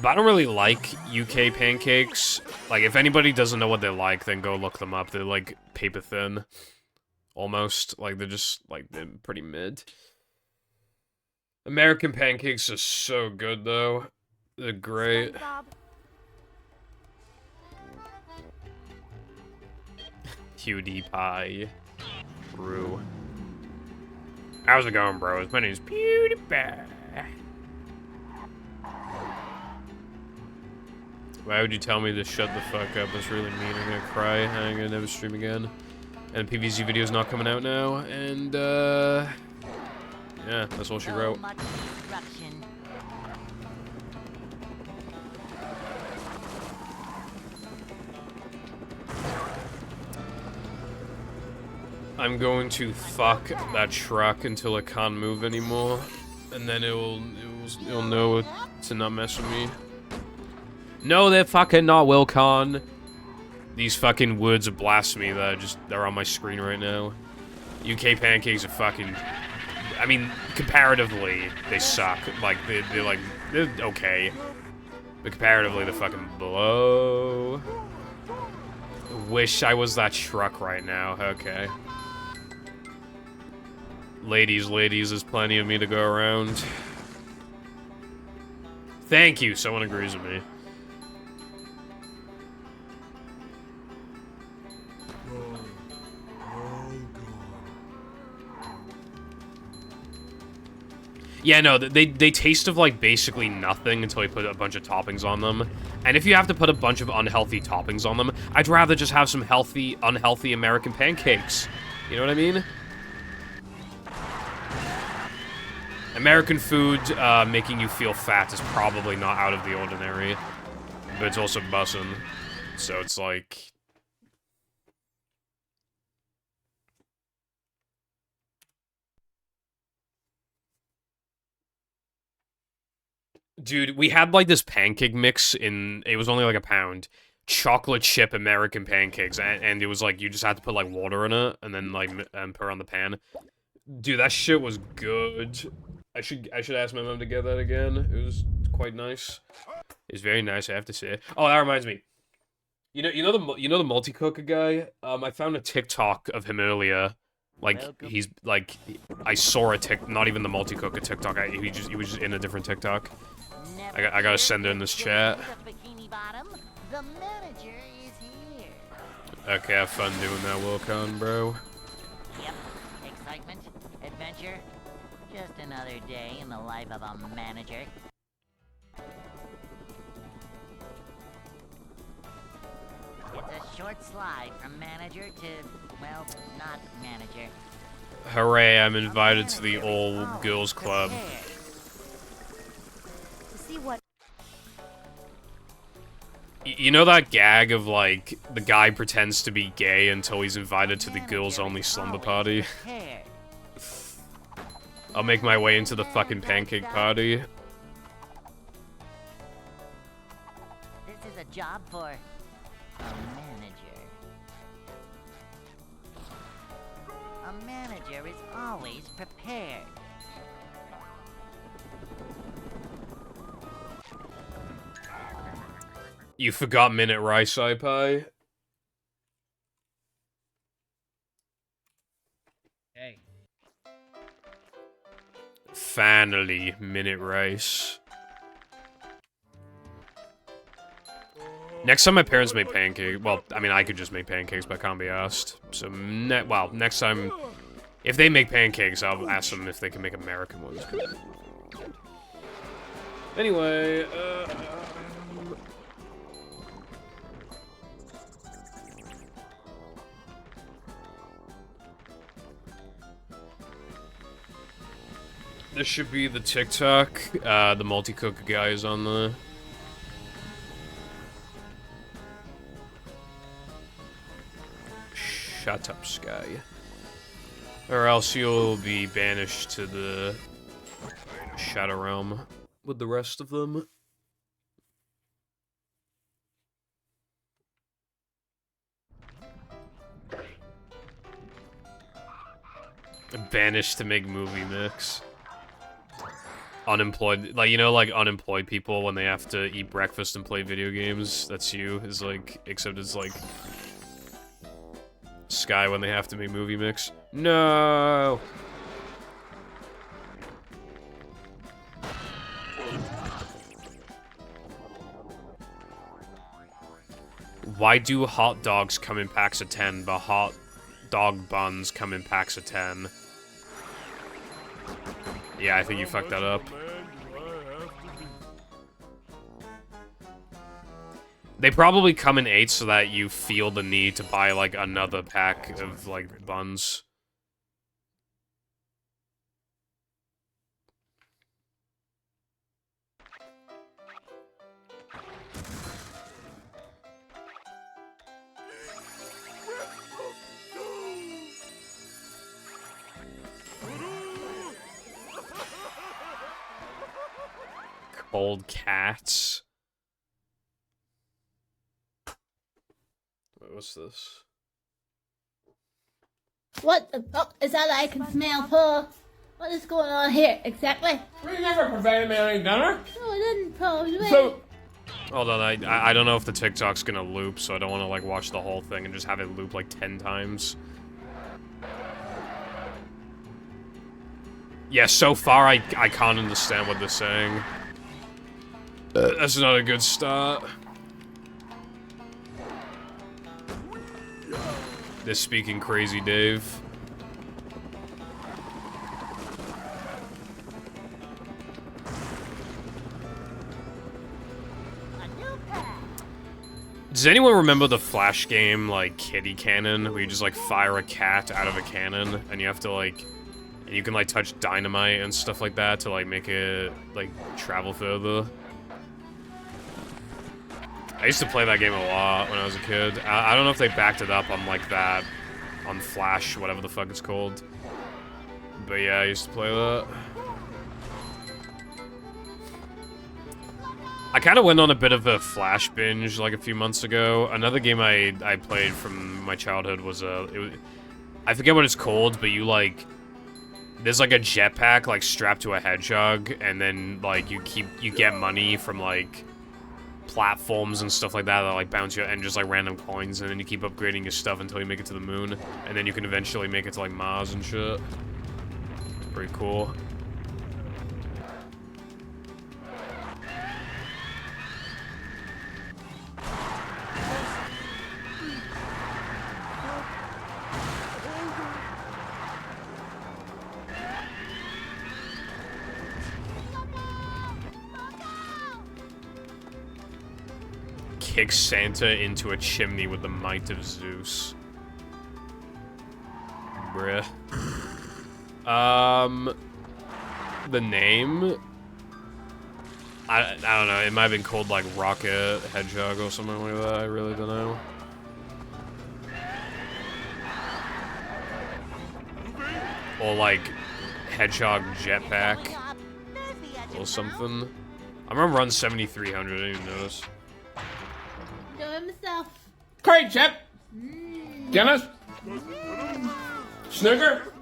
But I don't really like UK pancakes. Like, if anybody doesn't know what they like, then go look them up. They're, like, paper thin. Almost. Like, they're just, like, they're pretty mid. American pancakes are so good, though. They're great. PewDiePie. Brew. How's it going, bros? My name's PewDiePie. Why would you tell me to shut the fuck up? That's really mean. I'm gonna cry. I'm gonna never stream again. And the PVZ video's not coming out now. And, yeah, that's all she wrote. I'm going to fuck that truck until it can't move anymore, and then it'll know to not mess with me. No, they're fucking not, Wilcon. These fucking words of blasphemy that they're on my screen right now. UK pancakes are fucking... I mean, comparatively, they suck. Like, they're okay. But comparatively, they're fucking blow. Wish I was that truck right now. Okay. Ladies, there's plenty of me to go around. Thank you, someone agrees with me. Yeah, no, they taste of, like, basically nothing until you put a bunch of toppings on them. And if you have to put a bunch of unhealthy toppings on them, I'd rather just have some healthy, unhealthy American pancakes. You know what I mean? American food making you feel fat is probably not out of the ordinary. But it's also bussin'. So it's like... Dude, we had, like, this pancake mix in... It was only, like, £1. Chocolate chip American pancakes. And it was, like, you just had to put, like, water in it. And then, like, and put it on the pan. Dude, that shit was good. I should ask my mom to get that again. It was quite nice. It's very nice, I have to say. Oh, that reminds me. You know the multi-cooker guy? I found a TikTok of him earlier. Like, he's like, I saw a not even the multi-cooker TikTok. He was just in a different TikTok. I gotta send it in this chat. The manager is here. Okay, have fun doing that, Wilcon, bro. Yep. Excitement, adventure. Just another day in the life of a manager. It's a short slide from manager to, well, not manager. Hooray, I'm invited to the all-girls club. To see what You know that gag of, like, the guy pretends to be gay until he's invited to the girls-only slumber party? I'll make my way into the fucking pancake party. This is a job for a manager. A manager is always prepared. You forgot Minute Rice, iPie? Hey. Finally, Minute Rice. Next time my parents make pancakes, well, I mean, I could just make pancakes, but I can't be asked. So, next time, if they make pancakes, I'll ask them if they can make American ones. Anyway, this should be the TikTok. The multi-cook guy is on the... Shut up, Sky. Or else you'll be banished to the Shadow Realm with the rest of them. Banished to make movie mix. Unemployed, like, you know, like, unemployed people when they have to eat breakfast and play video games? That's you, is like, except it's like... Sky when they have to make movie mix. No! Why do hot dogs come in packs of 10, but hot dog buns come in packs of 10? Yeah, I think you fucked that up. They probably come in 8 so that you feel the need to buy, like, another pack of, like, buns. Cold cats. Wait, what's this? What the fuck is that I can smell, Paul? What is going on here, exactly? We never provided me any dinner. No, I didn't, Paul. So, Hold on, I don't know if the TikTok's gonna loop, so I don't want to, like, watch the whole thing and just have it loop, like, 10 times. Yeah, so far, I can't understand what they're saying. That's not a good start. They're speaking crazy, Dave. Does anyone remember the Flash game, like, Kitty Cannon, where you just, like, fire a cat out of a cannon, and you have to, like, and you can, like, touch dynamite and stuff like that to, like, make it, like, travel further? I used to play that game a lot when I was a kid. I don't know if they backed it up on, like, that, on Flash, whatever the fuck it's called. But yeah, I used to play that. I kind of went on a bit of a Flash binge, like, a few months ago. Another game I played from my childhood was, I forget what it's called, but you, like, There's like a jetpack like strapped to a hedgehog, and then like you get money from like platforms and stuff like that that like bounce you and just like random coins, and then you keep upgrading your stuff until you make it to the moon, and then you can eventually make it to like Mars and shit. Pretty cool. Kick Santa into a chimney with the might of Zeus. Bruh. The name? I don't know. It might have been called like Rocket Hedgehog or something like that. I really don't know. Or like Hedgehog Jetpack or something. I'm gonna run 7,300. I didn't even notice. Enjoy myself. Great, Chip. Guinness. Snooker.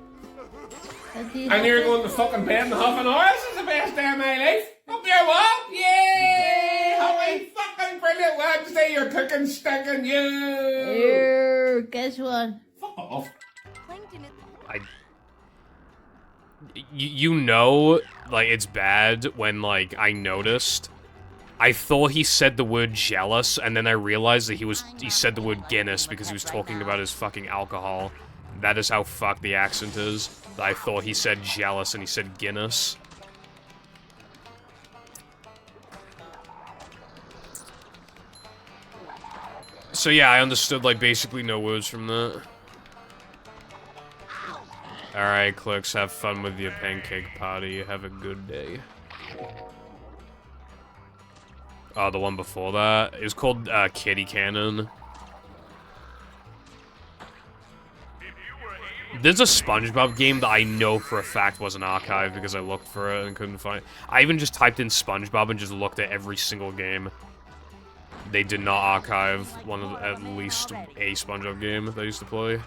I nearly going to fucking bed in half an hour. This is the best day of my life. Up your what? Yay! Holy fucking brilliant Wednesday. You're cooking, stinking you. Guess what? Fuck off. You know, like, it's bad when, like, I noticed. I thought he said the word jealous, and then I realized that he said the word Guinness because he was talking about his fucking alcohol. That is how fucked the accent is. I thought he said jealous and he said Guinness. So yeah, I understood, like, basically no words from that. Alright, Clicks, have fun with your pancake party. Have a good day. Oh, the one before that? It was called, Kitty Cannon. There's a SpongeBob game that I know for a fact wasn't archived because I looked for it and couldn't find it. I even just typed in SpongeBob and just looked at every single game. They did not archive at least a SpongeBob game that I used to play.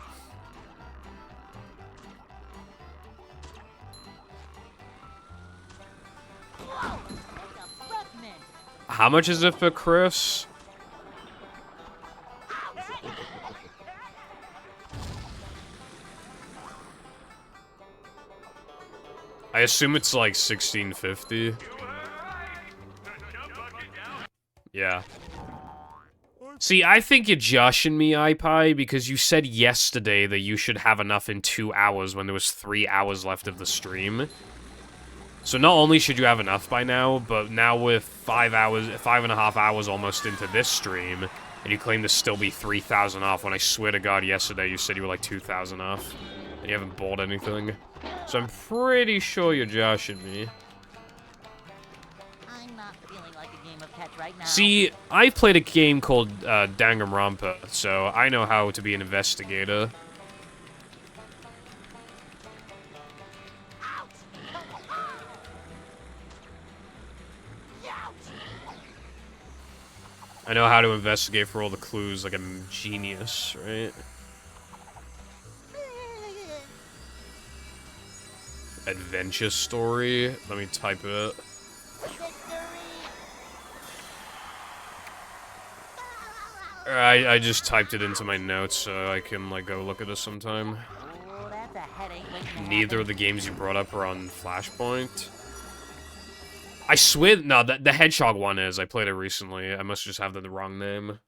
How much is it for Chris? I assume it's like $16.50. Yeah. See, I think you're joshing me, iPie, because you said yesterday that you should have enough in 2 hours when there was 3 hours left of the stream. So not only should you have enough by now, but now with 5.5 hours almost into this stream, and you claim to still be 3,000 off, when I swear to God yesterday you said you were like 2,000 off, and you haven't bought anything. So I'm pretty sure you're joshing me. I'm not feeling like a game of catch right now. See, I played a game called Danganronpa, so I know how to be an investigator. I know how to investigate for all the clues like a genius, right? Adventure story. Let me type it. I just typed it into my notes so I can like go look at it sometime. Oh, that's a headache waiting to Neither happen. of the games you brought up are on Flashpoint. I swear, no, the Hedgehog one is. I played it recently. I must just have the wrong name.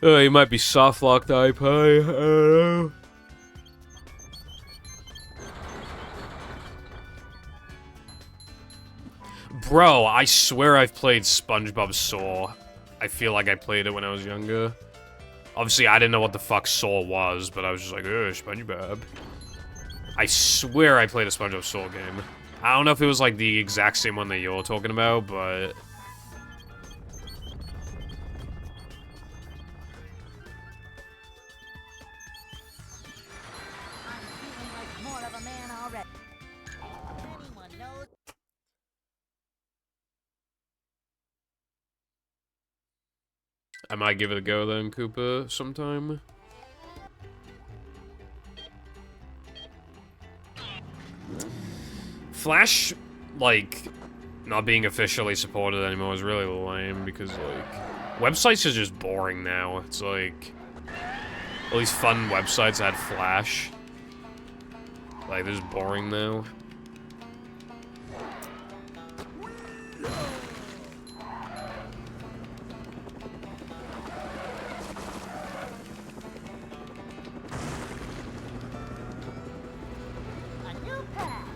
Oh, you might be soft-locked, iPie. I don't know. Bro, I swear I've played SpongeBob Saw. I feel like I played it when I was younger. Obviously, I didn't know what the fuck Saw was, but I was just like, oh, SpongeBob. I swear I played a SpongeBob Saw game. I don't know if it was like the exact same one that you're talking about, but... I'm feeling like more of a man already. Anyone knows? I might give it a go then, Koopa, sometime. Flash, like, not being officially supported anymore is really lame because, like, websites are just boring now. It's like, all these fun websites that had Flash, like, they're just boring now. A new path.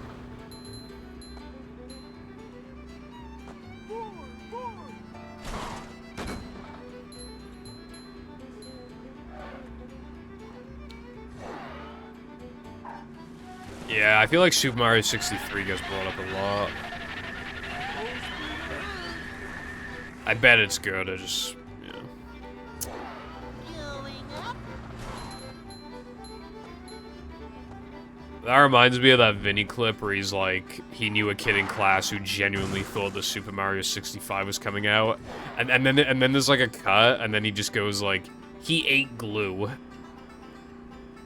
Yeah, I feel like Super Mario 63 gets brought up a lot. I bet it's good, I just, you know. Going up. That reminds me of that Vinny clip where he's like, he knew a kid in class who genuinely thought the Super Mario 65 was coming out. And then there's like a cut, and then he just goes like, he ate glue.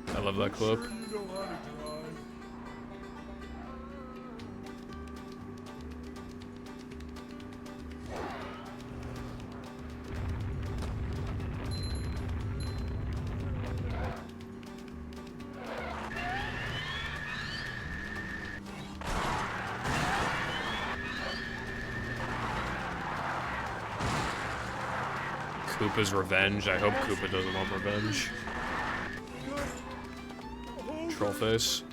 I love that clip. Sure you know how to drive. Koopa's revenge. I hope Koopa doesn't want revenge. Trollface.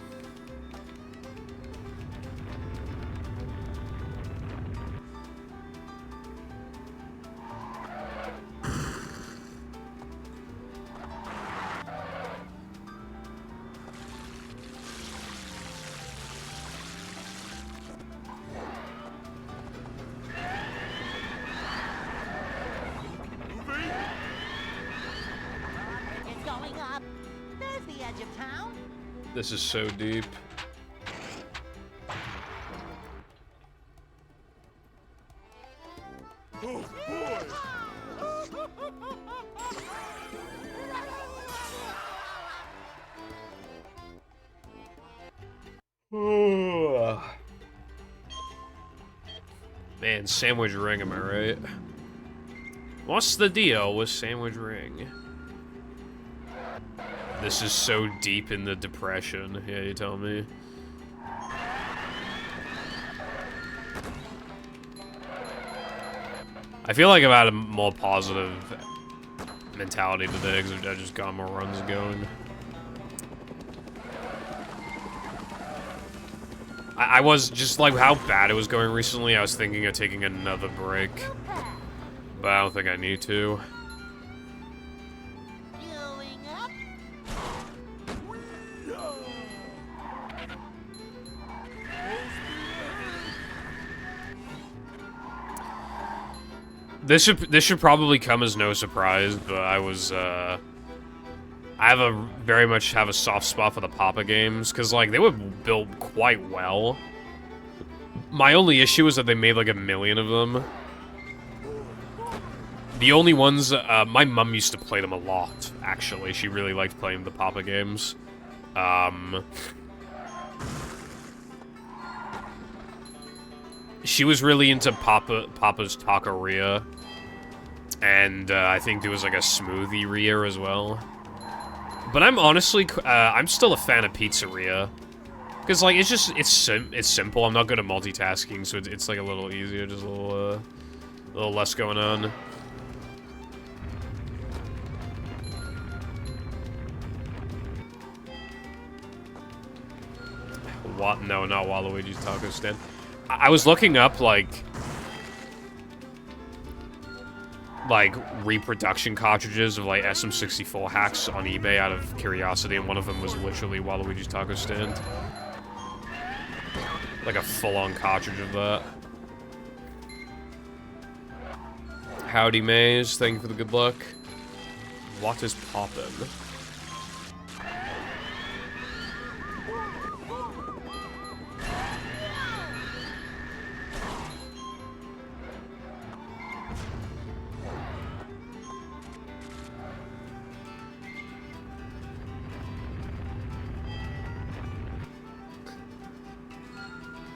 It's going up. There's the edge of town. This is so deep. Oh boy! Man, Sandwich Ring, am I right? What's the deal with Sandwich Ring? This is so deep in the depression. Yeah, you tell me. I feel like I've had a more positive mentality today because I just got more runs going. I was just like how bad it was going recently. I was thinking of taking another break, but I don't think I need to. Going up. This should probably come as no surprise, but I was I very much have a soft spot for the Papa games because like they were built quite well. My only issue is that they made like 1 million of them. The only ones my mom used to play them a lot. Actually, she really liked playing the Papa games. She was really into Papa's Taqueria. And I think there was like a smoothie Ria as well. But I'm honestly, I'm still a fan of Pizzeria. Because like, it's simple. I'm not good at multitasking, so it's like a little easier, just a little less going on. What? No, not Waluigi's Taco Stand. I was looking up, like reproduction cartridges of, like, SM64 hacks on eBay out of curiosity, and one of them was literally Waluigi's Taco Stand. Like a full-on cartridge of that. Howdy, Maze. Thank you for the good luck. What is poppin'?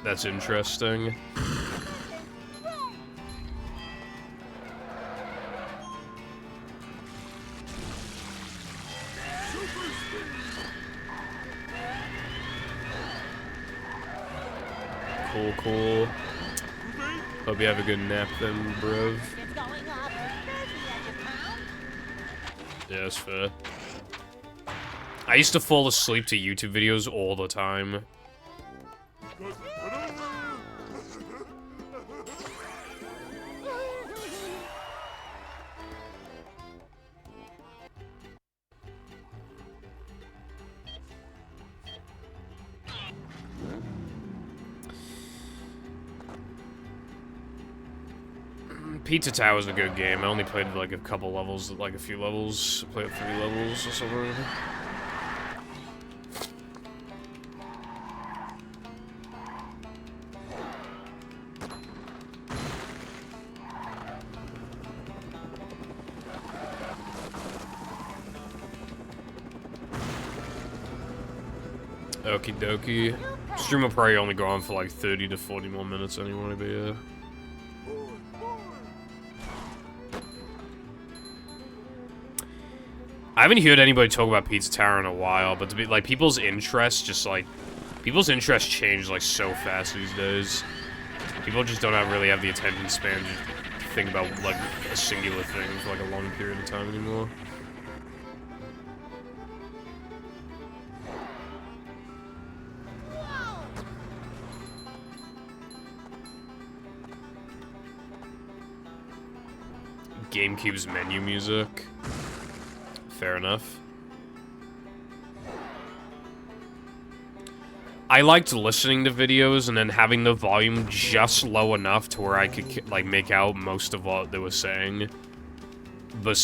That's interesting. Cool, cool. Hope you have a good nap then, bruv. It's going up. There's the edge of town. Yeah, that's fair. I used to fall asleep to YouTube videos all the time. Pizza Tower's a good game. I only played like a couple levels, like a few levels. Played 3 levels or something. Okie dokie. Stream will probably only go on for like 30 to 40 more minutes anyway, but yeah. I haven't heard anybody talk about Pizza Tower in a while, but to be like people's interest change like so fast these days. People just don't really have the attention span to think about like a singular thing for like a long period of time anymore. GameCube's menu music. Fair enough. I liked listening to videos and then having the volume just low enough to where I could like make out most of what they were saying, but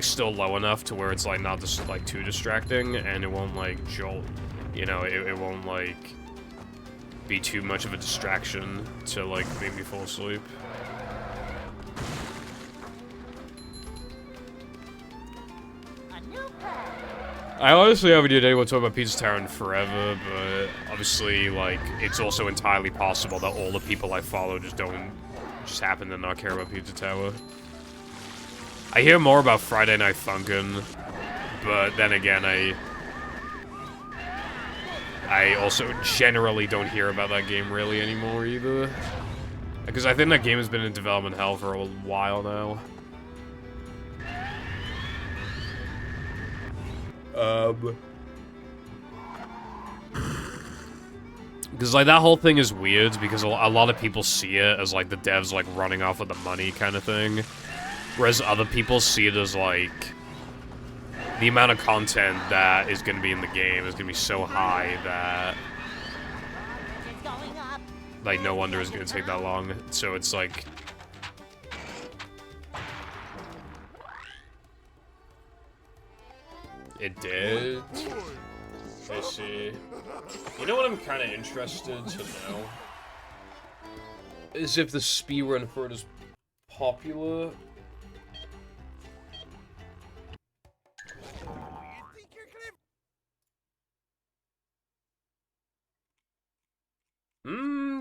still low enough to where it's like not just like too distracting and it won't like jolt, you know, it won't like be too much of a distraction to like make me fall asleep. I honestly haven't heard anyone talk about Pizza Tower in forever, but obviously, like, it's also entirely possible that all the people I follow just happen to not care about Pizza Tower. I hear more about Friday Night Funkin', but then again, I also generally don't hear about that game really anymore either. Because I think that game has been in development hell for a while now. Because, like, that whole thing is weird, because a lot of people see it as, like, the devs, like, running off with the money kind of thing. Whereas other people see it as, like, the amount of content that is going to be in the game is going to be so high that, like, no wonder it's going to take that long. So it's, like... It did? I see. You know what I'm kind of interested to know? Is if the speedrun for it is popular.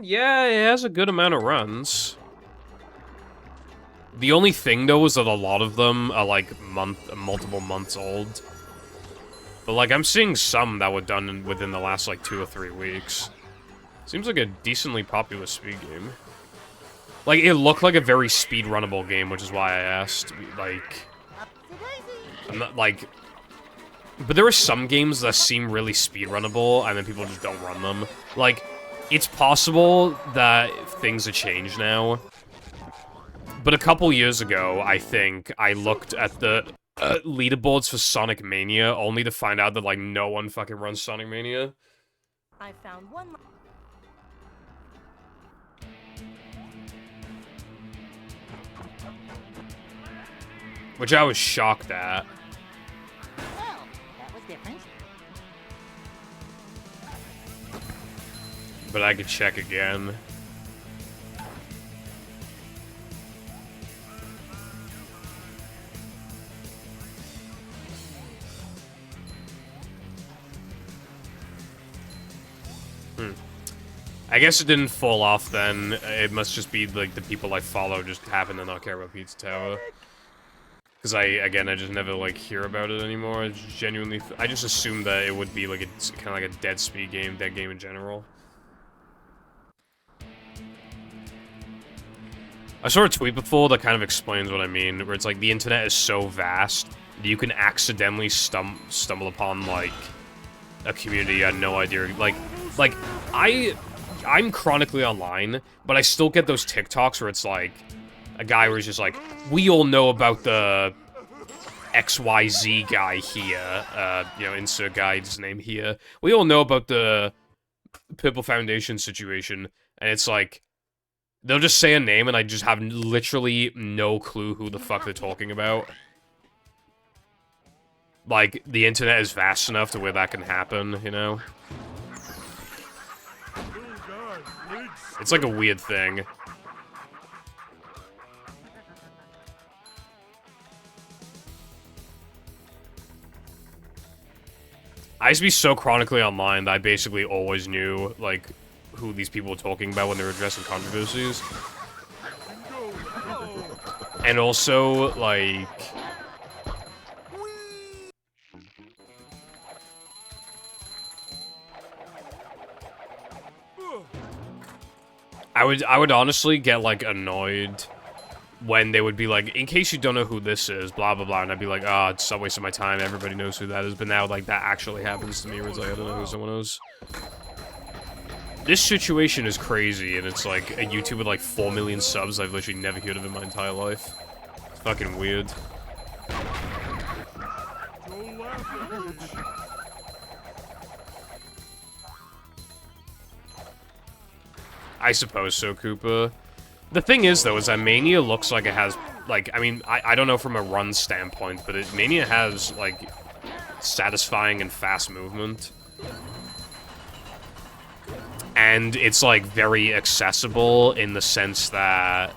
Yeah, it has a good amount of runs. The only thing, though, is that a lot of them are, like, multiple months old. But, like, I'm seeing some that were done within the last, like, 2 or 3 weeks. Seems like a decently popular speed game. Like, it looked like a very speed-runnable game, which is why I asked. Like, I'm not, like... But there are some games that seem really speed-runnable, and then people just don't run them. Like, it's possible that things have changed now. But a couple years ago, I think, I looked at the... leaderboards for Sonic Mania, only to find out that, like, no one fucking runs Sonic Mania. I found one. Which I was shocked at. Well, that was different. But I could check again. I guess it didn't fall off then. It must just be, like, the people I follow just happen to not care about Pizza Tower. Because I just never, like, hear about it anymore. I just genuinely... I just assumed that it would be, like, it's kind of like a dead speed game, dead game in general. I saw a tweet before that kind of explains what I mean, where it's like, the internet is so vast that you can accidentally stumble upon, like, a community you had no idea. Like, I'm chronically online, but I still get those TikToks where it's like, a guy where he's just like, we all know about the XYZ guy here, you know, insert guy's name here. We all know about the Purple Foundation situation, and it's like, they'll just say a name and I just have literally no clue who the fuck they're talking about. Like, the internet is vast enough to where that can happen, you know? It's like a weird thing. I used to be so chronically online that I basically always knew, like, who these people were talking about when they were addressing controversies. And also, like... I would honestly get, like, annoyed when they would be like, in case you don't know who this is, blah, blah, blah, and I'd be like, oh, it's a waste of my time, everybody knows who that is, but now, like, that actually happens to me, where it's like, I don't know who someone is. This situation is crazy, and it's like a YouTube with like 4 million subs I've literally never heard of in my entire life. It's fucking weird. I suppose so, Koopa. The thing is, though, is that Mania looks like it has, like, I mean, I don't know from a run standpoint, but Mania has, like, satisfying and fast movement. And it's, like, very accessible in the sense that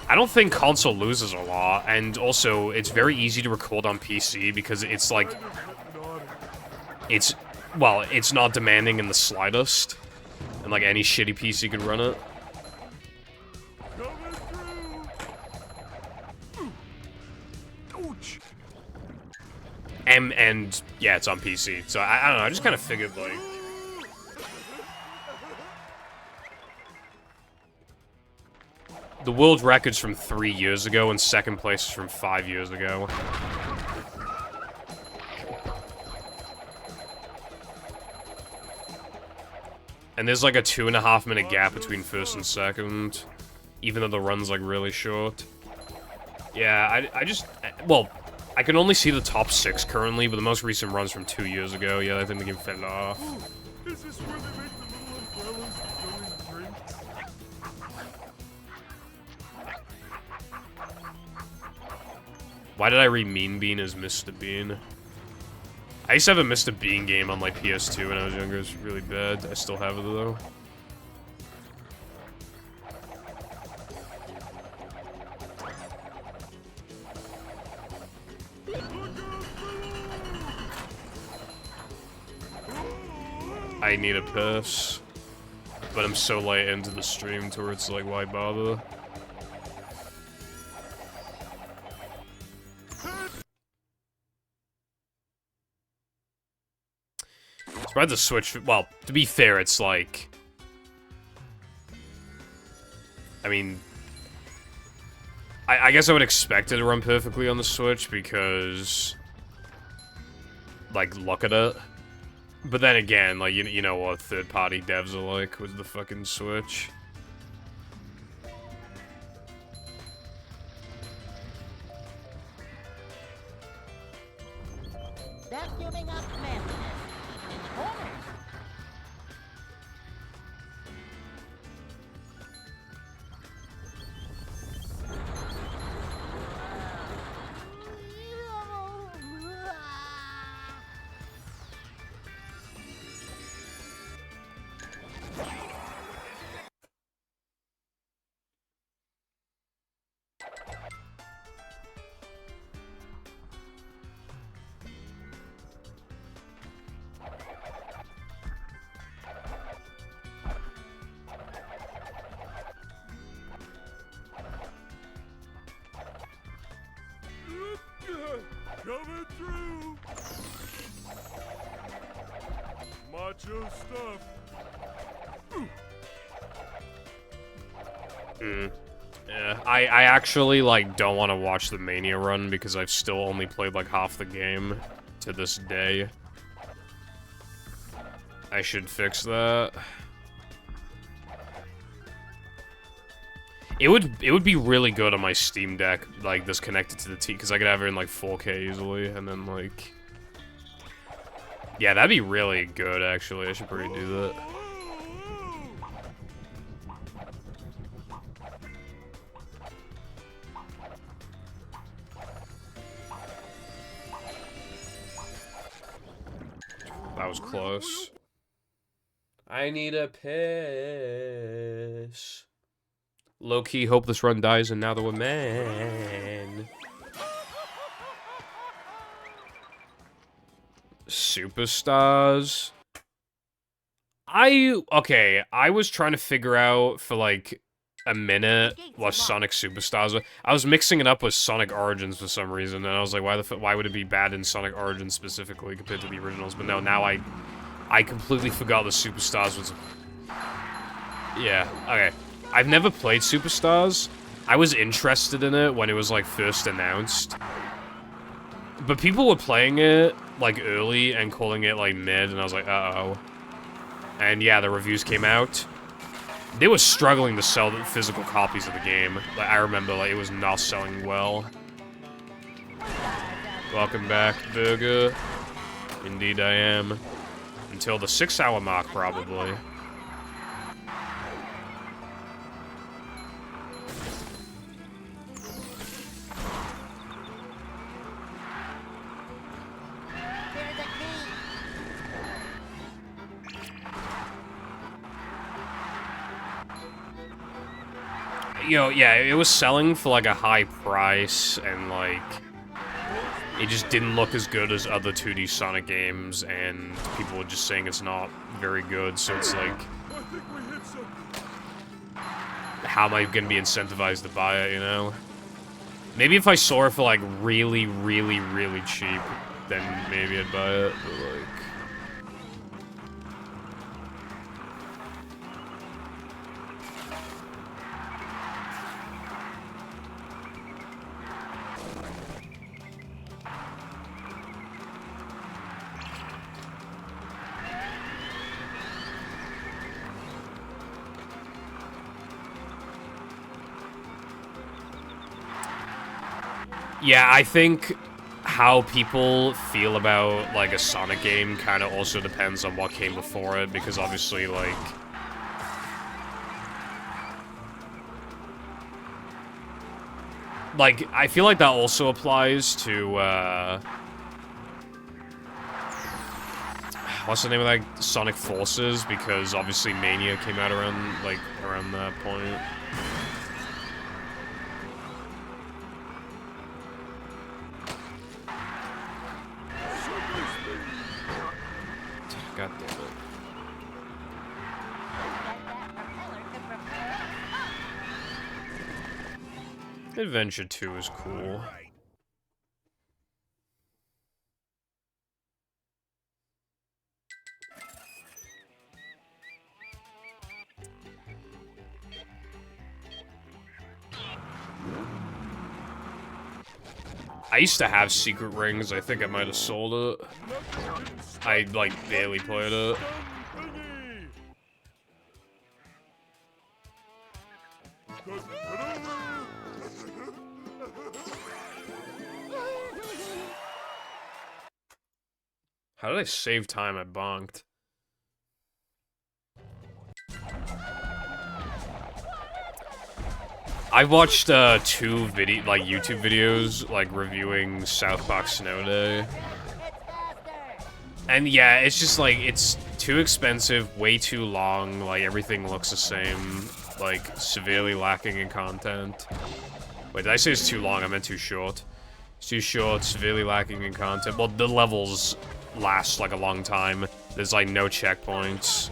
I don't think console loses a lot, and also, it's very easy to record on PC because it's, like, well, it's not demanding in the slightest, and, like, any shitty PC could run it. And yeah, it's on PC, so I don't know, I just kind of figured, like... The world record's from 3 years ago, and second place is from 5 years ago. And there's like a 2.5 minute gap between first and second, even though the run's like really short. Yeah, I just, well, I can only see the top 6 currently, but the most recent run's from 2 years ago. Yeah, I think the game fell off. Is this where they make the little umbrellas for filling drinks? Why did I read Mean Bean as Mr. Bean? I used to have a Mr. Bean game on my PS2 when I was younger. It was really bad. I still have it, though. I need a piss. But I'm so late into the stream to where it's like, why bother? Spread the Switch, well, to be fair, it's like... I mean... I guess I would expect it to run perfectly on the Switch, because... Like, look at it. But then again, like, you know what third-party devs are like with the fucking Switch. Vacuuming up manliness, even in the corners. Coming through. Macho stuff. Yeah, I actually, like, don't want to watch the Mania run because I've still only played, like, half the game to this day. I should fix that. It would be really good on my Steam Deck, like, this connected to the TV, because I could have it in, like, 4K easily, and then, like... Yeah, that'd be really good, actually. I should probably do that. That was close. I need a piss. Low-key, hope this run dies and now that we're men. Superstars. Okay, I was trying to figure out for like a minute what Sonic Superstars were. I was mixing it up with Sonic Origins for some reason, and I was like, why would it be bad in Sonic Origins specifically compared to the originals? But no, now I completely forgot the Superstars was... Yeah, okay. I've never played Superstars. I was interested in it when it was, like, first announced. But people were playing it, like, early and calling it, like, mid, and I was like, uh-oh. And yeah, the reviews came out. They were struggling to sell the physical copies of the game. Like, I remember, like, it was not selling well. Welcome back, Burger. Indeed I am. Until the 6-hour mark, probably. Yo, yeah, it was selling for, like, a high price, and, like, it just didn't look as good as other 2D Sonic games, and people were just saying it's not very good, so it's like, how am I gonna be incentivized to buy it, you know? Maybe if I saw it for, like, really, really, really cheap, then maybe I'd buy it, but, like... Yeah, I think how people feel about, like, a Sonic game kind of also depends on what came before it, because obviously, like... Like, I feel like that also applies to, what's the name of that? Sonic Forces, because obviously Mania came out around, like, around that point. God damn it. Adventure 2 is cool. I used to have secret rings. I think I might have sold it. I, like, barely played it. How did I save time? I bonked. I watched two YouTube videos like reviewing South Park Snow Day. And yeah, it's just like it's too expensive, way too long, like everything looks the same, like severely lacking in content. Wait, did I say it's too long? I meant too short. It's too short, severely lacking in content. Well, the levels last like a long time. There's like no checkpoints.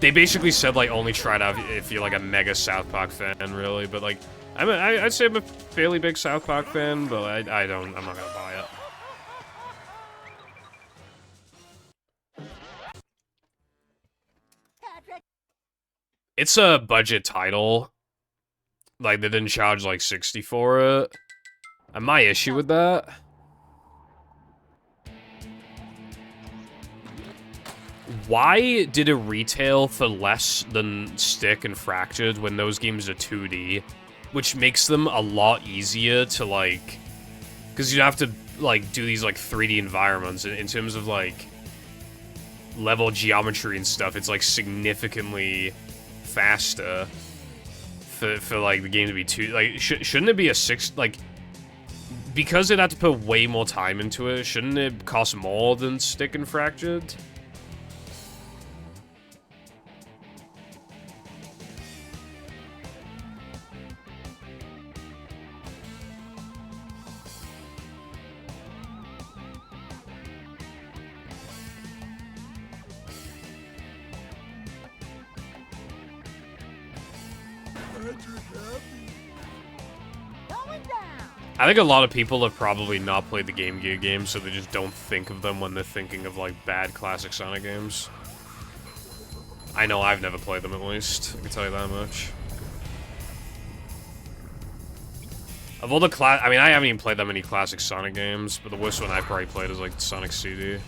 they basically said, like, only try it out if you're, like, a mega South Park fan, really. But, like, I'd say I'm a fairly big South Park fan, but I'm not gonna buy it. It's a budget title. Like, they didn't charge, like, 60 for it. And my issue with that... Why did it retail for less than Stick and Fractured when those games are 2D? Which makes them a lot easier to, like... Because you have to, like, do these, like, 3D environments. In terms of, like, level geometry and stuff, it's, like, significantly faster for like, the game to be 2... Like, shouldn't it be a 6... Like, because it had to put way more time into it, shouldn't it cost more than Stick and Fractured? I think a lot of people have probably not played the Game Gear games, so they just don't think of them when they're thinking of, like, bad classic Sonic games. I know I've never played them, at least. I can tell you that much. Of all the I mean, I haven't even played that many classic Sonic games, but the worst one I've probably played is, like, Sonic CD.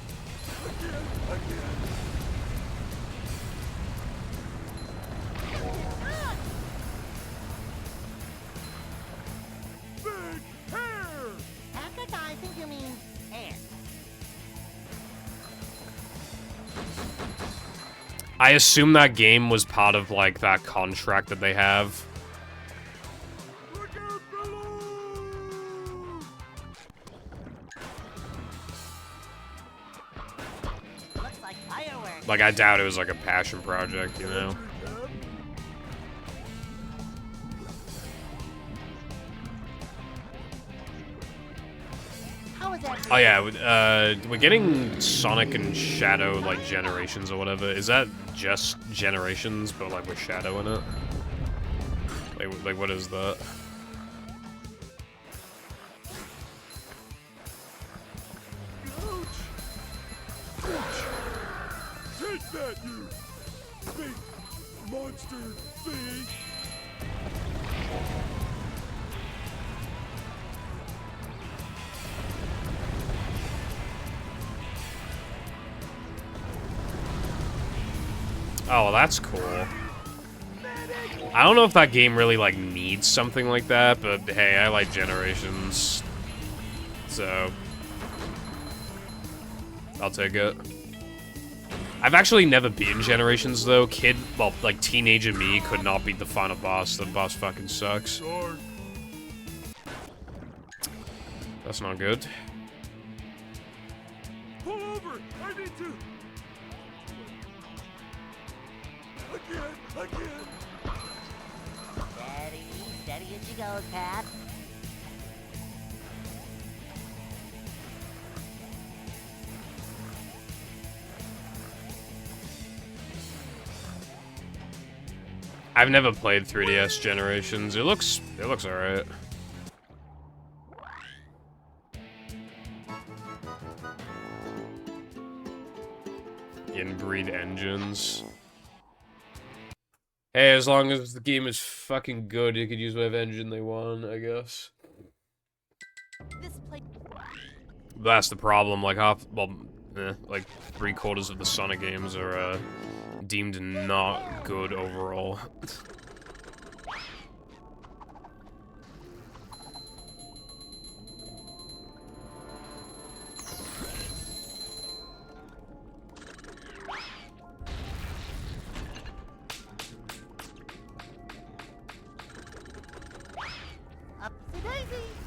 I assume that game was part of, like, that contract that they have. Like, I doubt it was, like, a passion project, you know? Oh yeah, we're getting Sonic and Shadow, like, Generations or whatever. Is that just Generations, but, like, with Shadow in it? Like what is that? Take that, you big monster thing! Oh, well, that's cool. I don't know if that game really, like, needs something like that, but hey, I like Generations. So... I'll take it. I've actually never beaten Generations, though. Well, like, teenager me could not beat the final boss. The boss fucking sucks. That's not good. Pull over! I need to... Again! Steady as you go, Cat. I've never played 3DS Generations. It looks alright. Inbreed engines. Hey, as long as the game is fucking good, you could use whatever engine they want, I guess. That's the problem, like like 3/4 of the Sonic games are, deemed not good overall.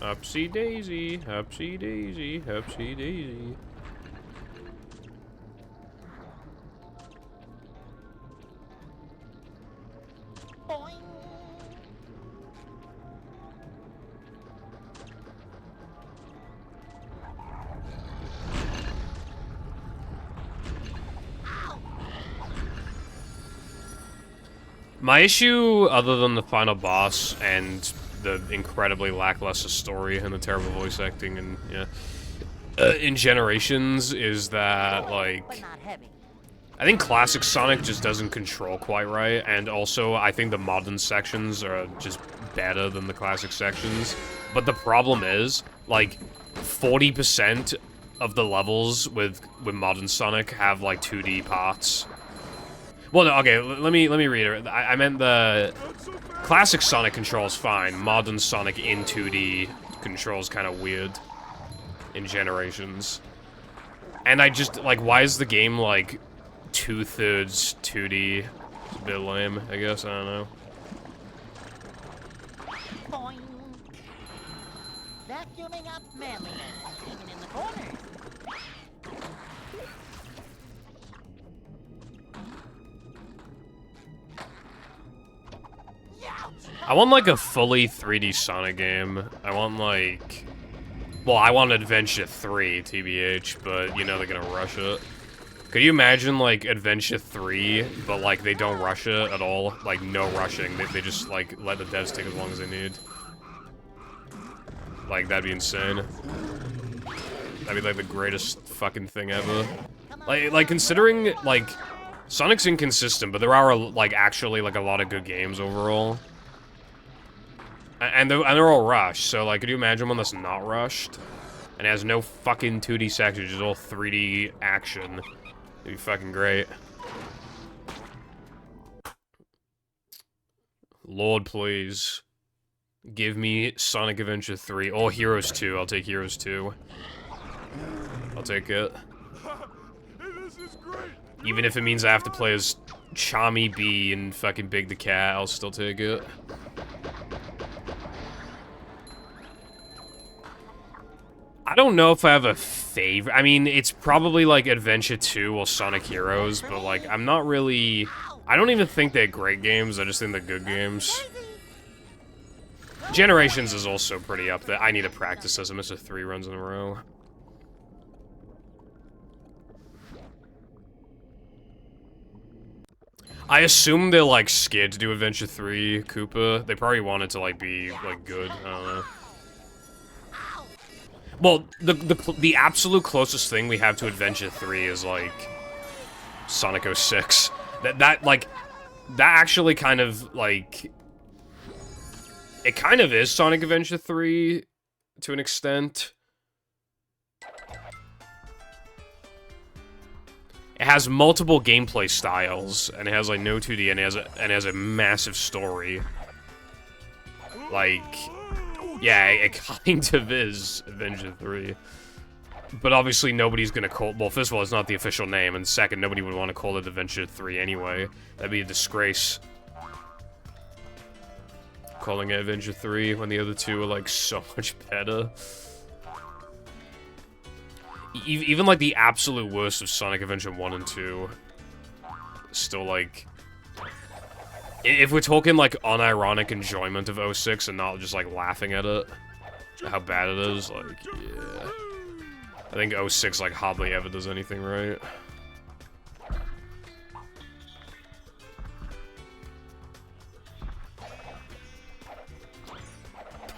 Upsy daisy, upsy daisy, upsy daisy. My issue, other than the final boss and the incredibly lackluster story and the terrible voice acting and, yeah, in Generations, is that, like, I think classic Sonic just doesn't control quite right, and also I think the modern sections are just better than the classic sections. But the problem is, like, 40% of the levels with modern Sonic have, like, 2D parts. Well, no, okay, let me read it. I meant the classic Sonic controls fine. Modern Sonic in 2D controls kind of weird in Generations. And I just, like, why is the game, like, 2/3 2D? It's a bit lame, I guess, I don't know. Boing. Vacuuming up manliness, even in the corners. I want, like, a fully 3D Sonic game. I want, like... Well, I want Adventure 3, TBH, but, you know, they're gonna rush it. Could you imagine, like, Adventure 3, but, like, they don't rush it at all? Like, no rushing. They just, like, let the devs take as long as they need. Like, that'd be insane. That'd be, like, the greatest fucking thing ever. Like considering, like, Sonic's inconsistent, but there are, like, actually, like, a lot of good games overall. And they're all rushed, so, like, could you imagine one that's not rushed? And has no fucking 2D sections, just all 3D action. It'd be fucking great. Lord, please. Give me Sonic Adventure 3, or Heroes 2. I'll take Heroes 2. I'll take it. Even if it means I have to play as Chommy B and fucking Big the Cat, I'll still take it. I don't know if I have a favorite. I mean, it's probably like Adventure 2 or Sonic Heroes, but like, I'm not really... I don't even think they're great games, I just think they're good games. Generations is also pretty up there. I need to practice this. I missed 3 runs in a row. I assume they're like scared to do Adventure 3, Koopa. They probably want it to like be like good. I don't know. Well, the absolute closest thing we have to Adventure 3 is, like, Sonic 06. That actually kind of, like... It kind of is Sonic Adventure 3, to an extent. It has multiple gameplay styles, and it has, like, no 2D, and it has a massive story. Like... Yeah, it kind of is Adventure 3. But obviously nobody's gonna call... Well, first of all, it's not the official name, and second, nobody would want to call it Adventure 3 anyway. That'd be a disgrace. Calling it Adventure 3 when the other two are, like, so much better. Even, like, the absolute worst of Sonic Adventure 1 and 2... Still, like... If we're talking, like, unironic enjoyment of 06 and not just, like, laughing at it, how bad it is, like, yeah. I think 06, like, hardly ever does anything right.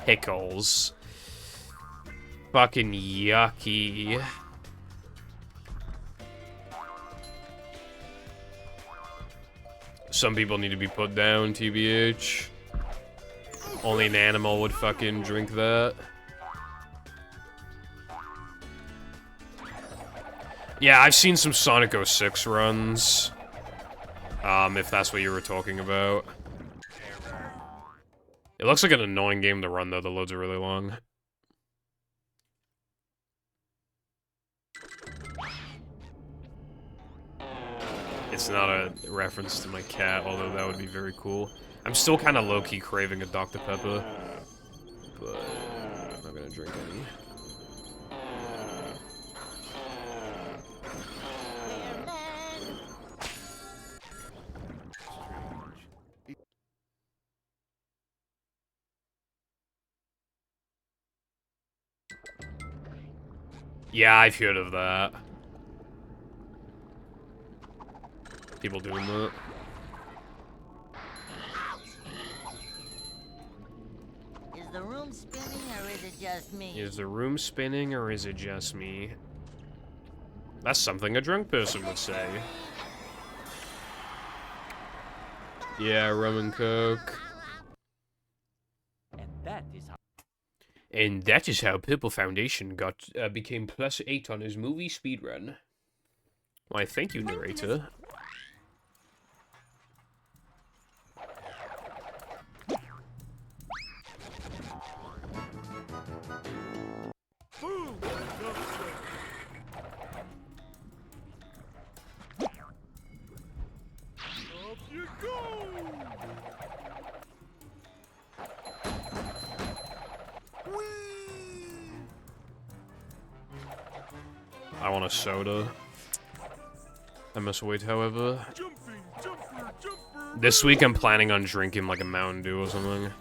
Pickles. Fucking yucky. Some people need to be put down, TBH. Only an animal would fucking drink that. Yeah, I've seen some Sonic 06 runs. If that's what you were talking about. It looks like an annoying game to run, though. The loads are really long. It's not a reference to my cat, although that would be very cool. I'm still kind of low-key craving a Dr. Pepper, but I'm not gonna drink any. Yeah, I've heard of that. People doing that. room spinning or is it just me? Is the room spinning or is it just me? That's something a drunk person would say. Yeah, rum and coke. And that is how. And that is how Purple Foundation became +8 on his movie speedrun. Why, thank you, narrator. Boom! Enough said. Off you go! Whee! I want a soda. I must wait, however. Jumping, jumper, jumper. This week I'm planning on drinking like a Mountain Dew or something.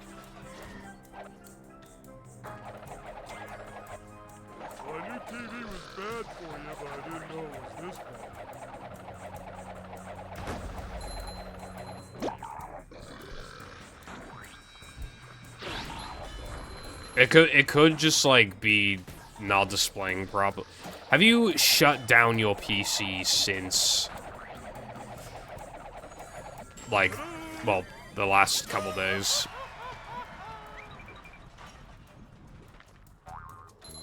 Well, I knew TV was bad for you, but I didn't know it was this bad. It could just like be not displaying properly. Have you shut down your PC since like, well, the last couple days?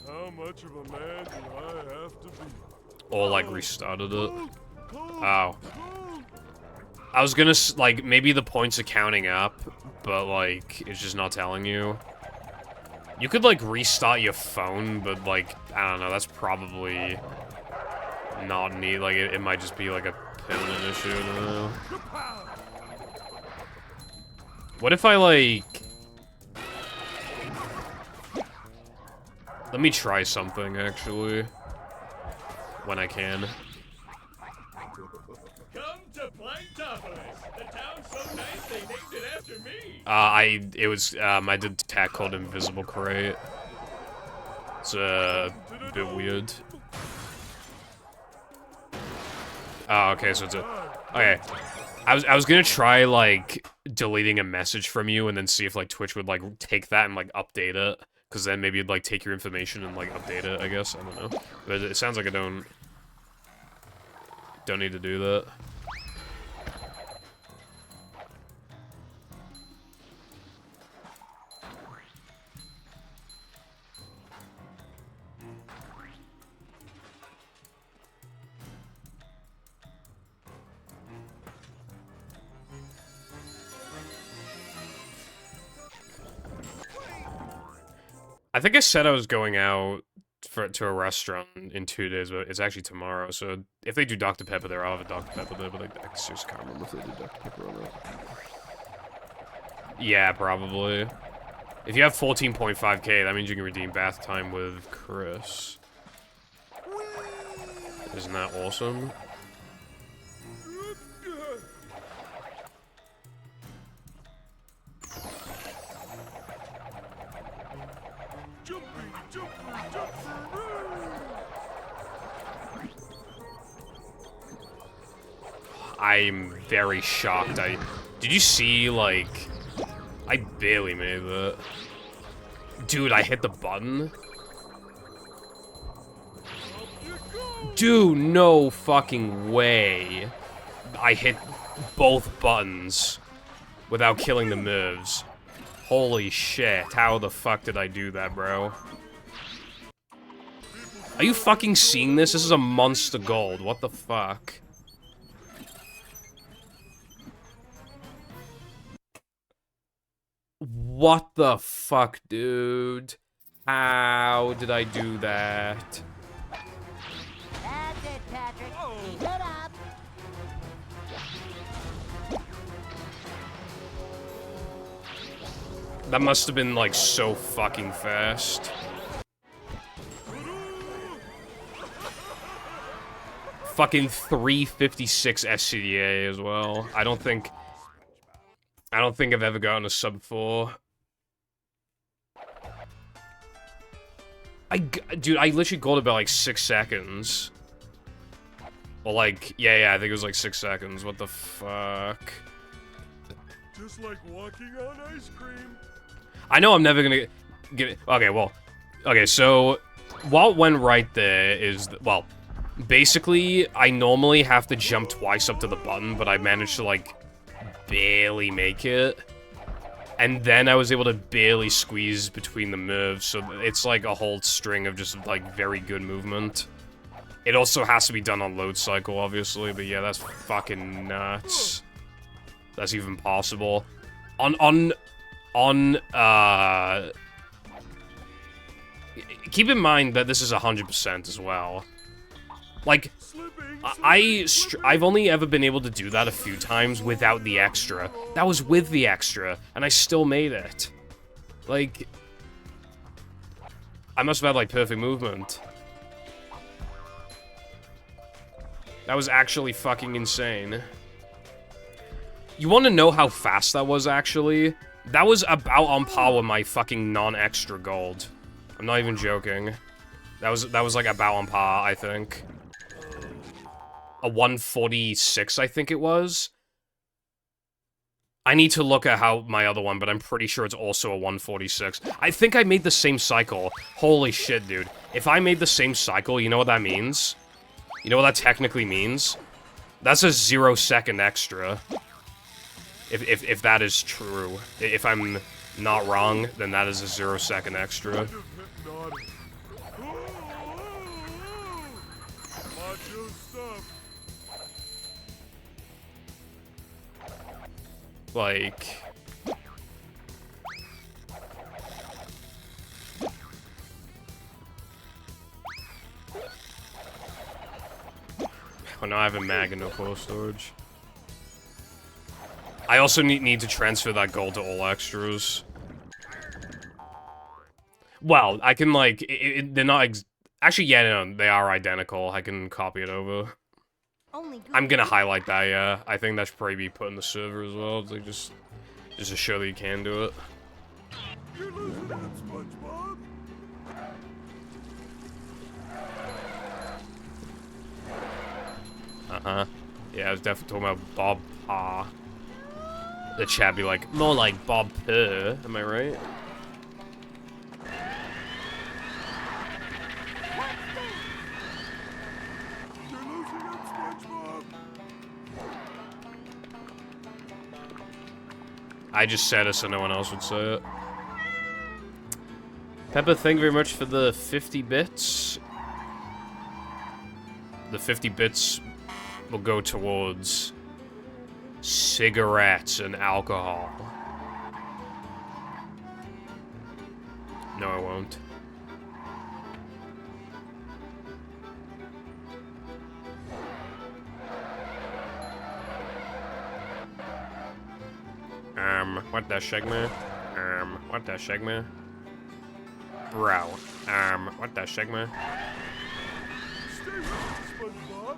How much of a man do I have to be? Or like restarted it? Oh. I was gonna like maybe the points are counting up, but like it's just not telling you. You could, like, restart your phone, but, like, I don't know, that's probably not neat. Like, it might just be, like, a permanent issue, I don't know. What if I, like... Let me try something, actually. When I can. Come to Planktopolis. The town's so nice they named it after me. I did a tag called Invisible Crate. It's a bit weird. Oh, okay, so it's a... Okay. I was gonna try, like, deleting a message from you and then see if, like, Twitch would, like, take that and, like, update it. Because then maybe it'd, like, take your information and, like, update it, I guess. I don't know. But it sounds like I don't need to do that. I think I said I was going out to a restaurant in 2 days, but it's actually tomorrow. So if they do Dr. Pepper there, I'll have a Dr. Pepper there. But I seriously can't remember if they do Dr. Pepper or not. Yeah, probably. If you have 14.5k, that means you can redeem bath time with Chris. Isn't that awesome? I'm very shocked. Did you see, like, I barely made that. Dude, I hit the button? Dude, no fucking way. I hit both buttons without killing the moves. Holy shit, how the fuck did I do that, bro? Are you fucking seeing this? This is a monster gold. What the fuck? What the fuck, dude? How did I do that? That's it, Patrick. Keep it up. That must have been, like, so fucking fast. Fucking 356 SCDA as well. I don't think I've ever gotten a sub 4. Dude, I literally got it about, like, 6 seconds. Well, like, yeah, I think it was, like, 6 seconds. What the fuck? Just like walking on ice cream. I know I'm never gonna get... Okay, well, okay, so what went right there is, well, basically, I normally have to jump twice up to the button, but I managed to, like, barely make it. And then I was able to barely squeeze between the moves, so it's like a whole string of just, like, very good movement. It also has to be done on load cycle, obviously, but yeah, that's fucking nuts. That's even possible. Keep in mind that this is 100% as well. Like, I've only ever been able to do that a few times without the extra. That was with the extra, and I still made it. Like, I must have had, like, perfect movement. That was actually fucking insane. You want to know how fast that was, actually? That was about on par with my fucking non-extra gold. I'm not even joking. That was like about on par, I think. A 146, I think it was. I need to look at how my other one, but I'm pretty sure it's also a 146. I think I made the same cycle. Holy shit, dude. If I made the same cycle, you know what that means? You know what that technically means? That's a 0-second extra. If that is true. If I'm not wrong, then that is a 0-second extra. Like... Oh, now I have a mag and no cold storage. I also need to transfer that gold to all extras. Well, I can, like, they're not actually, yeah, no, they are identical. I can copy it over. I'm gonna highlight that, yeah. I think that should probably be put in the server as well, like, just to show that you can do it. You're losing that, SpongeBob. Uh-huh. Yeah, I was definitely talking about Bob Pa. The chat be like, more like Bob Purr, am I right? You're losing it, SpongeBob. I just said it so no one else would say it. Peppa, thank you very much for the 50 bits. The 50 bits will go towards cigarettes and alcohol. No, I won't. What the shagma? What the shagma? Bro, what the shagma? Stay with it, SpongeBob.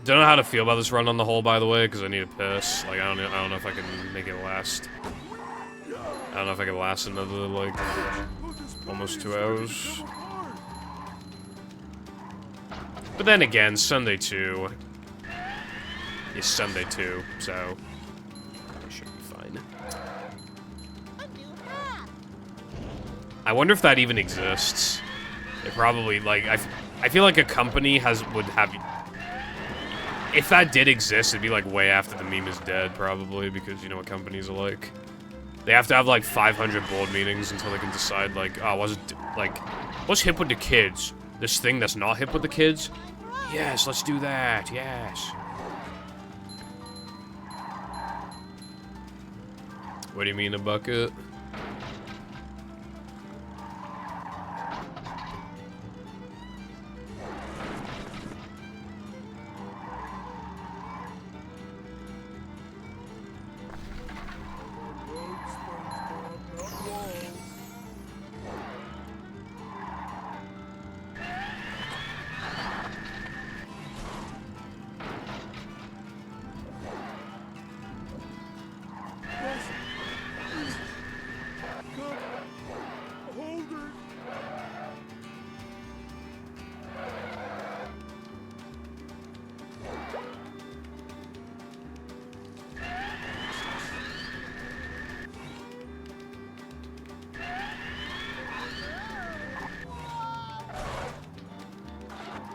Don't know how to feel about this run on the whole, by the way, because I need a piss. Like, I don't know if I can make it last. I don't know if I can last another, like, almost 2 hours. But then again, Sunday 2 is Sunday 2, so I should be fine. I wonder if that even exists. It probably, like, I feel like a company would have... If that did exist, it'd be, like, way after the meme is dead, probably, because you know what companies are like. They have to have, like, 500 board meetings until they can decide, like, oh, what's hip with the kids? This thing that's not hip with the kids? Yes, let's do that, yes. What do you mean, a bucket?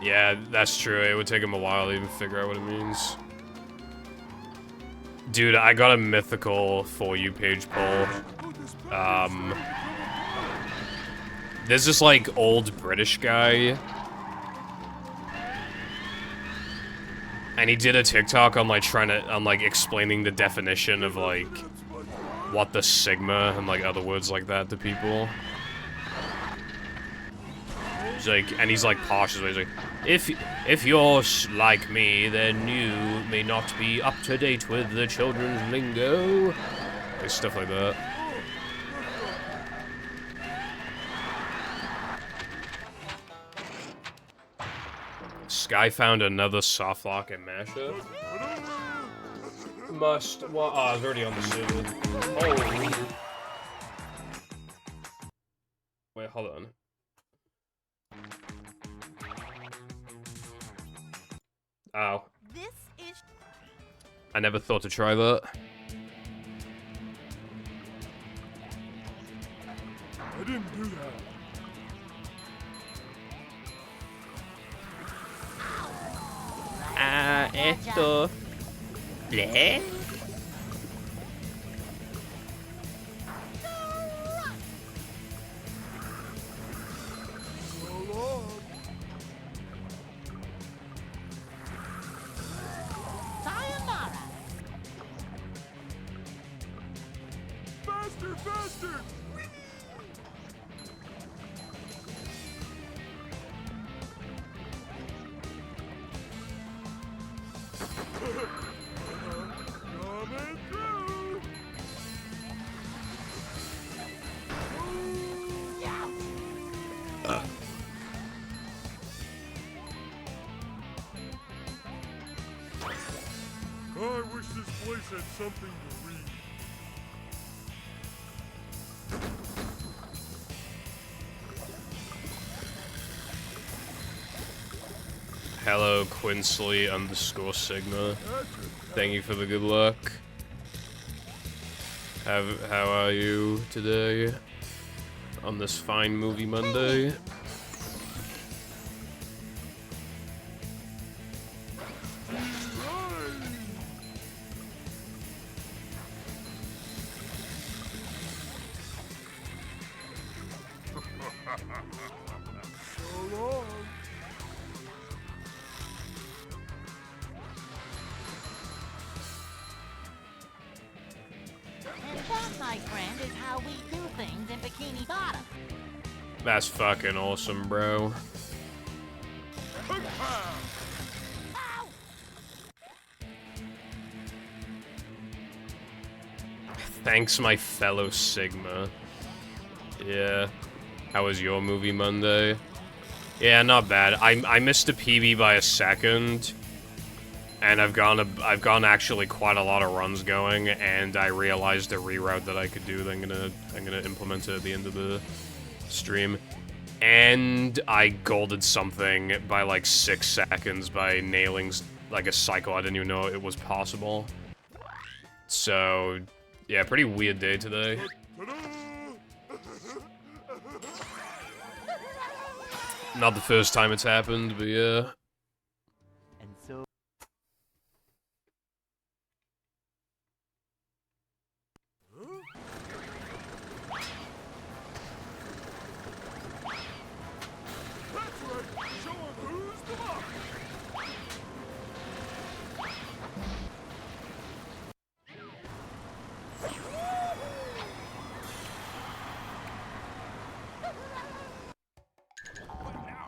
Yeah, that's true. It would take him a while to even figure out what it means. Dude, I got a mythical For You page poll. There's this, like, old British guy. And he did a TikTok on, like, explaining the definition of, like, what the Sigma and, like, other words like that to people. He's like, and he's, like, posh as well. He's like, if you're like me, then you may not be up to date with the children's lingo. Like, stuff like that. Sky found another softlock and mashup. Must. Well, oh, I was already on the server. Holy. Wait, hold on. Ow. This is. I never thought to try that. I didn't do that. Esto. ¿Le? Sayonara. Faster, faster! Coming through! I wish this place had something to read. Hello, Quinsley_Sigma. Thank you for the good luck. How are you today? On this fine movie Monday? So long. And that, my friend, is how we do things in Bikini Bottom. That's fucking awesome, bro. Thanks, my fellow Sigma. Yeah. How was your movie Monday? Yeah, not bad. I missed a PB by a second. And I've gone actually quite a lot of runs going, and I realized a reroute that I could do that I'm gonna implement it at the end of the stream. And I golded something by like 6 seconds by nailing like a cycle. I didn't even know it was possible. So yeah, pretty weird day today. Not the first time it's happened, but yeah. And so That's right. Show 'em who's the boss.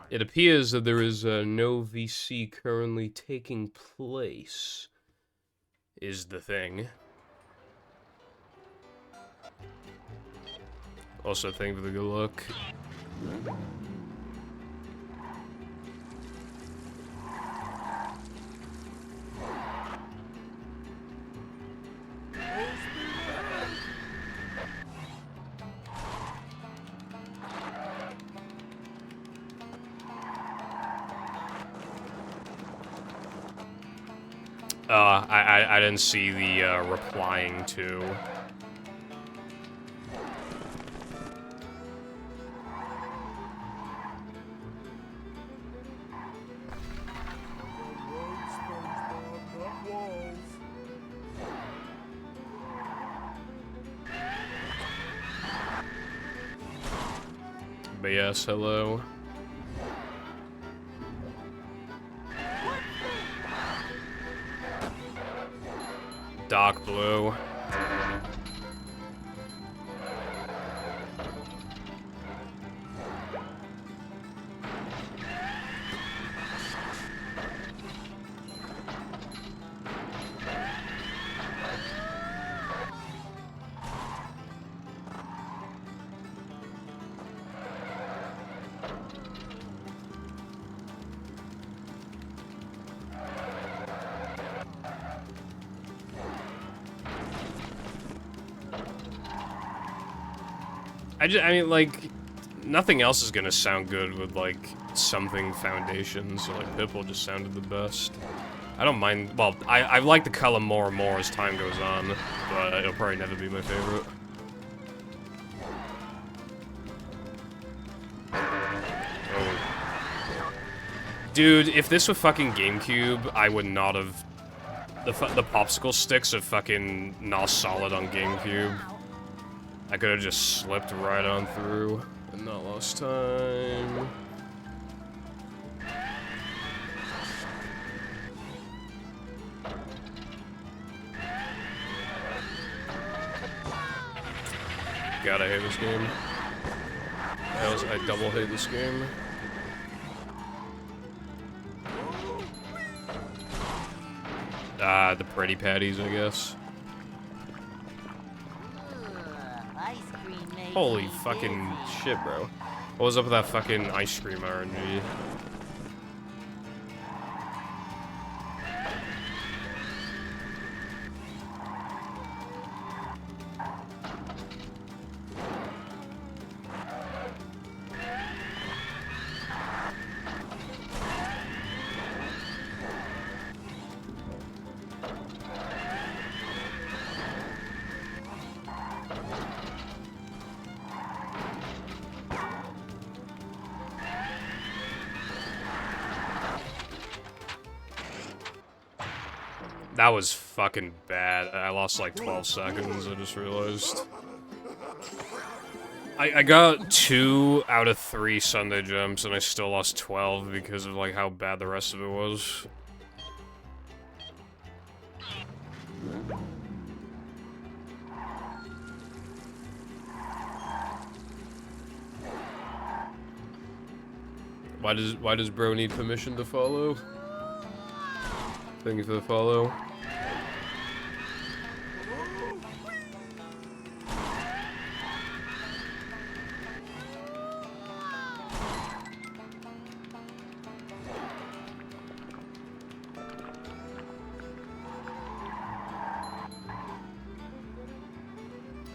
It appears that there is no VC currently taking place, is the thing. Also, thank you for the good luck. I didn't see the replying to. But yes, hello. Dark blue. I mean, like, nothing else is gonna sound good with, like, something foundation, so, like, Pipple just sounded the best. I don't mind, well, I like the color more and more as time goes on, but it'll probably never be my favorite. Oh. Dude, if this were fucking GameCube, I would not have... The popsicle sticks are fucking not solid on GameCube. I could have just slipped right on through and not lost time. God, I hate this game. I double hate this game. The pretty patties, I guess. Holy fucking shit, bro. What was up with that fucking ice cream RNG? That was fucking bad. I lost like 12 seconds, I just realized. I got 2 out of 3 Sunday jumps, and I still lost 12 because of like how bad the rest of it was. Why does bro need permission to follow? Thank you for the follow.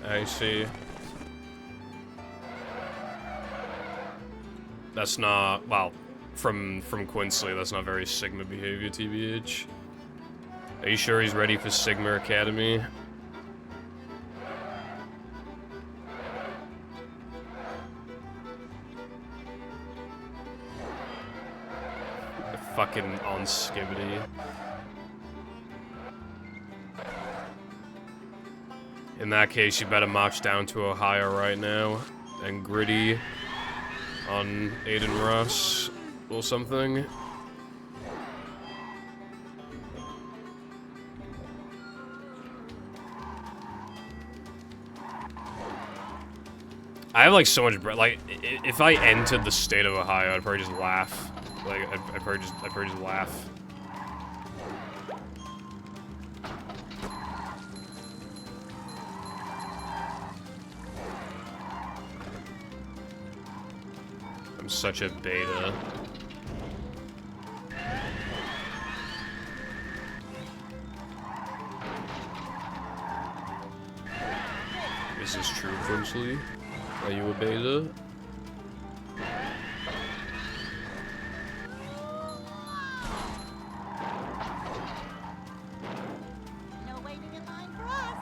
I see. That's not, well, from Quincy, that's not very Sigma behavior, TBH. Are you sure he's ready for Sigma Academy? Fucking on Skibbity. In that case, you better march down to Ohio right now. And Gritty on Aiden Ross or something. I have like so much breath. Like, if I entered the state of Ohio, I'd probably just laugh. Like, I'd probably just laugh. I'm such a beta. Is this true, Quincy? Are you a beta? No waiting in line for us.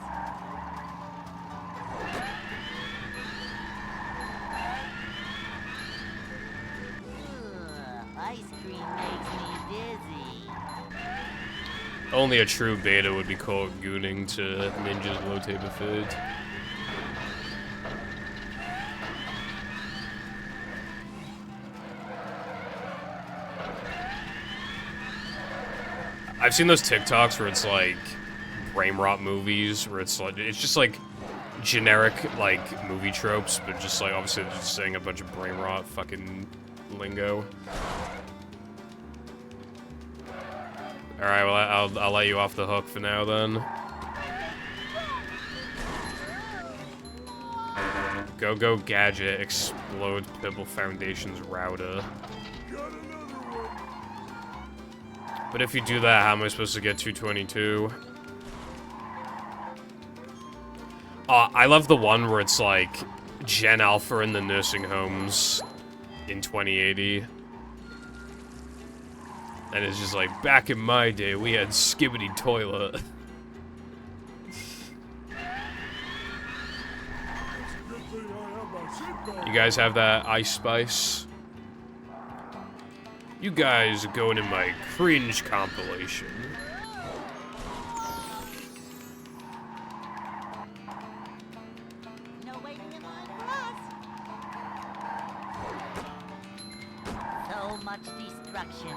Ice cream makes me dizzy. Only a true beta would be called gooning to Ninja's low table food. I've seen those TikToks where it's like brain rot movies, where it's just like generic like movie tropes, but just like obviously they're just saying a bunch of brain rot fucking lingo. All right, well I'll let you off the hook for now then. Go gadget explode Pibble Foundation's router. But if you do that, how am I supposed to get 222? I love the one where it's like Gen Alpha in the nursing homes in 2080. And it's just like, back in my day, we had Skibbity Toilet. You guys have that Ice Spice? You guys are going in my cringe compilation. No waiting in line for us. So much destruction.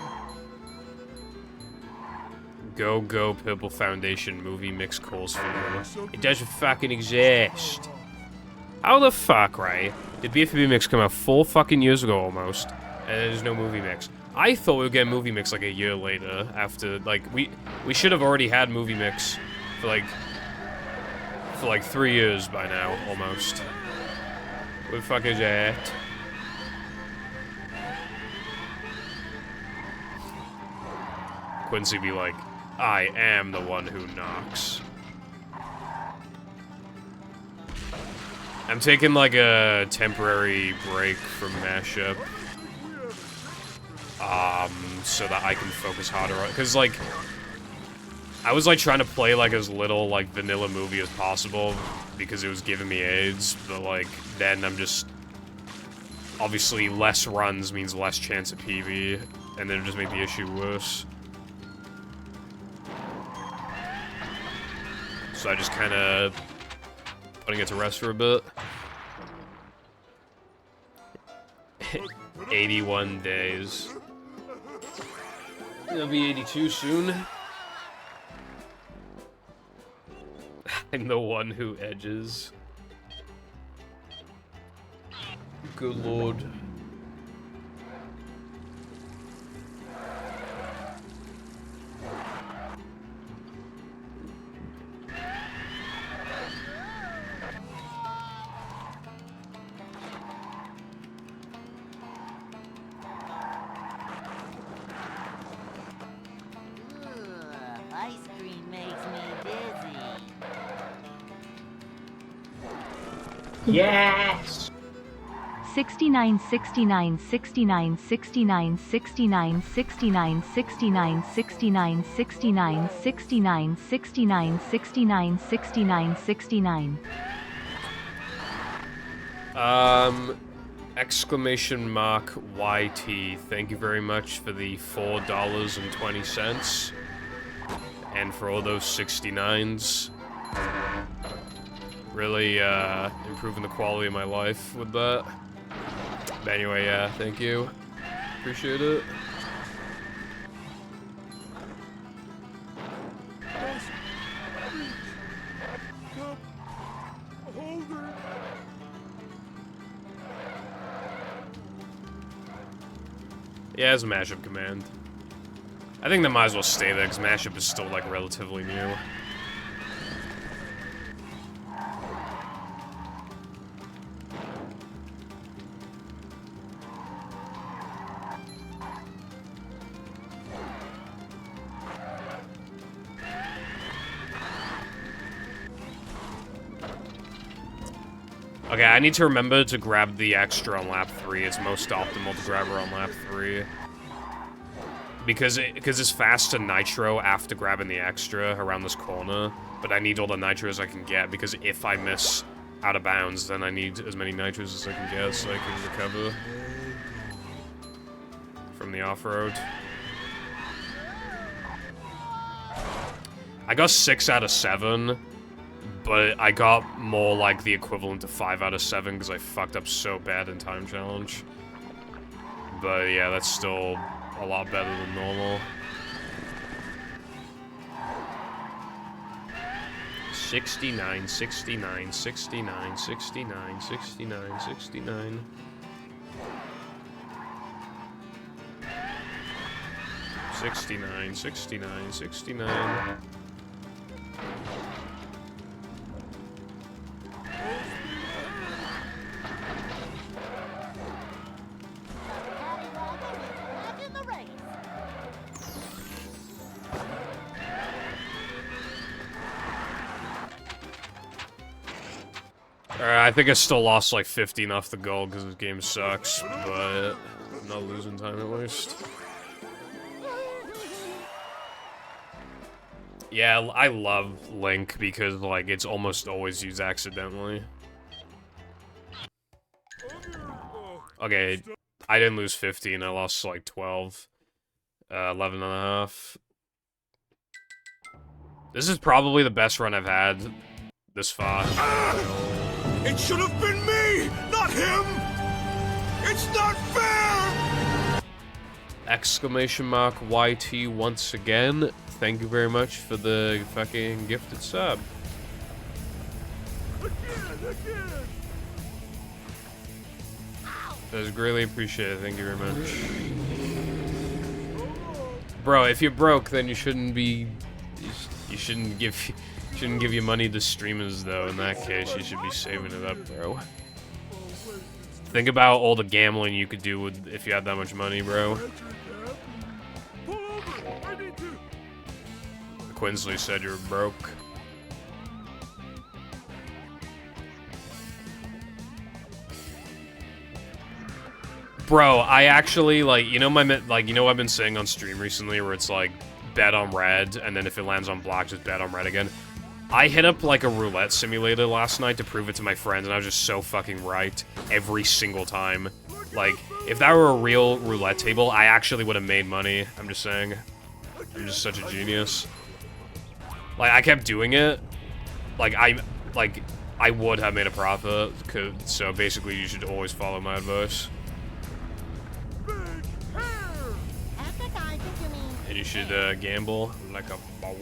Go Pibble Foundation movie mix calls for you. It doesn't fucking exist. How the fuck, right? Did BFB mix come out 4 fucking years ago almost, and there's no movie mix? I thought we would get movie mix like a year later after, like, we should have already had movie mix for like 3 years by now, almost. What the fuck is that? Quincy be like, I am the one who knocks. I'm taking like a temporary break from mashup. So that I can focus harder on, cause like, I was like trying to play like as little like vanilla movie as possible because it was giving me AIDS, but like, then I'm just, obviously less runs means less chance of PB, and then it just made the issue worse. So I just kinda putting it to rest for a bit. 81 days. It'll be 82 soon. I'm the one who edges. Good lord. Ice cream makes me dizzy. Yes! 69 69 69 69 69 69 69 69 69 69 69 69 69 69. Exclamation mark YT. Thank you very much for the $4.20. And for all those 69s. Really, improving the quality of my life with that. But anyway, yeah, thank you. Appreciate it. Yeah, it's a mashup command. I think that might as well stay there, because mashup is still, like, relatively new. Okay, I need to remember to grab the extra on lap 3. It's most optimal to grab her on lap 3. Because it's fast to nitro after grabbing the extra around this corner, but I need all the nitros I can get, because if I miss out of bounds, then I need as many nitros as I can get so I can recover from the off-road. I got 6 out of 7, but I got more like the equivalent to 5 out of 7 because I fucked up so bad in time challenge. But yeah, that's still a lot better than normal. 69, 69, 69, 69, 69, 69. 69, 69, 69. I think I still lost like 15 off the goal because this game sucks, but I'm not losing time at least. Yeah, I love Link because like it's almost always used accidentally. Okay, I didn't lose 15, I lost like 12. 11 and a half. This is probably the best run I've had this far. It should have been me, not him! It's not fair! Exclamation mark YT once again. Thank you very much for the fucking gifted sub. Again! That is greatly appreciated. Thank you very much. Bro, if you're broke, then you shouldn't be. You shouldn't give your money to streamers, though. In that case, you should be saving it up, bro. Think about all the gambling you could do with if you had that much money, bro. Quinsley said you're broke. Bro, I actually like you know what I've been saying on stream recently, where it's like bet on red, and then if it lands on black, just bet on red again. I hit up like a roulette simulator last night to prove it to my friends, and I was just so fucking right every single time. Like, if that were a real roulette table, I actually would have made money. I'm just saying. I'm just such a genius. Like, I kept doing it. Like, I would have made a profit. So basically, you should always follow my advice. And you should gamble like a boss.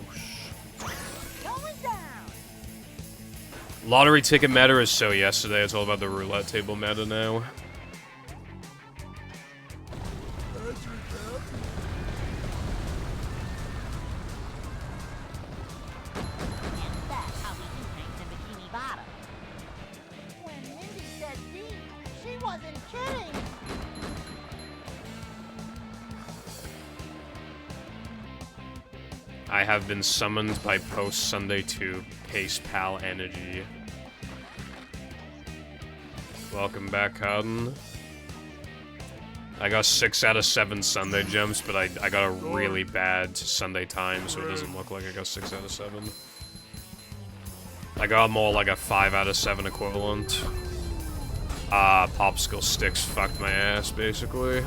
Lottery ticket meta is so yesterday. It's all about the roulette table meta now. I have been summoned by Post Sunday to Pace Pal Energy. Welcome back, Howden. I got 6 out of 7 Sunday gems, but I got a really bad Sunday time, so it doesn't look like I got 6 out of 7. I got more like a 5 out of 7 equivalent. Popsicle sticks fucked my ass, basically.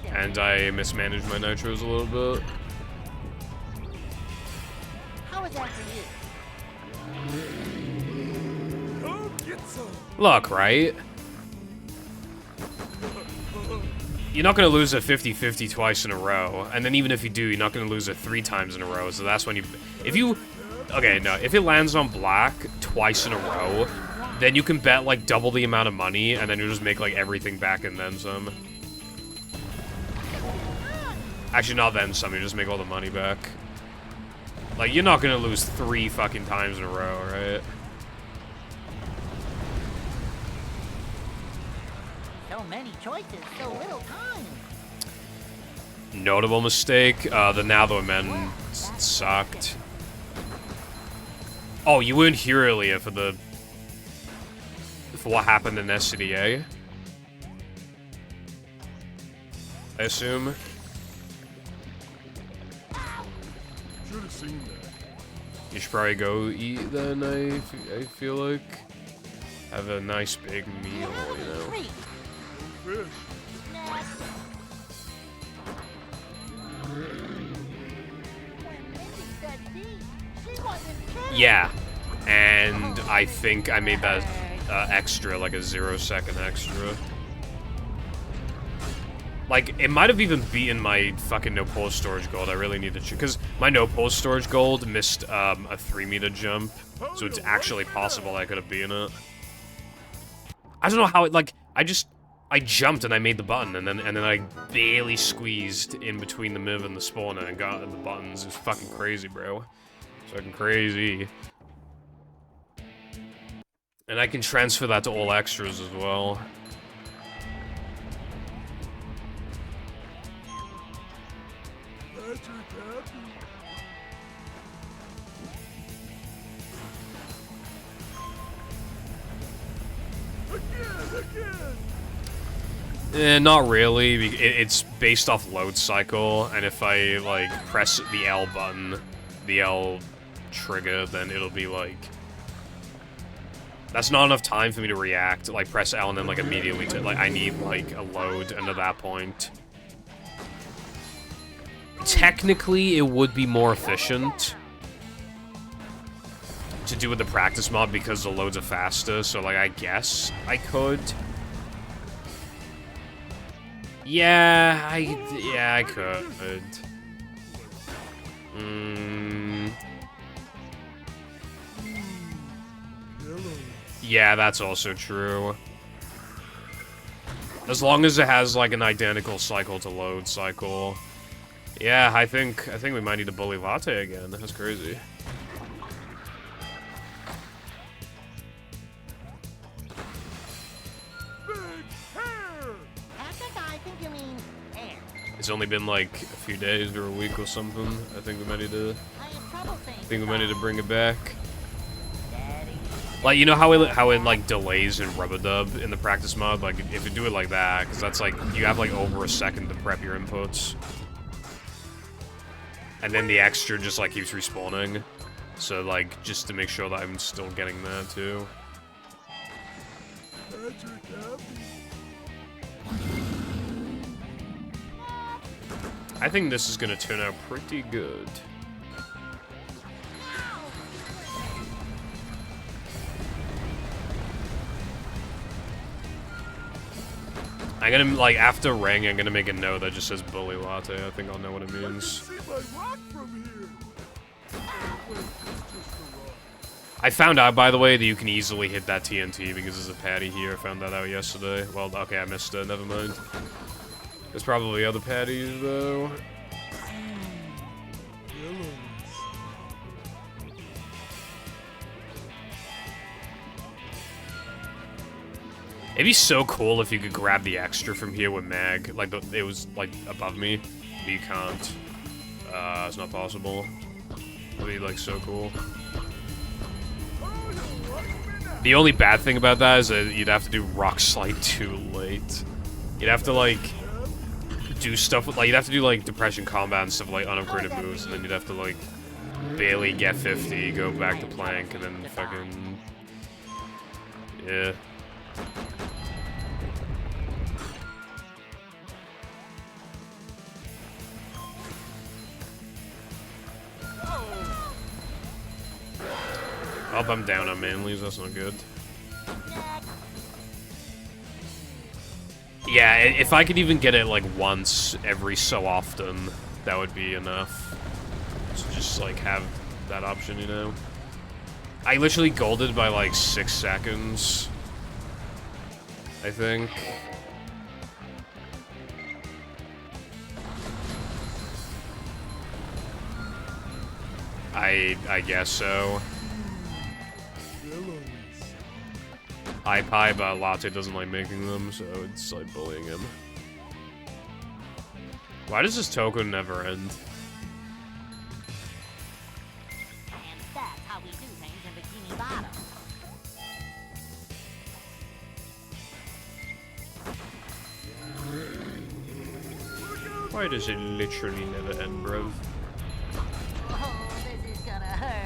And I mismanaged my nitros a little bit. How is that for you? Look, right? You're not going to lose a 50-50 twice in a row. And then even if you do, you're not going to lose it 3 times in a row. So that's when you... Okay, no. If it lands on black twice in a row, then you can bet, like, double the amount of money, and then you'll just make, like, everything back and then some. Actually, not then some. You just make all the money back. Like, you're not going to lose 3 fucking times in a row, right? So many choices, so little time. Notable mistake, the Now Men sucked. Oh, you weren't here earlier for what happened in SCDA? I assume? Should have seen that. You should probably go eat then, I feel like. Have a nice big meal, you know. Fish. Yeah, and I think I made that extra, like a 0-second extra. Like, it might have even beaten my fucking no pole storage gold. I really need to check. Because my no pole storage gold missed a 3-meter jump. So it's actually possible I could have beaten it. I don't know how it, like, I jumped and I made the button, and then I barely squeezed in between the miv and the spawner and got the buttons. It's fucking crazy, bro. It's fucking crazy. And I can transfer that to all extras as well. Not really. It's based off load cycle, and if I, like, press the L button, the L trigger, then it'll be, like... That's not enough time for me to react. Like, press L and then, like, immediately to... Like, I need, like, a load, and at that point... Technically, it would be more efficient to do with the practice mod because the loads are faster, so, like, I guess I could... Yeah, I could. Yeah, that's also true. As long as it has, like, an identical cycle to load cycle. Yeah, I think we might need a bully latte again. That's crazy. It's only been like a few days or a week or something. I think we might need to bring it back. Like, you know how it like delays in rubber dub in the practice mod? Like, if you do it like that, because that's like, you have like over a second to prep your inputs. And then the extra just like keeps respawning. So like, just to make sure that I'm still getting that too. I think this is gonna turn out pretty good. I'm gonna, like, after ring, I'm gonna make a note that just says bully latte. I think I'll know what it means. I found out, by the way, that you can easily hit that TNT because there's a patty here. I found that out yesterday. Well, okay, I missed it. Never mind. There's probably other patties, though. It'd be so cool if you could grab the extra from here with mag. Like, it was, like, above me. But you can't. It's not possible. That'd be, like, so cool. The only bad thing about that is that you'd have to do rock slide too late. You'd have to, like... do stuff with, like, you'd have to do, like, depression combat and stuff, like, unupgraded moves, and then you'd have to, like, barely get 50, go back to plank, and then fucking... Yeah. Oh, I'm down on Manly's, that's not good. Yeah, if I could even get it, like, once every so often, that would be enough. To just, like, have that option, you know? I literally golded by, like, 6 seconds. I think. I guess so. I pie, but Latte doesn't like making them, so it's like bullying him. Why does this token never end? And that's how we do things in Bikini Bottom. Why does it literally never end, bruv? Oh, this is gonna hurt.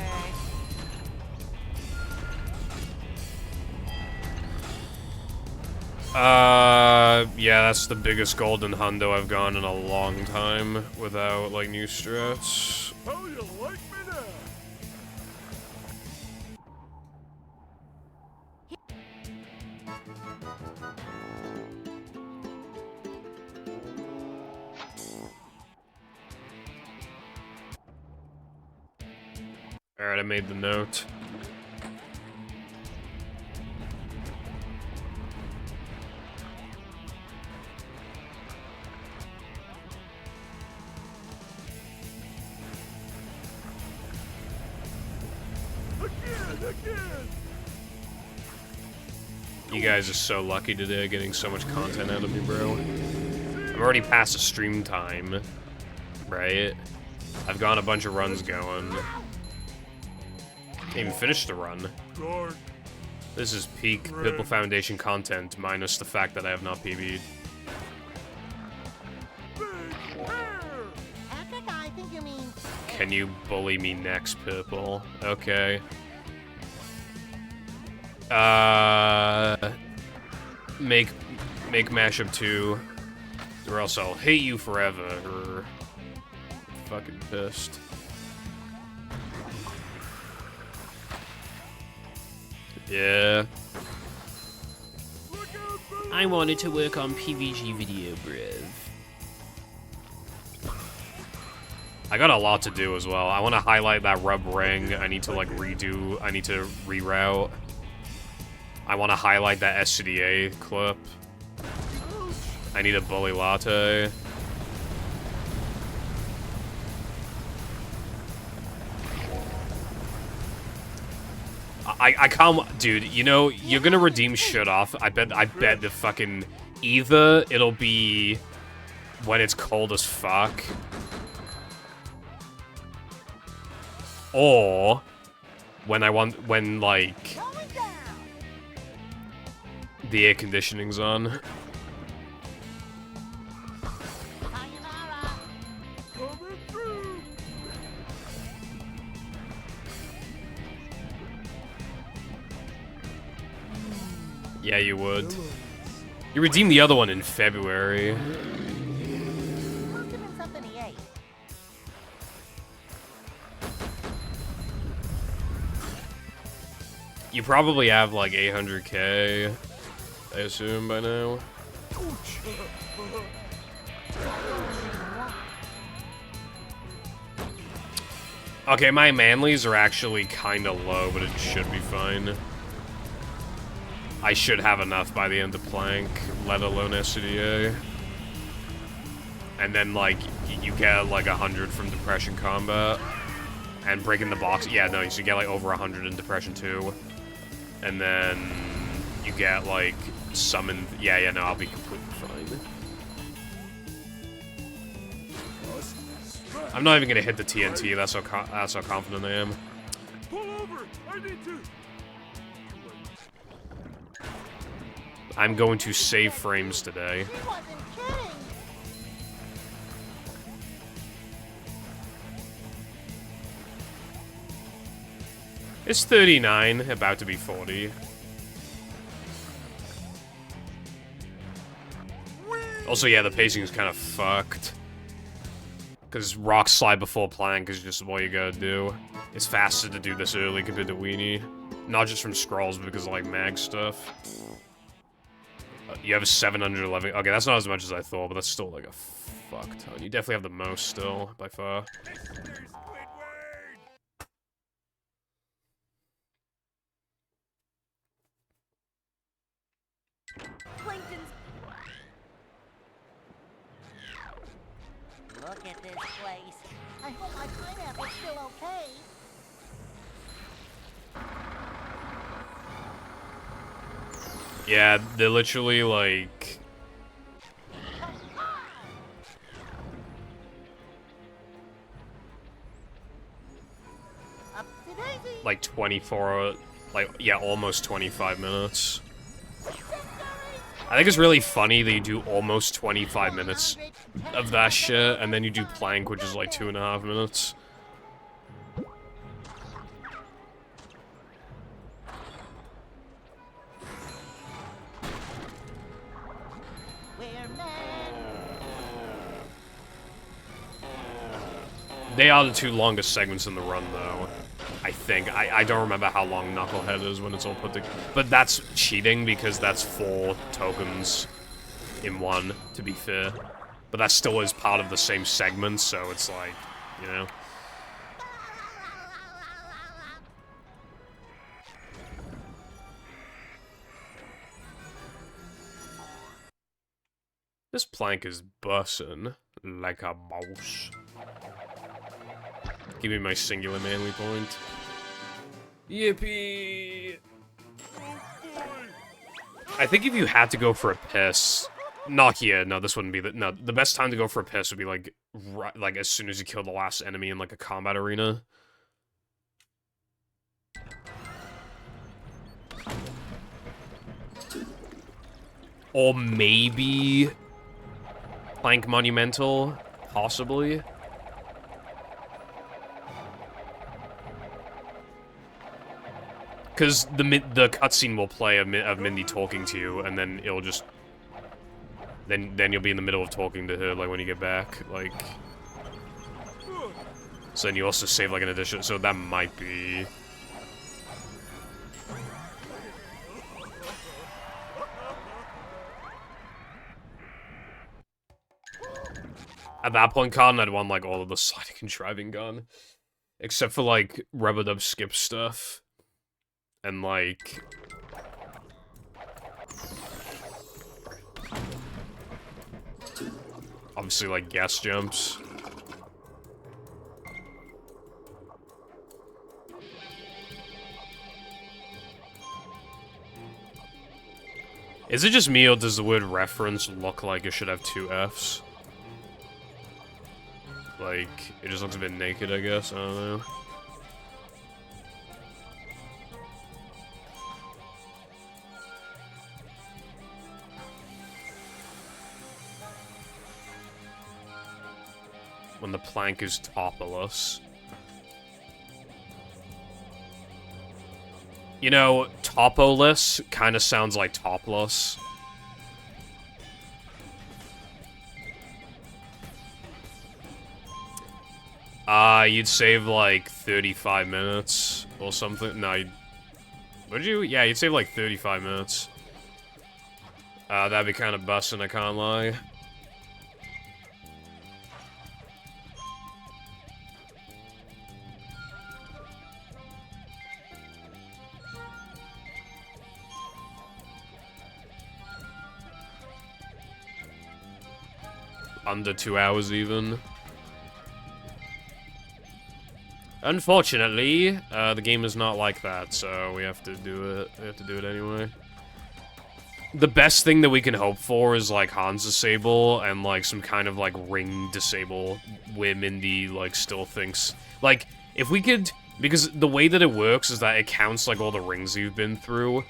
Yeah, that's the biggest golden hundo I've gone in a long time without, like, new strats. How you like me now? Alright, I made the note. Again! You guys are so lucky today, getting so much content out of me, bro. I'm already past the stream time, right? I've got a bunch of runs going. Didn't even finished the run. This is peak Pipple Foundation content, minus the fact that I have not PB'd. Epic, I think you mean. Can you bully me next, Purple? Okay. Make mashup 2, or else I'll hate you forever. Or fucking pissed. Yeah. I wanted to work on PVG video, bruv. I got a lot to do as well. I want to highlight that rub ring. I need to like redo. I need to reroute. I want to highlight that SCDA clip. I need a bully latte. I can't, dude. You know you're gonna redeem shit off. I bet the fucking either it'll be when it's cold as fuck, or when like the air conditioning's on. Yeah, you would. You redeemed the other one in February. Must have been something he ate. You probably have like 800k, I assume, by now. Okay, my manlies are actually kind of low, but it should be fine. I should have enough by the end of Plank, let alone SCDA. And then, like, you get, like, 100 from Depression Combat. And breaking the box. Yeah, no, you should get, like, over 100 in Depression 2. And then you get, like, summon. Yeah, no, I'll be completely fine. I'm not even gonna hit the TNT, that's how confident I am. Pull over! I need to. I'm going to save frames today. He wasn't kidding. It's 39, about to be 40. Also, yeah, the pacing is kind of fucked. Because rock slide before plank is just what you gotta do. It's faster to do this early compared to Weenie. Not just from scrolls, but because of, like, mag stuff. You have a 711. Okay, that's not as much as I thought, but that's still, like, a fuck ton. You definitely have the most still, by far. Look at this place. I hope my pineapple's still okay. Yeah, they're literally, like... like 24, like, yeah, almost 25 minutes. I think it's really funny that you do almost 25 minutes of that shit, and then you do plank, which is like 2.5 minutes. They are the two longest segments in the run, though. I think. I don't remember how long Knucklehead is when it's all put together. But that's cheating, because that's 4 tokens in one, to be fair. But that still is part of the same segment, so it's like, you know. This plank is bussin' like a boss. Give me my singular manly point. Yippee! I think if you had to go for a piss, not here. No, this wouldn't be the. No, the best time to go for a piss would be like, like as soon as you kill the last enemy in like a combat arena. Or maybe Plank Monumental, possibly. Because the cutscene will play of Mindy talking to you, and then it'll just... Then you'll be in the middle of talking to her, like, when you get back, like... So then you also save, like, an addition, so that might be... At that point, Con, I'd want, like, all of the sliding and driving gun. Except for, like, rub-a-dub skip stuff. And, like... Obviously, like, gas jumps. Is it just me, or does the word reference look like it should have 2 Fs? Like, it just looks a bit naked, I guess, I don't know. When the plank is topless. You know, topoliss kind of sounds like topless. You'd save like 35 minutes or something. No, would you? Yeah, you'd save like 35 minutes. That'd be kind of bussin', I can't lie. Under 2 hours, even. Unfortunately, the game is not like that, so we have to do it. We have to do it anyway. The best thing that we can hope for is, like, Hans disable and, like, some kind of, like, ring disable where Mindy, like, still thinks... Like, if we could... Because the way that it works is that it counts, like, all the rings you've been through.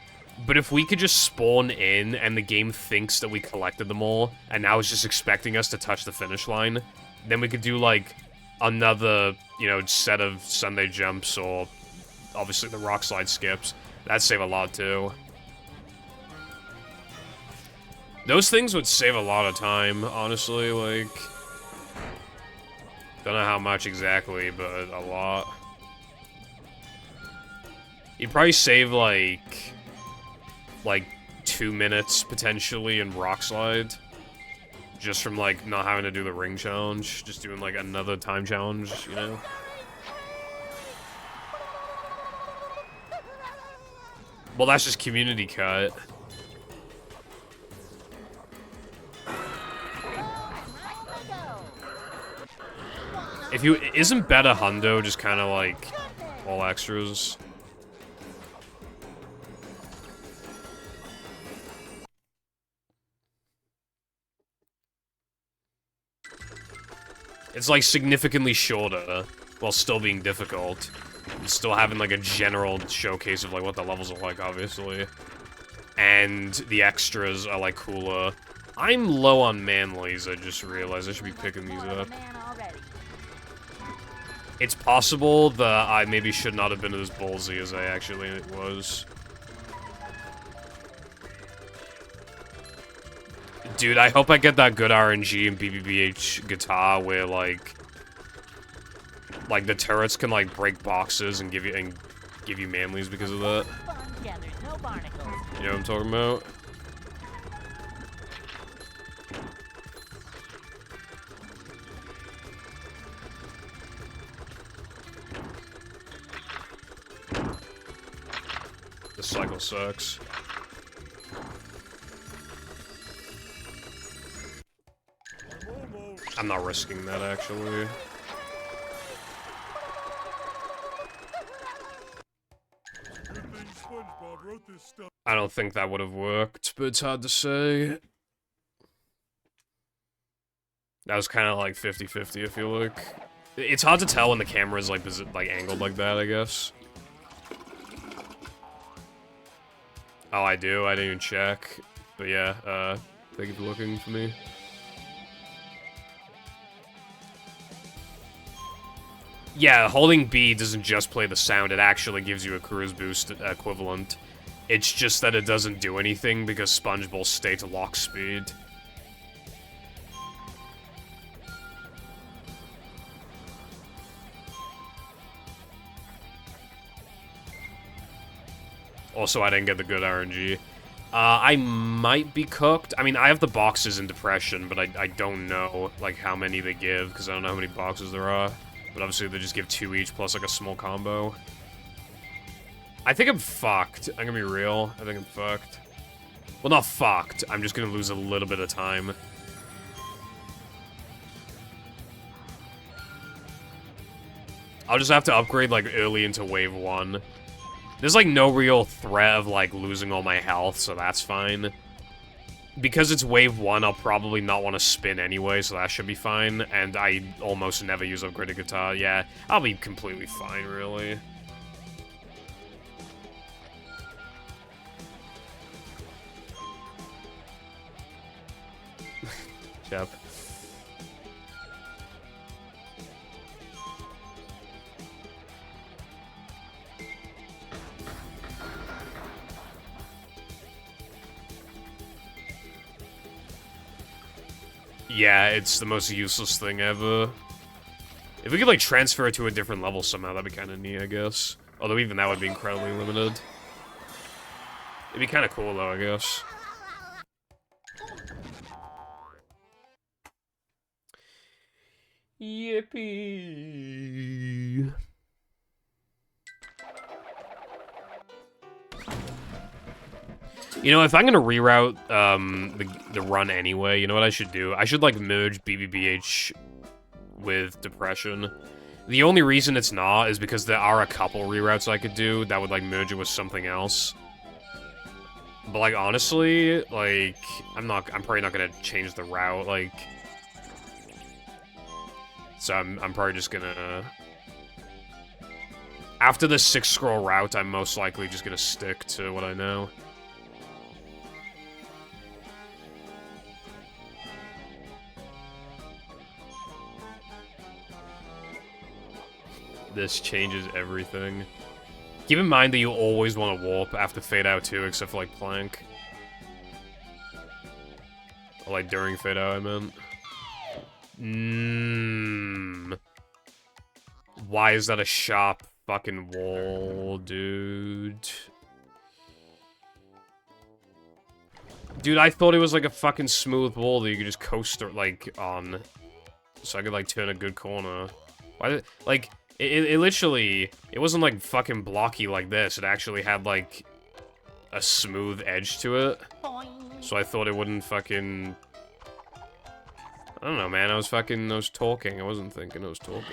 But if we could just spawn in and the game thinks that we collected them all, and now it's just expecting us to touch the finish line, then we could do, like, another, you know, set of Sunday jumps or obviously the rock slide skips. That'd save a lot, too. Those things would save a lot of time, honestly, like... Don't know how much exactly, but a lot. You'd probably save, like 2 minutes, potentially, in rock slide. Just from, like, not having to do the ring challenge. Just doing, like, another time challenge, you know? Well, that's just community cut. If you... Isn't Beta Hundo just kind of, like, all extras? It's, like, significantly shorter, while still being difficult. And still having, like, a general showcase of, like, what the levels are like, obviously. And the extras are, like, cooler. I'm low on manlies, I just realized. I should be picking these up. It's possible that I maybe should not have been as ballsy as I actually was. Dude, I hope I get that good RNG in BBBH guitar where, like, the turrets can, like, break boxes and give you manlies because of that. You know what I'm talking about? This cycle sucks. I'm not risking that, actually. I don't think that would have worked, but it's hard to say. That was kind of like 50-50, I feel like. It's hard to tell when the camera is like angled like that, I guess. Oh, I do? I didn't even check. But yeah, thank you for looking for me. Yeah, holding B doesn't just play the sound, it actually gives you a cruise boost equivalent. It's just that it doesn't do anything because SpongeBob stay to lock speed. Also, I didn't get the good RNG. I might be cooked. I mean, I have the boxes in Depression, but I don't know, like, how many they give, because I don't know how many boxes there are. But obviously, they just give 2 each, plus, like, a small combo. I think I'm fucked. I'm gonna be real. I think I'm fucked. Well, not fucked. I'm just gonna lose a little bit of time. I'll just have to upgrade, like, early into Wave 1. There's, like, no real threat of, like, losing all my health, so that's fine. Because it's Wave 1, I'll probably not want to spin anyway, so that should be fine. And I almost never use Upgraded Guitar. Yeah, I'll be completely fine, really. Yep. Yeah, it's the most useless thing ever. If we could, like, transfer it to a different level somehow, that'd be kind of neat, I guess. Although even that would be incredibly limited. It'd be kind of cool, though, I guess. Yippee! You know, if I'm gonna reroute the run anyway, you know what I should do? I should, like, merge BBBH with Depression. The only reason it's not is because there are a couple reroutes I could do that would, like, merge it with something else. But, like, honestly, like, I'm probably not gonna change the route, like... So I'm probably just gonna... After the 6-scroll route, I'm most likely just gonna stick to what I know. This changes everything. Keep in mind that you always want to warp after Fade Out too, except for, like, Plank. Or, like, during Fade Out, I meant. Why is that a sharp fucking wall, dude? Dude, I thought it was, like, a fucking smooth wall that you could just coast, like, on. So I could, like, turn a good corner. Why, like... It literally, it wasn't, like, fucking blocky like this. It actually had, like, a smooth edge to it. So I thought it wouldn't fucking... I don't know, man. I was talking. I wasn't thinking, I was talking.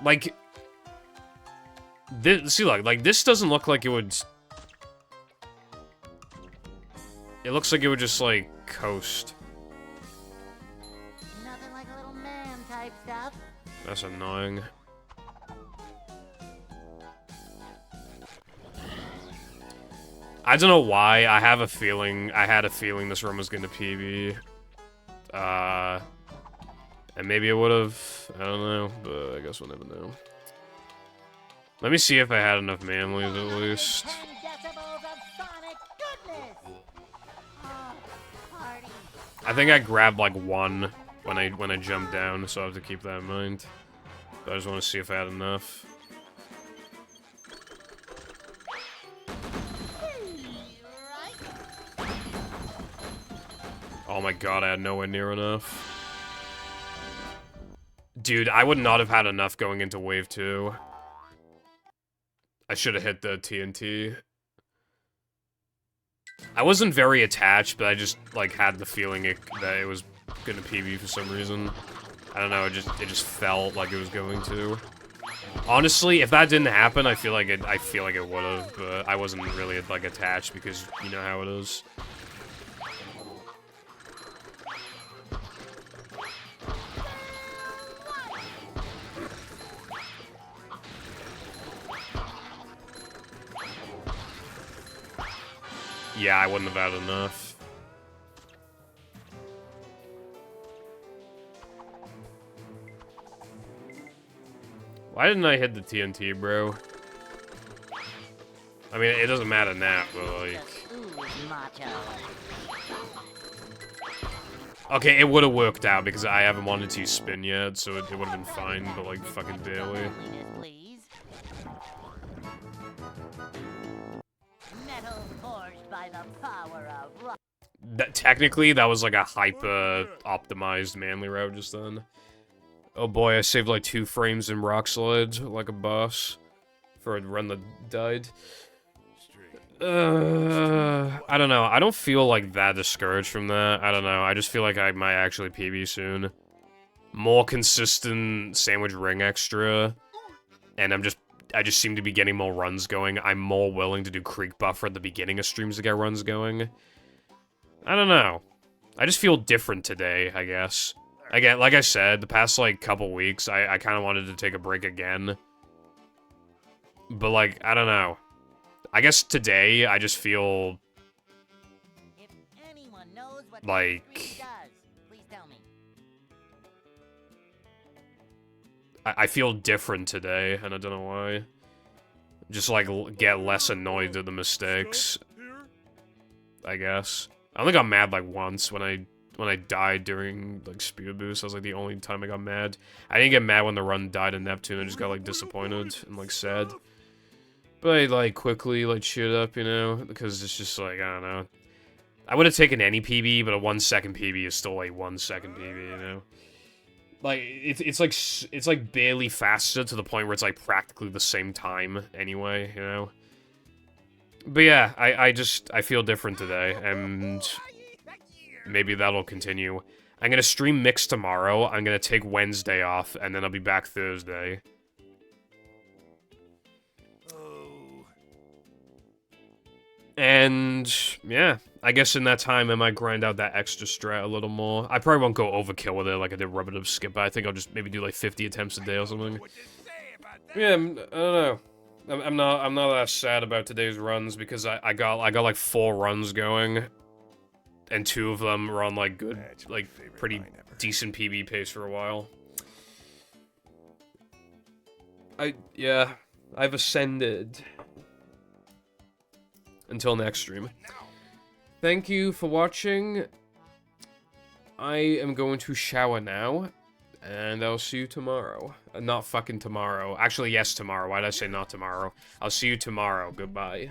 Like... This, see, like, this doesn't look like it would... It looks like it would just, like, coast. That's annoying. I don't know why. I had a feeling this room was gonna PB. And maybe it would've. I don't know, but I guess we'll never know. Let me see if I had enough man-leaves at least. I think I grabbed like one when I jumped down, so I have to keep that in mind. But I just want to see if I had enough. Oh my god, I had nowhere near enough. Dude, I would not have had enough going into wave 2. I should have hit the TNT. I wasn't very attached, but I just, like, had the feeling that it was gonna PB for some reason. I don't know, it just felt like it was going to. Honestly, if that didn't happen, I feel like it would've, but I wasn't really, like, attached because you know how it is. Yeah, I wouldn't have had enough. Why didn't I hit the TNT, bro? I mean, it doesn't matter now, but like... Okay, it would have worked out because I haven't wanted to spin yet, so it would have been fine, but like, fucking barely. Technically, that was like a hyper-optimized manly route just then. Oh boy, I saved like 2 frames in rock slide, like a boss, for a run that died. I don't know. I don't feel like that discouraged from that. I don't know. I just feel like I might actually PB soon. More consistent sandwich ring extra, and I just seem to be getting more runs going. I'm more willing to do creek buffer at the beginning of streams to get runs going. I don't know. I just feel different today, I guess. Again, like I said, the past, like, couple weeks, I kind of wanted to take a break again. But, like, I don't know. I guess today, I just feel... like... I feel different today, and I don't know why. Just, like, get less annoyed at the mistakes. I guess. I only got mad, like, once when I died during, like, Speed Boost. That was, like, the only time I got mad. I didn't get mad when the run died in Neptune. I just got, like, disappointed and, like, sad. But I, like, quickly, like, cheered up, you know? Because it's just, like, I don't know. I would have taken any PB, but a 1 second PB is still, like, 1 second PB, you know? Like, it's like, barely faster to the point where it's, like, practically the same time anyway, you know? But yeah, I feel different today, and maybe that'll continue. I'm gonna stream Mix tomorrow, I'm gonna take Wednesday off, and then I'll be back Thursday. And, yeah, I guess in that time I might grind out that extra strat a little more. I probably won't go overkill with it like I did Rubber Skip, but I think I'll just maybe do like 50 attempts a day or something. Yeah, I don't know. I'm not that sad about today's runs because I got like 4 runs going, and 2 of them were on like good, like pretty decent PB pace for a while. Yeah, I've ascended. Until next stream. Thank you for watching. I am going to shower now, and I'll see you tomorrow. Not fucking tomorrow. Actually, yes, tomorrow. Why did I say not tomorrow? I'll see you tomorrow. Goodbye.